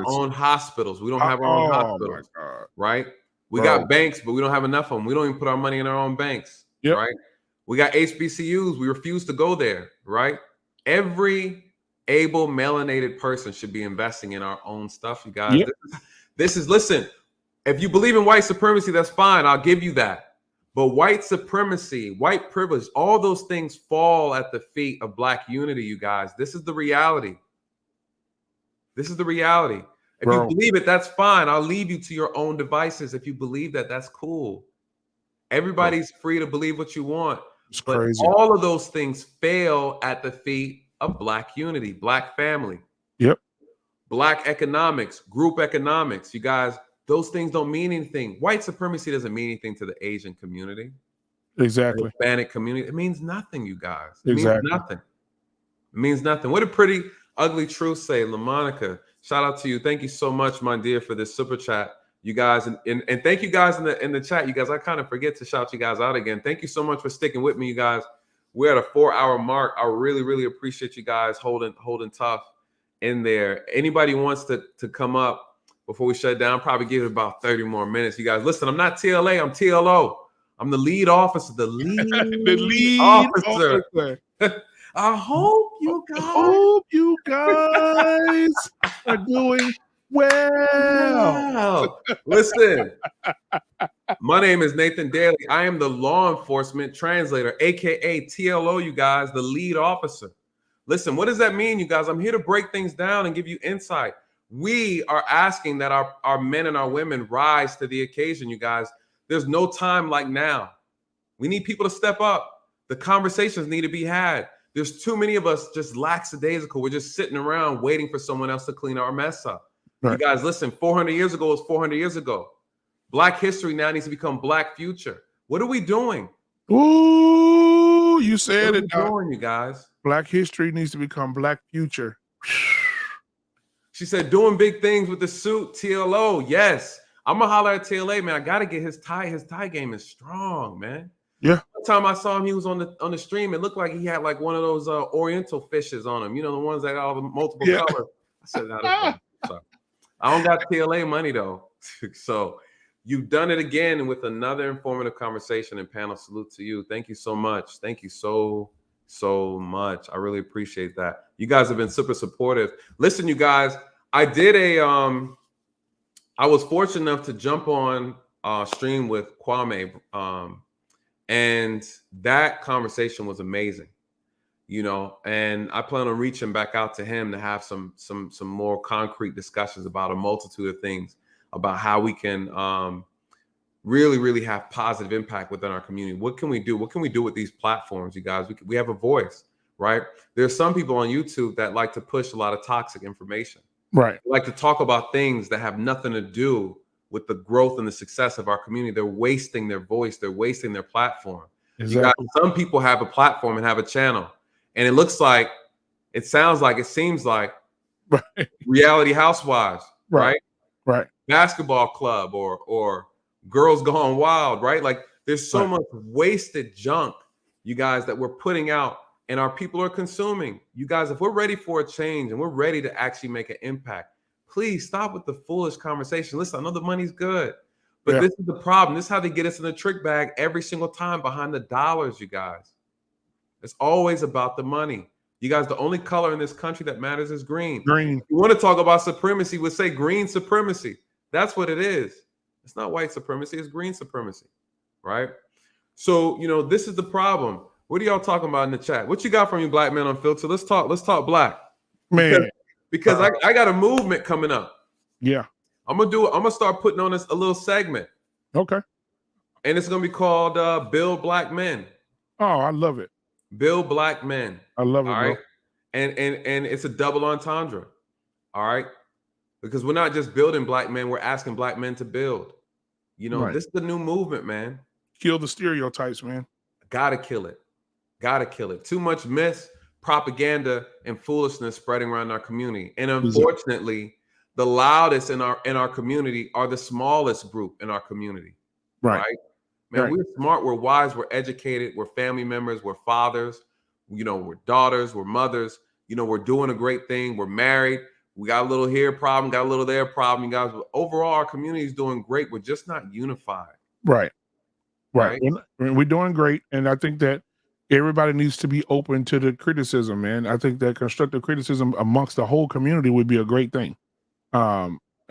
own hospitals. We don't have our own hospitals, right? We got banks, but we don't have enough of them. We don't even put our money in our own banks, right? We got HBCUs. We refuse to go there, right? Every able melanated person should be investing in our own stuff, you guys. Listen. If you believe in white supremacy, that's fine. I'll give you that. But white supremacy, white privilege, all those things fall at the feet of Black unity, you guys. This is the reality. This is the reality. If you believe it, that's fine. I'll leave you to your own devices. If you believe that, that's cool. Everybody's free to believe what you want. It's crazy. All of those things fail at the feet of Black unity, Black family. Yep. Black economics, group economics, you guys. Those things don't mean anything. White supremacy doesn't mean anything to the Asian community. Exactly. The Hispanic community. It means nothing, you guys. It means nothing. It means nothing. What a pretty ugly truth say, LaMonica. Shout out to you. Thank you so much, my dear, for this super chat. You guys, and thank you guys in the chat. You guys, I kind of forget to shout you guys out again. Thank you so much for sticking with me, you guys. We're at a 4-hour mark. I really, really appreciate you guys holding tough in there. Anybody wants to come up before we shut down, probably give it about 30 more minutes. You guys, listen, I'm not TLA, I'm TLO. I'm the lead officer, the lead officer. I hope you guys are doing well. Listen, my name is Nathan Daley. I am the law enforcement translator, aka TLO, you guys, the lead officer. Listen, what does that mean, you guys? I'm here to break things down and give you insight. We are asking that our men and our women rise to the occasion, you guys. There's no time like now. We need people to step up. The conversations need to be had. There's too many of us just lackadaisical. We're just sitting around waiting for someone else to clean our mess up. Right. You guys, listen, 400 years ago was 400 years ago. Black history now needs to become Black future. What are we doing? Ooh, you said it. What are we doing, you guys? Black history needs to become Black future. She said, doing big things with the suit, TLO. Yes. I'm going to holler at TLA, man. I got to get his tie. His tie game is strong, man. Yeah. One time I saw him, he was on the stream. It looked like he had like one of those Oriental fishes on him. You know, the ones that got all the multiple colors. I said, no, that's fine. I don't got TLA money, though. So you've done it again with another informative conversation and panel. Salute to you. Thank you so much. Thank you so much. I really appreciate that. You guys have been super supportive. Listen, you guys, I did I was fortunate enough to jump on stream with Kwame, and that conversation was amazing, you know, and I plan on reaching back out to him to have some more concrete discussions about a multitude of things, about how we can really have positive impact within our community. What can we do? What can we do with these platforms, you guys? We have a voice, right? There's some people on YouTube that like to push a lot of toxic information. Right. They like to talk about things that have nothing to do with the growth and the success of our community. They're wasting their voice. They're wasting their platform. Exactly. Some people have a platform and have a channel, and it looks like, it sounds like, it seems like reality housewives, right? Right. Basketball club or Girls Gone Wild, right? Like there's so much wasted junk, you guys, that we're putting out and our people are consuming. You guys, if we're ready for a change and we're ready to actually make an impact, please stop with the foolish conversation. Listen, I know the money's good, but this is the problem. This is how they get us in the trick bag every single time, behind the dollars, you guys. It's always about the money. You guys, the only color in this country that matters is green. Green. You want to talk about supremacy, we'll say green supremacy. That's what it is. It's not white supremacy, it's green supremacy, right? So, you know, this is the problem. What are y'all talking about in the chat? What you got from you Black Men Unfiltered? Let's talk Black. Man. Because I got a movement coming up. Yeah. I'm gonna start putting on this a little segment. Okay. And it's gonna be called Build Black Men. Oh, I love it. Build Black Men. I love it, all right? bro. And it's a double entendre. All right. Because we're not just building Black men, we're asking Black men to build. You know, this is the new movement, man. Kill the stereotypes, man. Gotta kill it. Gotta kill it. Too much myth, propaganda, and foolishness spreading around our community. And unfortunately, the loudest in our community are the smallest group in our community. Right? Man, we're smart, we're wise, we're educated, we're family members, we're fathers, you know, we're daughters, we're mothers, you know, we're doing a great thing, we're married. We got a little here problem, got a little there problem, you guys. But overall, our community is doing great. We're just not unified. Right. We're doing great. And I think that everybody needs to be open to the criticism, man. I think that constructive criticism amongst the whole community would be a great thing.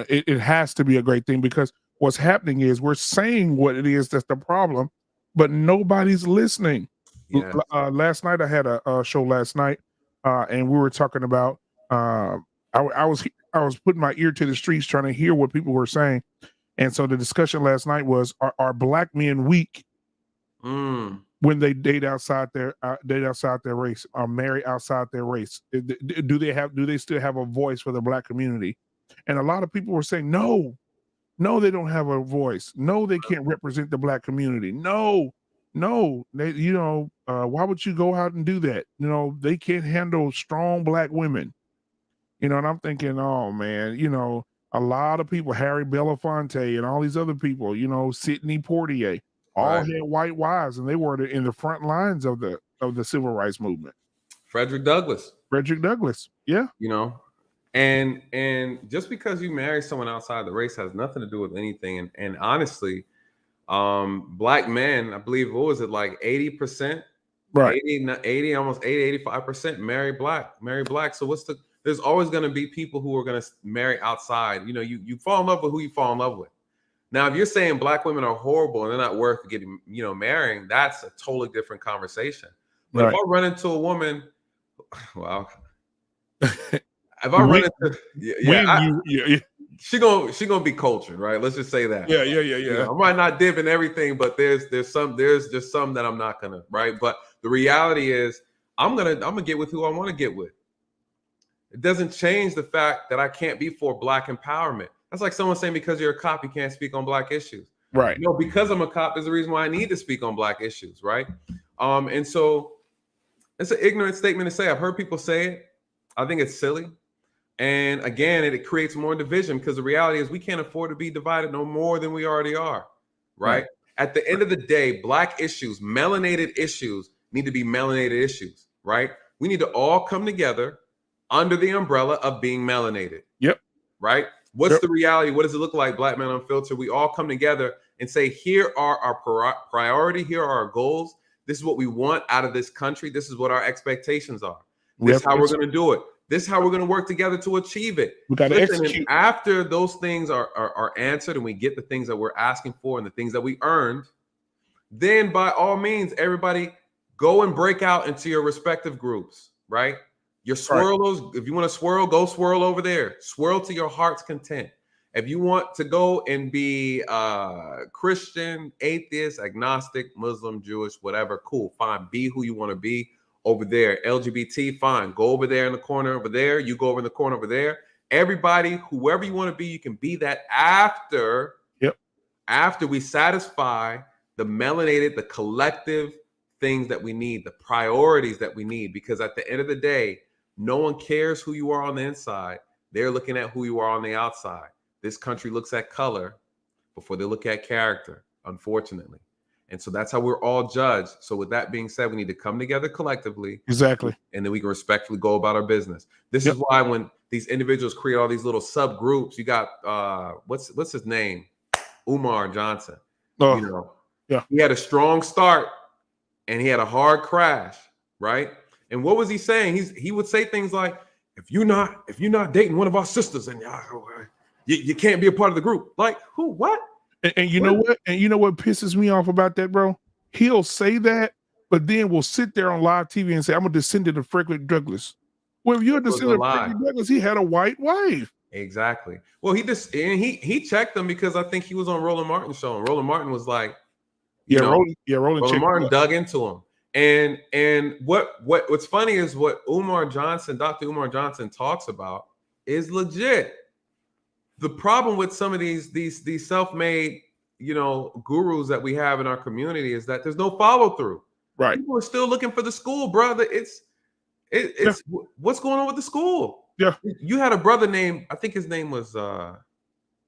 It has to be a great thing, because what's happening is we're saying what it is that's the problem, but nobody's listening. Yes. Last night, I had a show last night, and we were talking about I was putting my ear to the streets trying to hear what people were saying. And so the discussion last night was, are Black men weak when they date outside their race, or marry outside their race? Do they still have a voice for the Black community? And a lot of people were saying, no, they don't have a voice. No, they can't represent the Black community. No, they, why would you go out and do that? You know, they can't handle strong Black women. You know, and I'm thinking, oh man, you know, a lot of people, Harry Belafonte and all these other people, you know, Sidney Poitier, all had white wives, and they were in the front lines of the civil rights movement. Frederick Douglass, yeah. You know, and just because you marry someone outside the race has nothing to do with anything. And honestly, Black men, I believe, what was it, like 80%? Right. 80, almost 85% marry Black. So there's always going to be people who are going to marry outside. You know, you fall in love with who you fall in love with. Now, if you're saying Black women are horrible and they're not worth getting, marrying, that's a totally different conversation. But if I run into a woman, well, if I run into she gonna be cultured, right? Let's just say that. Yeah. You know, I might not dip in everything, but there's just some that I'm not gonna, right? But the reality is I'm gonna get with who I want to get with. It doesn't change the fact that I can't be for Black empowerment. That's like someone saying because you're a cop, you can't speak on Black issues. Right. You know, because I'm a cop is the reason why I need to speak on Black issues, right? And so it's an ignorant statement to say. I've heard people say it. I think it's silly. And again, it creates more division because the reality is we can't afford to be divided no more than we already are, right? At the end of the day, Black issues, melanated issues need to be melanated issues, right? We need to all come together under the umbrella of being melanated. Yep. Right? What's the reality? What does it look like, Black Men Unfiltered? We all come together and say, here are our priority. Here are our goals. This is what we want out of this country. This is what our expectations are. This is how we're going to do it. This is how we're going to work together to achieve it. We got to execute. After those things are answered and we get the things that we're asking for and the things that we earned, then by all means, everybody go and break out into your respective groups, right? Your swirlos, if you want to swirl, go swirl over there. Swirl to your heart's content. If you want to go and be Christian, atheist, agnostic, Muslim, Jewish, whatever, cool, fine. Be who you want to be over there. LGBT, fine. Go over there in the corner over there. You go over in the corner over there. Everybody, whoever you want to be, you can be that after we satisfy the melanated, the collective things that we need, the priorities that we need. Because at the end of the day, no one cares who you are on the inside. They're looking at who you are on the outside. This country looks at color before they look at character, unfortunately. And so that's how we're all judged. So with that being said, we need to come together collectively. Exactly. And then we can respectfully go about our business. This is why when these individuals create all these little subgroups, you got, what's his name? Umar Johnson. Oh, you know, he had a strong start and he had a hard crash, right? And what was he saying? He would say things like, if you're not dating one of our sisters, and you can't be a part of the group. Like who? What? And you know what? And you know what pisses me off about that, bro? He'll say that, but then we'll sit there on live TV and say, I'm a descendant of Frederick Douglass. Well, if you're a descendant of Frederick Douglass, he had a white wife. Exactly. Well, he checked them because I think he was on Roland Martin's show, and Roland Martin was like, Roland Martin dug into him. And what's funny is what Dr. Umar Johnson talks about is legit. The problem with some of these self-made, gurus that we have in our community is that there's no follow-through. Right. People are still looking for the school, brother. It's what's going on with the school? Yeah. You had a brother named, I think his name was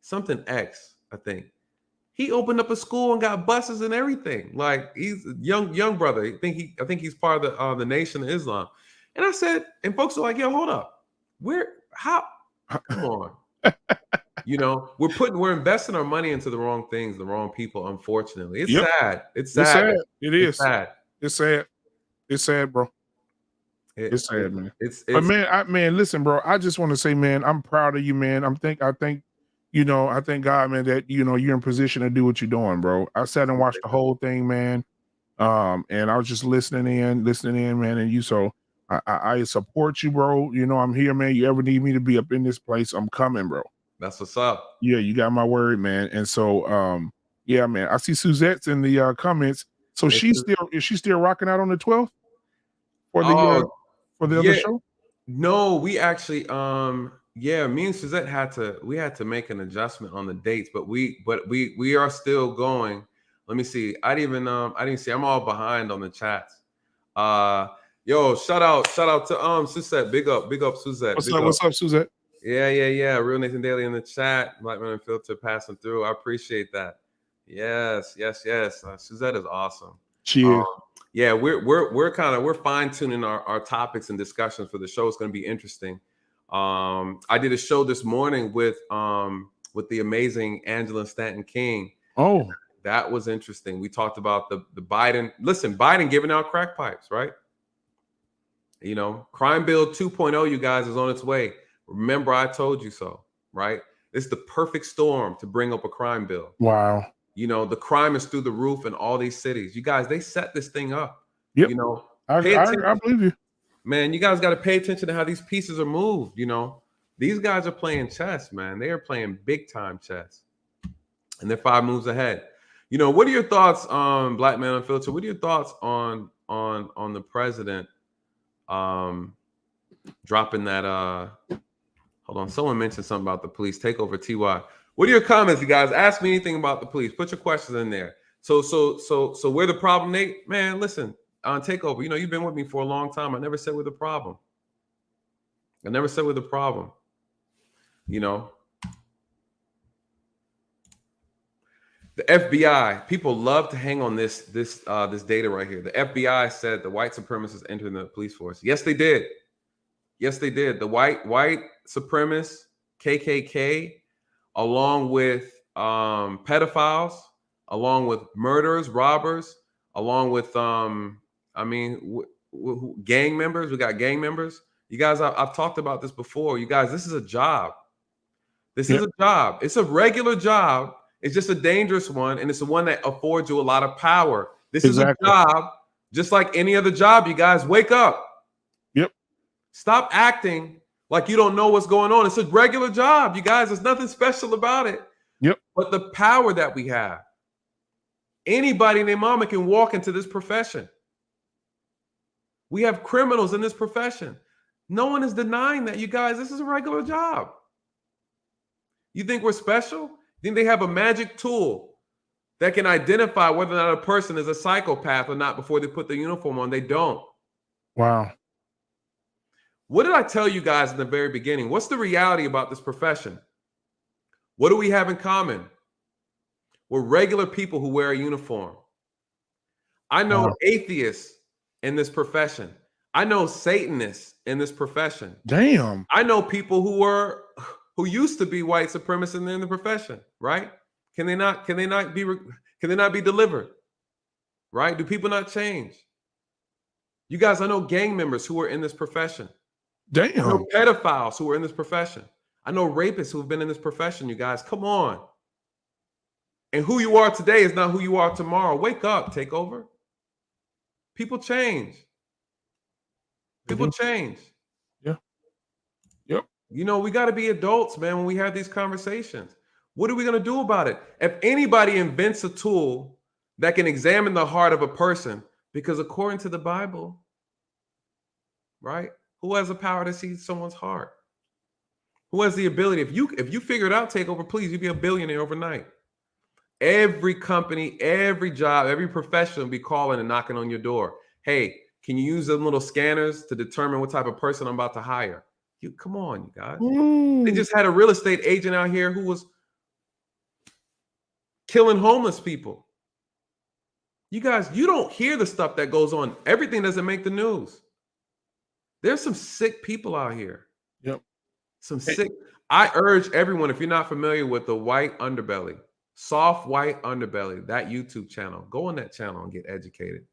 something X, I think. He opened up a school and got buses and everything. Like he's a young brother. I think he's part of the Nation of Islam. And I said, and folks are like, yo, hold up. Come on. We're investing our money into the wrong things, the wrong people, unfortunately. It's sad. It's sad. It is. It's sad. It's sad, bro. It's sad, man. But man, listen, bro. I just want to say, man, I'm proud of you, man. I thank God, man, that you're in position to do what you're doing, bro. I sat and watched the whole thing, man. And I was just listening in, man. And so I support you, bro. I'm here, man. You ever need me to be up in this place, I'm coming, bro. That's what's up. Yeah, you got my word, man. And so, yeah, man. I see Suzette's in the comments. So is she still rocking out on the 12th for the other show? No, we actually, me and Suzette had to make an adjustment on the dates, but we are still going. Let me see. I didn't see. I'm all behind on the chats. Yo, shout out to Suzette. Big up Suzette. What's up, Suzette? Yeah. Real Nathan Daley in the chat. Black Men Unfiltered passing through. I appreciate that. Yes. Suzette is awesome. She is. Yeah, we're fine tuning our topics and discussions for the show. It's going to be interesting. I did a show this morning with the amazing Angela Stanton King. Oh, that was interesting. We talked about the Biden. Listen, Biden giving out crack pipes, right? Crime Bill 2.0, you guys, is on its way. Remember, I told you so, right? It's the perfect storm to bring up a crime bill. Wow. The crime is through the roof in all these cities. You guys, they set this thing up. Yep. I believe you. Man, you guys got to pay attention to how these pieces are moved. These guys are playing chess, man. They are playing big time chess, and they're 5 moves ahead. You know, what are your thoughts on Black Man Unfiltered? What are your thoughts on the president dropping that? Hold on, someone mentioned something about the police takeover. TY, what are your comments, you guys? Ask me anything about the police. Put your questions in there. So we're the problem, Nate. Man, listen, on takeover. You know, you've been with me for a long time. I never said we're the problem. I never said we're the problem. You know, the FBI, people love to hang on this data right here. The FBI said the white supremacists entered the police force. Yes, they did. Yes, they did. The white supremacists, KKK, along with pedophiles, along with murderers, robbers, along with gang members. We got gang members. You guys, I've talked about this before. You guys, this is a job. This is a job. It's a regular job. It's just a dangerous one, and it's the one that affords you a lot of power. This is a job, just like any other job. You guys, wake up. Yep. Stop acting like you don't know what's going on. It's a regular job, you guys. There's nothing special about it. Yep. But the power that we have. Anybody named Mama can walk into this profession. We have criminals in this profession. No one is denying that, you guys. This is a regular job. You think we're special? You think they have a magic tool that can identify whether or not a person is a psychopath or not before they put the uniform on? They don't. Wow. What did I tell you guys in the very beginning? What's the reality about this profession? What do we have in common? We're regular people who wear a uniform. I know atheists in this profession. I know Satanists in this profession. Damn. I know people who used to be white supremacists in the profession, right? Can they not be delivered? Right? Do people not change? You guys, I know gang members who are in this profession. Damn. I know pedophiles who are in this profession. I know rapists who have been in this profession, you guys. Come on. And who you are today is not who you are tomorrow. Wake up, takeover. People change. People change. Yeah. Yep. You know, we got to be adults, man, when we have these conversations. What are we going to do about it? If anybody invents a tool that can examine the heart of a person, because according to the Bible, right, who has the power to see someone's heart? Who has the ability? If you figure it out, takeover, please, you'd be a billionaire overnight. Every company, every job, every profession will be calling and knocking on your door. Hey, can you use them little scanners to determine what type of person I'm about to hire? Come on, you guys. They just had a real estate agent out here who was killing homeless people. You guys, you don't hear the stuff that goes on. Everything doesn't make the news. There's some sick people out here. Yep. Some sick. I urge everyone, if you're not familiar with the white underbelly, soft white underbelly, that YouTube channel, go on that channel and get educated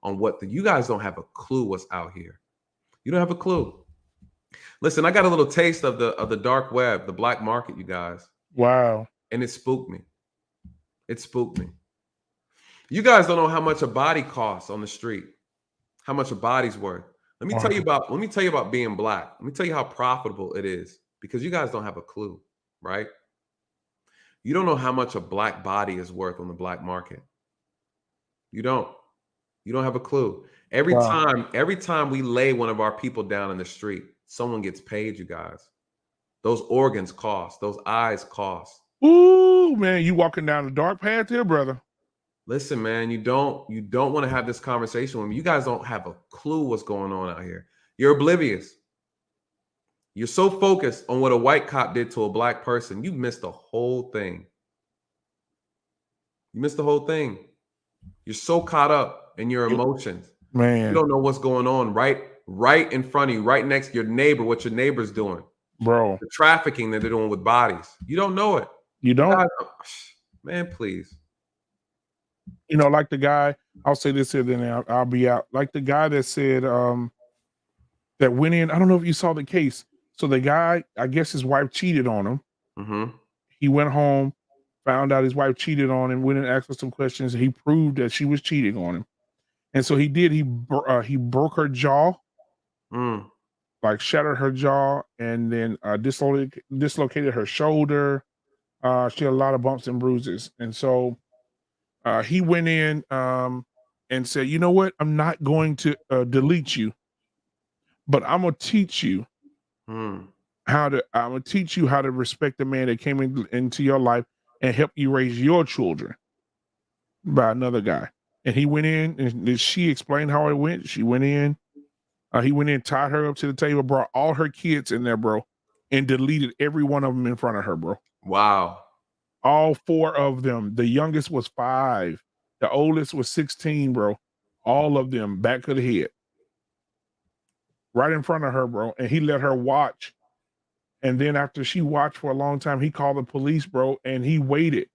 on you guys don't have a clue what's out here. You don't have a clue. Listen, I got a little taste of the dark web, the black market, you guys. Wow. And it spooked me. It spooked me. You guys don't know how much a body costs on the street, how much a body's worth. Let me tell you about being black. Let me tell you how profitable it is, because you guys don't have a clue, right? You don't know how much a black body is worth on the black market. You don't have a clue. Every time we lay one of our people down in the street, someone gets paid, you guys. Those organs cost, those eyes cost. Ooh, man, you walking down the dark path here, brother. Listen, man, you don't want to have this conversation with me. You guys don't have a clue what's going on out here. You're oblivious. You're so focused on what a white cop did to a black person, you missed the whole thing. You missed the whole thing. You're so caught up in your emotions. Man. You don't know what's going on right in front of you, right next to your neighbor, what your neighbor's doing. Bro. The trafficking that they're doing with bodies. You don't know it. You don't? Man, please. You know, like the guy, I'll say this here, then I'll be out. Like the guy that said that went in, I don't know if you saw the case. So the guy, I guess his wife cheated on him. Mm-hmm. He went home, found out his wife cheated on him, went and asked her some questions. And he proved that she was cheating on him. And so he did. He broke her jaw, like shattered her jaw and then dislocated her shoulder. She had a lot of bumps and bruises. And so he went in and said, you know what? I'm not going to delete you, but I'm going to teach you I'm going to teach you how to respect the man that came into your life and help you raise your children by another guy. And he went in and she explained how it went. She went in. He went in, tied her up to the table, brought all her kids in there, bro, and deleted every one of them in front of her, bro. Wow. All 4 of them. The youngest was 5. The oldest was 16, bro. All of them back of the head. Right in front of her, bro. And he let her watch. And then after she watched for a long time, he called the police, bro, and he waited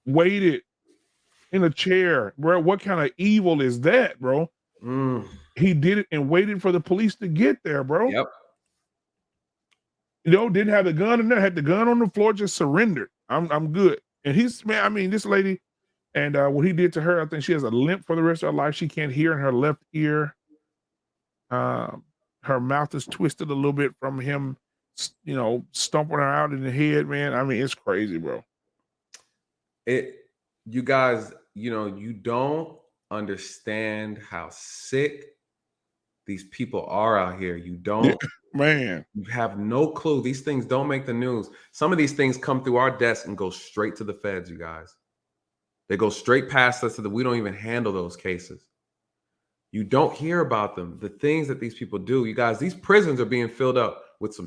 in a chair, bro. What kind of evil is that, bro? He did it and waited for the police to get there, bro. Yep. You know, didn't have the gun in there, had the gun on the floor, just surrendered. I'm good. And this lady, and what he did to her, I think she has a limp for the rest of her life. She can't hear in her left ear. Her mouth is twisted a little bit from him, you know, stomping her out in the head, man. I mean, it's crazy, bro. You guys, you know, you don't understand how sick these people are out here. You don't, man. You have no clue. These things don't make the news. Some of these things come through our desk and go straight to the feds, you guys. They go straight past us so that we don't even handle those cases. You don't hear about them. The things that these people do, you guys, these prisons are being filled up with some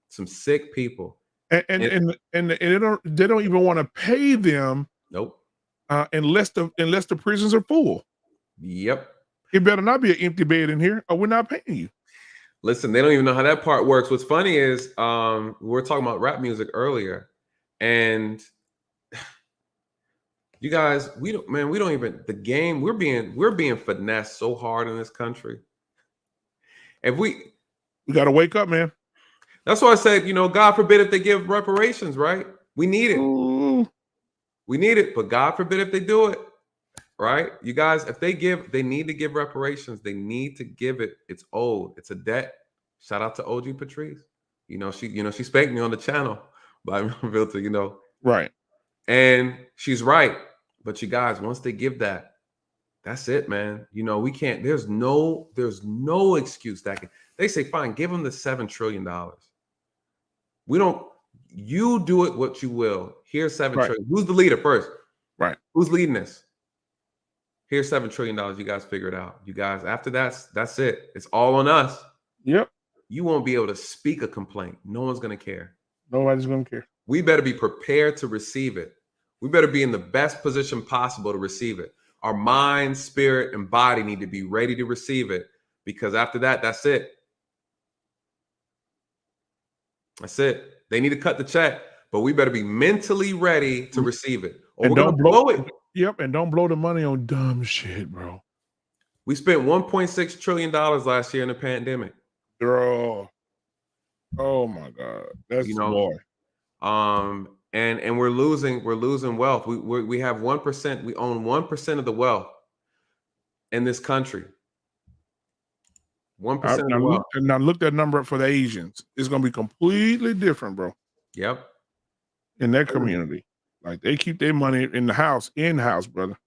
some sick people. And they don't even want to pay them. Nope. Unless the prisons are full. Yep. It better not be an empty bed in here, or we're not paying you. Listen, they don't even know how that part works. What's funny is we were talking about rap music earlier, and you guys, we don't even the game. We're being finessed so hard in this country. If we got to wake up, man. That's why I said, you know, God forbid if they give reparations, right? We need it. Ooh. We need it, but God forbid if they do it, right? You guys, if they need to give reparations. They need to give it. It's owed. It's a debt. Shout out to OG Patrice. She spanked me on the channel by Filter, you know. Right. And she's right. But you guys, once they give that, that's it, man. You know, we can't, there's no excuse they say, fine, give them the $7 trillion. We don't, you do it what you will. Here's $7 trillion. Who's the leader first? Right. Who's leading this? Here's $7 trillion. You guys figure it out. You guys, after that's it. It's all on us. Yep. You won't be able to speak a complaint. No one's going to care. Nobody's going to care. We better be prepared to receive it. We better be in the best position possible to receive it. Our mind, spirit, and body need to be ready to receive it, because after that, that's it. That's it. They need to cut the check, but we better be mentally ready to receive it. Or and we're don't blow it. Yep, and don't blow the money on dumb shit, bro. We spent $1.6 trillion last year in the pandemic. Girl. Oh my God. That's boy. And we're losing wealth. We have 1%. We own 1% of the wealth in this country. 1% of the wealth. Now look that number up for the Asians. It's gonna be completely different, bro. Yep. In that community, like they keep their money in house, brother.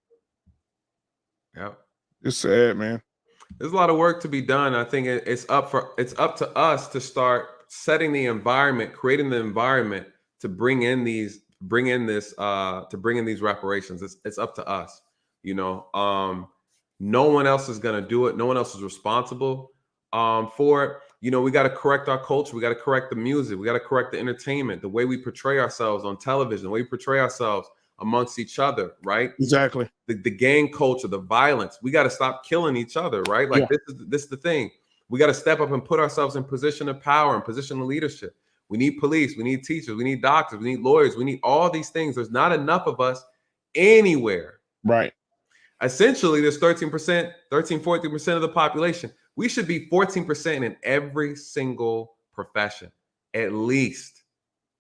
Yep. It's sad, man. There's a lot of work to be done. I think it's up to us to start setting the environment, creating the environment to bring in these reparations. It's up to us. You know, no one else is going to do it. No one else is responsible for it. You know, we got to correct our culture. We got to correct the music. We got to correct the entertainment, the way we portray ourselves on television, the way we portray ourselves amongst each other, right? Exactly. The gang culture, the violence. We got to stop killing each other, right? Like this is the thing. We got to step up and put ourselves in position of power and position of leadership. We need police. We need teachers. We need doctors. We need lawyers. We need all these things. There's not enough of us anywhere. Right. Essentially, there's 14% of the population. We should be 14% in every single profession, at least,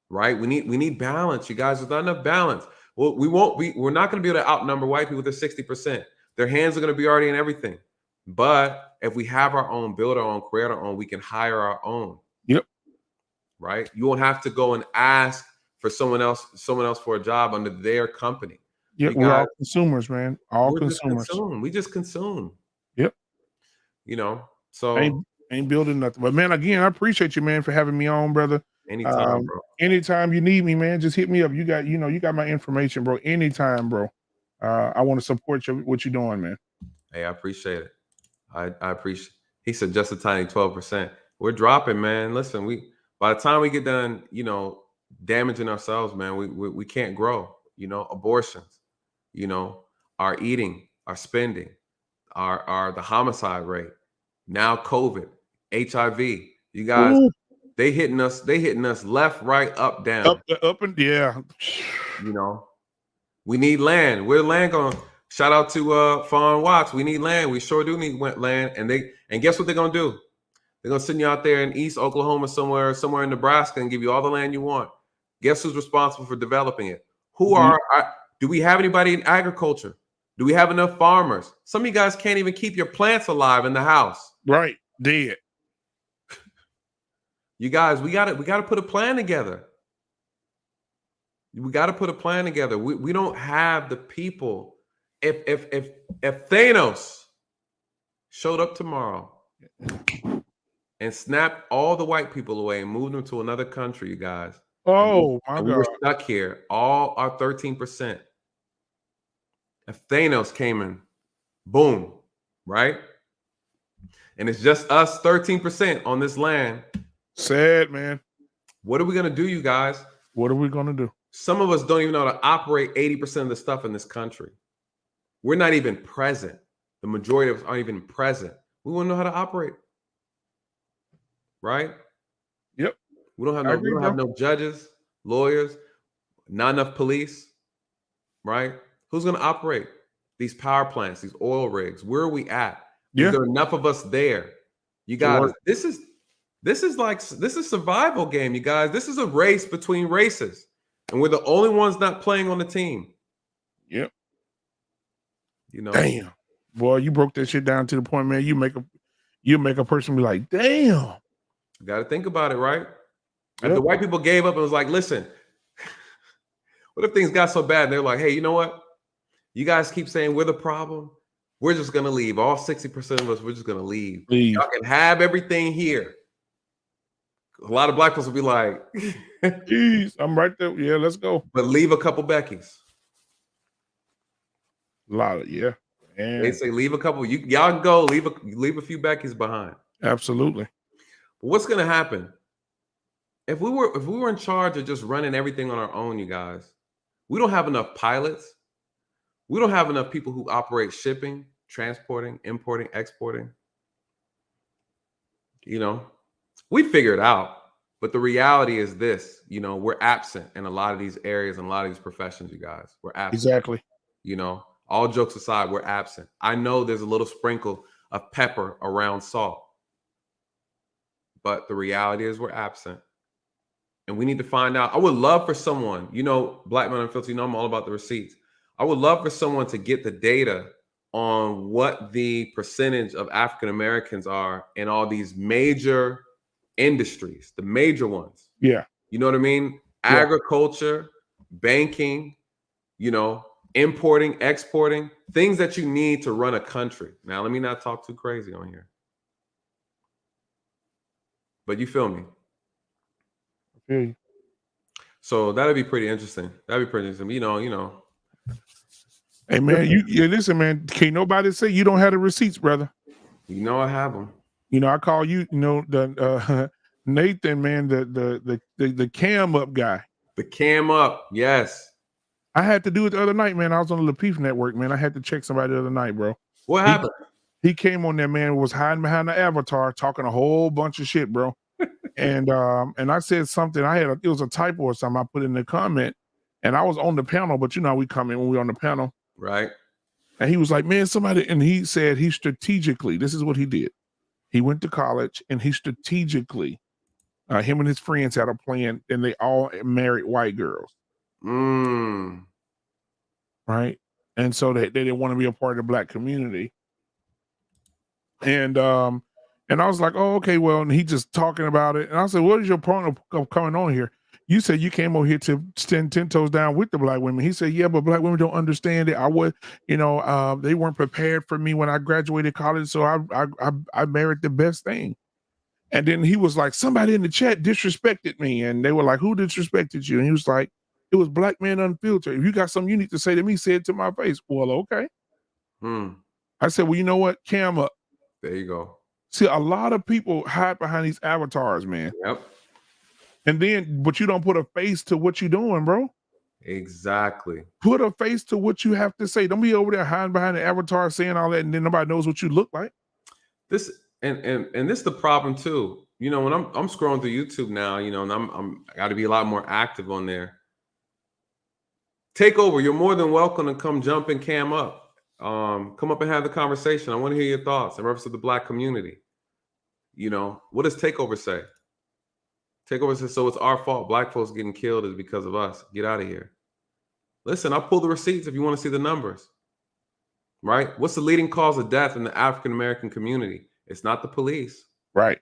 right? We need balance, you guys. There's not enough balance. Well, we're not going to be able to outnumber white people. They're 60%. Their hands are going to be already in everything. But if we have our own, build our own, create our own, we can hire our own. Yep. Right. You won't have to go and ask for someone else for a job under their company. Yeah, we're all consumers, man. All consumers. We just consume. Yep. You know, so ain't building nothing. But man, again, I appreciate you, man, for having me on, brother. Anytime, bro. Anytime you need me, man, just hit me up. You got my information, bro. Anytime, bro. I want to support you, what you're doing, man. Hey, I appreciate it. I appreciate. He said just a tiny 12%. We're dropping, man. Listen, by the time we get done, damaging ourselves, man, we can't grow. Abortions, our eating, our spending, the homicide rate, now COVID, HIV. You guys, they hitting us left, right, up, down. Up and yeah. We need land. We're land going. Shout out to Fawn Watts. We need land. We sure do need land. And guess what they're gonna do? They're gonna send you out there in East Oklahoma somewhere in Nebraska and give you all the land you want. Guess who's responsible for developing it? Do we have anybody in agriculture? Do we have enough farmers? Some of you guys can't even keep your plants alive in the house. Right, dead. You guys, we gotta put a plan together. We got to put a plan together. We don't have the people. If Thanos showed up tomorrow and snapped all the white people away and moved them to another country, you guys. Oh my God. We were stuck here, all our 13%. If Thanos came in, boom, right? And it's just us 13% on this land. Sad, man. What are we gonna do, you guys? What are we gonna do? Some of us don't even know how to operate 80% of the stuff in this country. We're not even present. The majority of us aren't even present. We want to know how to operate. Right? Yep. We don't have no judges, lawyers, not enough police. Right? Who's going to operate these power plants, these oil rigs? Where are we at? Yeah. Is there enough of us there? You guys, this is survival game, you guys. This is a race between races. And we're the only ones not playing on the team. Yep. Damn. Boy, you broke that shit down to the point, man. You make a person be like, damn. You got to think about it, right? If the white people gave up and was like, listen, what if things got so bad? They're like, hey, you know what? You guys keep saying we're the problem. We're just going to leave. All 60% of us, we're just going to leave. Y'all can have everything here. A lot of black folks will be like, jeez, I'm right there. Yeah, let's go. But leave a couple Beckys. A lot of, yeah. Man. They say leave a couple. Y'all can go, leave a few Beckys behind. Absolutely. But what's gonna happen? If we were in charge of just running everything on our own, you guys, we don't have enough pilots. We don't have enough people who operate shipping, transporting, importing, exporting. We figure it out, but the reality is this, we're absent in a lot of these areas and a lot of these professions, you guys. We're absent. Exactly. All jokes aside, we're absent. I know there's a little sprinkle of pepper around salt, but the reality is we're absent. And we need to find out. I would love for someone, Black Men Unfiltered, I'm all about the receipts. I would love for someone to get the data on what the percentage of African Americans are in all these major industries, the major ones. Yeah. You know what I mean? Yeah. Agriculture, banking, importing, exporting, things that you need to run a country. Now, let me not talk too crazy on here. But you feel me? I feel you. So that'd be pretty interesting. That'd be pretty interesting. Hey man, you listen, man. Can't nobody say you don't have the receipts, brother. I have them. I call you, the Nathan, man, the cam up guy. The cam up, yes. I had to do it the other night, man. I was on the Lapeef network, man. I had to check somebody the other night, bro. What happened? He came on there, man, was hiding behind the avatar, talking a whole bunch of shit, bro. and I said something. It was a typo or something I put in the comment, and I was on the panel, but we comment when we're on the panel. Right. And he was like, man, and he said he strategically, this is what he did. He went to college and he strategically, him and his friends had a plan, and they all married white girls. Right. And so they didn't want to be a part of the Black community. And I was like, oh, okay, well, and he just talking about it. And I said, what is your point of coming on here? You said you came over here to stand 10 toes down with the black women. He said, yeah, but black women don't understand it. I would, they weren't prepared for me when I graduated college. So I married the best thing. And then he was like, somebody in the chat disrespected me. And they were like, who disrespected you? And he was like, it was Black Men Unfiltered. If you got something you need to say to me, say it to my face. Well, okay. I said, well, you know what? Cam up. There you go. See, a lot of people hide behind these avatars, man. Yep. And then, but you don't put a face to what you're doing, bro. Exactly. Put a face to what you have to say. Don't be over there hiding behind the avatar saying all that, and then nobody knows what you look like. This and this is the problem too. When I'm scrolling through YouTube now, and I got to be a lot more active on there. Take over. You're more than welcome to come jump and cam up. Come up and have the conversation. I want to hear your thoughts in reference to the Black community. What does Takeover say? Takeover says, so it's our fault. Black folks getting killed is because of us. Get out of here. Listen, I'll pull the receipts if you want to see the numbers. Right? What's the leading cause of death in the African-American community? It's not the police. Right.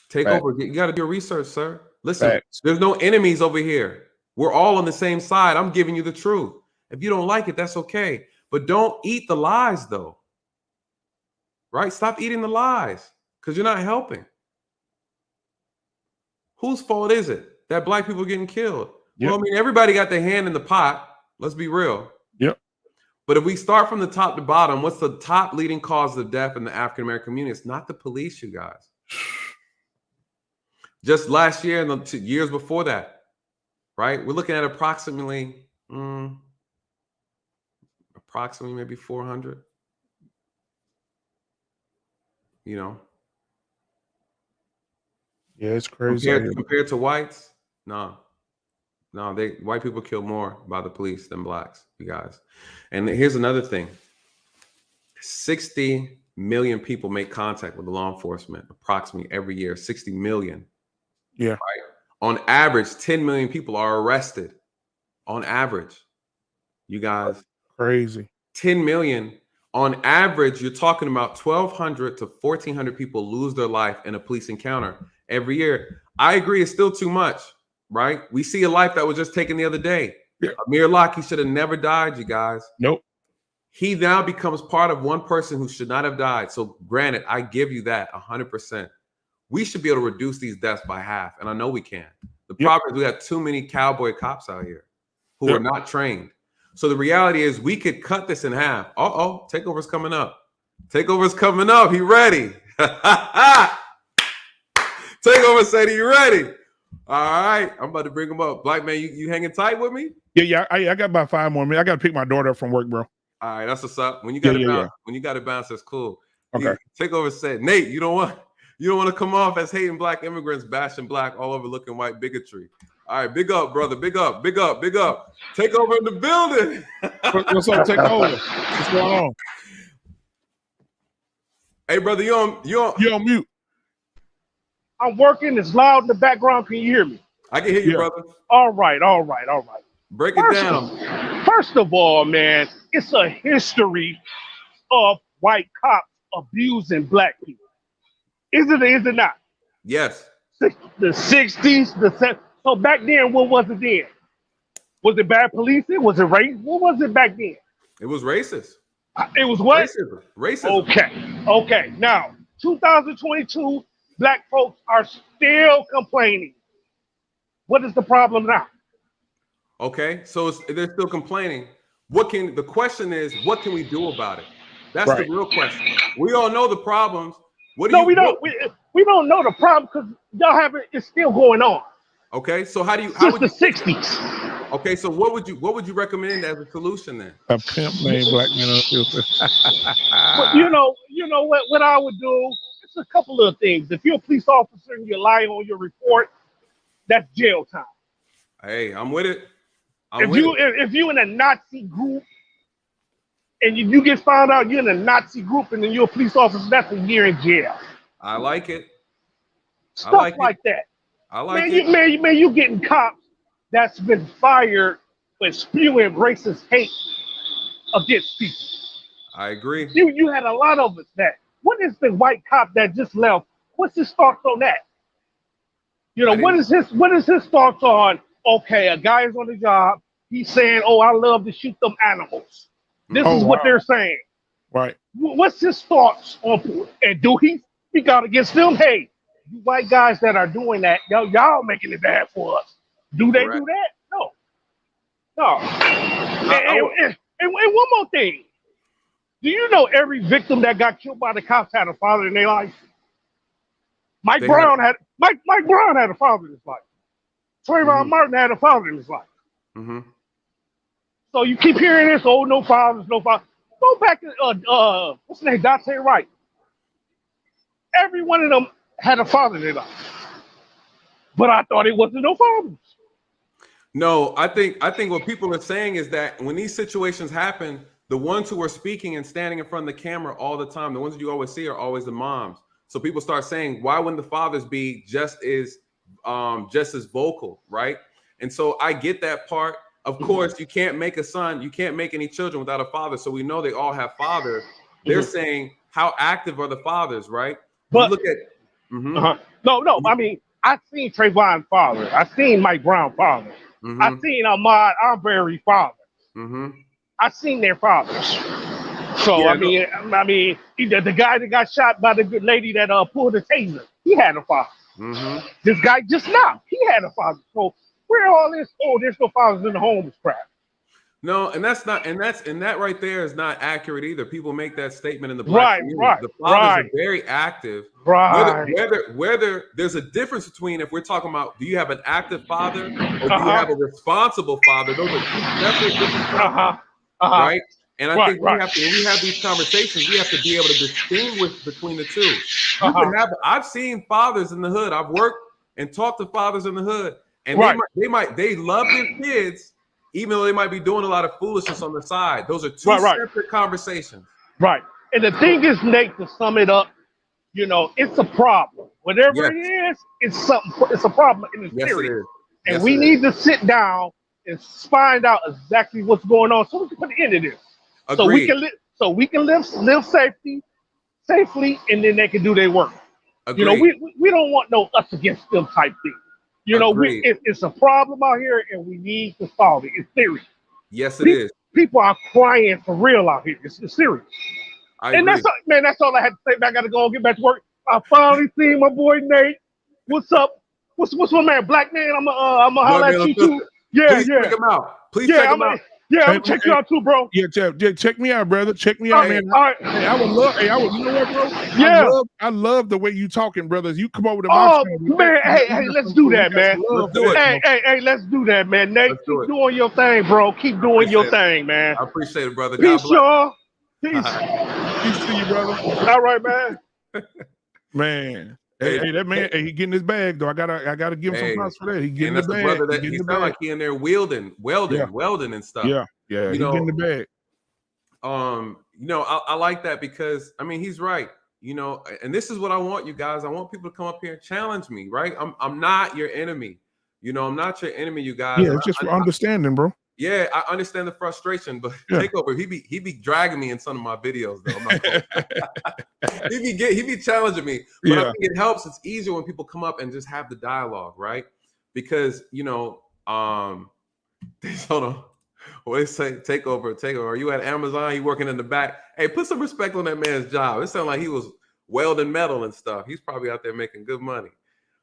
Takeover. You got to do your research, sir. Listen, there's no enemies over here. We're all on the same side. I'm giving you the truth. If you don't like it, that's okay. But don't eat the lies, though. Right? Stop eating the lies because you're not helping. Whose fault is it that Black people are getting killed? Yep. Well, I mean, everybody got their hand in the pot. Let's be real. Yep. But if we start from the top to bottom, what's the top leading cause of death in the African-American community? It's not the police, you guys. Just last year and the 2 years before that, right? We're looking at approximately maybe 400. Yeah, it's crazy. Compared to whites, no, white people kill more by the police than Blacks, you guys. And here's another thing: 60 million people make contact with the law enforcement approximately every year. 60 million. Yeah. Right? On average, 10 million people are arrested. On average, you guys. Crazy. 10 million. On average, you're talking about 1,200 to 1,400 people lose their life in a police encounter every year. I agree, it's still too much, right? We see a life that was just taken the other day. Yeah. Amir Locke should have never died, you guys. Nope. He now becomes part of one person who should not have died. So granted, I give you that 100%. We should be able to reduce these deaths by half. And I know we can. The problem is we have too many cowboy cops out here who are not trained. So the reality is we could cut this in half. Takeover's coming up. Takeover's coming up. He ready. Takeover said he ready. All right. I'm about to bring him up. Black man, you hanging tight with me? Yeah. I got about 5 more minutes. I got to pick my daughter up from work, bro. All right. That's what's up. When you got to bounce, when you got to bounce, that's cool. Okay. Takeover said, Nate, you don't want to come off as hating Black immigrants, bashing Black, all over looking white bigotry. All right, big up, brother. Big up. Takeover in the building. What's up, Takeover? What's going on? Hey, brother, you on mute. I'm working. It's loud in the background. Can you hear me? I can hear you, brother. All right. Break it down. First of all, man, it's a history of white cops abusing Black people. Is it not? Yes. The 60s, the 70s. So back then, what was it then? Was it bad policing? Was it race? What was it back then? It was racist. It was what? Racism. Okay. Now, 2022, Black folks are still complaining. What is the problem now? Okay, so they're still complaining. The question is, what can we do about it? That's the real question. We all know the problems. We don't. We don't know the problem because y'all have it. It's still going on. Okay, so how would the 60s? Okay, so what would you recommend as a solution then? A pimp named Black Men Unfiltered. But you know what I would do? It's a couple of things. If you're a police officer and you lie on your report, that's jail time. Hey, I'm with it. If you in a Nazi group and you get found out you're in a Nazi group and then you're a police officer, that's a year in jail. I like it. Stuff like that. I like it. Man, you getting cops that's been fired for spewing racist hate against people. I agree. You had a lot of us that. What is the white cop that just left? What's his thoughts on that? You know, what is his thoughts on? Okay, a guy is on the job. He's saying, "Oh, I love to shoot them animals." This is what they're saying. Right. What's his thoughts on? And do he speak out against them? Hey, you white guys that are doing that, y'all making it bad for us. Do they do that? No. No. And one more thing. Do you know every victim that got killed by the cops had a father in their life? Mike Brown had a father in his life. Trayvon Martin had a father in his life. So you keep hearing this, oh, no fathers, no fathers. Go back to what's his name, Dante Wright. Every one of them had a father in their life. But I thought it wasn't no fathers. No, I think what people are saying is that when these situations happen, the ones who are speaking and standing in front of the camera all the time, the ones that you always see are always the moms. So people start saying, why wouldn't the fathers be just as vocal, right? And so I get that part. Of course, you can't make a son, you can't make any children without a father. So we know they all have fathers. They're saying, how active are the fathers, right? But look at no. I mean, I've seen Trayvon's father. I've seen Mike Brown's father. I've seen Ahmaud Arbery's father. I've seen their fathers. So I mean, the guy that got shot by the good lady that pulled the taser, he had a father. This guy just now, he had a father. So where all this? Oh, there's no fathers in the home is crap. No, and that right there is not accurate either. People make that statement in the black community. The fathers are very active. Whether there's a difference between if we're talking about do you have an active father or do you have a responsible father? Those are two definitely different topics, right? And I think when we have these conversations, we have to be able to distinguish between the two. I've seen fathers in the hood. I've worked and talked to fathers in the hood, and they love their kids. Even though they might be doing a lot of foolishness on the side, those are two separate conversations. Right. And the thing is, Nate, to sum it up, you know, it's a problem. Whatever it is, it's something. It's a problem in the serious. And we need to sit down and find out exactly what's going on, so we can put an end to this. Agreed. So we can live safely, and then they can do their work. Agreed. You know, we don't want no us against them type thing. You know, it's a problem out here, and we need to solve it. It's serious. Yes, it is. People are crying for real out here. It's serious. And that's all I had to say. I got to go and get back to work. I finally seen my boy Nate. What's up? What's my man? Black man. I'm gonna holler at you too. Please check him out. Please check him out. Yeah, I'm check you out too, bro. Yeah, check me out, brother. Check me out, man. All right. Hey, I would love. Hey, you know what, bro? Yeah. I love the way you talking, brothers. You come over to my channel. Man, hey, let's do that, man. Let's do it. Hey, let's do that, man. Nate, keep doing your thing, bro. Keep doing your thing, man. I appreciate it, brother. Peace, y'all. Peace. Peace to you, brother. All right, man. Man. Hey, that man, he getting his bag though. I gotta give him some props for that. He getting the bag. Brother that he sound like he in there welding and stuff. Yeah, he getting the bag. You know, I like that because I mean he's right. You know, and this is what I want you guys. I want people to come up here and challenge me, right? I'm not your enemy. You know, I'm not your enemy, you guys. Yeah, it's just for understanding, bro. Yeah, I understand the frustration, but Takeover, he be dragging me in some of my videos though. I'm not he be challenging me, but I think it helps. It's easier when people come up and just have the dialogue, right? Because you know, hold on. What they say, Takeover. Are you at Amazon? You working in the back? Hey, put some respect on that man's job. It sounded like he was welding metal and stuff. He's probably out there making good money.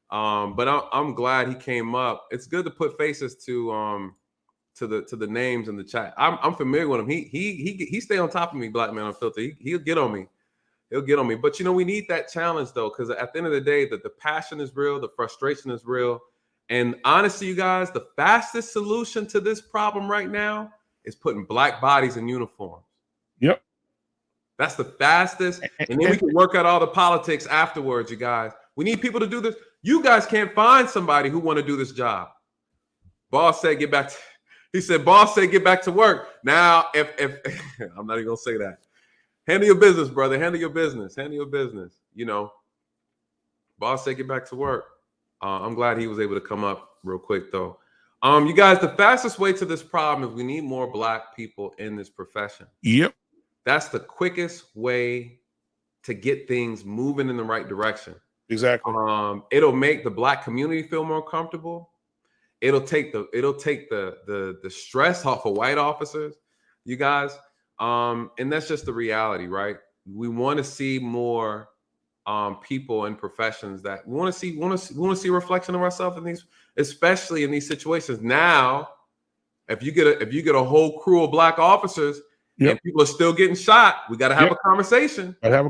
But I'm glad he came up. It's good to put faces to the names in the chat. I'm familiar with him. He stay on top of me, Black Man Unfiltered. He'll get on me. He'll get on me. But you know, we need that challenge though, because at the end of the day, the passion is real, the frustration is real. And honestly, you guys, the fastest solution to this problem right now is putting black bodies in uniforms. Yep. That's the fastest. And then we can work out all the politics afterwards, you guys. We need people to do this. You guys can't find somebody who want to do this job. Boss said, he said, boss said, get back to work. Now, if I'm not even going to say that. Handle your business, brother. Handle your business. Handle your business. You know, boss said, get back to work. I'm glad he was able to come up real quick, though. You guys, the fastest way to this problem is we need more black people in this profession. Yep. That's the quickest way to get things moving in the right direction. Exactly. It'll make the Black community feel more comfortable. It'll take the stress off of white officers, you guys. And that's just the reality, right? We want to see more people in professions that we want to see a reflection of ourselves in these, especially in these situations. Now, if you get a whole crew of Black officers and people are still getting shot, we got to have a conversation. We got to have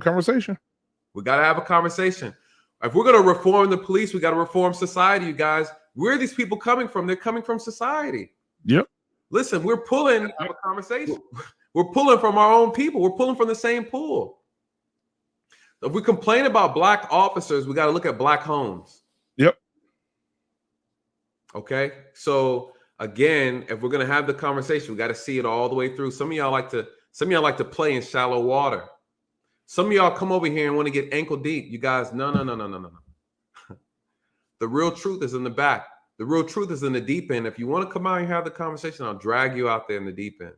a conversation. If we're going to reform the police, we got to reform society, you guys. Where are these people coming from? They're coming from society. Yep. Listen, we're pulling. Have a conversation. We're pulling from our own people. We're pulling from the same pool. If we complain about Black officers, we got to look at Black homes. Yep. Okay. So again, if we're going to have the conversation, we got to see it all the way through. Some of y'all like to play in shallow water. Some of y'all come over here and want to get ankle deep. You guys, no. The real truth is in the back. The real truth is in the deep end. If you want to come out and have the conversation, I'll drag you out there in the deep end.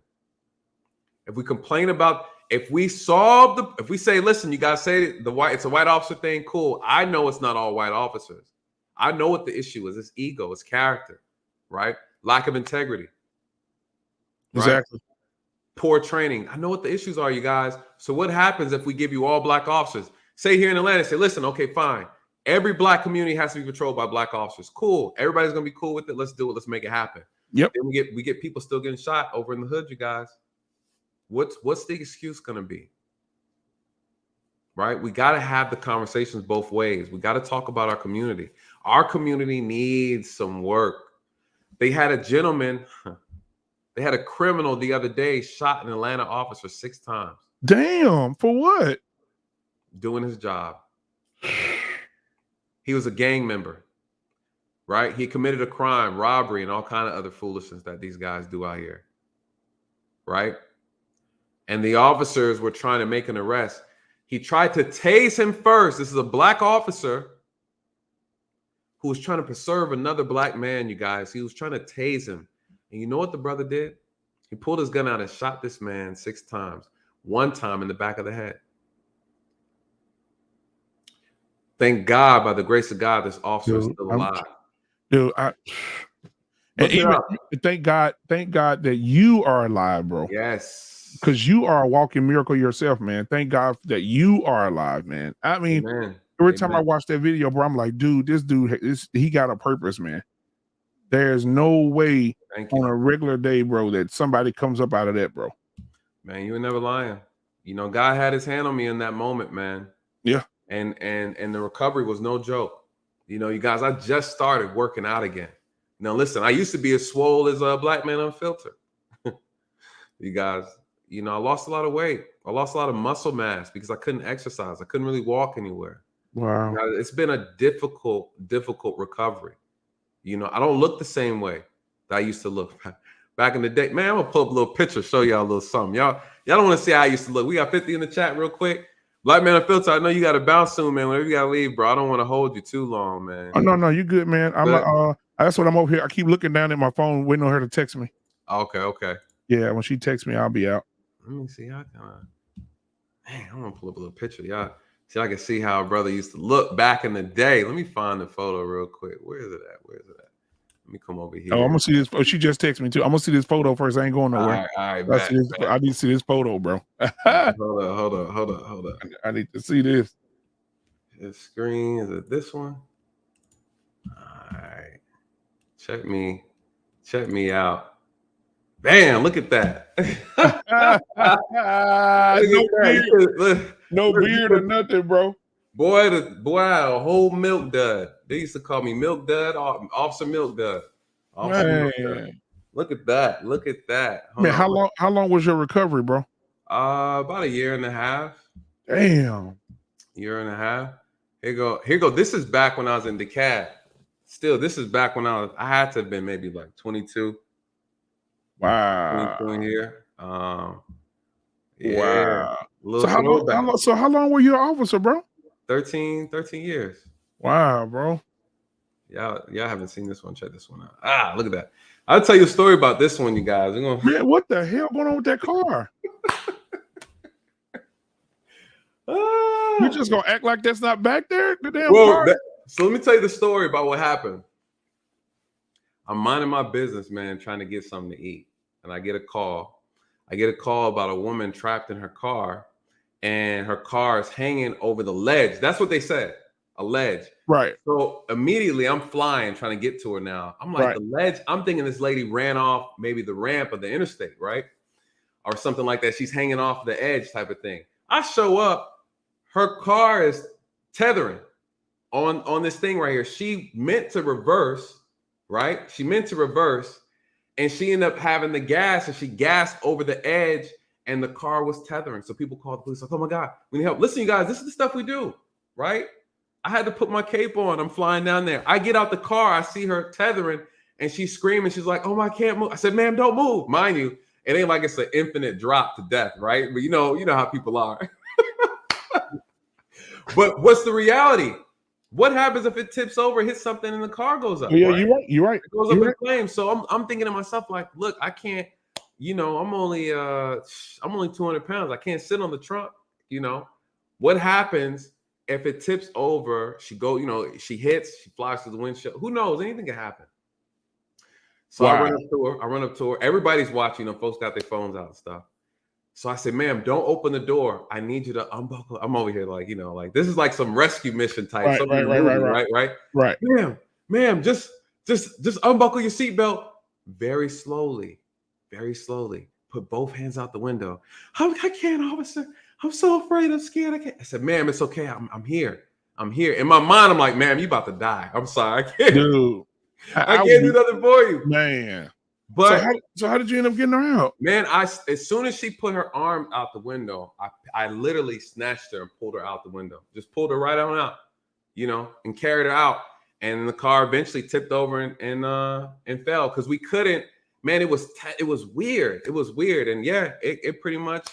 If we complain about, if we say, listen, you guys say it's a white officer thing, cool. I know it's not all white officers. I know what the issue is. It's ego, it's character, right? Lack of integrity. Right? Exactly. Poor training. I know what the issues are, you guys. So what happens if we give you all Black officers? Say here in Atlanta, say, listen, okay, fine. Every Black community has to be patrolled by Black officers. Cool. Everybody's gonna be cool with it. Let's do it. Let's make it happen. Yep. Then we get people still getting shot over in the hood, you guys. What's the excuse gonna be? Right? We gotta have the conversations both ways. We gotta talk about our community. Our community needs some work. They had a gentleman, they had a criminal the other day shot an Atlanta officer 6 times. Damn, for what? Doing his job. He was a gang member, right? He committed a crime, robbery, and all kind of other foolishness that these guys do out here, right? And the officers were trying to make an arrest. He tried to tase him first. This is a Black officer who was trying to preserve another Black man, you guys. He was trying to tase him. And you know what the brother did? He pulled his gun out and shot this man 6 times. 1 time in the back of the head. Thank God, by the grace of God, this officer is still alive. Thank God that you are alive, bro. Yes. Because you are a walking miracle yourself, man. Thank God that you are alive, man. I mean, every time I watch that video, bro, I'm like, dude, this dude, he got a purpose, man. There's no way on a regular day, bro, that somebody comes up out of that, bro. Man, you were never lying. You know, God had his hand on me in that moment, man. Yeah. And the recovery was no joke. You know, you guys, I just started working out again. Now, listen, I used to be as swole as a Black Man Unfiltered. You guys, you know, I lost a lot of weight. I lost a lot of muscle mass because I couldn't exercise. I couldn't really walk anywhere. Wow. Now, it's been a difficult recovery. You know, I don't look the same way that I used to look back in the day. Man, I'm gonna pull up a little picture, show y'all a little something. Y'all don't want to see how I used to look. We got 50 in the chat real quick. Black Man Unfiltered, I know you got to bounce soon, man. Whenever you got to leave, bro, I don't want to hold you too long, man. Oh, no, you good, man. I'm like, that's what I'm over here. I keep looking down at my phone, waiting on her to text me. Okay. Yeah, when she texts me, I'll be out. Let me see how man, I'm gonna pull up a little picture. Y'all see, I can see how a brother used to look back in the day. Let me find the photo real quick. Where is it at? Let me come over here. Oh, I'm gonna see this. Oh, she just texted me too. I'm gonna see this photo first. I ain't going nowhere. All right, I need to see this photo, bro. Hold up. I need to see this. This screen, is it this one? All right. Check me out. Bam, look at that. No beard or nothing, bro. Boy, a whole milk dud. They used to call me Milk Dud, Officer Milk Dud. Milk Dud. Look at that. Man, how long was your recovery, bro? About 1.5 years. Damn. 1.5 years. Here you go. This is back when I was in DeKalb. Still, this is back when I had to have been maybe like 22. Wow. 22 here. Yeah. Wow. So how long were you an officer, bro? 13 years. Wow, bro. Y'all haven't seen this one. Check this one out. Look at that. I'll tell you a story about this one, you guys. Man, what the hell going on with that car? You just gonna act like that's not back there? The damn Well, car? so let me tell you the story about what happened. I'm minding my business, man, trying to get something to eat. And I get a call. I get a call about a woman trapped in her car, and her car is hanging over the ledge. That's what they said, a ledge. Right. So immediately I'm flying, trying to get to her now. I'm like, the ledge. I'm thinking this lady ran off maybe the ramp of the interstate, right? Or something like that. She's hanging off the edge type of thing. I show up, her car is tethering on this thing right here. She meant to reverse, right? She meant to reverse, and she ended up having the gas, and she gassed over the edge, and the car was tethering. So people called the police, like, oh my God, we need help. Listen, you guys, this is the stuff we do, right? I had to put my cape on. I'm flying down there. I get out the car. I see her tethering, and she's screaming. She's like, oh, I can't move. I said, ma'am, don't move. Mind you, it ain't like it's an infinite drop to death, right? But you know how people are. But what's the reality? What happens if it tips over, hits something, and the car goes up? Yeah, right? you're right. It goes up in flames. So I'm thinking to myself, like, look, I can't, I'm only 200 pounds. I can't sit on the trunk. What happens if it tips over? She hits, she flies through the windshield. Who knows? Anything can happen. So wow. I run up to her. Everybody's watching. Folks got their phones out and stuff. So I said, ma'am, don't open the door. I need you to unbuckle. I'm over here like, this is like some rescue mission type. Right. Ma'am, just unbuckle your seatbelt very slowly. Put both hands out the window. I can't, officer. I'm so afraid. I'm scared. I can't. I said, ma'am, it's okay. I'm here. In my mind, I'm like, ma'am, you about to die. I'm sorry. I can't. Dude. I can't do nothing for you. Man. But so how did you end up getting her out? Man, as soon as she put her arm out the window, I literally snatched her and pulled her out the window. Just pulled her right on out, and carried her out. And the car eventually tipped over and fell because we couldn't. Man, it was weird. It was weird, and yeah, it pretty much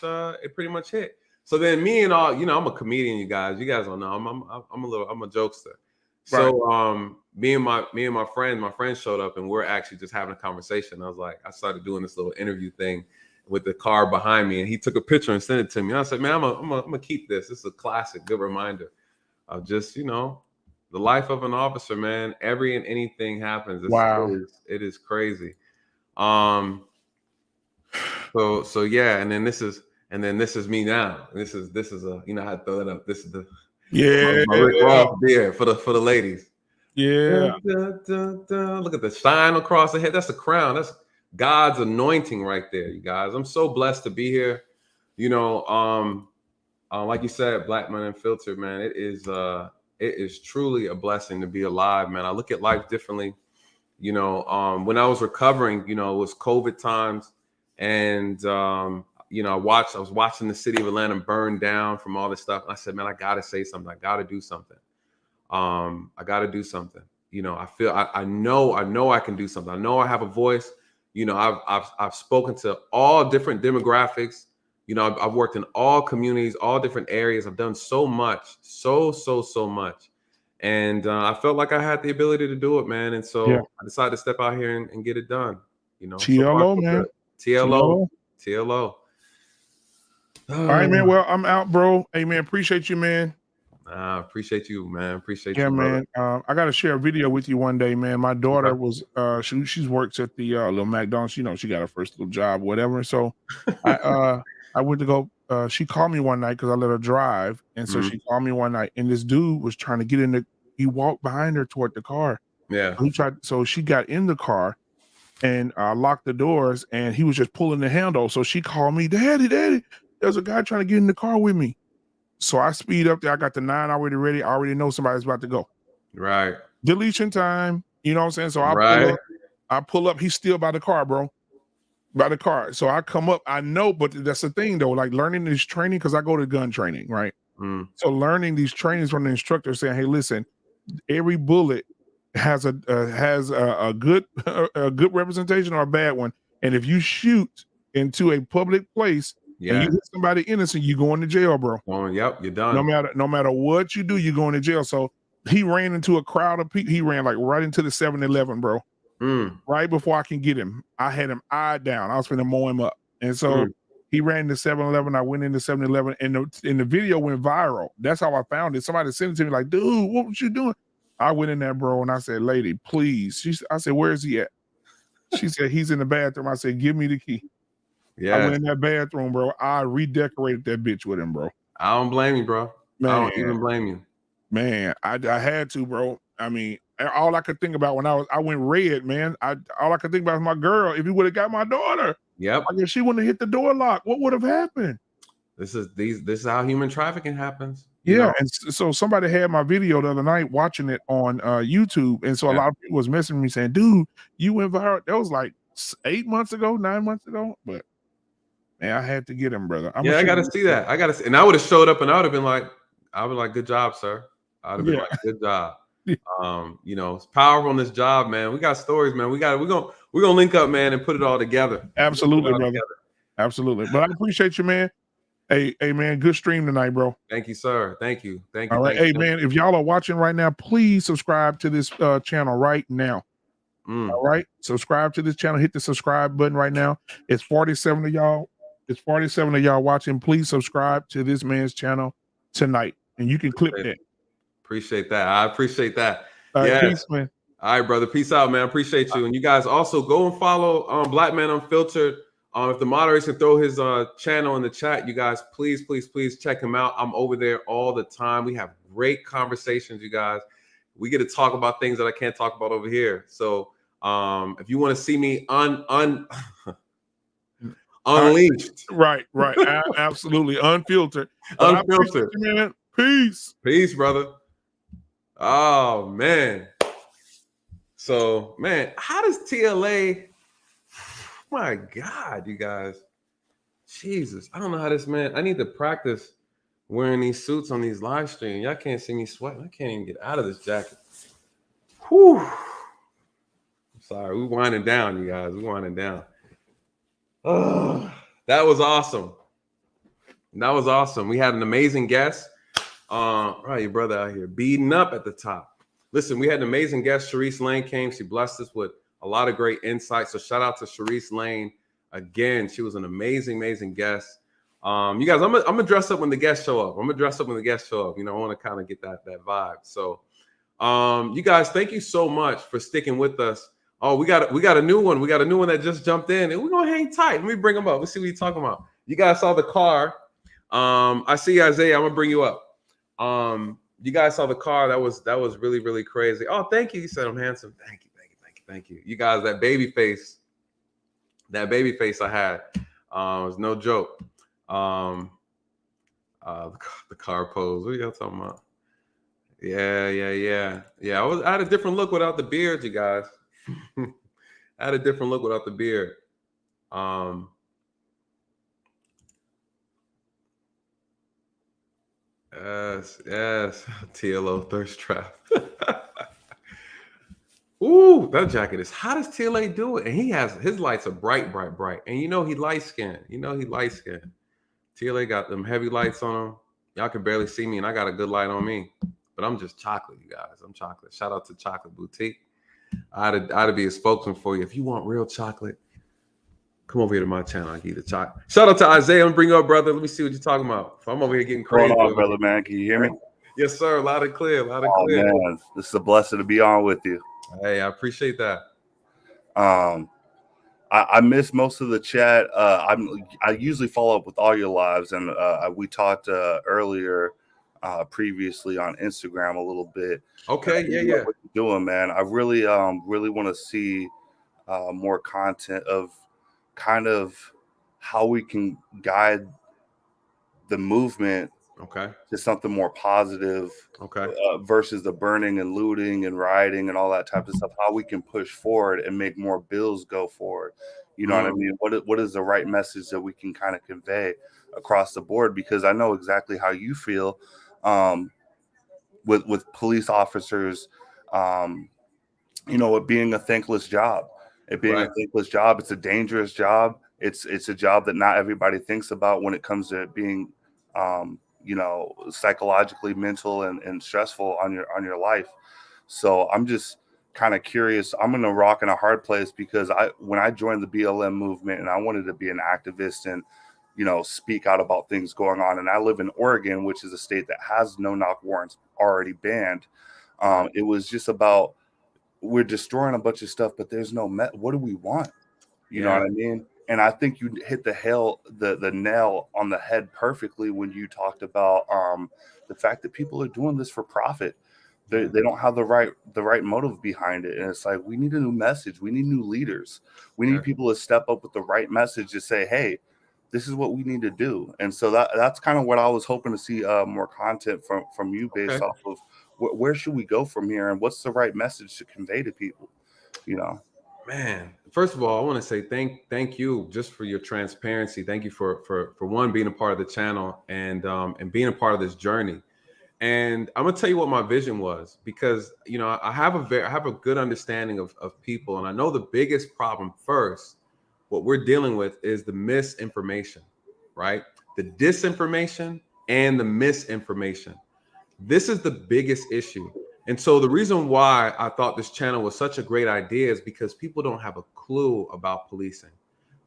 hit. So then me and all, I'm a comedian. You guys don't know. I'm a jokester. So me and my friend showed up, and we're actually just having a conversation. I started doing this little interview thing with the car behind me, and he took a picture and sent it to me. And I said, man, I'm gonna keep this. This is a classic, good reminder of just, the life of an officer, man. Every and anything happens. It is crazy. So yeah, and then this is me now. This is a, I had to throw that up. This is the my Rick Ross beer for the ladies. Yeah. Look at the shine across the head. That's the crown. That's God's anointing right there, you guys. I'm so blessed to be here. Like you said, Black Man Unfiltered, man. It is truly a blessing to be alive, man. I look at life differently. When I was recovering, it was COVID times, and I was watching the city of Atlanta burn down from all this stuff. And I said, man, I got to say something. I got to do something. I know I can do something. I know I have a voice. I've spoken to all different demographics. I've worked in all communities, all different areas. I've done so much, so much. And I felt like I had the ability to do it, man. And so I decided to step out here and get it done. TLO, man. TLO. All right, man. Well, I'm out, bro. Hey, man, appreciate you, man. Appreciate you, man. Appreciate you, man. I got to share a video with you one day, man. My daughter was, she works at the little McDonald's. She got her first little job, whatever. So I went to go. She called me one night because I let her drive, and so she called me one night, and this dude was trying to get in he walked behind her toward the car. Yeah. So she got in the car and locked the doors, and he was just pulling the handle. So she called me, Daddy, there's a guy trying to get in the car with me. So I speed up there. I got the 9 already ready. I already know somebody's about to go. Right. Deletion time. You know what I'm saying? So I pull up. He's still by the car, bro. By the car. So I come up. I know, but that's the thing though. Like learning this training, because I go to gun training, right? So learning these trainings from the instructor saying, hey, listen, every bullet has a good representation or a bad one. And if you shoot into a public place, and you hit somebody innocent, you going to jail, bro. Yep, you're done. No matter what you do, you're going to jail. So he ran into a crowd of people. He ran like right into the 7-Eleven, bro. Right before I can get him, I had him eyed down. I was finna mow him up. And so He ran the 7-Eleven. I went into 7-Eleven, and the video went viral. That's how I found it. Somebody sent it to me like, dude, what was you doing? I went in there, bro, and I said, lady, please. I said, where is he at? She said, he's in the bathroom. I said, give me the key. Yeah. I went in that bathroom, bro. I redecorated that bitch with him, bro. I don't blame you, bro. Man, I don't even blame you. Man, I had to, bro. I mean, all I could think about when I went red, man. All I could think about was my girl. If he would have got my daughter, yep. Like if she wouldn't have hit the door lock, what would have happened? This is how human trafficking happens. Yeah, and so somebody had my video the other night watching it on YouTube, and so a lot of people was messaging me saying, "Dude, you went viral." That was like 9 months ago, but man, I had to get him, brother. I got to see that. And I would have showed up, and I would have been like, "Good job, sir." I'd have been like, "Good job." It's powerful in this job, man. We got stories, man. We're gonna link up, man, and put it all together. Absolutely, brother. Absolutely. But I appreciate you, man. Hey, man, good stream tonight, bro. Thank you, sir. Thank you. All right. Hey, man, if y'all are watching right now, please subscribe to this channel right now. All right. Subscribe to this channel. Hit the subscribe button right now. It's 47 of y'all. It's 47 of y'all watching. Please subscribe to this man's channel tonight. And you can clip that. Appreciate that. I appreciate that. All right, peace, man. All right, brother. Peace out, man. Appreciate you. And you guys also go and follow Black Man Unfiltered. If the moderators can throw his channel in the chat, you guys, please check him out. I'm over there all the time. We have great conversations, you guys. We get to talk about things that I can't talk about over here. So if you want to see me unleashed. Right. Absolutely. Unfiltered. Unfiltered. Man. Peace. Peace, brother. Oh, man. So, man, how does TLA... My God, you guys. Jesus. I don't know how this man... I need to practice wearing these suits on these live streams. Y'all can't see me sweating. I can't even get out of this jacket. Whew. I'm sorry. We're winding down, you guys. We're winding down. Oh, that was awesome. That was awesome. We had an amazing guest. Right, your brother out here beating up at the top. Listen, we had an amazing guest. Charrise Lane came. She blessed us with a lot of great insights. So shout out to Charrise Lane again. She was an amazing guest. You guys, I'm gonna dress up when the guests show up. I want to kind of get that vibe. So, you guys, thank you so much for sticking with us. Oh, we got a new one. We got a new one that just jumped in, and we're gonna hang tight. Let me bring him up. Let's see what he's talking about. You guys saw the car. I see Isaiah. I'm gonna bring you up. You guys saw the car. That was really crazy. Oh, thank you. You said I'm handsome. Thank you. You guys, that baby face I had was no joke. The car pose. What are y'all talking about? Yeah. I had a different look without the beard, you guys. I had a different look without the beard. Yes. TLO thirst trap. Ooh, that jacket is hot as TLA do it. And his lights are bright. And he light skinned. TLA got them heavy lights on him. Y'all can barely see me, and I got a good light on me. But I'm just chocolate, you guys. I'm chocolate. Shout out to Chocolate Boutique. I'd be a spokesman for you. If you want real chocolate, come over here to my channel. I'll give you the chocolate. Shout out to Isaiah. I'm gonna bring you up, brother. Let me see what you're talking about. If I'm over here getting crazy. What's going on, brother, man? Can you hear me? Yes, sir. Loud and clear. Man, this is a blessing to be on with you. Hey, I appreciate that. I missed most of the chat. I usually follow up with all your lives, and we talked earlier, previously on Instagram a little bit. Okay, yeah. What you're doing, man? I really want to see more content of kind of how we can guide the movement. Okay. To something more positive. Okay. Versus the burning and looting and rioting and all that type of stuff. How we can push forward and make more bills go forward. You know what I mean? What is the right message that we can kind of convey across the board? Because I know exactly how you feel with police officers. It being a thankless job. A thankless job. It's a dangerous job. It's a job that not everybody thinks about when it comes to being psychologically mental and stressful on your life. So I'm just kind of curious. I'm in a rock and a hard place because when I joined the BLM movement and I wanted to be an activist and speak out about things going on. And I live in Oregon, which is a state that has no-knock warrants already banned. It was just about, we're destroying a bunch of stuff, but there's no what do we want? You know what I mean? And I think you hit the nail on the head perfectly when you talked about the fact that people are doing this for profit. They don't have the right motive behind it. And it's like, we need a new message. We need new leaders. We need people to step up with the right message to say, hey, this is what we need to do. And so that's kind of what I was hoping to see more content from you based off of where should we go from here, and what's the right message to convey to people, Man, first of all, I want to say thank you just for your transparency. Thank you for one, being a part of the channel and being a part of this journey. And I'm gonna tell you what my vision was, because I have a good understanding of people, and I know the biggest problem first, what we're dealing with is the misinformation, right? The disinformation and the misinformation. This is the biggest issue. And so the reason why I thought this channel was such a great idea is because people don't have a clue about policing.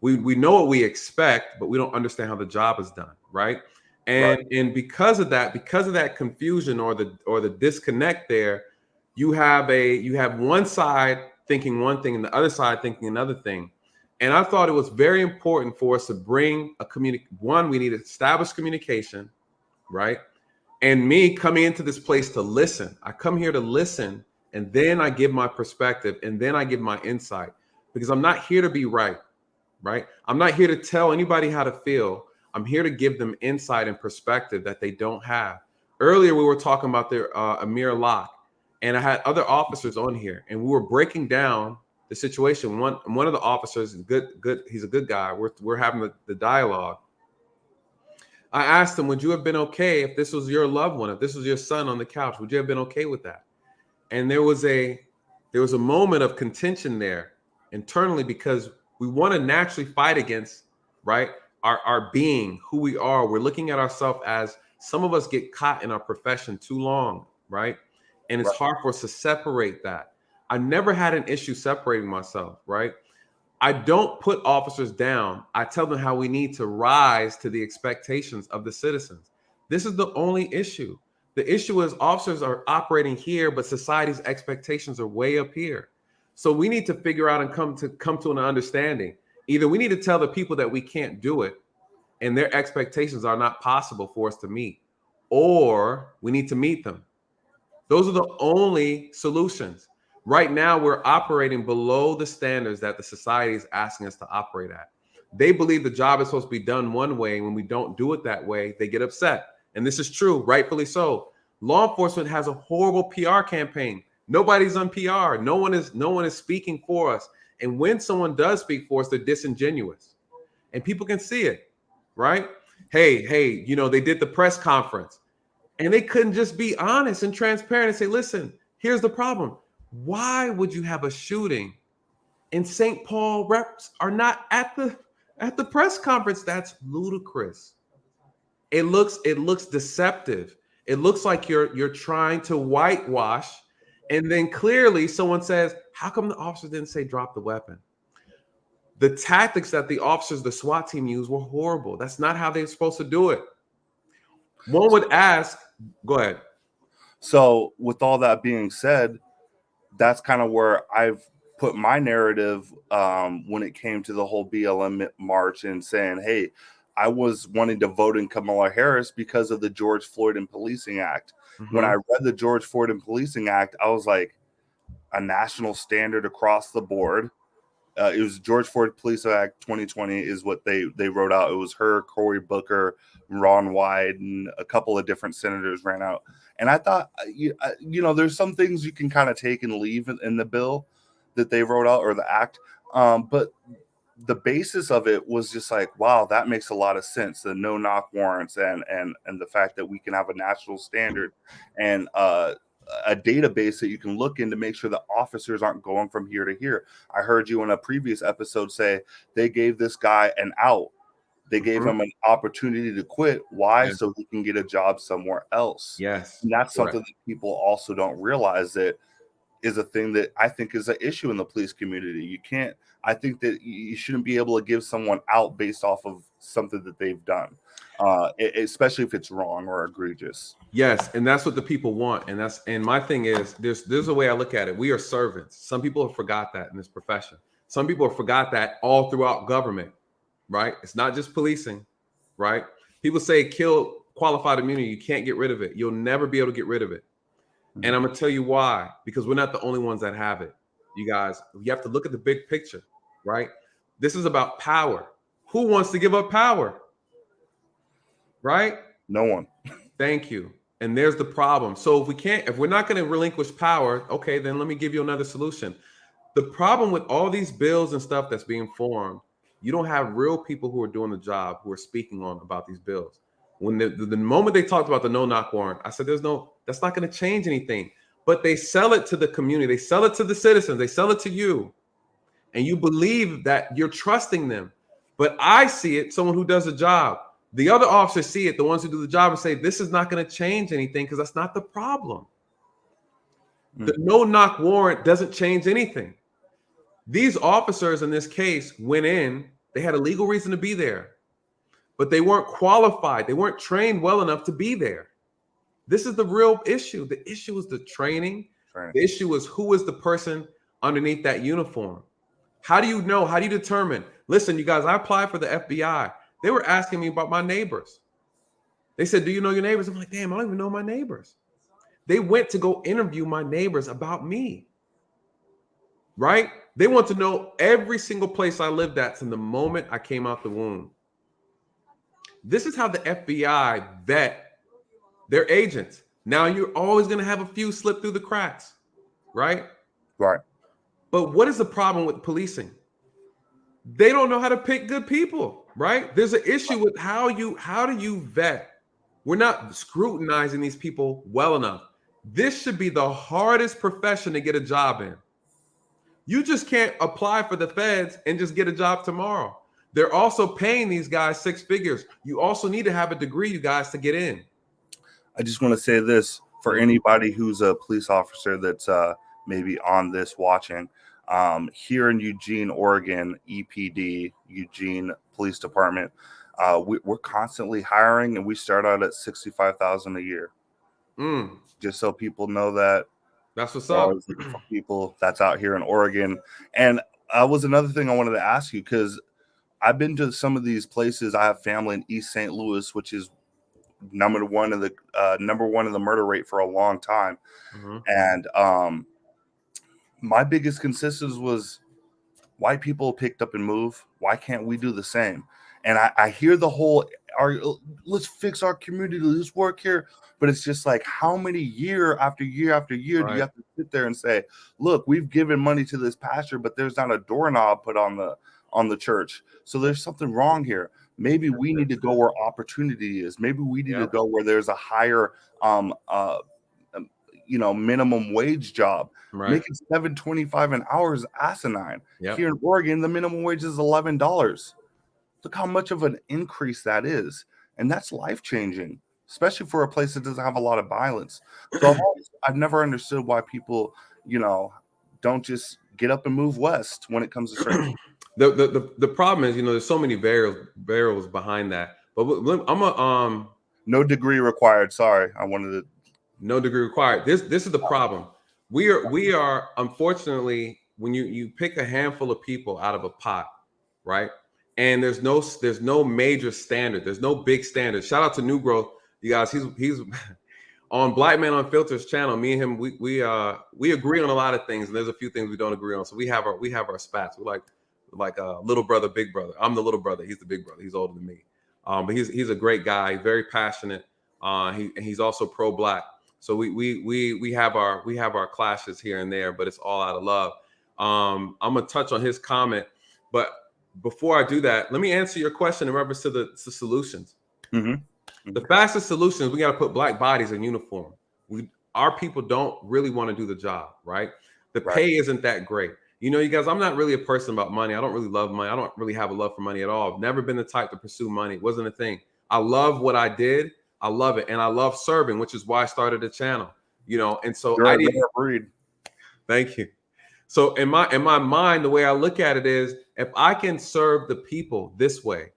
We know what we expect, but we don't understand how the job is done, right? And because of that confusion or the disconnect there, you have one side thinking one thing and the other side thinking another thing. And I thought it was very important for us to bring we need to establish communication, right? And me coming into this place to listen. I come here to listen, and then I give my perspective, and then I give my insight, because I'm not here to be right? I'm not here to tell anybody how to feel. I'm here to give them insight and perspective that they don't have. Earlier, we were talking about Amir Locke, and I had other officers on here, and we were breaking down the situation. One of the officers is good. He's a good guy. We're having the dialogue. I asked him, would you have been okay if this was your loved one, if this was your son on the couch? Would you have been okay with that? And there was a moment of contention there internally, because we want to naturally fight against, right, our being, who we are. We're looking at ourselves as, some of us get caught in our profession too long, right? And it's hard for us to separate that. I never had an issue separating myself, right? I don't put officers down. I tell them how we need to rise to the expectations of the citizens. This is the only issue. The issue is officers are operating here, but society's expectations are way up here. So we need to figure out and come to an understanding. Either we need to tell the people that we can't do it and their expectations are not possible for us to meet, or we need to meet them. Those are the only solutions. Right now, we're operating below the standards that the society is asking us to operate at. They believe the job is supposed to be done one way, and when we don't do it that way, they get upset. And this is true, rightfully so. Law enforcement has a horrible PR campaign. Nobody's on PR. No one is speaking for us. And when someone does speak for us, they're disingenuous. And people can see it, right? Hey, they did the press conference, and they couldn't just be honest and transparent and say, listen, here's the problem. Why would you have a shooting and St. Paul reps are not at the press conference? That's ludicrous. It looks deceptive. It looks like you're trying to whitewash, and then clearly someone says, how come the officer didn't say drop the weapon? The tactics that the officers, the SWAT team used were horrible. That's not how they're supposed to do it. One would ask, go ahead. So with all that being said, that's kind of where I've put my narrative when it came to the whole BLM march, and saying, hey, I was wanting to vote in Kamala Harris because of the George Floyd and Policing Act. Mm-hmm. When I read the George Floyd and Policing Act, I was like, a national standard across the board. It was George Floyd Police Act 2020 is what they wrote out. It was her, Cory Booker, Ron Wyden, and a couple of different senators ran out. And I thought, there's some things you can kind of take and leave in the bill that they wrote out, or the act. But the basis of it was just like, wow, that makes a lot of sense. The no-knock warrants and the fact that we can have a national standard and a database that you can look in to make sure that officers aren't going from here to here. I heard you in a previous episode say they gave this guy an out. They gave him an opportunity to quit. Why? Yes. So he can get a job somewhere else. Yes. And that's something that people also don't realize, that is a thing that I think is an issue in the police community. I think that you shouldn't be able to give someone out based off of something that they've done, especially if it's wrong or egregious. Yes, and that's what the people want. And my thing is, there's a way I look at it. We are servants. Some people have forgot that in this profession. Some people have forgot that all throughout government, right? It's not just policing, right? People say kill qualified immunity. You can't get rid of it. You'll never be able to get rid of it. And I'm going to tell you why, because we're not the only ones that have it. You guys, you have to look at the big picture, right? This is about power. Who wants to give up power? Right? No one. Thank you. And there's the problem. So if we're not going to relinquish power, okay, then let me give you another solution. The problem with all these bills and stuff that's being formed, you don't have real people who are doing the job, who are speaking on about these bills. When the moment they talked about the no-knock warrant, I said, that's not going to change anything. But they sell it to the community. They sell it to the citizens. They sell it to you. And you believe that you're trusting them. But I see it, someone who does a job. The other officers see it, the ones who do the job, and say, this is not going to change anything because that's not the problem. The no-knock warrant doesn't change anything. These officers in this case went in. They had a legal reason to be there. But they weren't qualified. They weren't trained well enough to be there. This is the real issue. The issue is the training. The issue is who is the person underneath that uniform. How do you know? How do you determine? Listen, you guys, I applied for the FBI. They were asking me about my neighbors. They said, do you know your neighbors? I'm like, damn, I don't even know my neighbors. They went to go interview my neighbors about me. Right? They want to know every single place I lived at from the moment I came out the womb. This is how the FBI vet their agents. Now you're always going to have a few slip through the cracks, right? Right. But what is the problem with policing? They don't know how to pick good people, right? There's an issue with how do you vet? We're not scrutinizing these people well enough. This should be the hardest profession to get a job in. You just can't apply for the feds and just get a job tomorrow. They're also paying these guys 6 figures. You also need to have a degree, you guys, to get in. I just want to say this for anybody who's a police officer that's maybe on this watching. Here in Eugene, Oregon, EPD, Eugene Police Department, we're constantly hiring, and we start out at $65,000 a year. Just so people know that. That's what's up. For people that's out here in Oregon. And was another thing I wanted to ask you, because I've been to some of these places. I have family in East St. Louis, which is number one in the murder rate for a long time. And my biggest consensus was, white people picked up and moved. Why can't we do the same? And I hear the whole, let's fix our community, let's work here. But it's just like, how many year after year after year do you have to sit there and say, look, we've given money to this pastor, but there's not a doorknob put on the church. So there's something wrong here. Maybe we need to go where opportunity is. Maybe we need to go where there's a higher minimum wage job. Making $7.25 an hour is asinine. Here in Oregon, the minimum wage is $11. Look how much of an increase that is. And that's life-changing, especially for a place that doesn't have a lot of violence. So I've never understood why people, don't just get up and move west when it comes to certain. The problem is, there's so many variables behind that. But no degree required. Sorry, I wanted to. No degree required. This is the problem. We are unfortunately, when you pick a handful of people out of a pot, right? And there's no major standard. There's no big standard. Shout out to New Growth, you guys. He's on Black Man Unfiltered's channel. Me and him, we agree on a lot of things, and there's a few things we don't agree on. So we have our spats. We're like little brother, big brother. I'm the little brother. He's the big brother. He's older than me. But he's a great guy. Very passionate. He's also pro-Black. So we have our clashes here and there, but it's all out of love. I'm gonna touch on his comment, but before I do that, let me answer your question in reference to the solutions. The fastest solution is we got to put Black bodies in uniform. Our people don't really want to do the job, right? The pay isn't that great. You guys, I'm not really a person about money. I don't really love money. I don't really have a love for money at all. I've never been the type to pursue money. It wasn't a thing. I love what I did. I love it. And I love serving, which is why I started a channel, and so I didn't read. Thank you. So in my mind, the way I look at it is, if I can serve the people this way,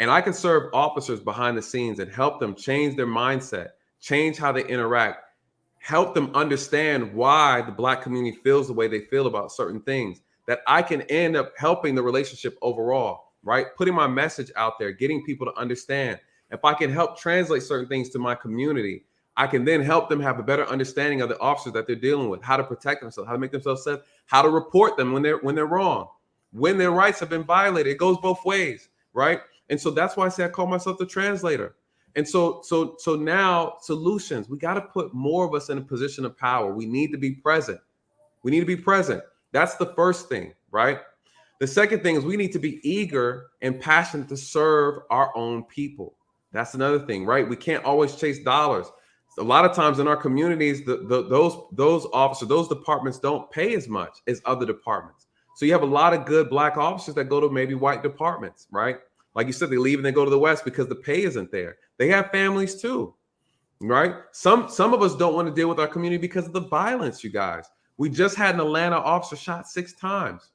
and I can serve officers behind the scenes and help them change their mindset, change how they interact, help them understand why the Black community feels the way they feel about certain things, that I can end up helping the relationship overall, right? Putting my message out there, getting people to understand. If I can help translate certain things to my community, I can then help them have a better understanding of the officers that they're dealing with, how to protect themselves, how to make themselves safe, how to report them when they're wrong, when their rights have been violated. It goes both ways, right? And so that's why I say I call myself the translator. And so now solutions, we got to put more of us in a position of power. We need to be present. We need to be present. That's the first thing, right? The second thing is we need to be eager and passionate to serve our own people. That's another thing, right? We can't always chase dollars. A lot of times in our communities, those officers, those departments don't pay as much as other departments. So you have a lot of good Black officers that go to maybe white departments, right? Like you said, they leave and they go to the West because the pay isn't there. They have families too, right? Some of us don't want to deal with our community because of the violence, you guys. We just had an Atlanta officer shot 6 times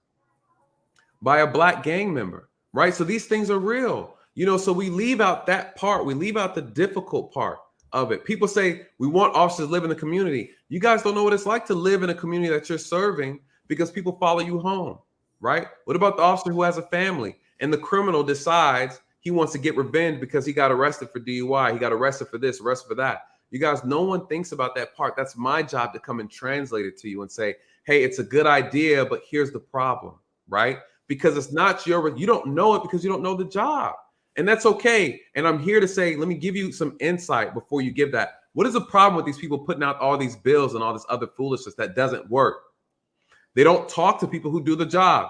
by a Black gang member, right? So these things are real, so we leave out that part. We leave out the difficult part of it. People say we want officers to live in the community. You guys don't know what it's like to live in a community that you're serving because people follow you home, right? What about the officer who has a family and the criminal decides he wants to get revenge because he got arrested for DUI, he got arrested for this, arrested for that? You guys, no one thinks about that part. That's my job to come and translate it to you and say, hey, it's a good idea, but here's the problem, right? Because it's not you don't know it because you don't know the job. And that's okay. And I'm here to say, let me give you some insight before you give that. What is the problem with these people putting out all these bills and all this other foolishness that doesn't work? They don't talk to people who do the job.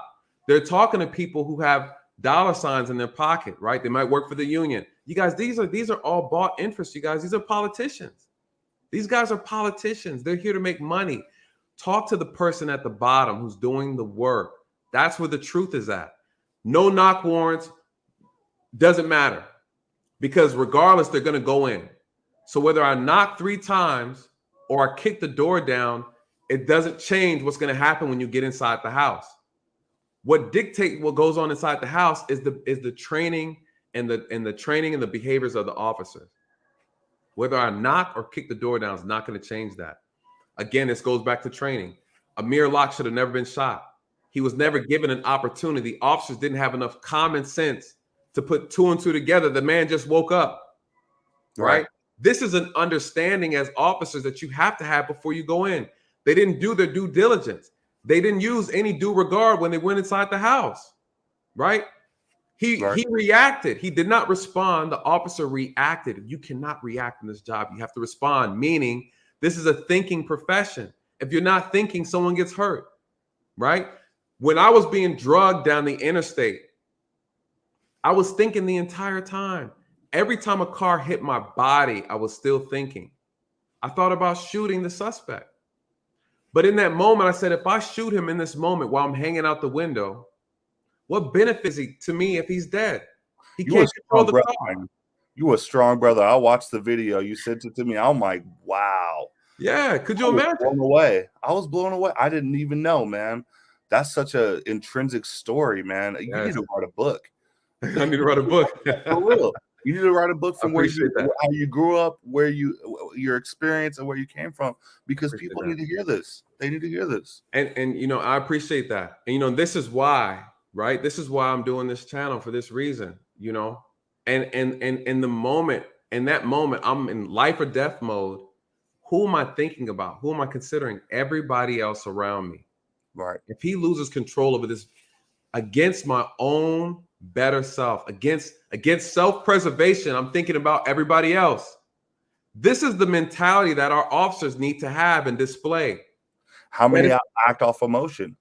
They're talking to people who have dollar signs in their pocket, right? They might work for the union. You guys, these are all bought interests, you guys. These are politicians. These guys are politicians. They're here to make money. Talk to the person at the bottom who's doing the work. That's where the truth is at. No knock warrants. Doesn't matter, because regardless, they're going to go in. So whether I knock 3 times or I kick the door down, it doesn't change what's going to happen when you get inside the house. What dictates what goes on inside the house is the training and the training and the behaviors of the officers. Whether I knock or kick the door down is not going to change that. Again, this goes back to training. Amir Locke should have never been shot. He was never given an opportunity. Officers didn't have enough common sense to put 2 and 2 together. The man just woke up, right? This is an understanding as officers that you have to have before you go in. They didn't do their due diligence. They didn't use any due regard when they went inside the house, right? He reacted. He did not respond. The officer reacted. You cannot react in this job. You have to respond, meaning this is a thinking profession. If you're not thinking, someone gets hurt, right? When I was being drugged down the interstate, I was thinking the entire time. Every time a car hit my body, I was still thinking. I thought about shooting the suspect. But in that moment, I said, if I shoot him in this moment while I'm hanging out the window, what benefit is he to me if he's dead? He can't control the car. You a strong brother. I watched the video. You sent it to me. I'm like, wow. Yeah, could you imagine? Blown away. I was blown away. I didn't even know, man. That's such an intrinsic story, man. You need to write a book. I need to write a book. For real. You need to write a book from how you grew up, your experience, and where you came from, because people need to hear this. They need to hear this. And I appreciate that. And this is why, right? This is why I'm doing this channel, for this reason. And in that moment, I'm in life or death mode. Who am I thinking about? Who am I considering? Everybody else around me. Right. If he loses control over this, against my own better self, against self-preservation, I'm thinking about everybody else. This is the mentality that our officers need to have and display. How many act off emotion?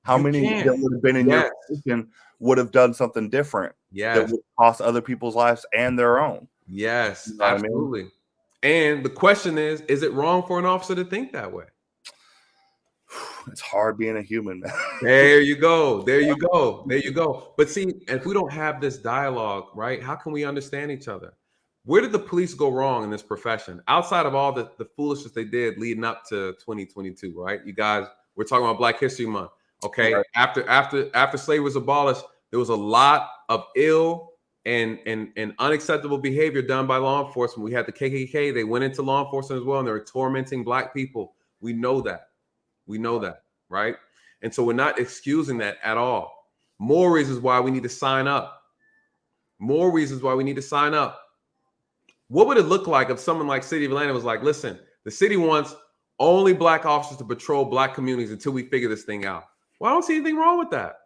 How many that would have been in your position would have done something different that would cost other people's lives and their own? Yes, absolutely. I mean? And the question is it wrong for an officer to think that way? It's hard being a human, man. There you go. But see, if we don't have this dialogue, right, how can we understand each other? Where did the police go wrong in this profession? Outside of all the foolishness they did leading up to 2022, right? You guys We're talking about Black History Month. Okay. Right. After slavery was abolished, there was a lot of ill and unacceptable behavior done by law enforcement. We had the KKK. They went into law enforcement as well, and they were tormenting Black people. We know that. Right? And so we're not excusing that at all. More reasons why we need to sign up. What would it look like if someone like City of Atlanta was like, listen, the city wants only Black officers to patrol Black communities until we figure this thing out? Well, I don't see anything wrong with that.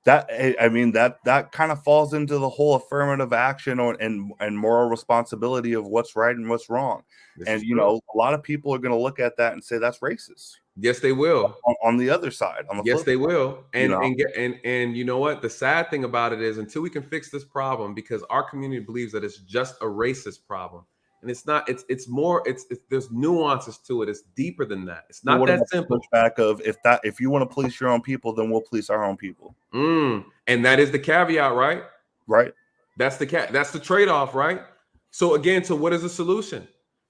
That kind of falls into the whole affirmative action and moral responsibility of what's right and what's wrong. A lot of people are going to look at that and say that's racist. Yes, they will. On the other side, yes, they will. And you know what? The sad thing about it is, until we can fix this problem, because our community believes that it's just a racist problem, and it's not. It's more. There's nuances to it. It's deeper than that. It's not that simple. Pushback of if you want to police your own people, then we'll police our own people. And that is the caveat, right? Right. That's the trade-off, right? So again, what is the solution?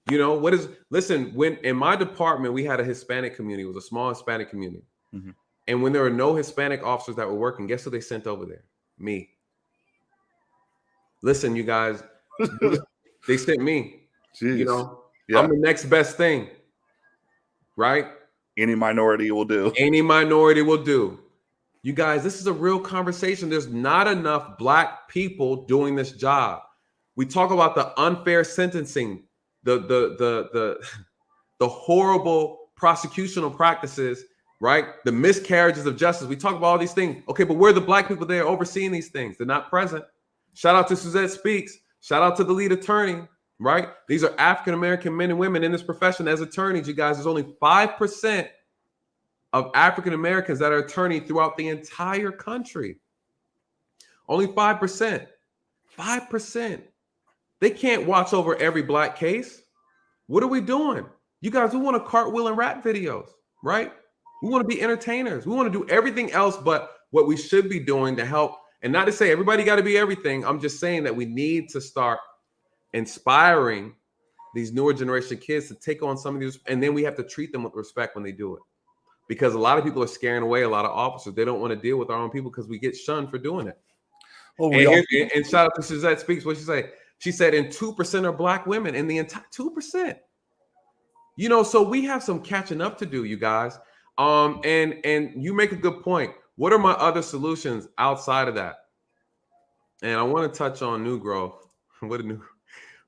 Listen, when in my department, we had a Hispanic community. It was a small Hispanic community. Mm-hmm. And when there were no Hispanic officers that were working, guess who they sent over there? Me. Listen, you guys, they sent me. Jeez. I'm the next best thing, right? Any minority will do. You guys, this is a real conversation. There's not enough Black people doing this job. We talk about the unfair sentencing, the horrible prosecutional practices, right? The miscarriages of justice. We talk about all these things. Okay, but where are the Black people there overseeing these things? They're not present. Shout out to Suzette Speaks. Shout out to the lead attorney, right? These are African-American men and women in this profession as attorneys. You guys, there's only 5% of African-Americans that are attorney throughout the entire country. Only 5%. 5%. They can't watch over every Black case. What are we doing? You guys, we want to cartwheel and rap videos, right? We want to be entertainers. We want to do everything else but what we should be doing to help. And not to say everybody got to be everything. I'm just saying that we need to start inspiring these newer generation kids to take on some of these. And then we have to treat them with respect when they do it. Because a lot of people are scaring away a lot of officers. They don't want to deal with our own people because we get shunned for doing it. And shout out to Suzette Speaks. What she say? She said, and 2% are Black women in the entire 2%. So we have some catching up to do, you guys. And you make a good point. What are my other solutions outside of that? And I want to touch on New Growth.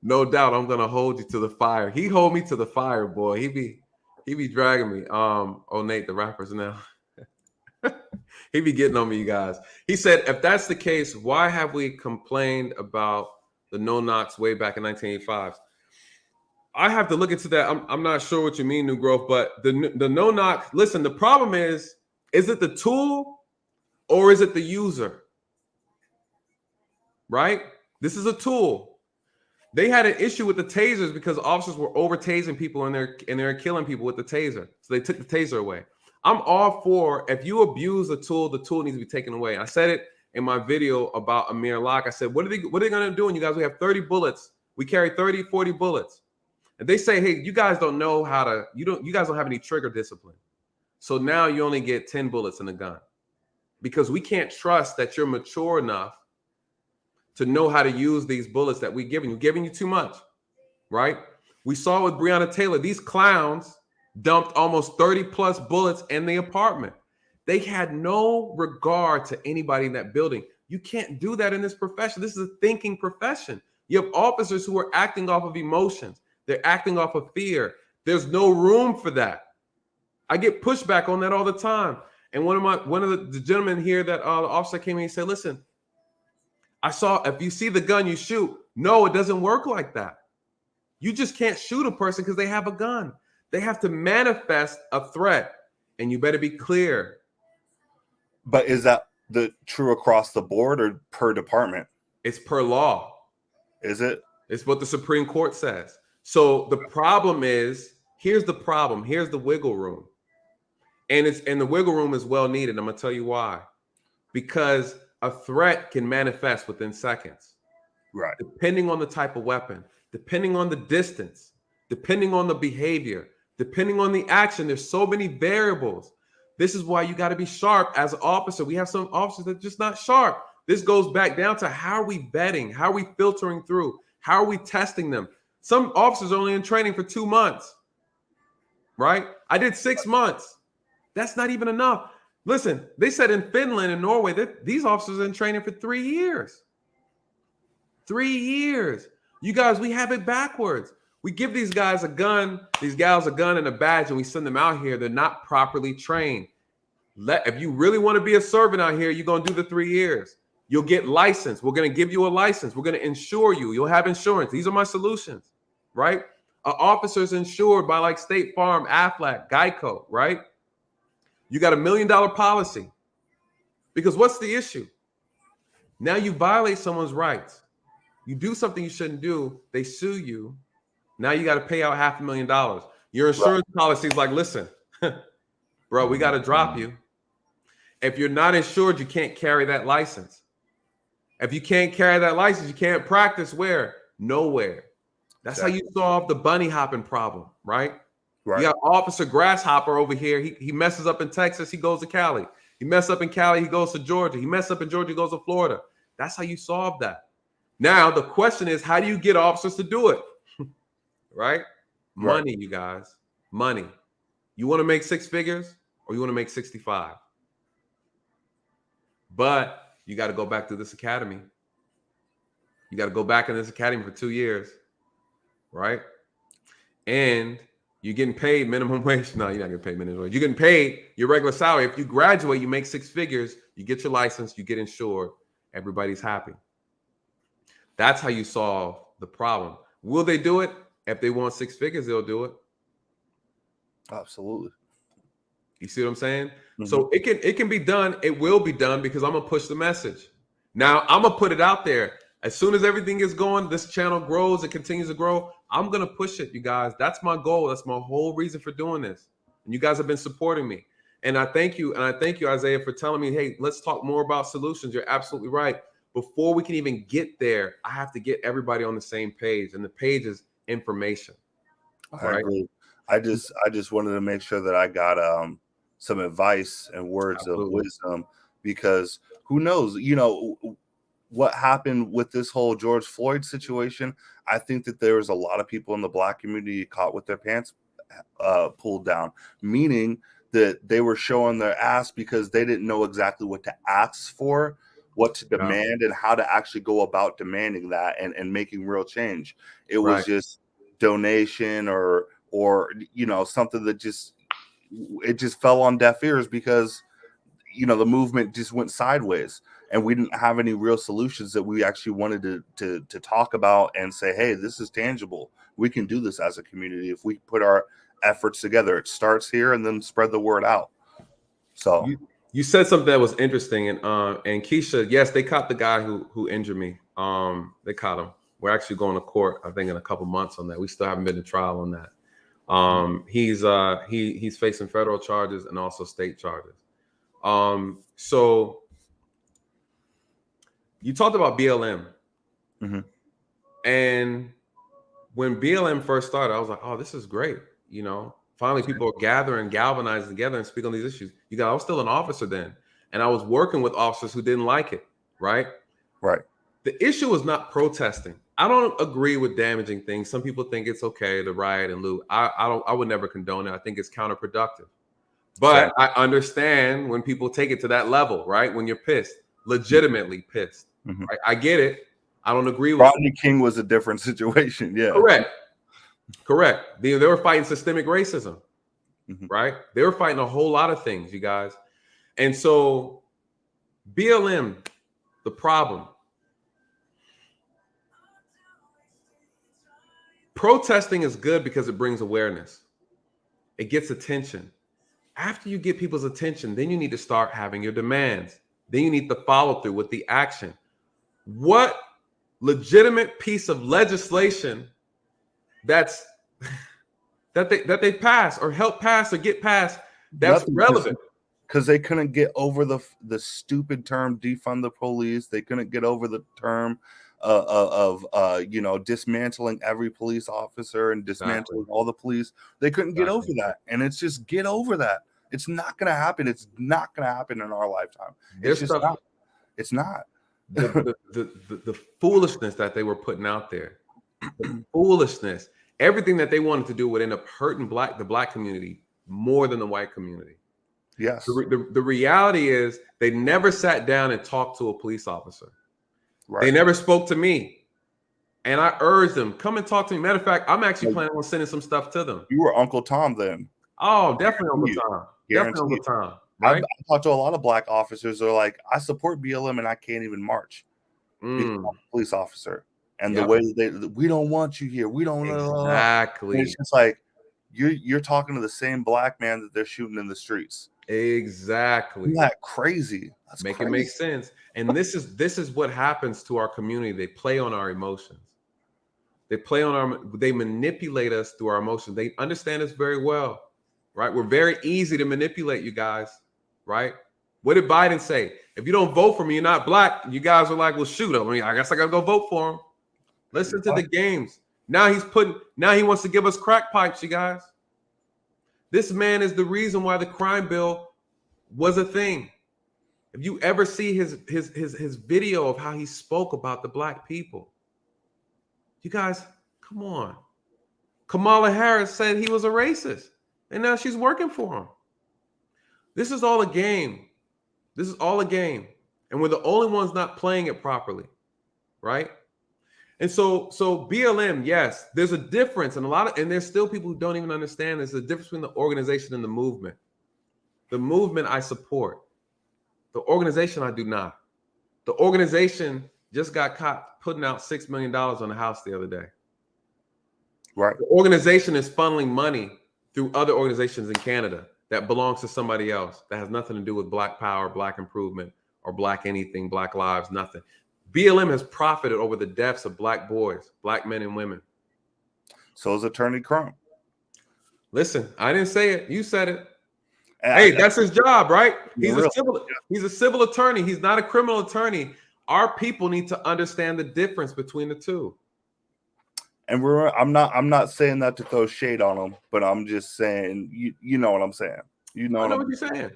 No doubt I'm gonna hold you to the fire. He hold me to the fire, boy. He be dragging me. Nate, the rapper's now. He be getting on me, you guys. He said, if that's the case, why have we complained about the no-knocks way back in 1985? I have to look into that. I'm not sure what you mean, New Growth, but the no-knock, listen, the problem is it the tool or is it the user? Right? This is a tool. They had an issue with the tasers because officers were over-tasing people and they're killing people with the taser. So they took the taser away. I'm all for, if you abuse the tool needs to be taken away. I said it in my video about Amir Locke. I said, what are they going to do? And you guys, we have 30 bullets. We carry 30, 40 bullets. And they say, hey, you guys don't know how to, you guys don't have any trigger discipline. So now you only get 10 bullets in the gun because we can't trust that you're mature enough to know how to use these bullets that we're giving you too much, right? We saw with Breonna Taylor, these clowns dumped almost 30 plus bullets in the apartment. They had no regard to anybody in that building. You can't do that in this profession. This is a thinking profession. You have officers who are acting off of emotions. They're acting off of fear. There's no room for that. I get pushback on that all the time. And one of the gentlemen here that the officer came in and said, listen, I saw, if you see the gun, you shoot. No, it doesn't work like that. You just can't shoot a person because they have a gun. They have to manifest a threat, and you better be clear. But is that the true across the board or per department? It's per law. Is it? It's what the Supreme Court says. So the problem is, here's the problem. Here's the wiggle room. And the wiggle room is well needed. I'm going to tell you why. Because a threat can manifest within seconds. Right. Depending on the type of weapon, depending on the distance, depending on the behavior, Depending on the action, there's so many variables. This is why you got to be sharp as an officer. We have some officers that are just not sharp. This goes back down to how are we vetting? How are we filtering through? How are we testing them? Some officers are only in training for 2 months, right? I did 6 months. That's not even enough. Listen, they said in Finland and Norway that these officers are in training for 3 years. 3 years. You guys, we have it backwards. We give these guys a gun, these gals a gun and a badge, and we send them out here. They're not properly trained. If you really want to be a servant out here, you're going to do the 3 years. You'll get licensed. We're going to give you a license. We're going to insure you. You'll have insurance. These are my solutions, right? An officer's insured by like State Farm, Aflac, Geico, right? You got $1 million policy. Because what's the issue? Now you violate someone's rights. You do something you shouldn't do. They sue you. Now you got to pay out $500,000. Your insurance policy is like, listen, bro, we got to drop you. If you're not insured, you can't carry that license. If you can't carry that license, you can't practice where? Nowhere. That's how you solve the bunny hopping problem, right? You got Officer Grasshopper over here. He messes up in Texas, he goes to Cali. He messes up in Cali, he goes to Georgia. He messes up in Georgia, he goes to Florida. That's how you solve that. Now, the question is, how do you get officers to do it? Right? Money, you guys. Money. You want to make 6 figures or you want to make 65? But you got to go back to this academy. You got to go back in this academy for 2 years, right? And you're getting paid minimum wage. No, you're not getting paid minimum wage. You're getting paid your regular salary. If you graduate, you make 6 figures, you get your license, you get insured, everybody's happy. That's how you solve the problem. Will they do it? If they want 6 figures, they'll do it. Absolutely. You see what I'm saying? Mm-hmm. So it can be done. It will be done because I'm gonna push the message. Now I'm gonna put it out there. As soon as everything is going, this channel grows, it continues to grow. I'm gonna push it, you guys. That's my goal. That's my whole reason for doing this. And you guys have been supporting me. And I thank you. And I thank you, Isaiah, for telling me, hey, let's talk more about solutions. You're absolutely right. Before we can even get there, I have to get everybody on the same page. And the page is information. I agree. I just wanted to make sure that I got some advice and words of wisdom, because who knows, what happened with this whole George Floyd situation. I think that there was a lot of people in the Black community caught with their pants pulled down, meaning that they were showing their ass because they didn't know exactly what to ask for, what to demand, and how to actually go about demanding that and making real change. It was just donation or something that just fell on deaf ears because the movement just went sideways, and we didn't have any real solutions that we actually wanted to talk about and say, hey, this is tangible. We can do this as a community if we put our efforts together. It starts here and then spread the word out. So you said something that was interesting, and Keisha, yes, they caught the guy who injured me. They caught him. We're actually going to court, I think, in a couple months on that. We still haven't been to trial on that. He's facing federal charges and also state charges. So you talked about BLM. Mm-hmm. And when BLM first started, I was like, oh, this is great. Finally people are gathering, galvanizing together and speak on these issues. I was still an officer then, and I was working with officers who didn't like it. Right. The issue was not protesting. I don't agree with damaging things. Some people think it's okay to riot and loot. I would never condone it. I think it's counterproductive. But I understand when people take it to that level, right? When you're pissed, legitimately pissed. Mm-hmm. Right? I get it. I don't agree with Rodney King was a different situation. Yeah. Correct. They were fighting systemic racism, mm-hmm. right? They were fighting a whole lot of things, you guys. And so BLM, the problem. Protesting is good because it brings awareness. It gets attention. After you get people's attention, then you need to start having your demands. Then you need to follow through with the action. What legitimate piece of legislation that they pass or help pass or get passed that's relevant? Because they couldn't get over the stupid term defund the police. They couldn't get over the term you know, dismantling every police officer and dismantling all the police. They couldn't get over that, and it's just get over that. It's not going to happen. It's not going to happen in our lifetime. It's just not. It's not. The foolishness that they were putting out there, the foolishness, everything that they wanted to do would end up hurting the black community more than the white community. Yes. The reality is they never sat down and talked to a police officer. Right. They never spoke to me. And I urged them, come and talk to me. Matter of fact, I'm actually planning on sending some stuff to them. You were Uncle Tom then. Oh, definitely Uncle Tom. Definitely Uncle Tom. Right? I talked to a lot of black officers. They're like, I support BLM and I can't even march because I'm a police officer. And the way that we don't want you here. We don't exactly. It's just like you're talking to the same black man that they're shooting in the streets. Exactly. Isn't that crazy? That's crazy. It make sense. And this is what happens to our community. They play on our emotions. They manipulate us through our emotions. They understand us very well, right? We're very easy to manipulate, you guys, right? What did Biden say? If you don't vote for me, you're not black. You guys are like, well, shoot. I mean, I guess I gotta go vote for him. Listen to the games. Now he wants to give us crack pipes, you guys. This man is the reason why the crime bill was a thing. If you ever see his video of how he spoke about the black people, you guys, come on. Kamala Harris said he was a racist, and now she's working for him. This is all a game. This is all a game. And we're the only ones not playing it properly, right? And so BLM, yes, there's a difference, and there's still people who don't even understand there's a difference between the organization and the movement. The movement I support. The organization I do not. The organization just got caught putting out $6 million on the house the other day. Right. The organization is funneling money through other organizations in Canada that belongs to somebody else that has nothing to do with Black power, Black improvement, or Black anything, Black lives, nothing. BLM has profited over the deaths of Black boys, Black men and women. So is Attorney Crump. Listen, I didn't say it. You said it. Hey, that's his job, right? He's a civil attorney. He's not a criminal attorney. Our people need to understand the difference between the two. And I'm not saying that to throw shade on him, but I'm just saying you know what I'm saying. You know I know what you're saying.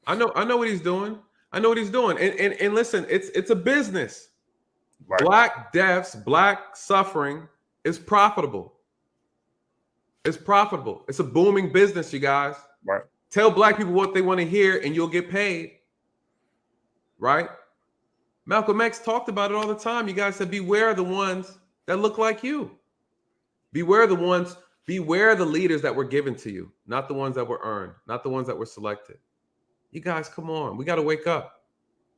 I know what he's doing. I know what he's doing. And listen, it's a business. Right. Black deaths, Black suffering is profitable. It's profitable. It's a booming business, you guys. Right. Tell Black people what they want to hear and you'll get paid. Right? Malcolm X talked about it all the time. You guys said, beware the ones that look like you. Beware the leaders that were given to you, not the ones that were earned, not the ones that were selected. You guys, come on. We got to wake up.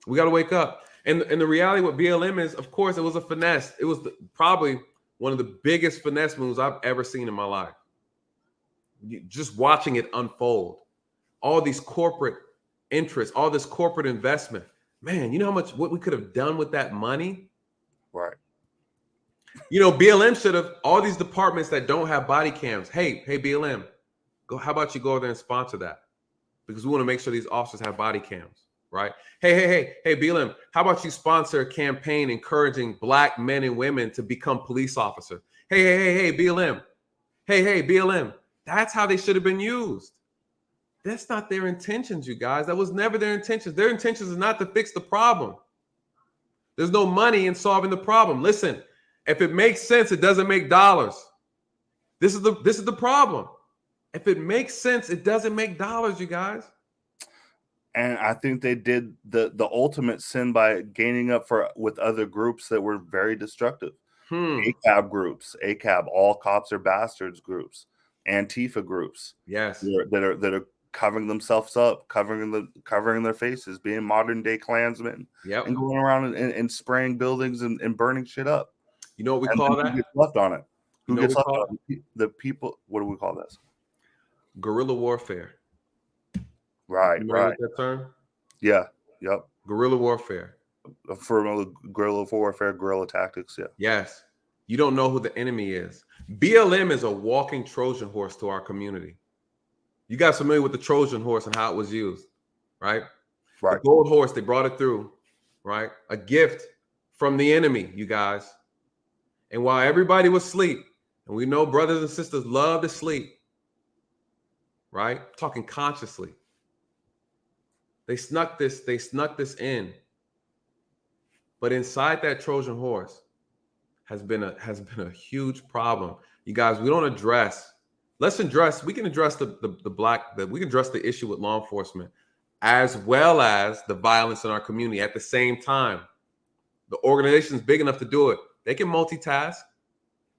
We got to wake up. And the reality with BLM is, of course, it was a finesse. It was probably one of the biggest finesse moves I've ever seen in my life. Just watching it unfold. All these corporate interests, all this corporate investment. Man, you know what we could have done with that money? Right. You know, BLM should have, all these departments that don't have body cams. Hey, BLM, how about you go there and sponsor that? Because we want to make sure these officers have body cams, right? Hey, BLM, how about you sponsor a campaign encouraging Black men and women to become police officers? Hey, BLM. Hey, BLM. That's how they should have been used. That's not their intentions, you guys. That was never their intentions. Their intentions is not to fix the problem. There's no money in solving the problem. Listen, if it makes sense, it doesn't make dollars. This is the problem. If it makes sense, it doesn't make dollars, you guys. And I think they did the ultimate sin by gaining up with other groups that were very destructive. ACAB groups, all cops are bastards groups, Antifa groups. Yes. That are covering themselves up, covering their faces, being modern day Klansmen, and going around and spraying buildings and burning shit up. You know what we call that? Who gets left on it? Who gets left on it? The people. What do we call this? Guerrilla warfare. Right. That term? Yeah. Yep. Guerrilla warfare. For guerrilla warfare, guerrilla tactics. Yeah. Yes. You don't know who the enemy is. BLM is a walking Trojan horse to our community. You guys familiar with the Trojan horse and how it was used, right? Right. The gold horse, they brought it through, right? A gift from the enemy, you guys. And while everybody was asleep, and we know brothers and sisters love to sleep, right? Talking consciously. They snuck this in. But inside that Trojan horse has been a huge problem. You guys, we don't address. We can address we can address the issue with law enforcement as well as the violence in our community at the same time. The organization is big enough to do it. They can multitask.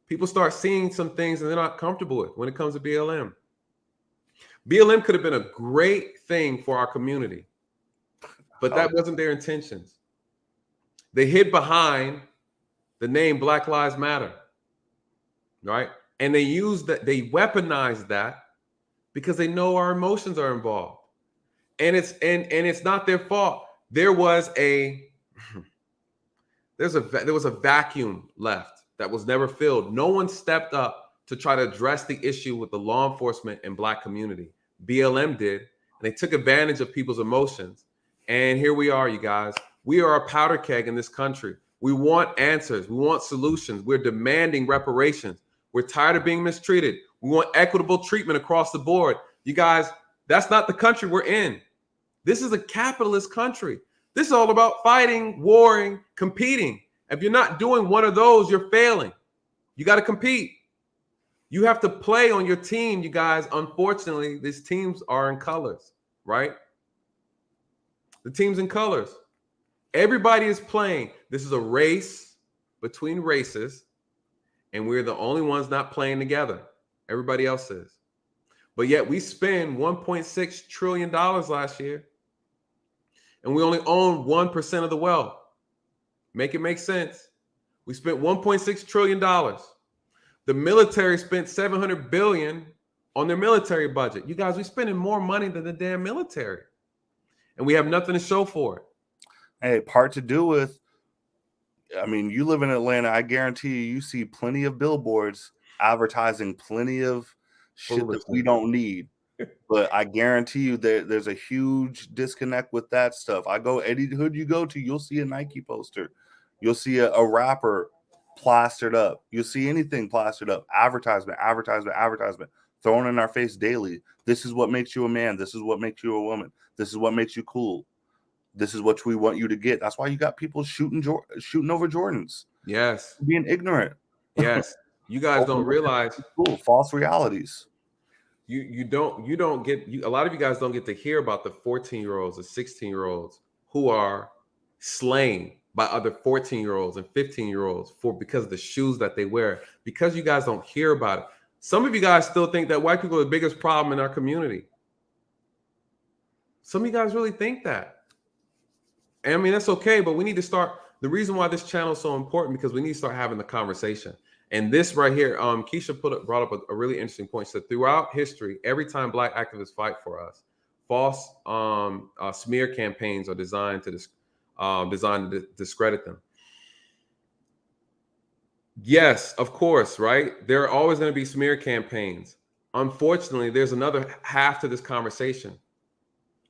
People start seeing some things and they're not comfortable with when it comes to BLM. BLM could have been a great thing for our community, but that wasn't their intentions. They hid behind the name Black Lives Matter, right? And they weaponized that because they know our emotions are involved. And it's not their fault. There was a vacuum left that was never filled. No one stepped up to try to address the issue with the law enforcement and Black community. BLM did, and they took advantage of people's emotions. And here we are, you guys. We are a powder keg in this country. We want answers. We want solutions. We're demanding reparations. We're tired of being mistreated. We want equitable treatment across the board. You guys, that's not the country we're in. This is a capitalist country. This is all about fighting, warring, competing. If you're not doing one of those, you're failing. You got to compete. You have to play on your team, you guys. Unfortunately, these teams are in colors, right? The team's in colors. Everybody is playing. This is a race between races, and we're the only ones not playing together. Everybody else is. But yet we spend $1.6 trillion last year, and we only own 1% of the wealth. Make it make sense. We spent $1.6 trillion. The military spent $700 billion on their military budget. You guys, we're spending more money than the damn military, and we have nothing to show for it. Hey, part to do with, I mean, you live in Atlanta. I guarantee you see plenty of billboards advertising plenty of shit that we don't need. But I guarantee you that there's a huge disconnect with that stuff. Any hood you go to, you'll see a Nike poster. You'll see a rapper plastered up. You'll see anything plastered up. Advertisement, thrown in our face daily. This is what makes you a man. This is what makes you a woman. This is what makes you cool. This is what we want you to get. That's why you got people shooting over Jordans. Yes. Being ignorant. Yes. You guys don't realize false realities. A lot of you guys don't get to hear about the 14-year-olds, the 16-year-olds who are slain by other 14-year-olds and 15-year-olds because of the shoes that they wear. Because you guys don't hear about it. Some of you guys still think that white people are the biggest problem in our community. Some of you guys really think that. And I mean, that's okay, but we need to start. The reason why this channel is so important because we need to start having the conversation. And this right here, Keisha brought up a really interesting point. So throughout history, every time Black activists fight for us, false smear campaigns are designed to discredit them. Yes, of course, right? There are always going to be smear campaigns. Unfortunately, there's another half to this conversation.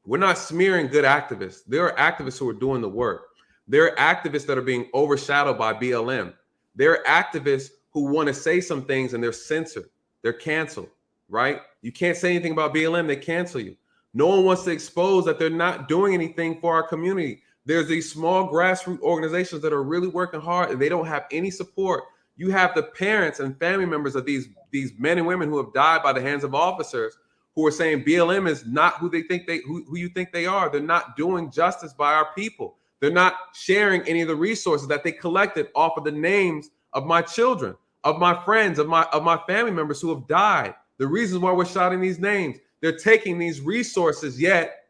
We're not smearing good activists. There are activists who are doing the work. There are activists that are being overshadowed by BLM. There are activists who want to say some things and they're censored. They're canceled, right? You can't say anything about BLM. They cancel you. No one wants to expose that they're not doing anything for our community. There's these small grassroots organizations that are really working hard and they don't have any support. You have the parents and family members of these men and women who have died by the hands of officers who are saying BLM is not who you think they are. They're not doing justice by our people. They're not sharing any of the resources that they collected off of the names of my children, of my friends, of my family members who have died. The reasons why we're shouting these names, they're taking these resources, yet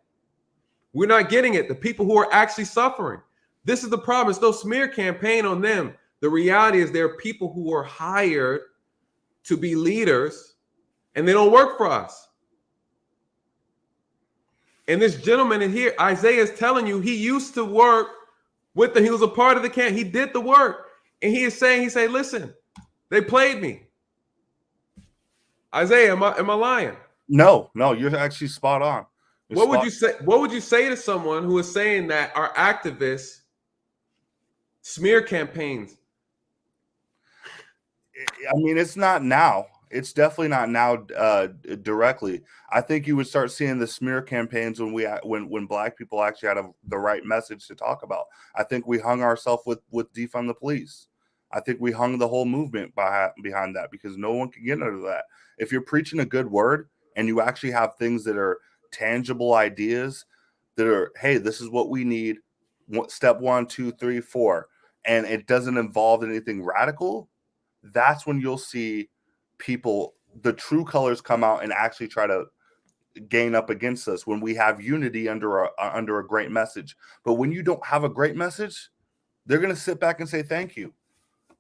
we're not getting it. The people who are actually suffering. This is the problem. It's no smear campaign on them. The reality is there are people who are hired to be leaders and they don't work for us. And this gentleman in here, Isaiah, is telling you he used to work with them. He was a part of the camp. He did the work. And he said, listen, they played me. Isaiah, am I lying? No, you're actually spot on. What would you say to someone who is saying that our activists Smear campaigns. I mean, it's not now. It's definitely not now directly. I think you would start seeing the smear campaigns when Black people actually had the right message to talk about. I think we hung ourselves with defund the police. I think we hung the whole movement behind that because no one can get under that. If you're preaching a good word and you actually have things that are tangible ideas that are, hey, this is what we need, step 1, 2, 3, 4, and it doesn't involve anything radical, that's when you'll see people, the true colors come out and actually try to gain up against us when we have unity under a great message. But when you don't have a great message, they're going to sit back and say thank you.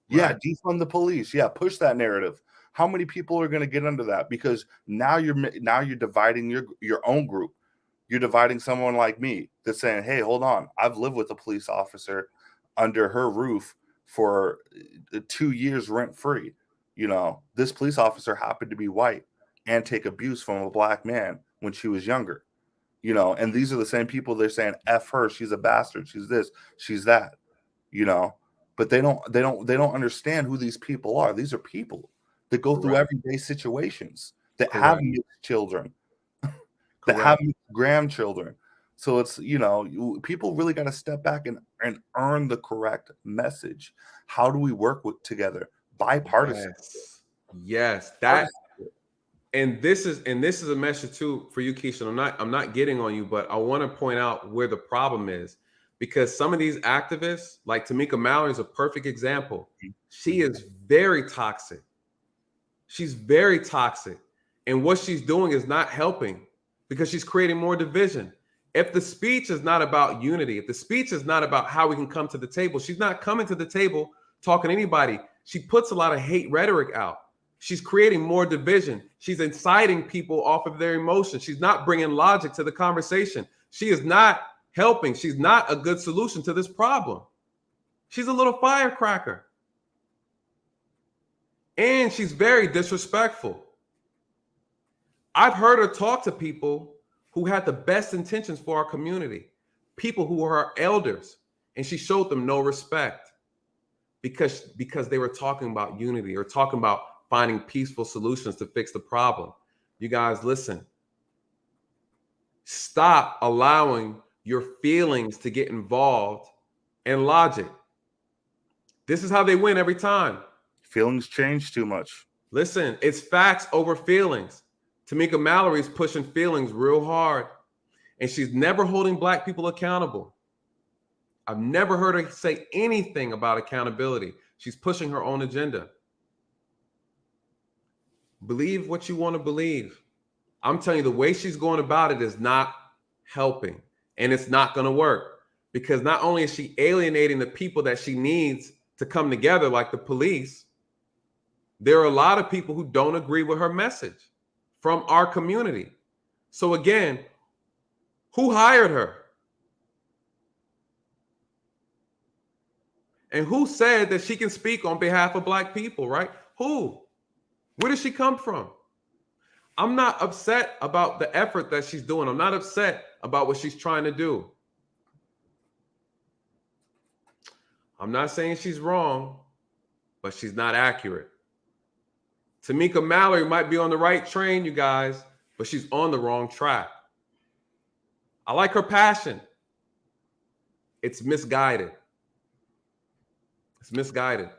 Yeah, defund the police. Yeah, push that narrative. How many people are going to get under that? Because now you're dividing your own group. You're dividing someone like me that's saying, hey, hold on. I've lived with a police officer under her roof for 2 years rent free. You know, this police officer happened to be white and take abuse from a Black man when she was younger. You know, and these are the same people they're saying, F her, she's a bastard, she's this, she's that, you know. But they don't understand who these people are. These are people that go through everyday situations, that have mixed children, that have grandchildren. So it's, you know, people really got to step back and earn the correct message. How do we work together? Bipartisan. Yes, that. And this is a message too for you, Keisha. I'm not getting on you, but I want to point out where the problem is, because some of these activists, like Tamika Mallory, is a perfect example. She is very toxic. She's very toxic, and what she's doing is not helping because she's creating more division. If the speech is not about unity, if the speech is not about how we can come to the table, she's not coming to the table talking to anybody. She puts a lot of hate rhetoric out. She's creating more division. She's inciting people off of their emotions. She's not bringing logic to the conversation. She is not helping. She's not a good solution to this problem. She's a little firecracker. And she's very disrespectful. I've heard her talk to people who had the best intentions for our community, people who were her elders, and she showed them no respect because they were talking about unity or talking about finding peaceful solutions to fix the problem. You guys, listen. Stop allowing your feelings to get involved in logic. This is how they win every time. Feelings change too much. Listen, it's facts over feelings. Tamika Mallory's pushing feelings real hard, and she's never holding Black people accountable. I've never heard her say anything about accountability. She's pushing her own agenda. Believe what you want to believe. I'm telling you, the way she's going about it is not helping, and it's not going to work, because not only is she alienating the people that she needs to come together, like the police, there are a lot of people who don't agree with her message from our community. So again, who hired her? And who said that she can speak on behalf of Black people, right? Who? Where does she come from? I'm not upset about the effort that she's doing. I'm not upset about what she's trying to do. I'm not saying she's wrong, but she's not accurate. Tamika Mallory might be on the right train, you guys, but she's on the wrong track. I like her passion. It's misguided. It's misguided.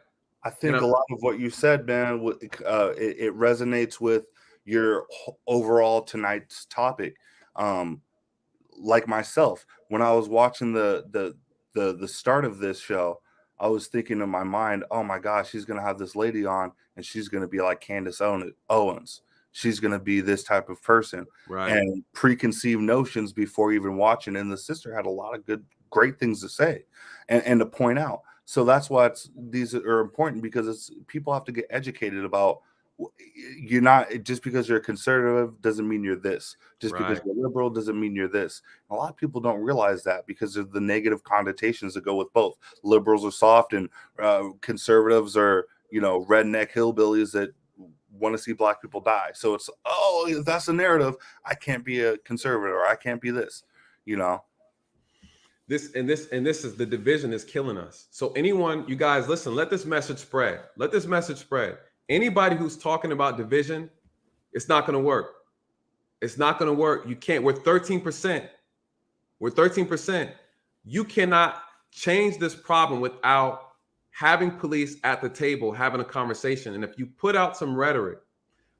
I think a lot of what you said, man, it resonates with your overall tonight's topic. Like myself, when I was watching the start of this show, I was thinking in my mind, oh my gosh, she's gonna have this lady on, and she's gonna be like Candace Owens. She's gonna be this type of person, right? And preconceived notions before even watching. And the sister had a lot of great things to say, and to point out. So that's why these are important, because people have to get educated about. You're not, just because you're a conservative doesn't mean you're this. Just because you're liberal doesn't mean you're this. A lot of people don't realize that because of the negative connotations that go with both. Liberals are soft, and conservatives are, redneck hillbillies that want to see Black people die. So it's, oh, that's the narrative. I can't be a conservative, or I can't be this. This is the division is killing us. So anyone, you guys, listen, let this message spread. Let this message spread. Anybody who's talking about division, it's not going to work. It's not going to work. You can't. We're 13%. We're 13%. You cannot change this problem without having police at the table, having a conversation. And if you put out some rhetoric,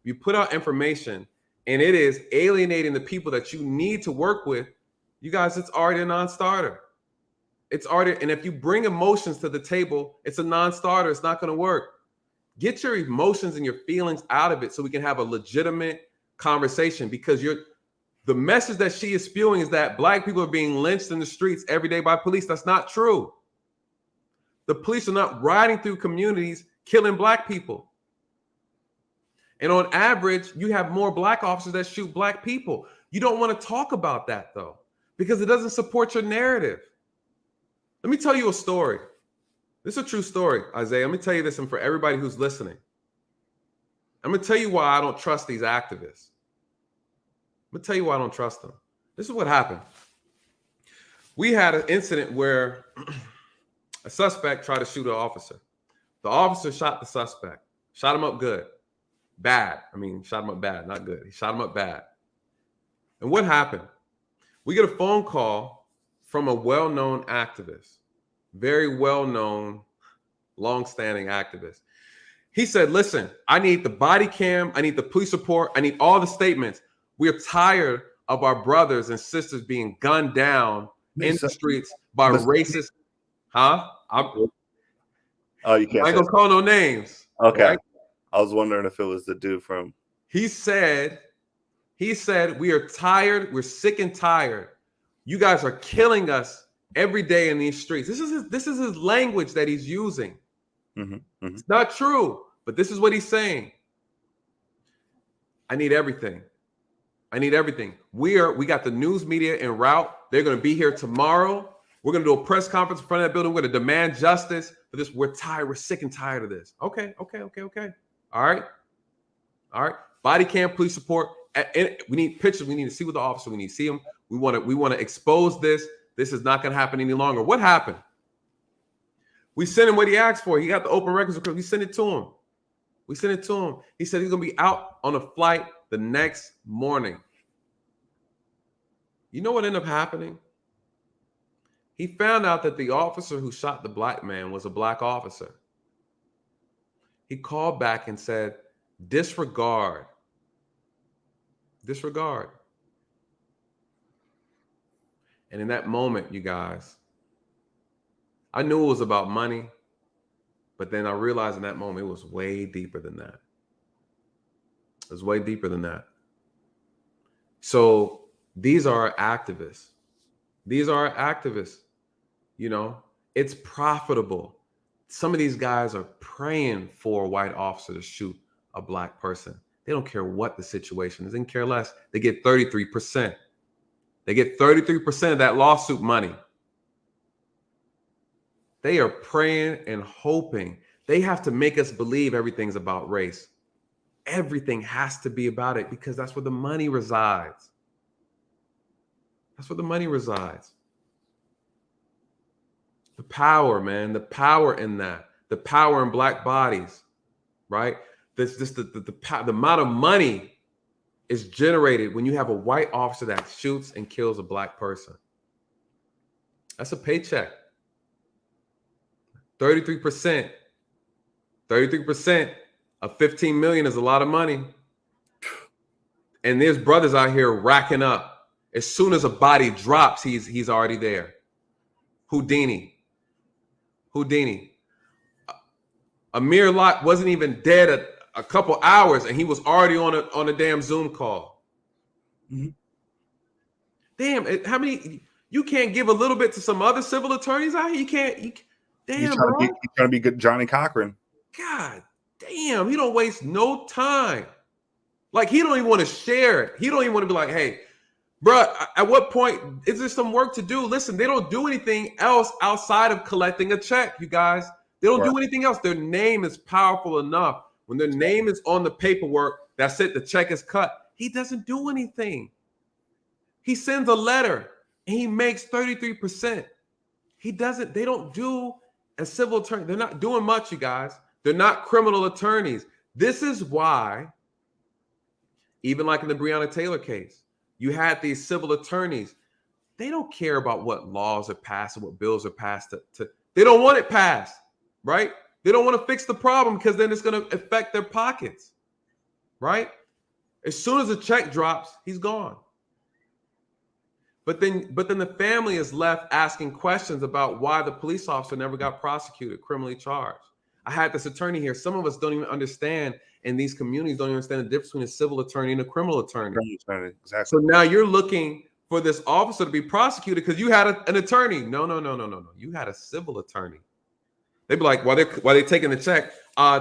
you put out information, and it is alienating the people that you need to work with, you guys, it's already a non-starter. It's already, and if you bring emotions to the table, it's a non-starter. It's not going to work. Get your emotions and your feelings out of it so we can have a legitimate conversation, because the message that she is spewing is that Black people are being lynched in the streets every day by police. That's not true. The police are not riding through communities killing Black people. And on average, you have more Black officers that shoot Black people. You don't want to talk about that, though, because it doesn't support your narrative. Let me tell you a story. This is a true story, Isaiah. Let me tell you this, and for everybody who's listening, I'm going to tell you why I don't trust these activists. I'm going to tell you why I don't trust them. This is what happened. We had an incident where a suspect tried to shoot an officer. The officer shot the suspect, shot him up good. Bad. I mean, shot him up bad, not good. He shot him up bad. And what happened? We get a phone call from a well-known activist, very well-known, long-standing activist. He said, listen, I need the body cam. I need the police report. I need all the statements. We're tired of our brothers and sisters being gunned down in the streets by racist. Huh? You can't. I ain't gonna call no names. Okay. Right? I was wondering if it was the dude from. He said, we are tired. We're sick and tired. You guys are killing us every day in these streets. This is his language that he's using. Mm-hmm, mm-hmm. It's not true, but this is what he's saying. I need everything. I need everything. We got the news media en route. They're going to be here tomorrow. We're going to do a press conference in front of that building. We're going to demand justice for this. We're tired. We're sick and tired of this. Okay. All right. Body cam, police support. And we need pictures. We need to see with the officer. We need to see him. We want to expose this. This is not going to happen any longer. What happened? We sent him what he asked for. He got the open records because we sent it to him. He said he's going to be out on a flight the next morning. You know what ended up happening? He found out that the officer who shot the Black man was a Black officer. He called back and said, disregard. And in that moment, you guys, I knew it was about money, but then I realized in that moment it was way deeper than that. It was way deeper than that. So these are our activists. You know, it's profitable. Some of these guys are praying for a white officer to shoot a Black person. They don't care what the situation is. They can care less. They get 33%. They get 33% of that lawsuit money. They are praying and hoping. They have to make us believe everything's about race. Everything has to be about it because that's where the money resides. The power, man, the power in that, the power in Black bodies, right? This just the amount of money is generated when you have a white officer that shoots and kills a Black person. That's a paycheck. 33%. 33% of 15 million is a lot of money. And there's brothers out here racking up. As soon as a body drops, he's already there. Houdini. Amir Locke wasn't even dead a couple hours, and he was already on a damn Zoom call. Mm-hmm. Damn, how many? You can't give a little bit to some other civil attorneys out here? You can't. Damn, he's trying to be good, Johnny Cochran. God damn, he don't waste no time. Like, he don't even want to share it. He don't even want to be like, hey, bro, at what point is there some work to do? Listen, they don't do anything else outside of collecting a check, you guys. They don't do anything else. Their name is powerful enough. When their name is on the paperwork, that's it, the check is cut. He doesn't do anything. He sends a letter and he makes 33%. They don't do a civil attorney. They're not doing much, you guys. They're not criminal attorneys. This is why, even like in the Breonna Taylor case, you had these civil attorneys. They don't care about what laws are passed and what bills are passed. They don't want it passed, right? They don't want to fix the problem because then it's going to affect their pockets, right? As soon as the check drops, he's gone. But then the family is left asking questions about why the police officer never got prosecuted, criminally charged. I had this attorney here. Some of us don't even understand, in these communities, don't even understand the difference between a civil attorney and a criminal attorney. Exactly. So now you're looking for this officer to be prosecuted because you had an attorney. No. You had a civil attorney. They'd be like, while they're taking the check,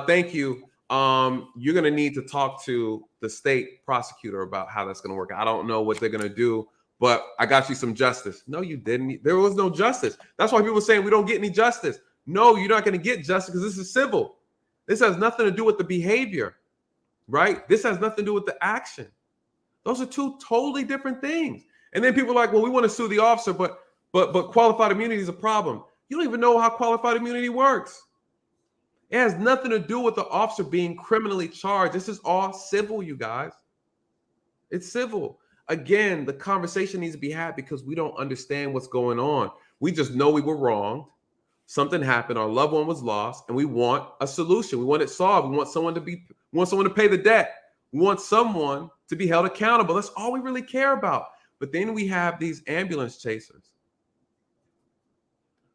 thank you. You're going to need to talk to the state prosecutor about how that's going to work. I don't know what they're going to do, but I got you some justice. No, you didn't. There was no justice. That's why people are saying we don't get any justice. No, you're not going to get justice because this is civil. This has nothing to do with the behavior, right? This has nothing to do with the action. Those are two totally different things. And then people are like, well, we want to sue the officer, but qualified immunity is a problem. You don't even know how qualified immunity works. It has nothing to do with the officer being criminally charged. This is all civil, you guys. It's civil. Again, the conversation needs to be had because we don't understand what's going on. We just know we were wronged. Something happened. Our loved one was lost, and we want a solution. We want it solved. We want someone to pay the debt. We want someone to be held accountable. That's all we really care about. But then we have these ambulance chasers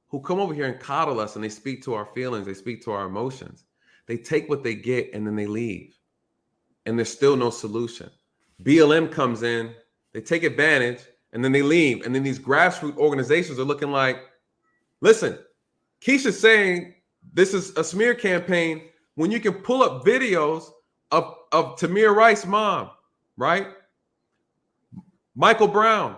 who come over here and coddle us, and they speak to our feelings. They speak to our emotions. They take what they get, and then they leave. And there's still no solution. BLM comes in, they take advantage, and then they leave. And then these grassroots organizations are looking like, listen, Keisha's saying this is a smear campaign when you can pull up videos of Tamir Rice's mom, right? Michael Brown,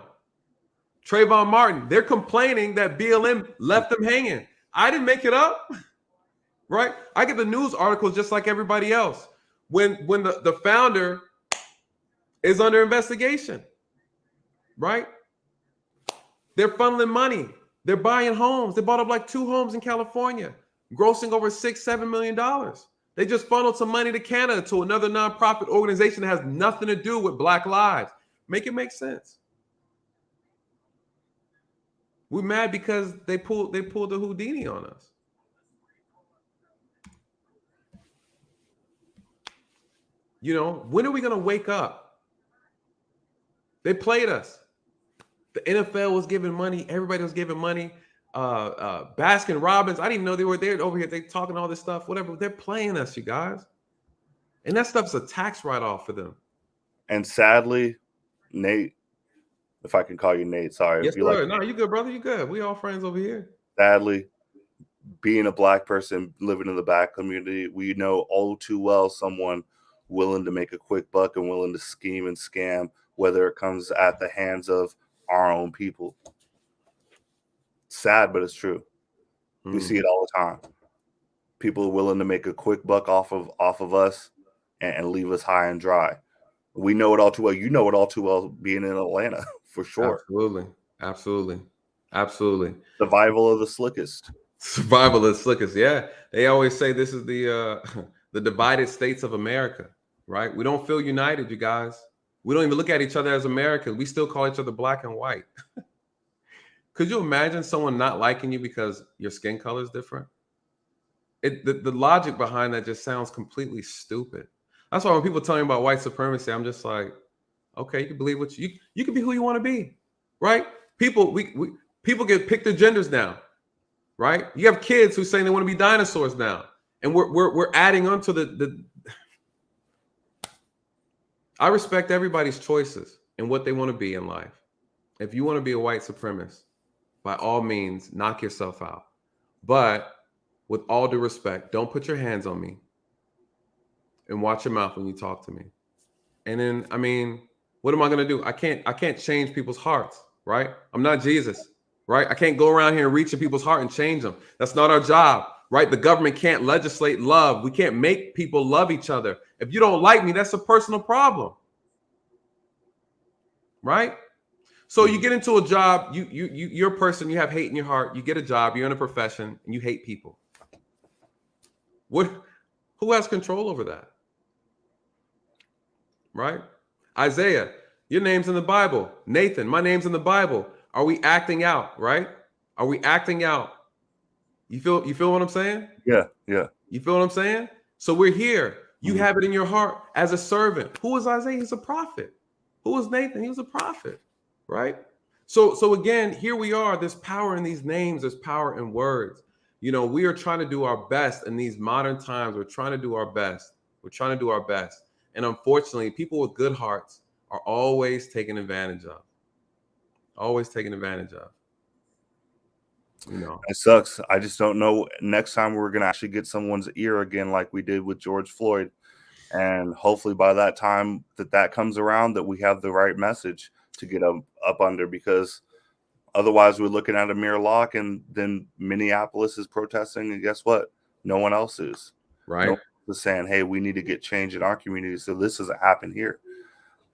Trayvon Martin. They're complaining that BLM left them hanging. I didn't make it up, right? I get the news articles just like everybody else. When the founder is under investigation, right? They're funneling money. They're buying homes. They bought up like 2 homes in California, grossing over $6-7 million. They just funneled some money to Canada to another nonprofit organization that has nothing to do with Black lives. Make it make sense. We're mad because they pulled the Houdini on us. You know, when are we going to wake up? They played us. The NFL was giving money. Everybody was giving money. Baskin Robbins, I didn't even know they were there over here. They talking all this stuff, whatever. They're playing us, you guys. And that stuff's a tax write-off for them. And sadly, Nate, if I can call you Nate, sorry. Yes, sir. No, you good, brother. You good. We all friends over here. Sadly, being a Black person living in the Black community, we know all too well someone willing to make a quick buck and willing to scheme and scam, whether it comes at the hands of our own people. Sad, but it's true. We see it all the time. People are willing to make a quick buck off of us and leave us high and dry. We know it all too well. You know it all too well being in Atlanta, for sure. Absolutely. Survival of the slickest. Survival of the slickest. Yeah. They always say this is the divided states of America, right? We don't feel united, you guys. We don't even look at each other as Americans. We still call each other black and white. Could you imagine someone not liking you because your skin color is different? The logic behind that just sounds completely stupid. That's why when people tell me about white supremacy, I'm just like, okay, you can believe what you can be who you want to be, right? People get picked their genders now, right? You have kids who saying they want to be dinosaurs now, and we're adding on to the. I respect everybody's choices and what they want to be in life. If you want to be a white supremacist, by all means, knock yourself out. But with all due respect, don't put your hands on me and watch your mouth when you talk to me. And then, I mean, what am I going to do? I can't change people's hearts, right? I'm not Jesus, right? I can't go around here and reach in people's heart and change them. That's not our job, right? The government can't legislate love. We can't make people love each other. If you don't like me, that's a personal problem, right? So you get into a job, you're a person, you have hate in your heart, you get a job, you're in a profession, and you hate people. Who has control over that? Right? Isaiah, your name's in the Bible. Nathan, my name's in the Bible. Are we acting out, right? Are we acting out? You feel what I'm saying? Yeah. You feel what I'm saying? So we're here. You have it in your heart as a servant. Who is Isaiah? He's a prophet. Who is Nathan? He was a prophet, right? So again, here we are. There's power in these names. There's power in words. You know, we are trying to do our best in these modern times. We're trying to do our best. We're trying to do our best. And unfortunately, people with good hearts are always taken advantage of. Always taken advantage of. You know, it sucks. I just don't know next time we're going to actually get someone's ear again, like we did with George Floyd. And hopefully by that time that comes around, that we have the right message to get up under, because otherwise we're looking at a mere lock, and then Minneapolis is protesting, and guess what? No one else is. Right. No one else is saying, hey, we need to get change in our community. So this doesn't happen here,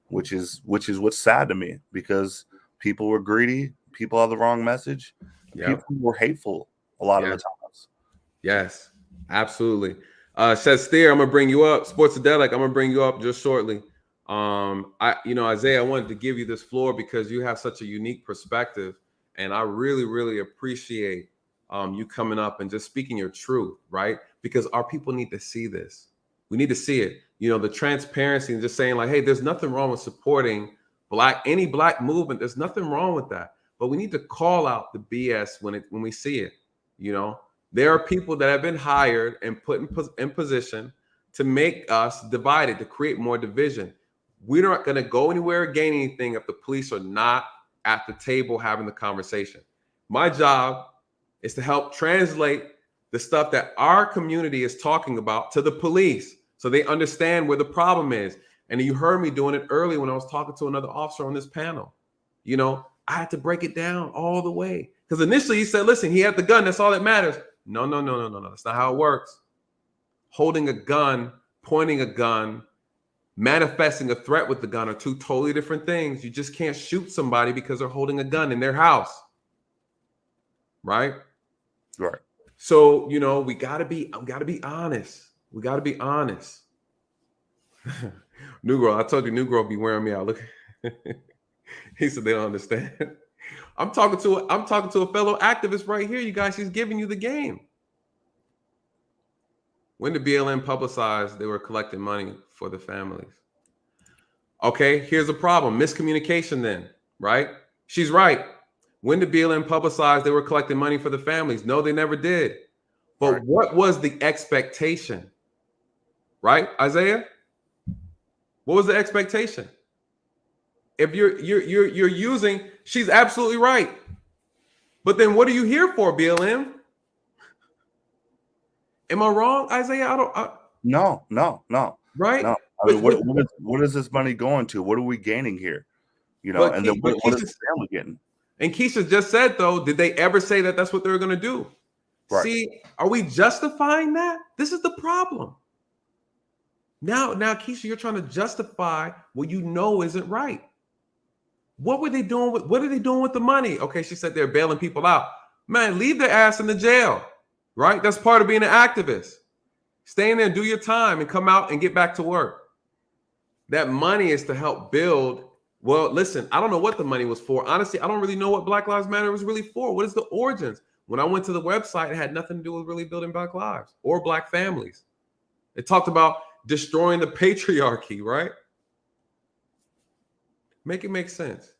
which is what's sad to me, because people were greedy. People have the wrong message. Yep. People were hateful a lot of the times. Yes, absolutely. Says Steer, I'm gonna bring you up. Sportsadelic, I'm gonna bring you up just shortly. Isaiah, I wanted to give you this floor because you have such a unique perspective, and I really, really appreciate you coming up and just speaking your truth, right? Because our people need to see this. We need to see it. You know, the transparency and just saying like, hey, there's nothing wrong with supporting any black movement. There's nothing wrong with that. But we need to call out the BS when we see it. You know, there are people that have been hired and put in position to make us divided, to create more division. We're not going to go anywhere or gain anything if the police are not at the table having the conversation. My job is to help translate the stuff that our community is talking about to the police so they understand where the problem is. And you heard me doing it earlier when I was talking to another officer on this panel. You know, I had to break it down all the way. Because initially he said, listen, he had the gun. That's all that matters. No. That's not how it works. Holding a gun, pointing a gun, manifesting a threat with the gun are two totally different things. You just can't shoot somebody because they're holding a gun in their house. Right? Right. So, you know, we gotta be honest. We gotta be honest. New girl, I told you, new girl be wearing me out. Look, he said they don't understand. I'm talking to a fellow activist right here, you guys. She's giving you the game. When the BLM publicized they were collecting money for the families. Okay, here's a problem. Miscommunication then, right? She's right. When the BLM publicized they were collecting money for the families. No, they never did. But right. What was the expectation? Right, Isaiah? What was the expectation? If you're using, she's absolutely right. But then what are you here for, BLM? Am I wrong, Isaiah? No. Right? No. I mean, what is this money going to? What are we gaining here? You know, and then what is the family getting? And Keisha just said, though, did they ever say that that's what they were going to do? Right. See, are we justifying that? This is the problem. Now, Keisha, you're trying to justify what you know isn't right. What are they doing with the money? Okay, she said they're bailing people out. Man, leave their ass in the jail, right? That's part of being an activist. Stay in there, do your time, and come out and get back to work. That money is to help build. Well, listen, I don't know what the money was for. Honestly, I don't really know what Black Lives Matter was really for. What is the origins? When I went to the website, it had nothing to do with really building Black lives or Black families. It talked about destroying the patriarchy, right? Make it make sense.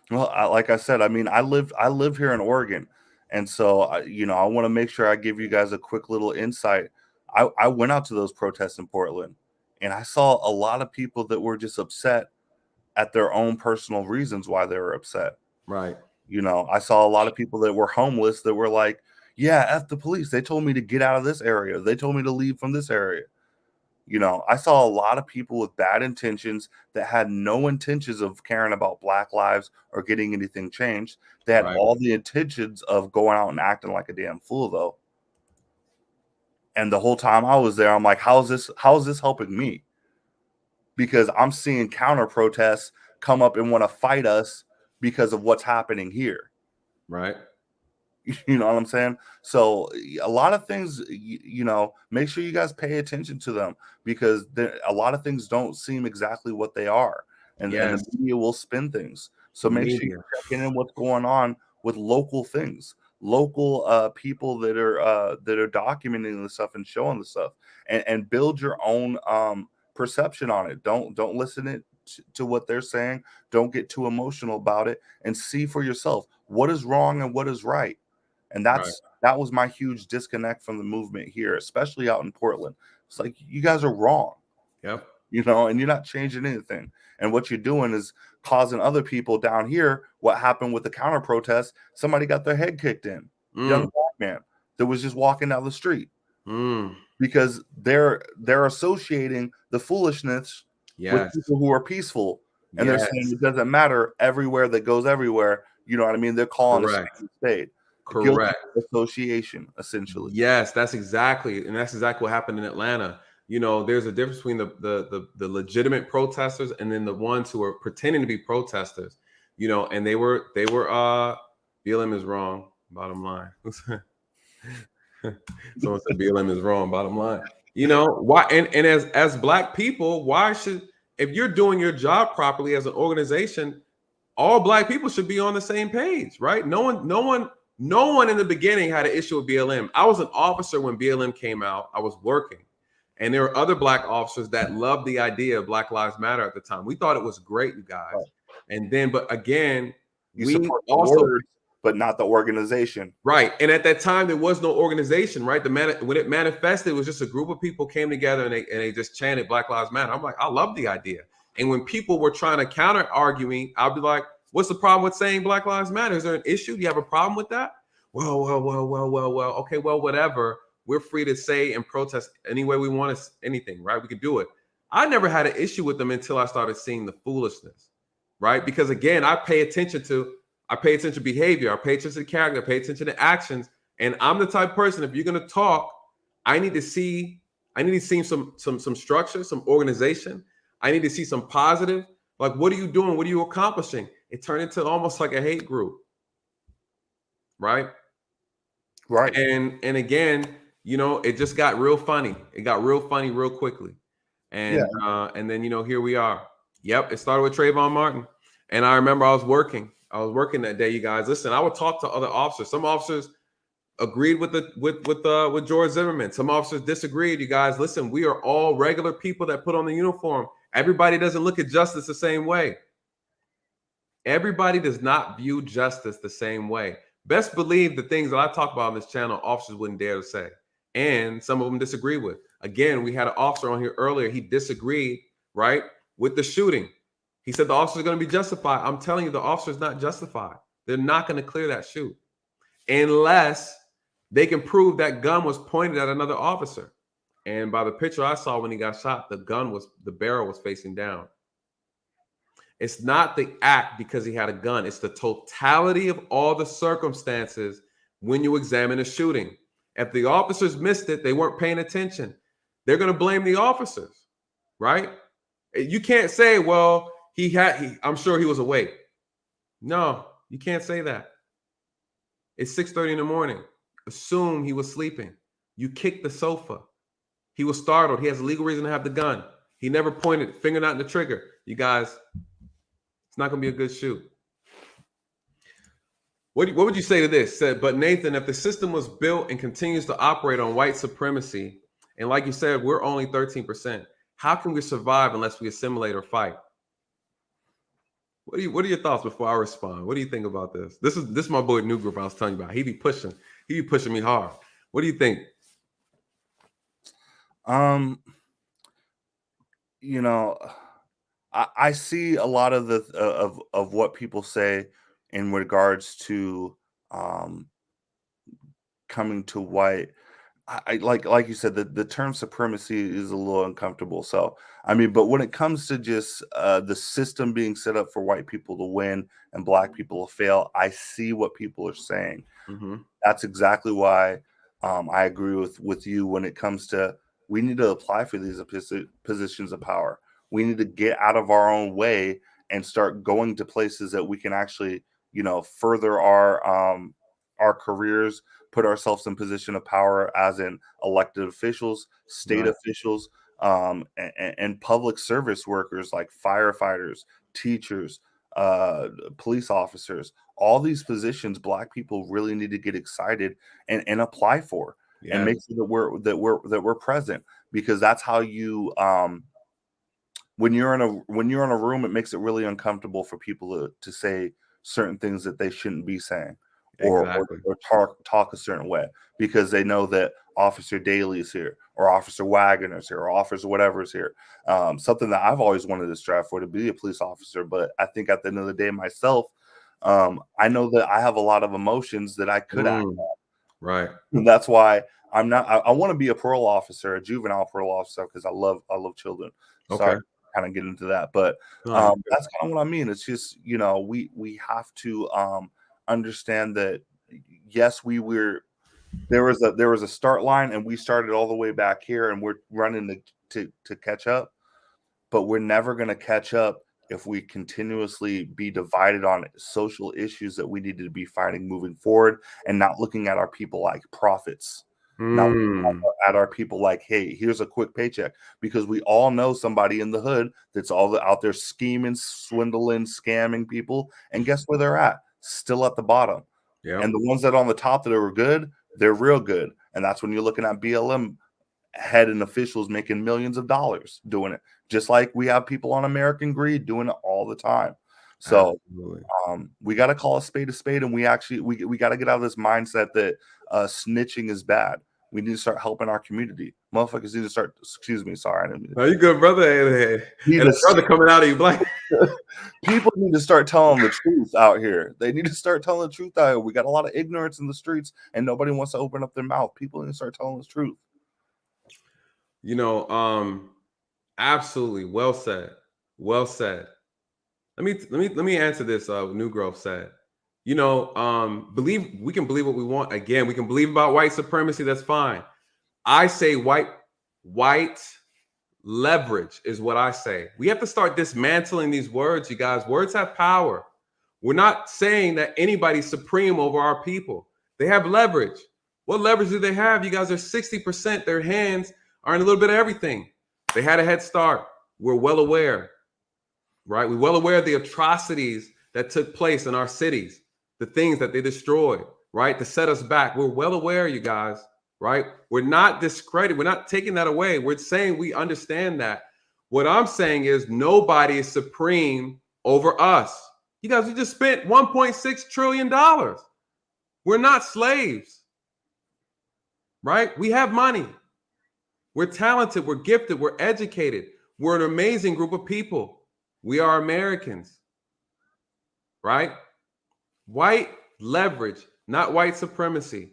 Well, like I said, I mean, I live here in Oregon, and so I want to make sure I give you guys a quick little insight. I went out to those protests in Portland, and I saw a lot of people that were just upset at their own personal reasons why they were upset. Right. You know, I saw a lot of people that were homeless that were like, yeah, F the police. They told me to get out of this area. They told me to leave from this area. You know, I saw a lot of people with bad intentions that had no intentions of caring about Black lives or getting anything changed. They had all the intentions of going out and acting like a damn fool, though. And the whole time I was there, I'm like, how is this helping me? Because I'm seeing counter protests come up and want to fight us because of what's happening here. Right. You know what I'm saying? So a lot of things, you know, make sure you guys pay attention to them, because a lot of things don't seem exactly what they are, and the media will spin things. So make sure you're checking in what's going on with local things, local people that are documenting the stuff and showing the stuff, and build your own perception on it. Don't listen to what they're saying. Don't get too emotional about it, and see for yourself what is wrong and what is right. And that was my huge disconnect from the movement here, especially out in Portland. It's like, you guys are wrong. Yep. You know, and you're not changing anything. And what you're doing is causing other people down here what happened with the counter protest. Somebody got their head kicked in. Young black man that was just walking down the street. Because they're associating the foolishness with people who are peaceful. And they're saying it doesn't matter, everywhere that goes everywhere. You know what I mean? They're calling a state. Correct. Association, essentially. Yes, that's exactly what happened in Atlanta. You know, there's a difference between the legitimate protesters and then the ones who are pretending to be protesters. You know, and they were BLM is wrong, bottom line. Someone said BLM is wrong, bottom line. You know, why and as black people, why should, if you're doing your job properly as an organization, all black people should be on the same page, right? No one in the beginning had an issue with BLM. I was an officer when BLM came out. I was working. And there were other black officers that loved the idea of Black Lives Matter at the time. We thought it was great, you guys. Right. And then, but again, you support the words, but not the organization. Right. And at that time, there was no organization, right? When it manifested, it was just a group of people came together and they just chanted Black Lives Matter. I'm like, I love the idea. And when people were trying to counter arguing, I'll be like, what's the problem with saying Black Lives Matter? Is there an issue? Do you have a problem with that? Well. Okay, well, whatever. We're free to say and protest any way we want to, anything, right? We could do it. I never had an issue with them until I started seeing the foolishness, right? Because again, I pay attention to behavior, I pay attention to character, I pay attention to actions. And I'm the type of person, if you're going to talk, I need to see some structure, some organization. I need to see some positive. Like, what are you doing? What are you accomplishing? It turned into almost like a hate group. Right. And again, you know, it just got real funny. It got real funny real quickly. And then, you know, here we are. Yep. It started with Trayvon Martin. And I remember I was working that day, you guys. Listen, I would talk to other officers. Some officers agreed with George Zimmerman. Some officers disagreed. You guys, listen, we are all regular people that put on the uniform. Everybody doesn't look at justice the same way. Everybody does not view justice the same way. Best believe the things that I talk about on this channel, officers wouldn't dare to say. And some of them disagree with. Again, we had an officer on here earlier. He disagreed, right, with the shooting. He said the officer is going to be justified. I'm telling you, the officer is not justified. They're not going to clear that shoot unless they can prove that gun was pointed at another officer. And by the picture I saw when he got shot, the barrel was facing down. It's not the act because he had a gun. It's the totality of all the circumstances when you examine a shooting. If the officers missed it, they weren't paying attention. They're going to blame the officers, right? You can't say, well, I'm sure he was awake. No, you can't say that. It's 6:30 in the morning. Assume he was sleeping. You kicked the sofa. He was startled. He has a legal reason to have the gun. He never pointed, finger not in the trigger. You guys, it's not going to be a good shoot. What would you say to this? Said, but Nathan, if the system was built and continues to operate on white supremacy, and like you said, we're only 13%, how can we survive unless we assimilate or fight? What are your thoughts before I respond? What do you think about this? This is my boy New Group I was telling you about. He be pushing me hard. What do you think? You know, I see a lot of of what people say in regards to coming to white. I like you said, the term supremacy is a little uncomfortable. So I mean, but when it comes to just the system being set up for white people to win and black people to fail, I see what people are saying. Mm-hmm. That's exactly why I agree with you when it comes to, we need to apply for these positions of power. We need to get out of our own way and start going to places that we can actually, further our careers, put ourselves in position of power as in elected officials, state officials, and public service workers like firefighters, teachers, police officers. All these positions Black people really need to get excited and apply for, and make sure that we're present, because that's how you when you're in a room, it makes it really uncomfortable for people to say certain things that they shouldn't be saying, or talk a certain way, because they know that Officer Daley is here, or Officer Wagner's here, or Officer whatever is here. Something that I've always wanted to strive for, to be a police officer, but I think at the end of the day myself, I know that I have a lot of emotions that I could act on. Right. And that's why I'm not. I want to be a parole officer, a juvenile parole officer, because I love children. Sorry, kind of get into that, but that's kind of what I mean. It's just, we have to understand that yes, there was a start line, and we started all the way back here, and we're running to catch up, but we're never going to catch up if we continuously be divided on social issues that we need to be fighting moving forward, and not looking at our people like prophets. Not looking at our people like, hey, here's a quick paycheck, because we all know somebody in the hood that's all out there scheming, swindling, scamming people, and guess where they're at? Still at the bottom. And the ones that are on the top that are good, they're real good. And that's when you're looking at BLM head and officials making millions of dollars doing it, just like we have people on American Greed doing it all the time. So we got to call a spade, and we got to get out of this mindset that snitching is bad. We need to start helping our community. Motherfuckers need to start. Excuse me, sorry. I didn't mean to. No, you good, brother. And a brother coming out of you, Black. People need to start telling the truth out here. They need to start telling the truth out here. We got a lot of ignorance in the streets, and nobody wants to open up their mouth. People need to start telling the truth. Absolutely. Well said. Well said. Let me answer this. New Growth said, we can believe what we want. Again, we can believe about white supremacy. That's fine. I say white leverage is what I say. We have to start dismantling these words, you guys. Words have power. We're not saying that anybody's supreme over our people. They have leverage. What leverage do they have? You guys are 60%. Their hands are in a little bit of everything. They had a head start. We're well aware, right? We're well aware of the atrocities that took place in our cities, the things that they destroyed, right? To set us back. We're well aware, you guys, right? We're not discredited. We're not taking that away. We're saying we understand that. What I'm saying is nobody is supreme over us. You guys, we just spent $1.6 trillion. We're not slaves, right? We have money. We're talented. We're gifted. We're educated. We're an amazing group of people. We are Americans, right? White leverage, not white supremacy.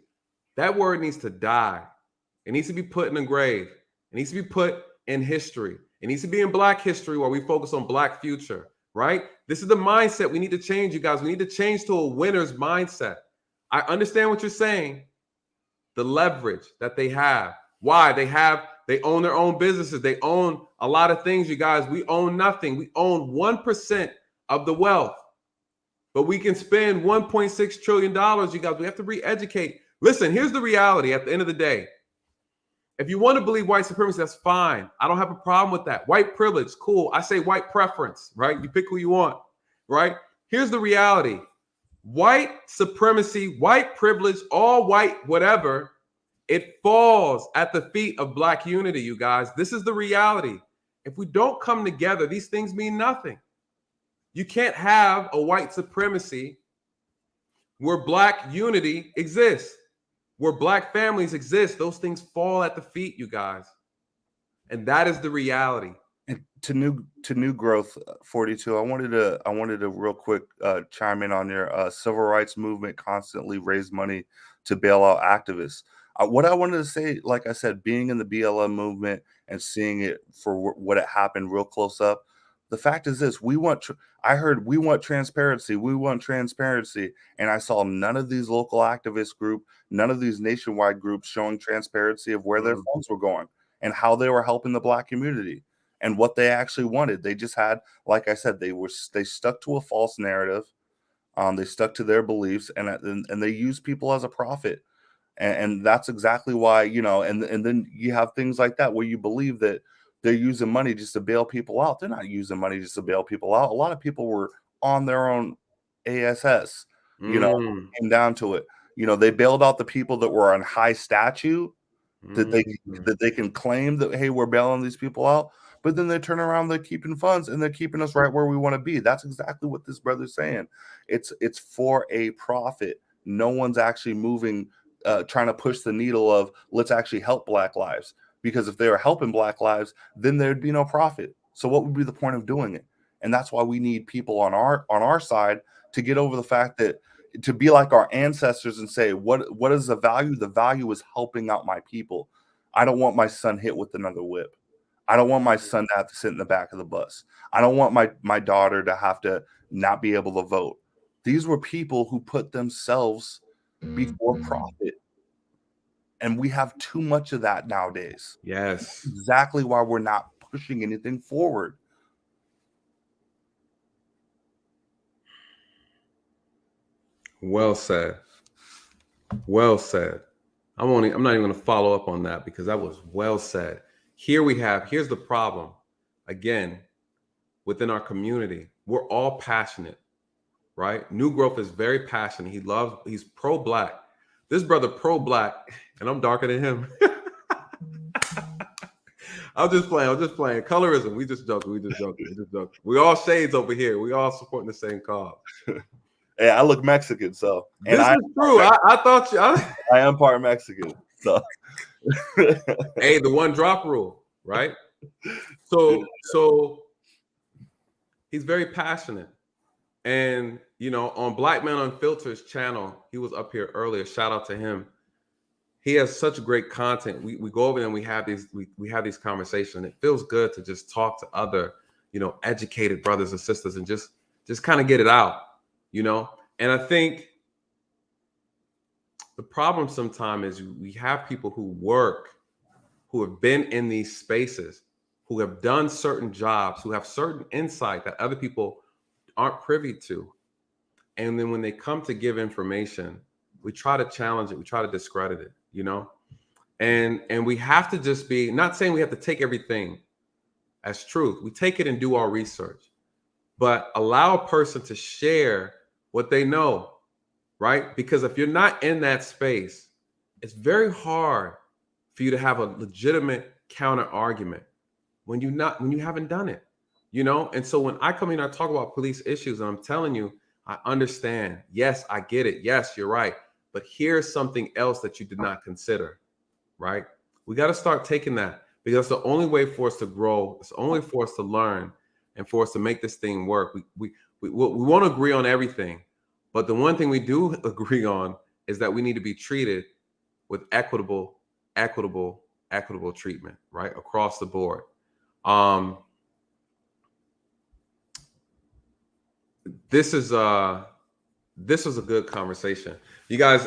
That word needs to die. It needs to be put in a grave. It needs to be put in history. It needs to be in Black history, where we focus on Black future, right? This is the mindset we need to change, you guys. We need to change to a winner's mindset. I understand what you're saying. The leverage that they have. Why? They own their own businesses. They own a lot of things, you guys. We own nothing. We own 1% of the wealth. But we can spend $1.6 trillion, you guys. We have to re-educate. Listen, here's the reality at the end of the day. If you want to believe white supremacy, that's fine. I don't have a problem with that. White privilege, cool. I say white preference, right? You pick who you want, right? Here's the reality. White supremacy, white privilege, all white, whatever, it falls at the feet of Black unity, you guys. This is the reality. If we don't come together, these things mean nothing. You can't have a white supremacy where Black unity exists, where Black families exist. Those things fall at the feet, you guys. And that is the reality. And to new growth 42, I wanted to real quick chime in on your civil rights movement constantly raise money to bail out activists. What I wanted to say, like I said, being in the BLM movement and seeing it for what it happened real close up, the fact is this: I heard we want transparency, and I saw none of these local activist group, none of these nationwide groups showing transparency of where their funds were going and how they were helping the Black community. and what they actually wanted. They just had, like I said, they stuck to a false narrative. They stuck to their beliefs, and they use people as a profit. And that's exactly why, and then you have things like that where you believe that they're using money just to bail people out. They're not using money just to bail people out. A lot of people were on their own ASS, came down to it. They bailed out the people that were on high statute that they can claim that, hey, we're bailing these people out. But then they turn around, they're keeping funds, and they're keeping us right where we want to be. That's exactly what this brother's saying. It's for a profit. No one's actually moving, trying to push the needle of let's actually help Black lives. Because if they were helping Black lives, then there'd be no profit. So what would be the point of doing it? And that's why we need people on our side to get over the fact that, to be like our ancestors and say, what is the value? The value is helping out my people. I don't want my son hit with another whip. I don't want my son to have to sit in the back of the bus. I don't want my daughter to have to not be able to vote. These were people who put themselves before profit. And we have too much of that nowadays. Yes. That's exactly why we're not pushing anything forward. Well said. Well said. I'm not even going to follow up on that because that was well said. Here's the problem. Again, within our community, we're all passionate, right? New Growth is very passionate. He's pro-Black. This brother pro-Black, and I'm darker than him. I'm just playing. Colorism. We just joking. We all shades over here. We all supporting the same cause. Hey, I look Mexican, so. And this is true. I thought you. I am part Mexican, so. Hey, the one drop rule, right? So he's very passionate, and on Black Man Unfiltered's channel, he was up here earlier. Shout out to him. He has such great content. We go over and we have these conversations. It feels good to just talk to other, educated brothers and sisters and just kind of get it out, And I think the problem sometimes is we have people who have been in these spaces, who have done certain jobs, who have certain insight that other people aren't privy to. And then when they come to give information, we try to challenge it. We try to discredit it, and we have to just be, not saying we have to take everything as truth. We take it and do our research, but allow a person to share what they know, right? Because if you're not in that space, it's very hard for you to have a legitimate counter argument when you haven't done it, And so when I come in, I talk about police issues, and I'm telling you, I understand. Yes, I get it. Yes, you're right. But here's something else that you did not consider, right? We got to start taking that, because it's the only way for us to grow. It's the only for us to learn and for us to make this thing work. We won't agree on everything, but the one thing we do agree on is that we need to be treated with equitable treatment, right? Across the board. This was a good conversation. You guys,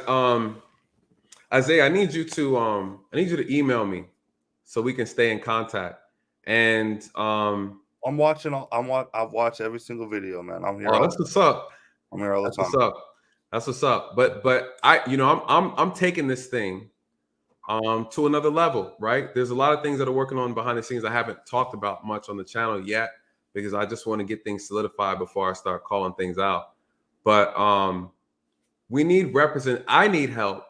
Isaiah, I need you to email me so we can stay in contact. And I've watched every single video, man. I'm here. Oh, that's what's up. I'm here all the time. That's what's up. But I'm taking this thing to another level, right? There's a lot of things that are working on behind the scenes I haven't talked about much on the channel yet, because I just want to get things solidified before I start calling things out. But we need I need help,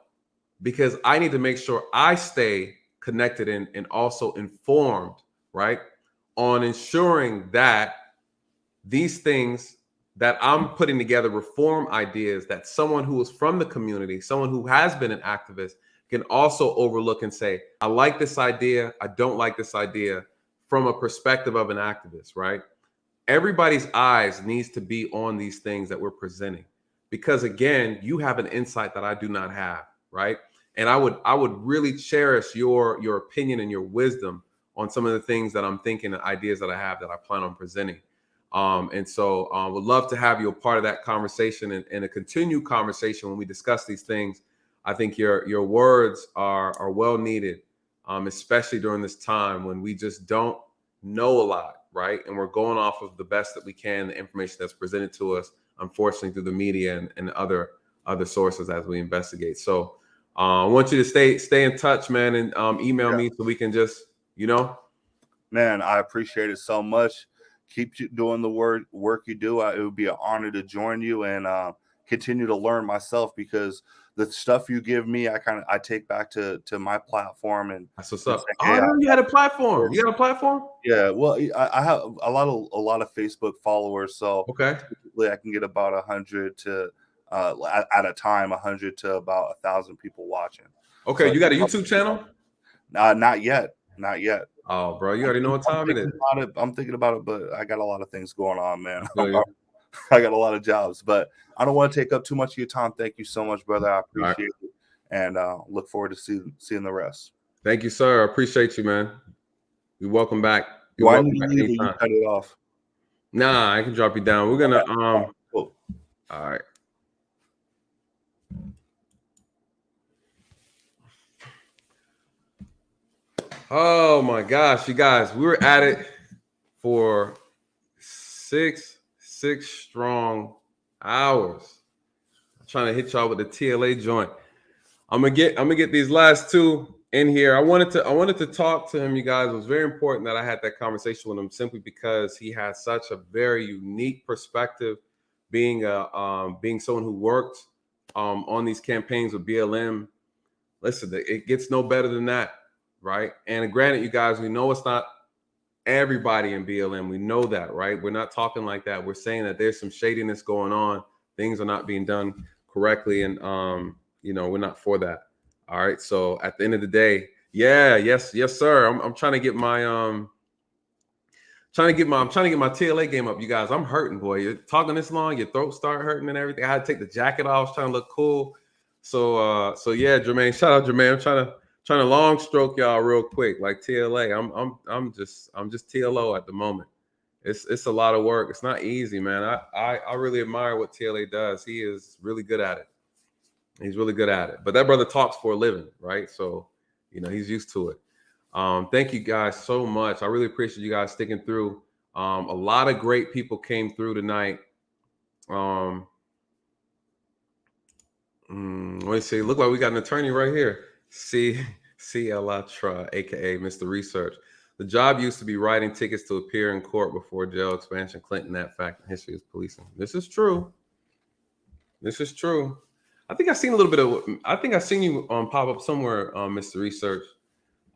because I need to make sure I stay connected and also informed, right, on ensuring that these things that I'm putting together, reform ideas that someone who is from the community, someone who has been an activist, can also overlook and say, I like this idea, I don't like this idea, from a perspective of an activist, right? Everybody's eyes needs to be on these things that we're presenting, because again, you have an insight that I do not have, right? And I would really cherish your opinion and your wisdom on some of the things that I'm thinking and ideas that I have that I plan on presenting. And so would love to have you a part of that conversation and a continued conversation when we discuss these things. I think your words are well needed, especially during this time when we just don't know a lot, right? And we're going off of the best that we can, the information that's presented to us, unfortunately, through the media and other sources as we investigate. So I want you to stay in touch, man, and email me so we can just, Man, I appreciate it so much. Keep doing the work you do. It would be an honor to join you and continue to learn myself, because the stuff you give me, I take back to my platform. And that's what's up. You had a platform. You got a platform? Yeah. Well, I have a lot of Facebook followers, so okay, typically I can get about 100 to at a time, 100 to about 1,000 people watching. Okay, so you got a YouTube channel? Not yet. Oh, bro, you already know what time it is. I'm thinking about it, but I got a lot of things going on, man. I got a lot of jobs, but I don't want to take up too much of your time. Thank you so much, brother. I appreciate it, and look forward to seeing the rest. Thank you, sir. I appreciate you, man. You're welcome back. Why did you cut it off? Nah, I can drop you down. We're gonna cool. All right. Oh my gosh, you guys, we were at it for six strong hours. I'm trying to hit y'all with the TLA joint. I'm gonna get these last two in here. I wanted to talk to him, you guys. It was very important that I had that conversation with him, simply because he has such a very unique perspective, being someone who worked on these campaigns with BLM. Listen, it gets no better than that. Right. And granted, you guys, we know it's not everybody in BLM. We know that, right? We're not talking like that. We're saying that there's some shadiness going on. Things are not being done correctly. And, we're not for that. All right. So at the end of the day, yes, sir. I'm trying to get my TLA game up, you guys. I'm hurting, boy. You're talking this long, your throat start hurting and everything. I had to take the jacket off. I was trying to look cool. So yeah, Jermaine, shout out Jermaine. I'm trying to long stroke y'all real quick, like TLA. I'm just TLO at the moment. It's a lot of work. It's not easy, man. I really admire what TLA does. He is really good at it. He's really good at it. But that brother talks for a living, right? So, he's used to it. Thank you guys so much. I really appreciate you guys sticking through. A lot of great people came through tonight. Let me see. Look like we got an attorney right here. C. Latra, aka Mr. Research. The job used to be writing tickets to appear in court before jail expansion. Clinton, that fact in history is policing. This is true. I think I've seen you pop up somewhere, Mr. Research.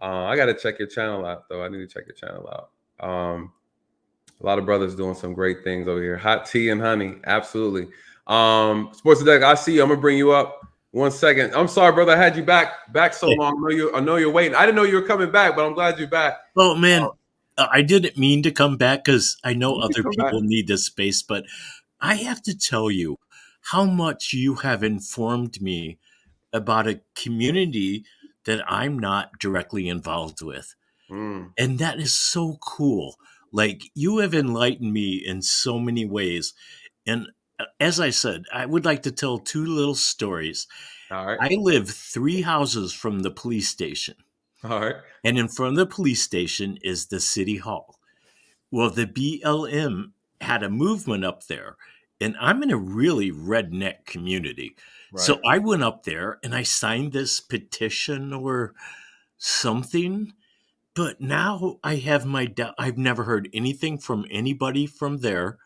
I got to check your channel out, though. I need to check your channel out. A lot of brothers doing some great things over here. Hot tea and honey, absolutely. Sports Deck, I see you. I'm gonna bring you up. 1 second. I'm sorry, brother. I had you back so long. I know you're waiting. I didn't know you were coming back, but I'm glad you're back. Oh man, I didn't mean to come back because I know other people need this space, but I have to tell you how much you have informed me about a community that I'm not directly involved with. And that is so cool. Like, you have enlightened me in so many ways. And as I said, I would like to tell two little stories. All right. I live 3 houses from the police station. All right. And in front of the police station is the city hall. Well, the BLM had a movement up there, and I'm in a really redneck community. Right. So I went up there and I signed this petition or something. But now I have I've never heard anything from anybody from there.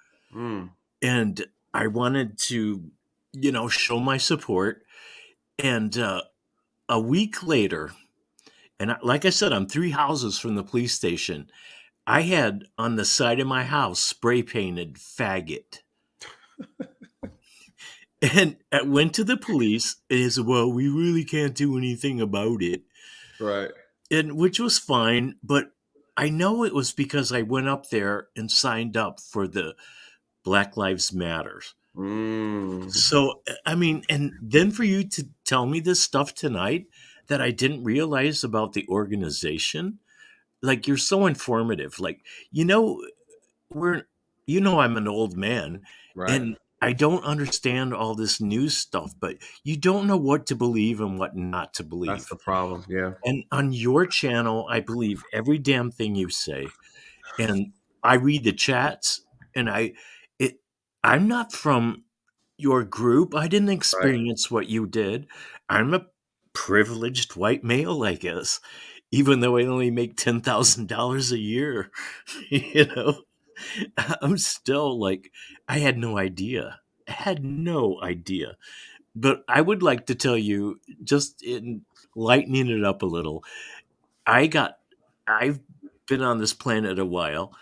And I wanted to, show my support. And a week later, and like I said, I'm 3 houses from the police station. I had on the side of my house spray painted faggot. And I went to the police and they said, well, we really can't do anything about it. Right. And which was fine, but I know it was because I went up there and signed up for the Black Lives Matters. So, I mean, and then for you to tell me this stuff tonight that I didn't realize about the organization, like, you're so informative. Like, I'm an old man, right? And I don't understand all this news stuff, but you don't know what to believe and what not to believe. That's the problem, yeah. And on your channel, I believe every damn thing you say. And I read the chats, and I'm not from your group. I didn't experience what you did. I'm a privileged white male, I guess, even though I only make $10,000 a year. You know, I'm still like, I had no idea. I had no idea. But I would like to tell you, just in lightening it up a little, I've been on this planet a while,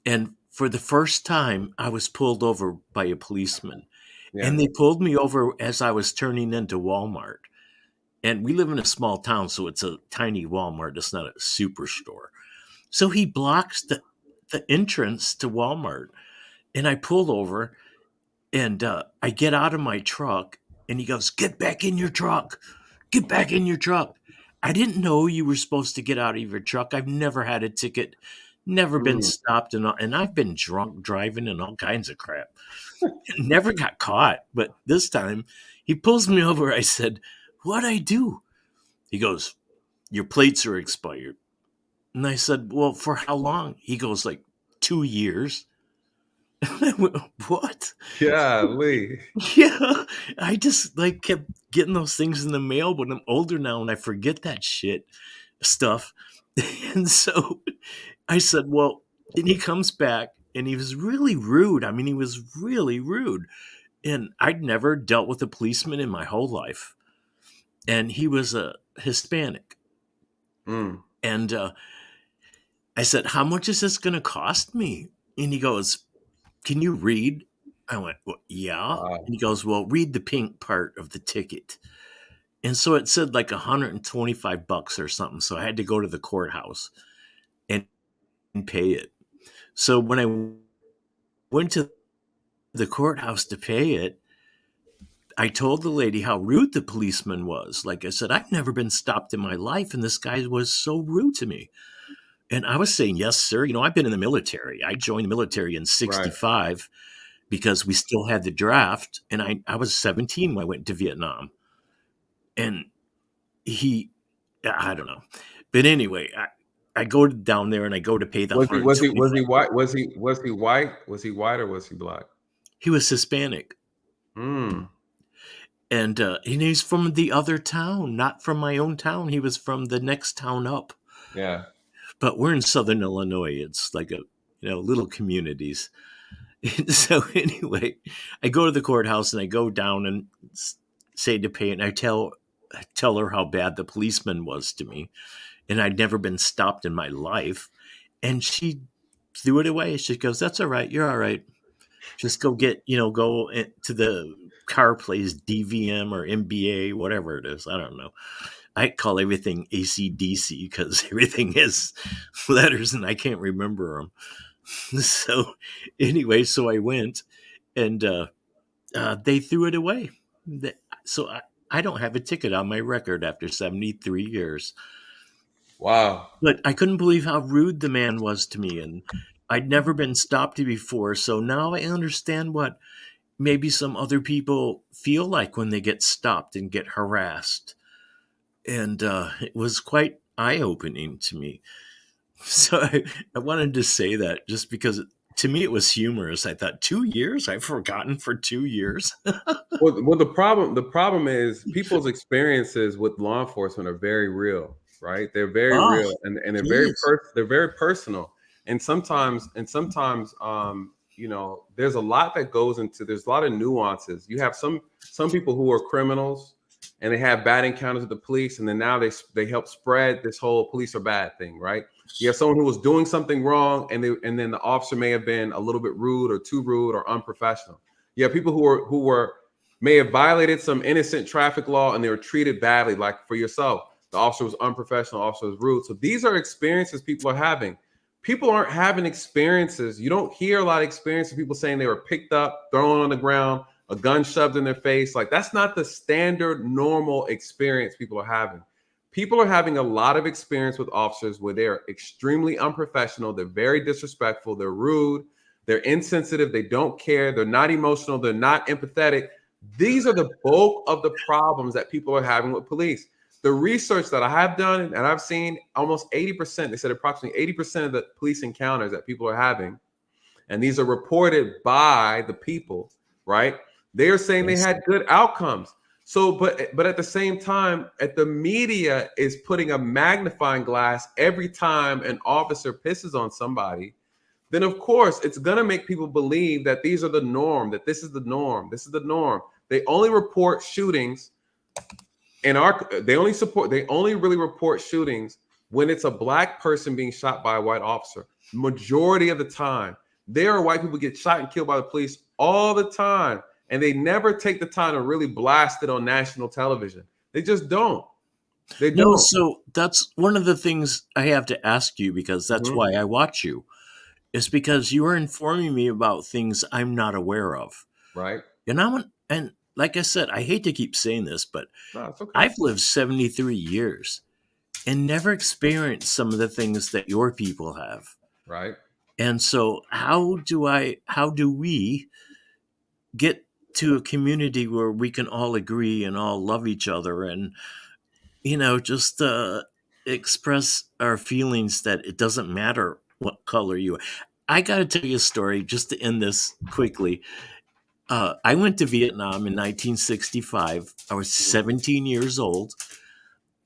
and for the first time, I was pulled over by a policeman. Yeah. And they pulled me over as I was turning into Walmart. And we live in a small town, so it's a tiny Walmart. It's not a superstore. So he blocks the entrance to Walmart. And I pull over, and I get out of my truck, and he goes, "Get back in your truck. Get back in your truck." I didn't know you were supposed to get out of your truck. I've never had a ticket, never been stopped, and I've been drunk driving and all kinds of crap. Never got caught, but this time he pulls me over. I said, "What'd I do?" He goes, "Your plates are expired." And I said, "Well, for how long?" He goes, "Like 2 years." And I went, "What?" Golly. Yeah, I just like kept getting those things in the mail, but I'm older now and I forget that shit stuff. And so I said, "Well," and he comes back and he was really rude. I mean, he was really rude. And I'd never dealt with a policeman in my whole life. And he was a Hispanic. And I said, "How much is this going to cost me?" And he goes, "Can you read?" I went, "Well, yeah." And he goes, "Well, read the pink part of the ticket." And so it said like $125 or something. So I had to go to the courthouse and pay it. So when I went to the courthouse to pay it, I told the lady how rude the policeman was. Like I said, I've never been stopped in my life, and this guy was so rude to me. And I was saying, "Yes, sir. You know, I've been in the military. I joined the military in 65 because we still had the draft. And I was 17 when I went to Vietnam." And I don't know. But anyway, I go down there and I go to pay the Was he $125. white? Was he white? Was he white or was he black? He was Hispanic. And he's from the other town, not from my own town. He was from the next town up. Yeah. But we're in Southern Illinois. It's like little communities. And so anyway, I go to the courthouse and I go down and say to pay it. And I tell her how bad the policeman was to me. And I'd never been stopped in my life. And she threw it away. She goes, "That's all right. You're all right. Just go get, go to the car place, DVM or MBA, whatever it is. I don't know. I call everything ACDC because everything has letters and I can't remember them." So anyway, so I went and they threw it away. So I don't have a ticket on my record after 73 years. Wow. But I couldn't believe how rude the man was to me. And I'd never been stopped before. So now I understand what maybe some other people feel like when they get stopped and get harassed. And it was quite eye-opening to me. So I wanted to say that just because to me it was humorous. I thought 2 years? I've forgotten for 2 years. Well, the problem is people's experiences with law enforcement are very real, right? They're very real and they're they're very personal. And sometimes there's a lot that goes into, there's a lot of nuances. You have some people who are criminals and they have bad encounters with the police, and then now they help spread this whole police are bad thing, right? You have someone who was doing something wrong, and then the officer may have been a little bit rude or too rude or unprofessional. You have people who may have violated some innocent traffic law and they were treated badly, like for yourself. The officer was unprofessional, the officer was rude. So these are experiences people are having. People aren't having experiences. You don't hear a lot of experiences of people saying they were picked up, thrown on the ground, a gun shoved in their face. Like, that's not the standard normal experience people are having. People are having a lot of experience with officers where they're extremely unprofessional. They're very disrespectful. They're rude. They're insensitive. They don't care. They're not emotional. They're not empathetic. These are the bulk of the problems that people are having with police. the research that I have done and I've seen, almost 80%, they said approximately 80% of the police encounters that people are having, and these are reported by the people, right? They are saying they had good outcomes. So, but at the same time, the media is putting a magnifying glass every time an officer pisses on somebody, then of course it's gonna make people believe that these are the norm, that this is the norm, this is the norm. They only report shootings they only really report shootings when it's a black person being shot by a white officer. Majority of the time, there are white people get shot and killed by the police all the time, and they never take the time to really blast it on national television. They just don't. They don't. No, so that's one of the things I have to ask you, because that's why I watch you. Is because you are informing me about things I'm not aware of. Right. And like I said, I hate to keep saying this, but no, it's okay. I've lived 73 years and never experienced some of the things that your people have. Right. And so how do we get to a community where we can all agree and all love each other and, just express our feelings that it doesn't matter what color you are. I got to tell you a story just to end this quickly. I went to Vietnam in 1965. I was 17 years old.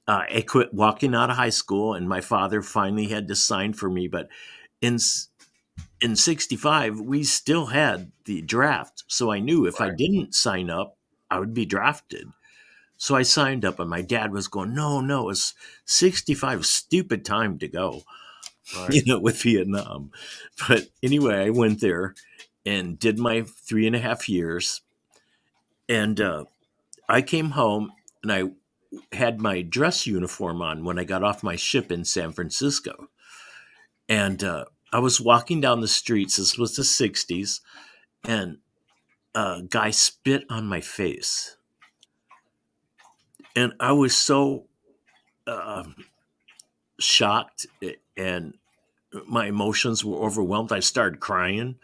I quit walking out of high school, and my father finally had to sign for me. But in 65, we still had the draft. So I knew if I didn't sign up, I would be drafted. So I signed up, and my dad was going, no, it's 65, stupid time to go, with Vietnam. But anyway, I went there and did my 3.5 years. And I came home, and I had my dress uniform on when I got off my ship in San Francisco. And I was walking down the streets. This was the 60s. And a guy spit on my face. And I was so shocked, and my emotions were overwhelmed. I started crying.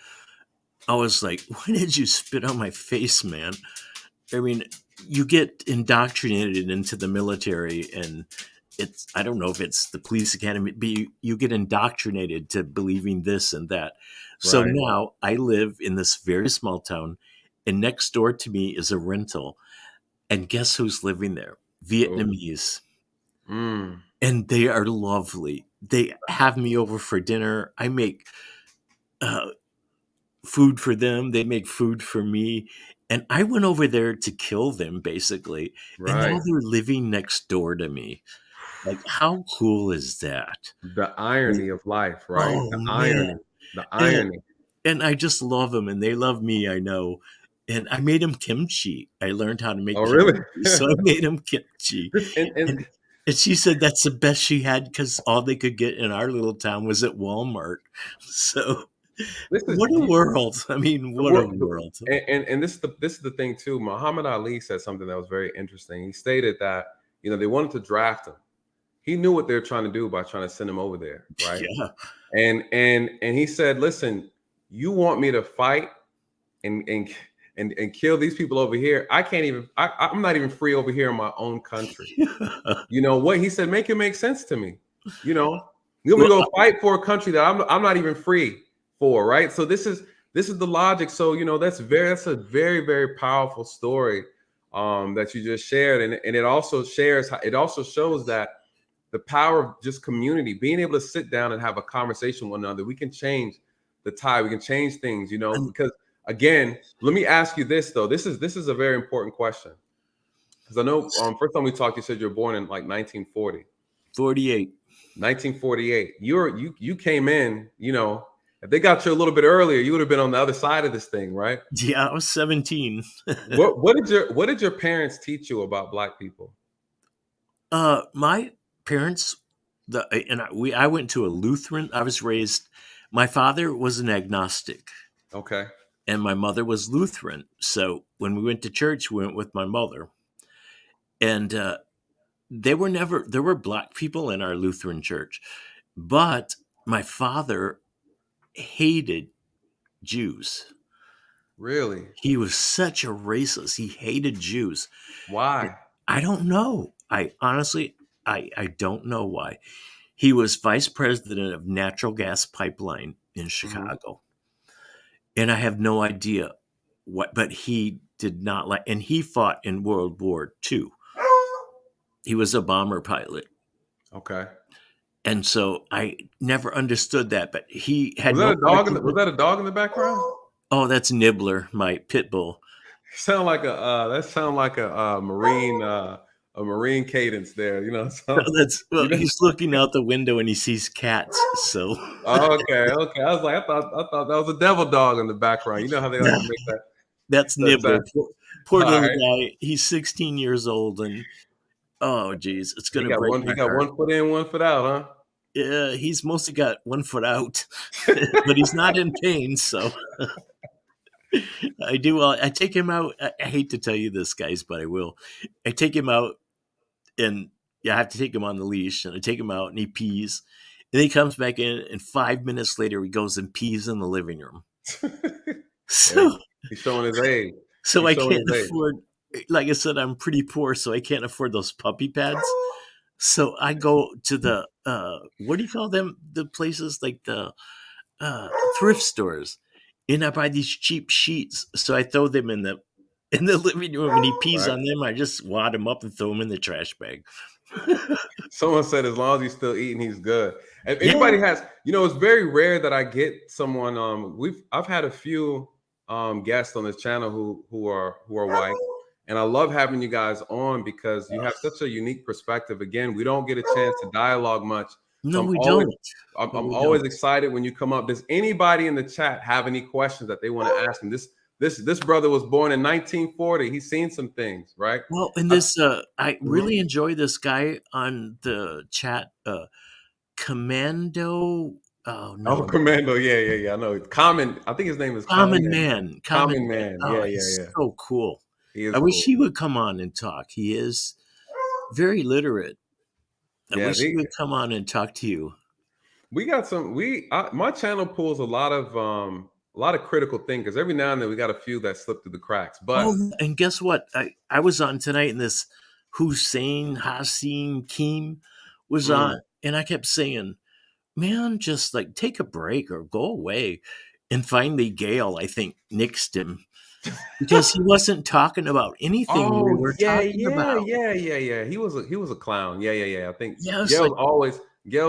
I was like, why did you spit on my face, man? I mean, you get indoctrinated into the military, and I don't know if it's the police academy, but you get indoctrinated to believing this and that. So now I live in this very small town, and next door to me is a rental. And guess who's living there? Vietnamese. And they are lovely. They have me over for dinner. I make food for them. They make food for me. And I went over there to kill them, basically. And now they're living next door to me. Like, how cool is that? The irony of life, right? Oh, the irony. The irony. And I just love them, and they love me, I know. And I made them kimchi. I learned how to make kimchi. Really? So I made them kimchi. And she said that's the best she had, because all they could get in our little town was at Walmart. So what a world. I mean, what a world. And this is the thing too. Muhammad Ali said something that was very interesting. He stated that, they wanted to draft him. He knew what they were trying to do by trying to send him over there, right? Yeah. And he said, listen, you want me to fight and kill these people over here? I'm not even free over here in my own country. You know what he said? Make it make sense to me. You want me to go fight for a country that I'm not even free for, right? So this is the logic. So that's a very, very powerful story that you just shared, and it also shows that the power of just community, being able to sit down and have a conversation with one another. We can change the tide. We can change things, because again, let me ask you this though. This is a very important question, because I know first time we talked, you said you were born in like 1940. 48. 1948. You came in, if they got you a little bit earlier, you would have been on the other side of this thing, right? Yeah, I was 17. What did your parents teach you about Black people? My parents, I went to a Lutheran. I was raised. My father was an agnostic. Okay. And my mother was Lutheran. So when we went to church, we went with my mother. And there were Black people in our Lutheran church, but my father hated Jews. Really? He was such a racist. He hated Jews. Why? I don't know. I honestly, I don't know why. He was vice president of natural gas pipeline in Chicago. And I have no idea what, but he did not like, and he fought in World War II. He was a bomber pilot. Okay. And so I never understood that, but he had Was that a dog? Was that a dog in the background? Oh, that's Nibbler, my pit bull. Sound like a marine cadence there, you know. So, he's looking out the window and he sees cats. So okay. I was like, I thought that was a devil dog in the background. You know how they like to make that. That's Nibbler. Poor little guy. He's 16 years old, and oh geez, it's gonna break my heart. He got 1 foot in, 1 foot out, huh? Yeah, he's mostly got 1 foot out, but he's not in pain. So I do. I take him out. I hate to tell you this, guys, but I will. I take him out, and I have to take him on the leash, and I take him out, and he pees, and he comes back in, and 5 minutes later, he goes and pees in the living room. So he's showing his age. So I can't afford. Like I said, I'm pretty poor, so I can't afford those puppy pads. So I go to the what do you call them? The places like the thrift stores, and I buy these cheap sheets. So I throw them in the living room, and he pees on them. I just wad them up and throw them in the trash bag. Someone said as long as he's still eating, he's good. If anybody has, it's very rare that I get someone. I've had a few guests on this channel who are white. And I love having you guys on because you have such a unique perspective. Again, we don't get a chance to dialogue much. No, we don't. I'm always excited when you come up. Does anybody in the chat have any questions that they want to ask him? This brother was born in 1940. He's seen some things, right? Well, and this I really enjoy this guy on the chat, Commando. Oh no, Commando. Yeah. I know. Common. I think his name is Common Man. Common Man. Oh, Yeah. So cool. I wish he would come on and talk. He is very literate. I wish he would come on and talk to you. We got some. My channel pulls a lot of critical thinkers. Every now and then we got a few that slip through the cracks. But and guess what? I was on tonight, and this Hussein Hassim Keem was on, and I kept saying, "Man, just like take a break or go away." And finally, Gail, I think, nixed him. Because he wasn't talking about anything we were talking about. Yeah. He was a clown. Yeah. I think Gail's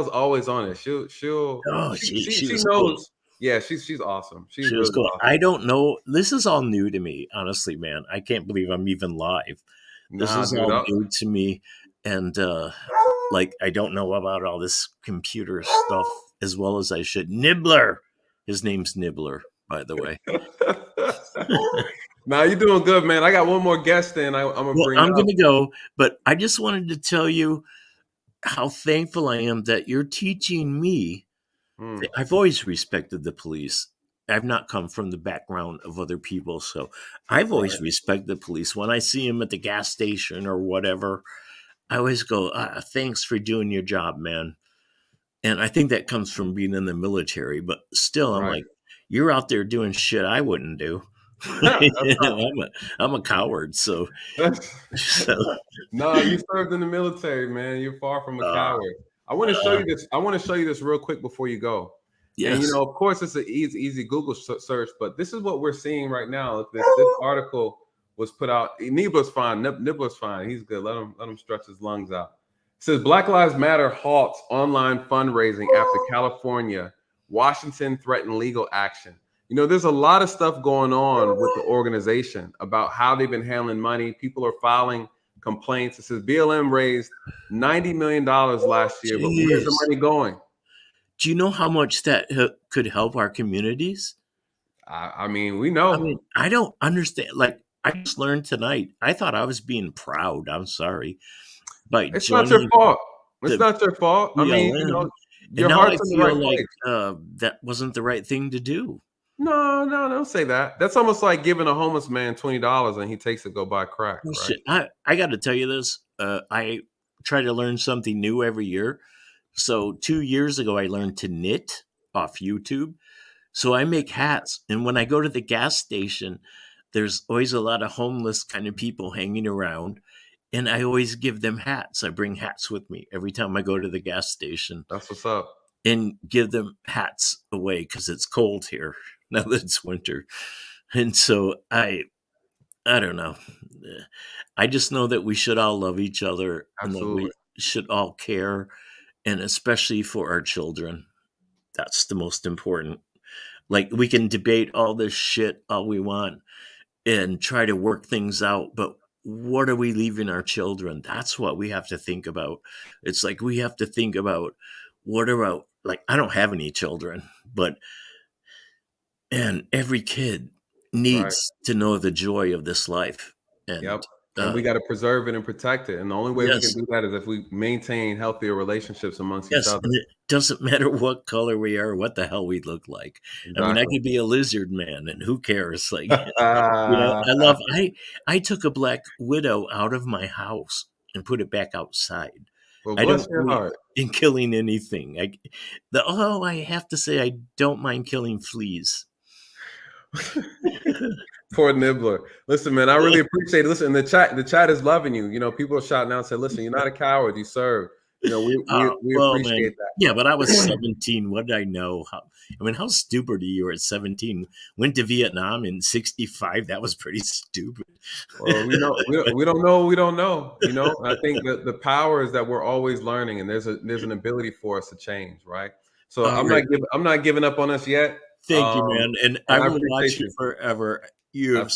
always on it. She knows. Cool. Yeah, she's awesome. She was cool. Awesome. I don't know. This is all new to me, honestly, man. I can't believe I'm even live. This is all new to me, and I don't know about all this computer stuff as well as I should. Nibbler, his name's Nibbler, by the way. Now you're doing good, man. I got one more guest in. I'm gonna go, but I just wanted to tell you how thankful I am that you're teaching me. I've always respected the police. I've not come from the background of other people, so I've always respected the police. When I see them at the gas station or whatever, I always go, "Thanks for doing your job, man." And I think that comes from being in the military, but still, I'm like, you're out there doing shit I wouldn't do. I'm a coward, so. No, you served in the military, man. You're far from a coward. I want to show you this. I want to show you this real quick before you go. Yes. And of course, it's an easy Google search, but this is what we're seeing right now. This article was put out. Nibbler's fine. Nibbler's fine. He's good. Let him stretch his lungs out. It says Black Lives Matter halts online fundraising after California, Washington threatened legal action. There's a lot of stuff going on with the organization about how they've been handling money. People are filing complaints. It says BLM raised $90 million last year, but where's the money going? Do you know how much that could help our communities? I mean, we know. I don't understand. Like, I just learned tonight. I thought I was being proud. I'm sorry. But it's not your fault. It's not your fault. I mean, your heart's in the right place. That wasn't the right thing to do. No, don't say that. That's almost like giving a homeless man $20 and he takes it go buy crack. Well, right? Shit. I got to tell you this. I try to learn something new every year. So 2 years ago, I learned to knit off YouTube. So I make hats. And when I go to the gas station, there's always a lot of homeless kind of people hanging around. and I always give them hats. I bring hats with me every time I go to the gas station. That's what's up. And give them hats away because it's cold here now that it's winter. And so I don't know. I just know that we should all love each other. Absolutely. And that we should all care, and especially for our children. That's the most important. Like, we can debate all this shit all we want and try to work things out, but what are we leaving our children? That's what we have to think about. It's like we have to think about, what about, like, I don't have any children, and every kid needs to know the joy of this life. And and we got to preserve it and protect it. And the only way we can do that is if we maintain healthier relationships amongst each other. And it doesn't matter what color we are, what the hell we look like. Exactly. I mean, I could be a lizard man, and who cares? Like, I took a black widow out of my house and put it back outside. Well, I bless don't your believe heart. in killing anything. I have to say, I don't mind killing fleas. Poor Nibbler. Listen, man, I really appreciate it. Listen, the chat is loving you. You know, people are shouting out and say, listen, you're not a coward, you serve. You know, we appreciate that. Yeah, but I was 17. What did I know? How stupid are you at 17? Went to Vietnam in 65. That was pretty stupid. Well, we don't know. We don't know. You know, I think that the power is that we're always learning, and there's an ability for us to change, right? So I'm not giving up on us yet. Thank you, man. And I will watch you forever. You have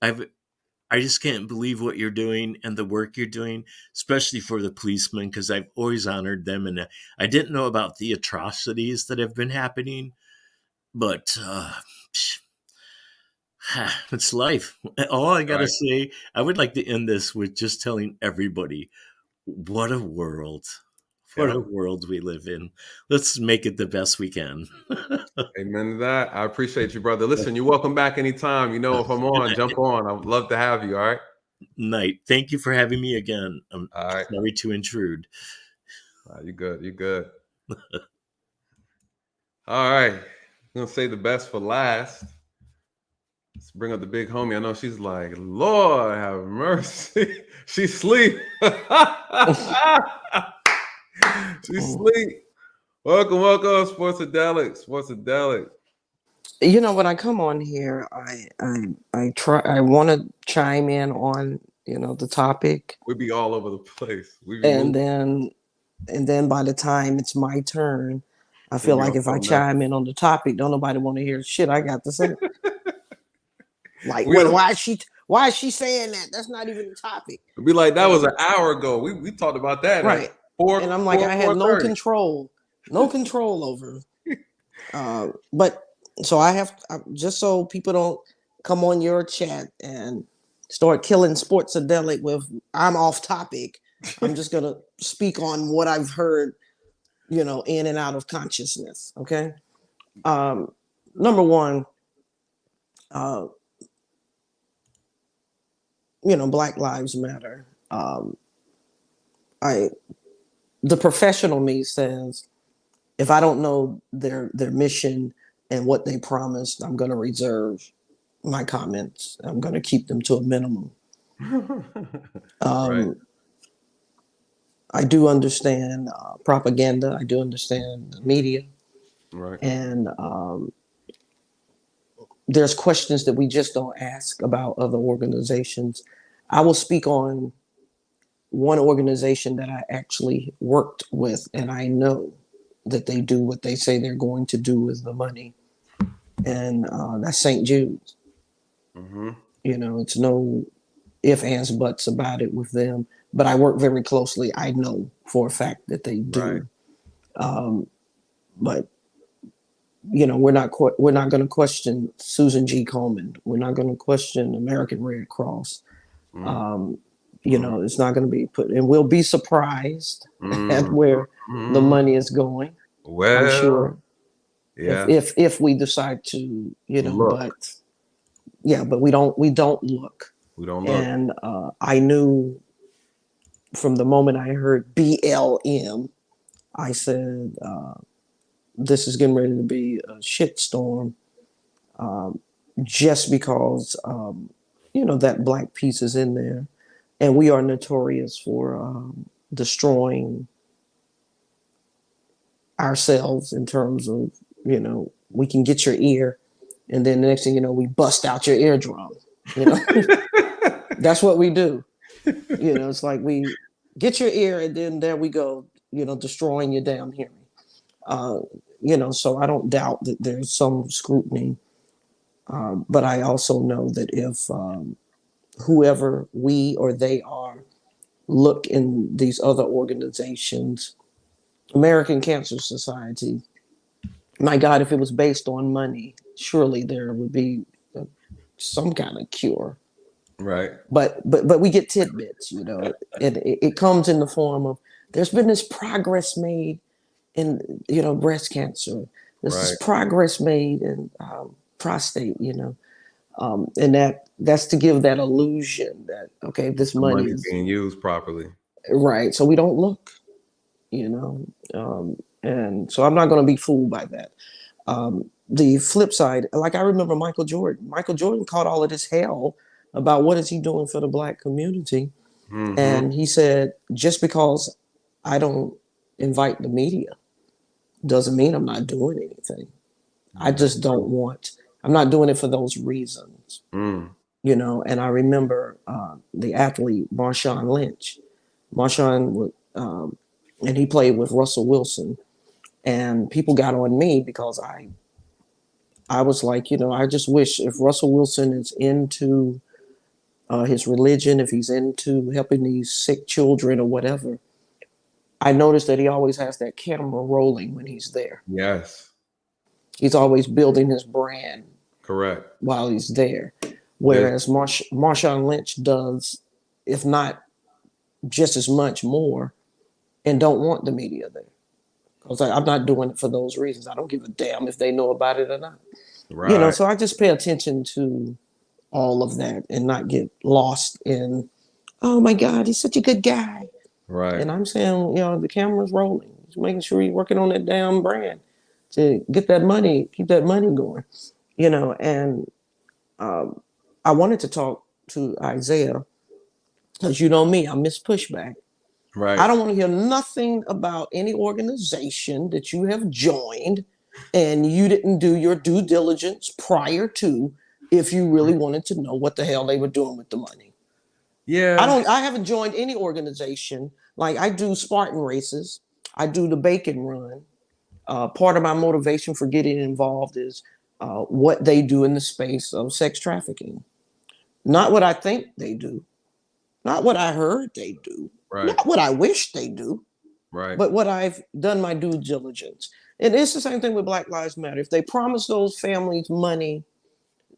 I just can't believe what you're doing and the work you're doing, especially for the policemen, because I've always honored them. And I didn't know about the atrocities that have been happening, but it's life. All I got to say, I would like to end this with just telling everybody, what a world. What a world we live in. Let's make it the best we can. Amen to that. I appreciate you, brother. Listen, you're welcome back anytime. You know, if I'm on, jump on. I would love to have you. All right. Night. Thank you for having me again. I'm sorry to intrude. You're good. You're good. All right. I'm going to say the best for last. Let's bring up the big homie. I know she's like, Lord have mercy. She's asleep. She's asleep. Welcome, Sportsadelic. You know, when I come on here, I want to chime in on, the topic. We be all over the place. And then by the time it's my turn, I feel like if I chime in on the topic, don't nobody want to hear shit I got to say. Like, why is she saying that? That's not even the topic. It'd be like, that was an hour ago. We talked about that. Right. And I'm like, I had no control over. But so I have, just so people don't come on your chat and start killing Sportsadelic with, I'm off topic. I'm just going to speak on what I've heard, in and out of consciousness. Okay. Number one, Black Lives Matter. The professional me says, if I don't know their mission and what they promised, I'm going to reserve my comments. I'm going to keep them to a minimum. I do understand propaganda. I do understand the media. Right. And there's questions that we just don't ask about other organizations. I will speak on one organization that I actually worked with, and I know that they do what they say they're going to do with the money. And that's St. Jude's. Mm-hmm. It's no ifs, ands, buts about it with them. But I work very closely. I know for a fact that they do. Right. But we're not going to question Susan G. Komen. We're not going to question American Red Cross. Mm. It's not going to be put, and we'll be surprised at where the money is going. Well, I'm sure. Yeah. If we decide to, look. but we don't look. We don't look. And I knew from the moment I heard BLM, I said, this is getting ready to be a shitstorm, just because, that Black piece is in there. and we are notorious for destroying ourselves in terms of, you know, we can get your ear, and then the next thing you know, we bust out your eardrum. You know, that's what we do. You know, it's like we get your ear, and then there we go, you know, destroying your damn hearing. You know, so I don't doubt that there's some scrutiny, but I also know that if whoever we or they are look in these other organizations, American Cancer Society, my God, if it was based on money, surely there would be some kind of cure. Right. But we get tidbits, you know, and it comes in the form of there's been this progress made in, you know, breast cancer. There's this progress made in prostate, you know, and that's to give that illusion that, okay, this money is being used properly. Right. So we don't look, you know, and so I'm not going to be fooled by that. The flip side, like I remember Michael Jordan. Michael Jordan caught all of this hell about what is he doing for the Black community. Mm-hmm. And he said, just because I don't invite the media doesn't mean I'm not doing anything. I just don't want, I'm not doing it for those reasons. You know, and I remember the athlete Marshawn Lynch. Marshawn, and he played with Russell Wilson. And people got on me because I was like, you know, I just wish if Russell Wilson is into his religion, if he's into helping these sick children or whatever, I noticed that he always has that camera rolling when he's there. Yes. He's always building his brand. Correct. While he's there. Whereas Marshawn Lynch does, if not just as much more, and don't want the media there. Because I'm not doing it for those reasons. I don't give a damn if they know about it or not. Right. You know, so I just pay attention to all of that and not get lost in, oh my God, he's such a good guy. Right. And I'm saying, you know, the camera's rolling. He's making sure he's working on that damn brand to get that money, keep that money going. You know, and I wanted to talk to Isaiah because you know me, I miss pushback. Right. I don't want to hear nothing about any organization that you have joined and you didn't do your due diligence prior to, if you really wanted to know what the hell they were doing with the money. Yeah. I haven't joined any organization. Like I do Spartan races. I do the Bacon Run. Part of my motivation for getting involved is what they do in the space of sex trafficking. Not what I think they do. Not what I heard they do. Right. Not what I wish they do, right? But what I've done my due diligence. And it's the same thing with Black Lives Matter. If they promise those families money,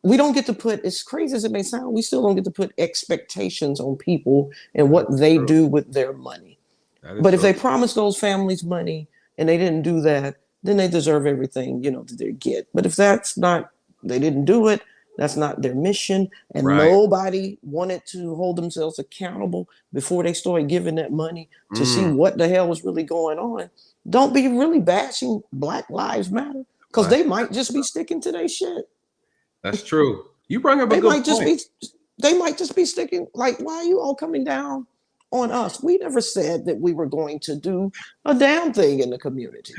we don't get to put, as crazy as it may sound, we still don't get to put expectations on people and what they do with their money. But if they promise those families money and they didn't do that, then they deserve everything, you know, that they get. But if that's not, they didn't do it, that's not their mission, and nobody wanted to hold themselves accountable before they started giving that money to see what the hell was really going on. Don't be really bashing Black Lives Matter because they might just be sticking to their shit. That's true. You bring up a good point. They might just be sticking. Like, why are you all coming down on us? We never said that we were going to do a damn thing in the community.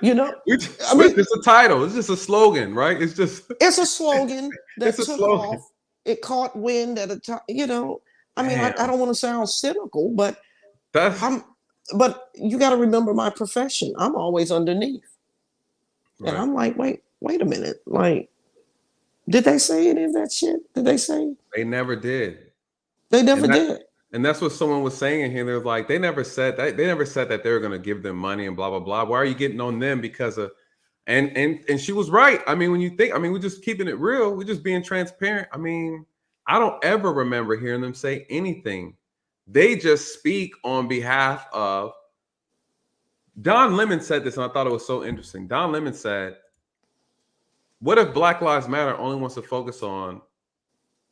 You know, it's a title. It's just a slogan, right? It's a slogan that took off. It caught wind at a time. You know, I mean, I don't want to sound cynical, but but you got to remember my profession. I'm always underneath, and I'm like, wait a minute, like, did they say any of that shit? Did they say? They never did. They never did. And that's what someone was saying in here. They're like, they never said that. They never said that they were going to give them money and blah, blah, blah. Why are you getting on them because of, and she was right. I mean, when you think, I mean, we're just keeping it real. We're just being transparent. I mean, I don't ever remember hearing them say anything. They just speak on behalf of, Don Lemon said this, and I thought it was so interesting. Don Lemon said, what if Black Lives Matter only wants to focus on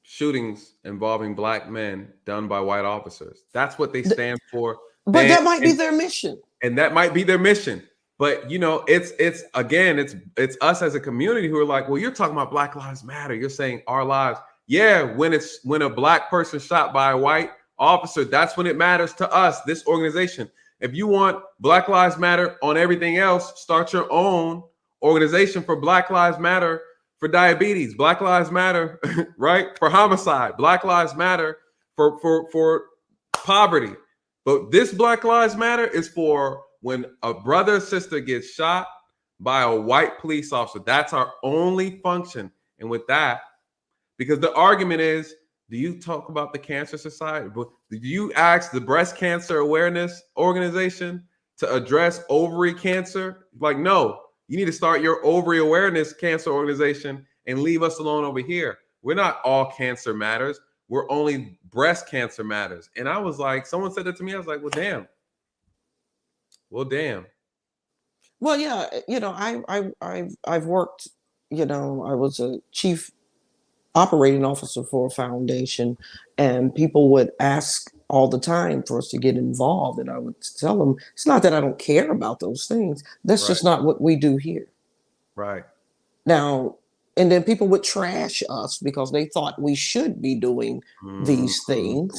shootings involving Black men done by white officers? That's what they stand for. But that might be their mission. And that might be their mission. But you know, it's us as a community who are like, well, you're talking about Black Lives Matter. You're saying our lives. Yeah, when a Black person shot by a white, officer, that's when it matters to us, this organization. If you want Black Lives Matter on everything else, start your own organization for Black Lives Matter for diabetes, Black Lives Matter, right, for homicide, Black Lives Matter for poverty. But this Black Lives Matter is for when a brother or sister gets shot by a white police officer. That's our only function. And with that, because the argument is, do you talk about the Cancer Society? Do you ask the Breast Cancer Awareness Organization to address ovary cancer? Like, no, you need to start your ovary awareness cancer organization and leave us alone over here. We're not all cancer matters. We're only breast cancer matters. And I was like, someone said that to me. I was like, well, damn. Well, damn. Well, yeah, I've worked, I was a chief operating officer for a foundation, and people would ask all the time for us to get involved, and I would tell them, it's not that I don't care about those things. That's just not what we do here. Right. Now, and then people would trash us because they thought we should be doing these things.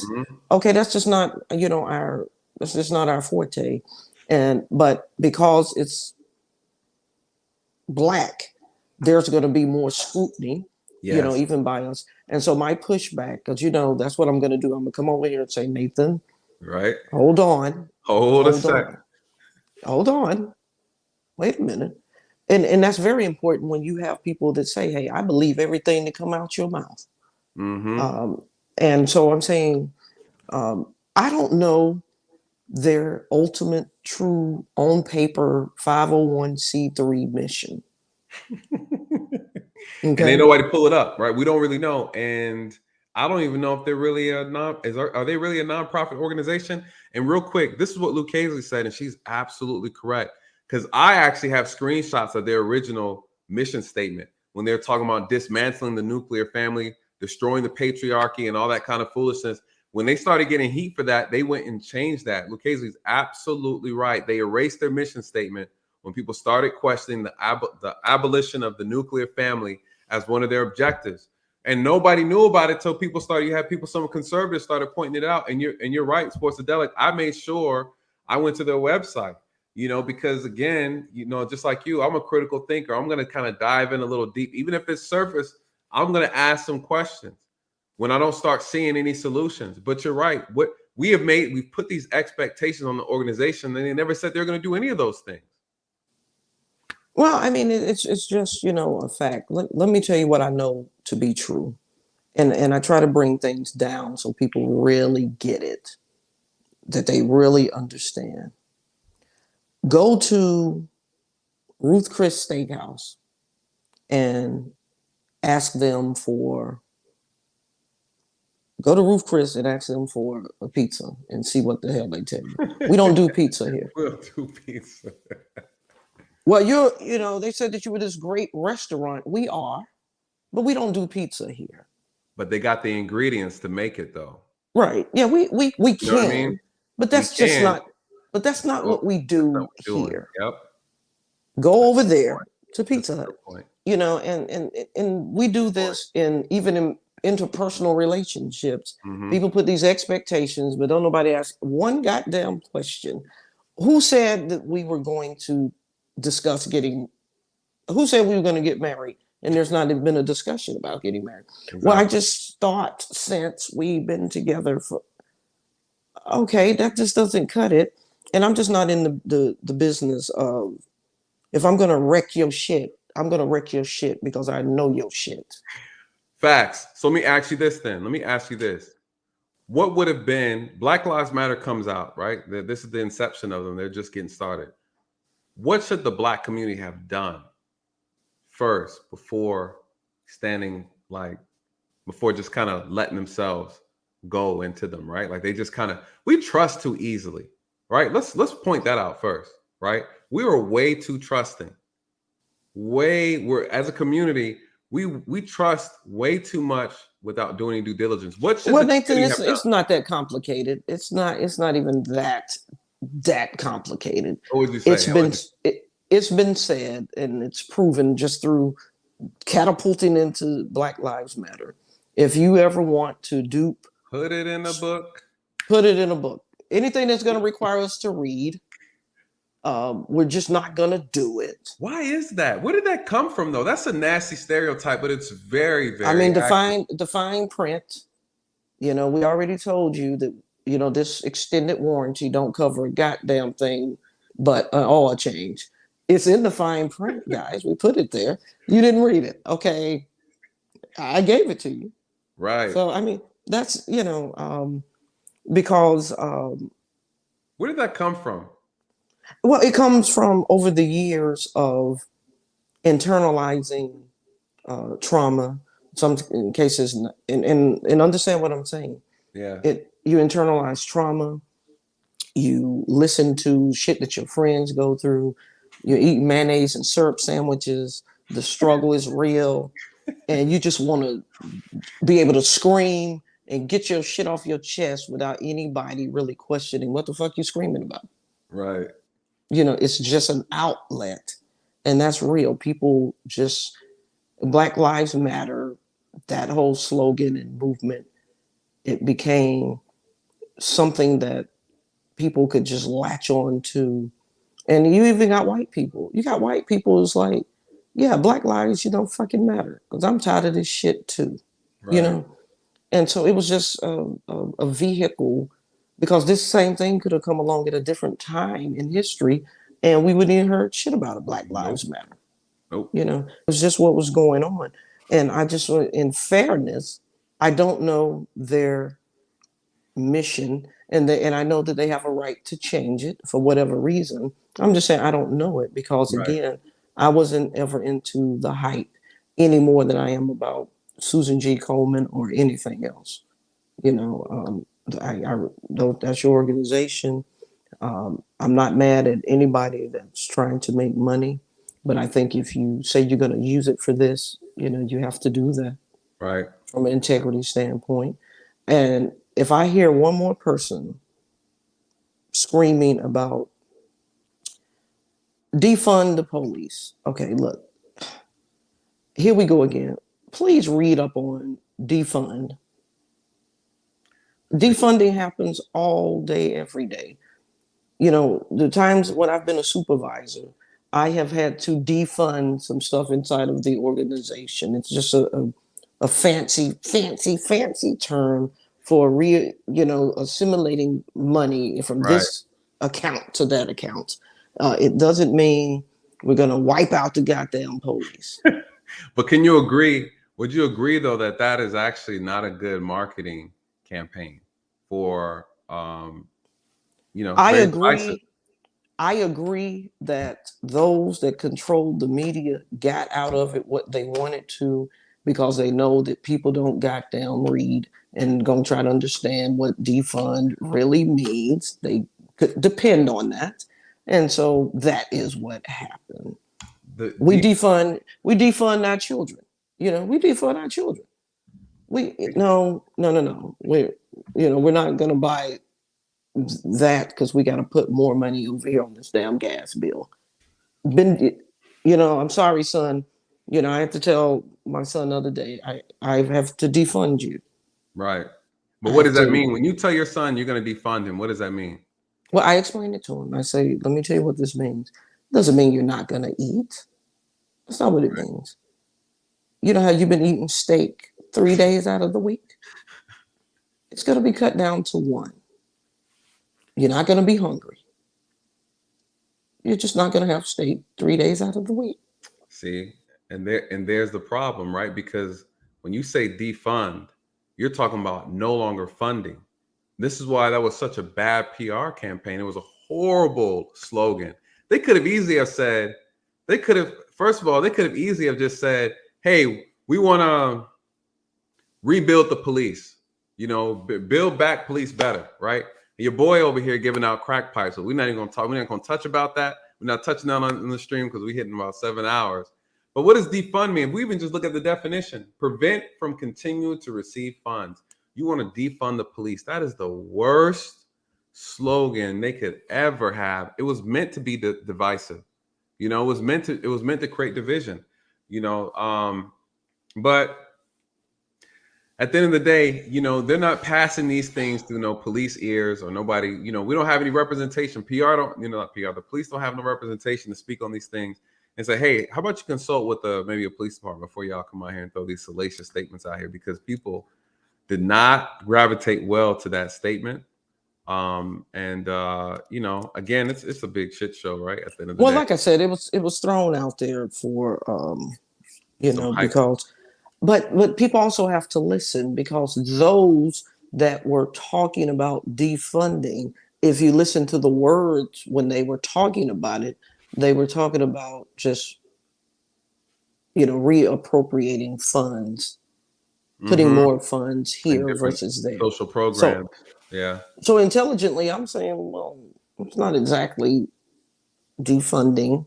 Okay, that's just not, that's just not our forte. But because it's Black, there's going to be more scrutiny, even by us. And so my pushback, because that's what I'm going to do. I'm going to come over here and say, Nathan, right? Hold on. Hold a second. Hold on. Wait a minute. And that's very important when you have people that say, hey, I believe everything that come out your mouth. And so I'm saying, I don't know their ultimate, true, on paper 501c3 mission. And ain't nobody pull it up, right? We don't really know. And I don't even know if they're really are they really a nonprofit organization? And real quick, this is what Luke Hazley said, and she's absolutely correct. Because I actually have screenshots of their original mission statement when they're talking about dismantling the nuclear family, destroying the patriarchy, and all that kind of foolishness. When they started getting heat for that, they went and changed that. Luke Hazley's absolutely right. They erased their mission statement when people started questioning the abolition of the nuclear family as one of their objectives. And nobody knew about it till people started. You had people, some conservatives started pointing it out. And you're right, Sportsadelic. I made sure I went to their website. Because again, just like you, I'm a critical thinker. I'm going to kind of dive in a little deep. Even if it's surface, I'm going to ask some questions when I don't start seeing any solutions. But you're right. What we've put these expectations on the organization, and they never said they're going to do any of those things. Well, I mean, it's just, a fact. Let me tell you what I know to be true. And I try to bring things down so people really get it, that they really understand. Go to Ruth Chris Steakhouse and ask them for, go to Ruth Chris and ask them for a pizza and see what the hell they tell you. We don't do pizza here. We don't do pizza. Well, they said that you were this great restaurant. We are, but we don't do pizza here. But they got the ingredients to make it though. Right. Yeah, we can. You know what I mean? But that's just not. But that's not what we do here. Yep. Go over there to Pizza Hut. And we do this even in interpersonal relationships. People put these expectations, but don't nobody ask one goddamn question. Who said that we were going to discuss who said we were going to get married? And there's not been a discussion about getting married. Exactly. Well, I just thought since we've been together okay, that just doesn't cut it. And I'm just not in the business of, if I'm going to wreck your shit, I'm going to wreck your shit because I know your shit. Facts. So let me ask you this then. Let me ask you this. What would have been, Black Lives Matter comes out, right? This is the inception of them. They're just getting started. What should the Black community have done first before just kind of letting themselves go into them, right? Like they just we trust too easily. Right. Let's point that out first. Right. We were way too trusting. We're as a community, we trust way too much without doing any due diligence. Well, Nathan, it's not that complicated. It's not even that complicated. What would you say? It's been said, and it's proven just through catapulting into Black Lives Matter. If you ever want to dupe, put it in the book. Put it in a book. Anything that's going to require us to read, we're just not going to do it. Why is that? Where did that come from, though? That's a nasty stereotype, but it's very, very. I mean, define print. You know, we already told you that, you know, this extended warranty don't cover a goddamn thing but an oil change. It's in the fine print, guys. We put it there. You didn't read it. Okay. I gave it to you. Right. So, I mean, that's, you know, because. Where did that come from? Well, it comes from over the years of internalizing trauma. Some cases, and understand what I'm saying. Yeah. You internalize trauma. You listen to shit that your friends go through. You eat mayonnaise and syrup sandwiches. The struggle is real, and you just want to be able to scream and get your shit off your chest without anybody really questioning what the fuck you screaming about. Right. You know, it's just an outlet, and that's real. People just Black Lives Matter. That whole slogan and movement, it became something that people could just latch on to. And you even got white people. You got white people who's like, yeah, Black lives, you don't fucking matter. Because I'm tired of this shit too. Right. You know? And so it was just a vehicle, because this same thing could have come along at a different time in history and we wouldn't even heard shit about it. Black Lives Matter. Nope. You know, it was just what was going on. And I just, in fairness, I don't know their mission, and I know that they have a right to change it for whatever reason. I'm just saying I don't know it because, again, I wasn't ever into the hype any more than I am about Susan G. Komen or anything else. You know, that's your organization. I'm not mad at anybody that's trying to make money, but I think if you say you're going to use it for this, you know, you have to do that. Right. From an integrity standpoint. And if I hear one more person screaming about defund the police, okay, look, here we go again. Please read up on defund. Defunding happens all day, every day. You know, the times when I've been a supervisor, I have had to defund some stuff inside of the organization. It's just a fancy term for assimilating money from this account to that account. It doesn't mean we're going to wipe out the goddamn police. But can you agree? Would you agree, though, that that is actually not a good marketing campaign for, I agree. I agree that those that controlled the media got out of it what they wanted to, because they know that people don't goddamn read and gonna try to understand what defund really means. They could depend on that. And so that is what happened. We defund our children. You know, we defund our children. No. We're not gonna buy that because we got to put more money over here on this damn gas bill. I'm sorry, son. You know, I have to tell my son the other day, I have to defund you. Right. But what does that mean? When you tell your son you're going to defund him, what does that mean? Well, I explained it to him. I say, let me tell you what this means. It doesn't mean you're not going to eat. That's not what it means. You know how you've been eating steak 3 days out of the week? It's going to be cut down to 1. You're not going to be hungry. You're just not going to have steak 3 days out of the week. See, and there's the problem, right? Because when you say defund, you're talking about no longer funding. This is why that was such a bad PR campaign. It was a horrible slogan. They could have easily have said, first of all, they could have easily have just said, hey, we want to rebuild the police, build back police better, right? Your boy over here giving out crack pipes, so we're not even going to talk. We're not going to touch about that. We're not touching on the stream because we're hitting about 7 hours. But what does defund mean? If we even just look at the definition, prevent from continuing to receive funds. You want to defund the police. That is the worst slogan they could ever have. It was meant to be divisive. It was meant to create division. But at the end of the day, you know, they're not passing these things through no police ears or nobody. You know, we don't have any representation. PR don't, you know, not PR. The police don't have no representation to speak on these things and say, hey, how about you consult with maybe a police department before y'all come out here and throw these salacious statements out here, because people did not gravitate well to that statement. You know, again, it's a big shit show, right? At the end of the day. Well, like I said, it was thrown out there for you know, because but people also have to listen, because those that were talking about defunding, if you listen to the words when they were talking about it, they were talking about just, you know, reappropriating funds, putting more funds here versus there. Social programs. So intelligently, I'm saying, well, it's not exactly defunding,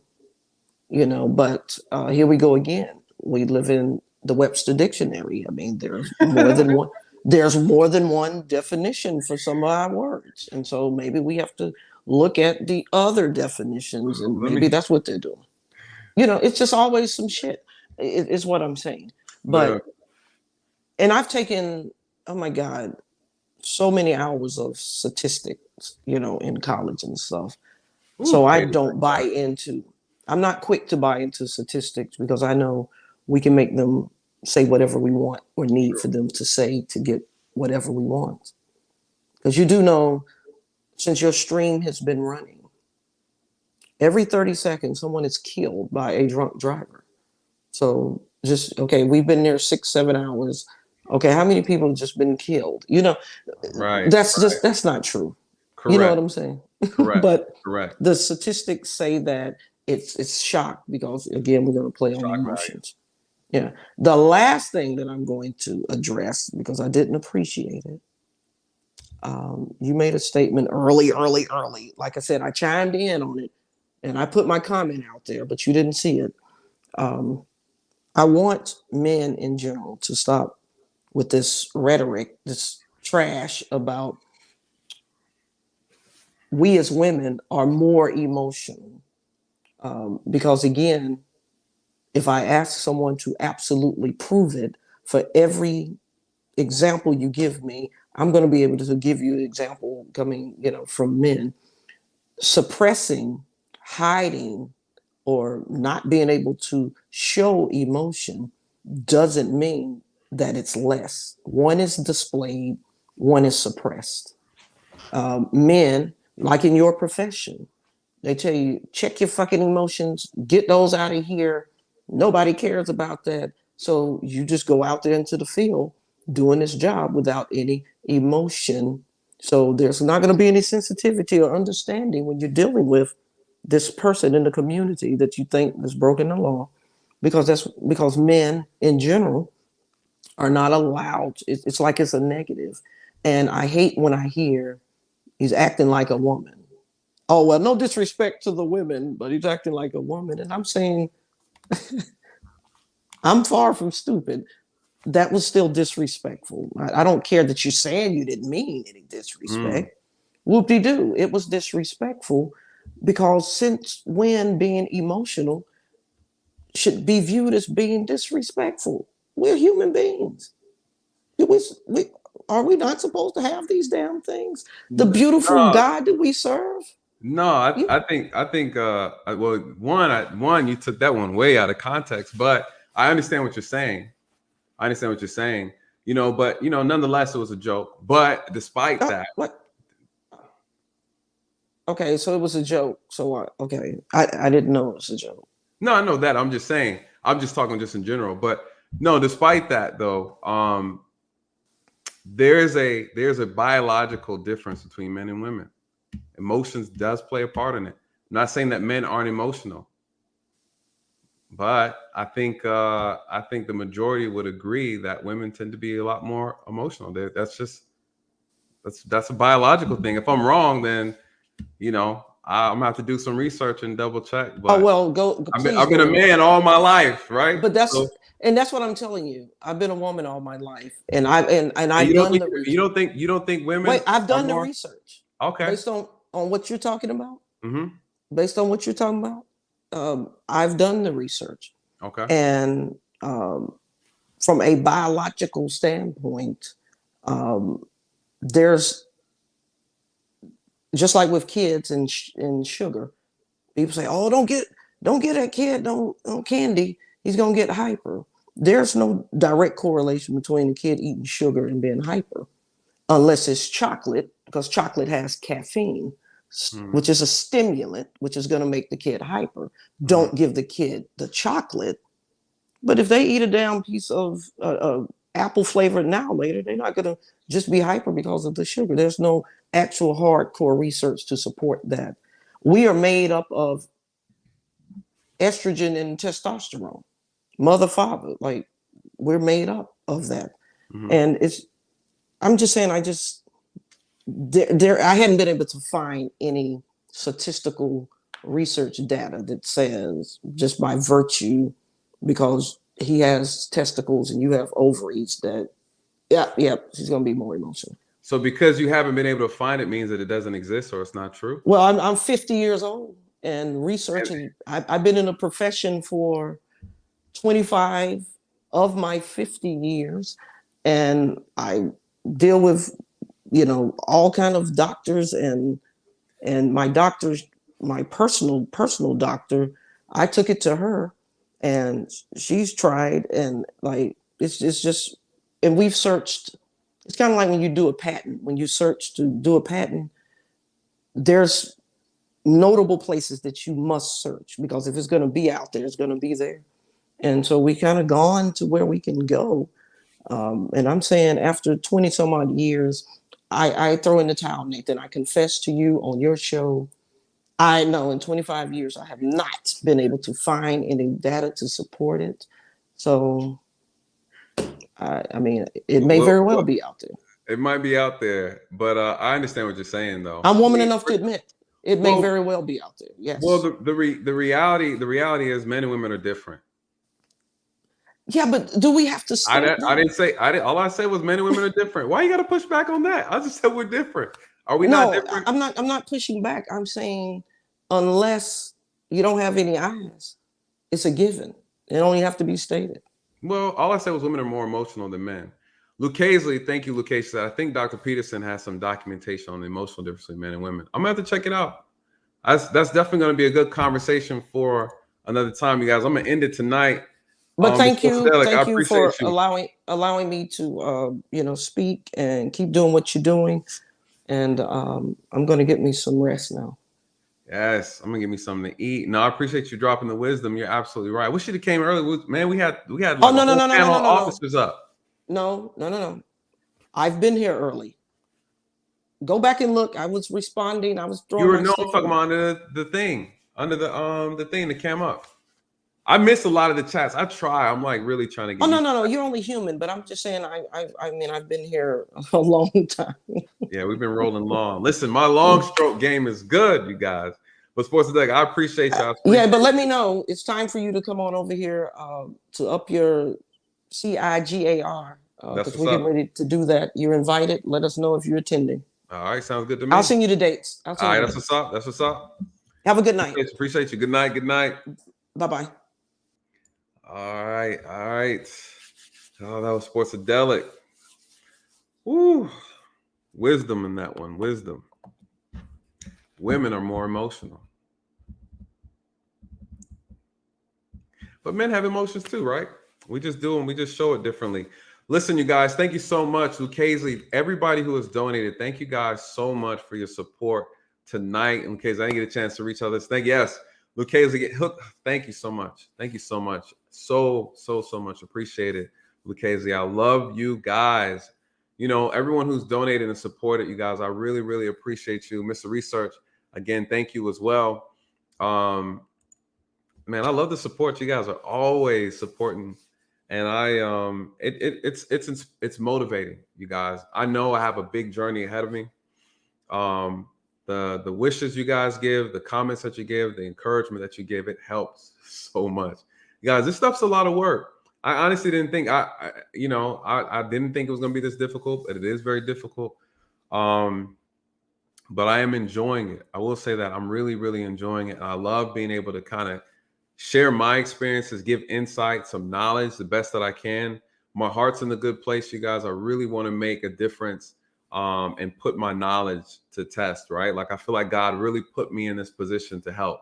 you know, but here we go again. We live in the Webster Dictionary. I mean, there's more than one. There's more than one definition for some of our words, and so maybe we have to look at the other definitions, and maybe that's what they're doing. You know, it's just always some shit. Is what I'm saying. But and I've taken, oh my God, so many hours of statistics, you know, in college and stuff. So I don't buy into. I'm not quick to buy into statistics, because I know we can make them say whatever we want or need for them to say to get whatever we want. Because you do know, since your stream has been running, every 30 seconds, someone is killed by a drunk driver. So just, okay, we've been there 6-7 hours. Okay, how many people have just been killed? You know, that's not true. Correct. You know what I'm saying? Correct. But the statistics say that it's shock, because again, we're going to play on emotions. Yeah. The last thing that I'm going to address, because I didn't appreciate it, you made a statement early. Like I said, I chimed in on it and I put my comment out there, but you didn't see it. I want men in general to stop with this rhetoric, this trash about we as women are more emotional. Because again, if I ask someone to absolutely prove it, for every example you give me, I'm going to be able to give you an example coming, you know, from men. Suppressing, hiding, or not being able to show emotion doesn't mean that it's less. One is displayed, one is suppressed. Men, like in your profession, they tell you, check your fucking emotions, get those out of here. Nobody cares about that. So you just go out there into the field doing this job without any emotion. So there's not going to be any sensitivity or understanding when you're dealing with this person in the community that you think has broken the law, because men in general are not allowed. It's like it's a negative. And I hate when I hear he's acting like a woman. Oh, well, no disrespect to the women, but he's acting like a woman. And I'm saying, I'm far from stupid. That was still disrespectful. I don't care that you're saying you didn't mean any disrespect. Whoop-de-doo. It was disrespectful, because since when being emotional should be viewed as being disrespectful? We're human beings. Are we not supposed to have these damn things? The beautiful God that we serve? No, I think well, one, you took that one way out of context, but I understand what you're saying. You know, but you know, nonetheless, it was a joke. But despite that, what? Okay, so it was a joke. So what? Okay, I didn't know it was a joke. No, I know that. I'm just saying. I'm just talking just in general. But no, despite that, though, there's a biological difference between men and women. Emotions does play a part in it. I'm not saying that men aren't emotional, but I think the majority would agree that women tend to be a lot more emotional. That's a biological thing. If I'm wrong, then you know I'm gonna have to do some research and double check. But I've been a man all my life, right? But that's what I'm telling you. I've been a woman all my life, and I've done the research. You don't think women? Wait, I've done the research. Okay. Based on what you're talking about. Mm-hmm. Based on what you're talking about, I've done the research. Okay. And from a biological standpoint, there's just like with kids and sugar. People say, "Oh, don't get that kid no candy. He's gonna get hyper." There's no direct correlation between a kid eating sugar and being hyper, unless it's chocolate, because chocolate has caffeine, which is a stimulant, which is going to make the kid hyper. Don't give the kid the chocolate. But if they eat a damn piece of apple flavored now later, they're not going to just be hyper because of the sugar. There's no actual hardcore research to support that. We are made up of estrogen and testosterone, mother, father, like we're made up of that. And I'm just saying, I hadn't been able to find any statistical research data that says just by virtue, because he has testicles and you have ovaries, that he's going to be more emotional. So because you haven't been able to find it means that it doesn't exist or it's not true? Well, I'm 50 years old and researching. I've been in a profession for 25 of my 50 years, and I deal with, all kind of doctors, and my doctors, my personal doctor, I took it to her and she's tried, and like, it's just, and we've searched. It's kind of like when you do a patent. When you search to do a patent, there's notable places that you must search, because if it's going to be out there, it's going to be there. And so we kind of gone to where we can go. And I'm saying after 20 some odd years, I throw in the towel, Nathan. I confess to you on your show, I know in 25 years, I have not been able to find any data to support it. So, I mean, it may very well be out there. It might be out there, but I understand what you're saying, though. I'm woman enough to admit it may very well be out there. Yes. Well, the reality is men and women are different. Yeah, but do we have to say I didn't say all I said was men and women are different. Why you got to push back on that? I just said we're different. Are we not different? I'm not pushing back. I'm saying unless you don't have any eyes, it's a given. It only have to be stated. Well, all I said was women are more emotional than men. Lucchese, thank you, Lucchese. I think Dr. Peterson has some documentation on the emotional difference between men and women. I'm gonna have to check it out. That's definitely gonna be a good conversation for another time, you guys. I'm gonna end it tonight. But thank you for allowing me to speak and keep doing what you're doing. And I'm gonna get me some rest now. Yes, I'm gonna give me something to eat. No, I appreciate you dropping the wisdom. You're absolutely right. We should have came early. Man, we had like no, officers up. No. I've been here early. Go back and look. I was responding. I was throwing. I'm talking about under the thing, that came up. I miss a lot of the chats. I try. I'm like really trying to get. No. You're only human, but I'm just saying. I mean, I've been here a long time. Yeah, we've been rolling long. Listen, my long stroke game is good, you guys. But Sports Deck, I appreciate y'all. Yeah, but let me know. It's time for you to come on over here to up your CIGAR. Because we're getting ready to do that. You're invited. Let us know if you're attending. All right, sounds good to me. I'll send you the dates. All right, that's what's up. That's what's up. Have a good night. Appreciate you. Good night. Good night. Bye-bye. All right. Oh, that was Sportsadelic. Woo. Wisdom in that one. Wisdom. Women are more emotional. But men have emotions too, right? We just do them. We just show it differently. Listen, you guys, thank you so much. Lucchese, everybody who has donated, thank you guys so much for your support tonight. In case I didn't get a chance to reach all this, yes, Lucchese, get hooked. Thank you so much. Thank you so much. So much. Appreciate it, Lucchese. I love you guys. Everyone who's donated and supported, you guys, I really, really appreciate you. Mr. Research, again, thank you as well. Man, I love the support. You guys are always supporting. And it's motivating, you guys. I know I have a big journey ahead of me. The wishes you guys give, the comments that you give, the encouragement that you give, it helps so much. You guys, this stuff's a lot of work. I honestly didn't think I didn't think it was gonna be this difficult, but it is very difficult. But I am enjoying it. I will say that I'm really, really enjoying it. And I love being able to kind of share my experiences, give insight, some knowledge, the best that I can. my heart's in a good place, you guys. I really want to make a difference and put my knowledge to test, right? Like I feel like God really put me in this position to help.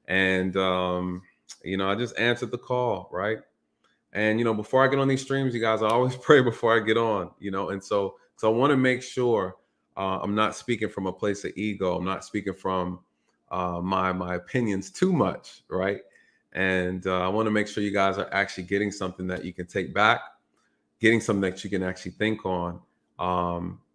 And, I just answered the call, right? And, before I get on these streams, you guys, I always pray before I get on, and so I want to make sure I'm not speaking from a place of ego. I'm not speaking from my opinions too much, right? And I want to make sure you guys are actually getting something that you can take back, getting something that you can actually think on.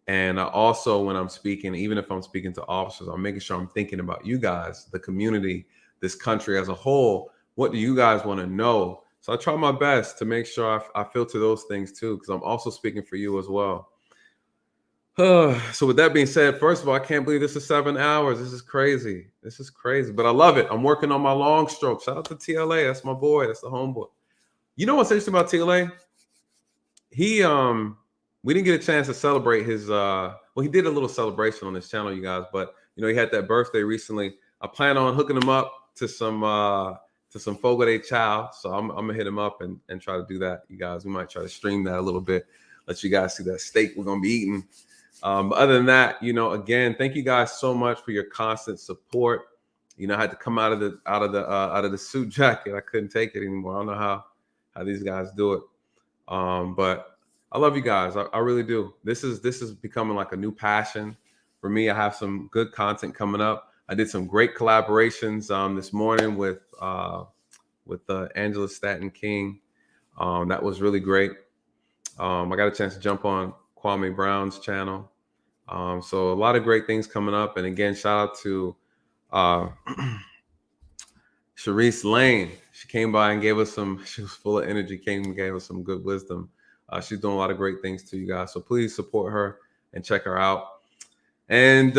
And also when I'm speaking, even if I'm speaking to officers, I'm making sure I'm thinking about you guys, the community, this country as a whole. What do you guys want to know? So I try my best to make sure I filter those things too, because I'm also speaking for you as well. So with that being said, first of all, I can't believe this is 7 hours. This is crazy. But I love it. I'm working on my long stroke. Shout out to TLA. That's my boy. That's the homeboy. You know what's interesting about TLA? We didn't get a chance to celebrate his he did a little celebration on his channel, you guys, but he had that birthday recently. I plan on hooking him up to some Fogo de Chao. So I'm gonna hit him up and try to do that, you guys. We might try to stream that a little bit, let you guys see that steak we're gonna be eating. But other than that, again, thank you guys so much for your constant support. I had to come out of the suit jacket. I couldn't take it anymore. I don't know how these guys do it. But I love you guys. I really do. This is becoming like a new passion for me. I have some good content coming up. I did some great collaborations this morning with Angela Staten King. That was really great. I got a chance to jump on Kwame Brown's channel. So a lot of great things coming up. And again, shout out to Charrise Lane. She came by and gave us she was full of energy, came and gave us some good wisdom. She's doing a lot of great things to you guys. So please support her and check her out. And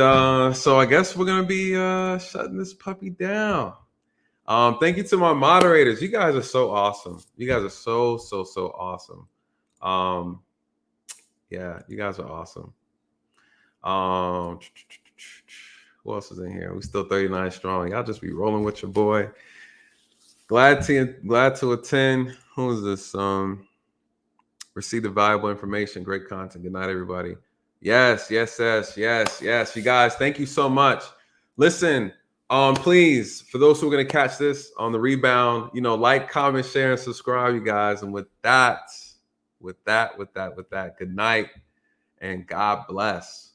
so I guess we're going to be shutting this puppy down. Thank you to my moderators. You guys are so awesome. You guys are so awesome. Yeah, you guys are awesome. Who else is in here? We still 39 strong. Y'all just be rolling with your boy. Glad to attend. Who is this? Receive the valuable information, great content. Good night, everybody. Yes. You guys, thank you so much. Listen, please, for those who are going to catch this on the rebound, like, comment, share, and subscribe, you guys. And with that, good night and God bless.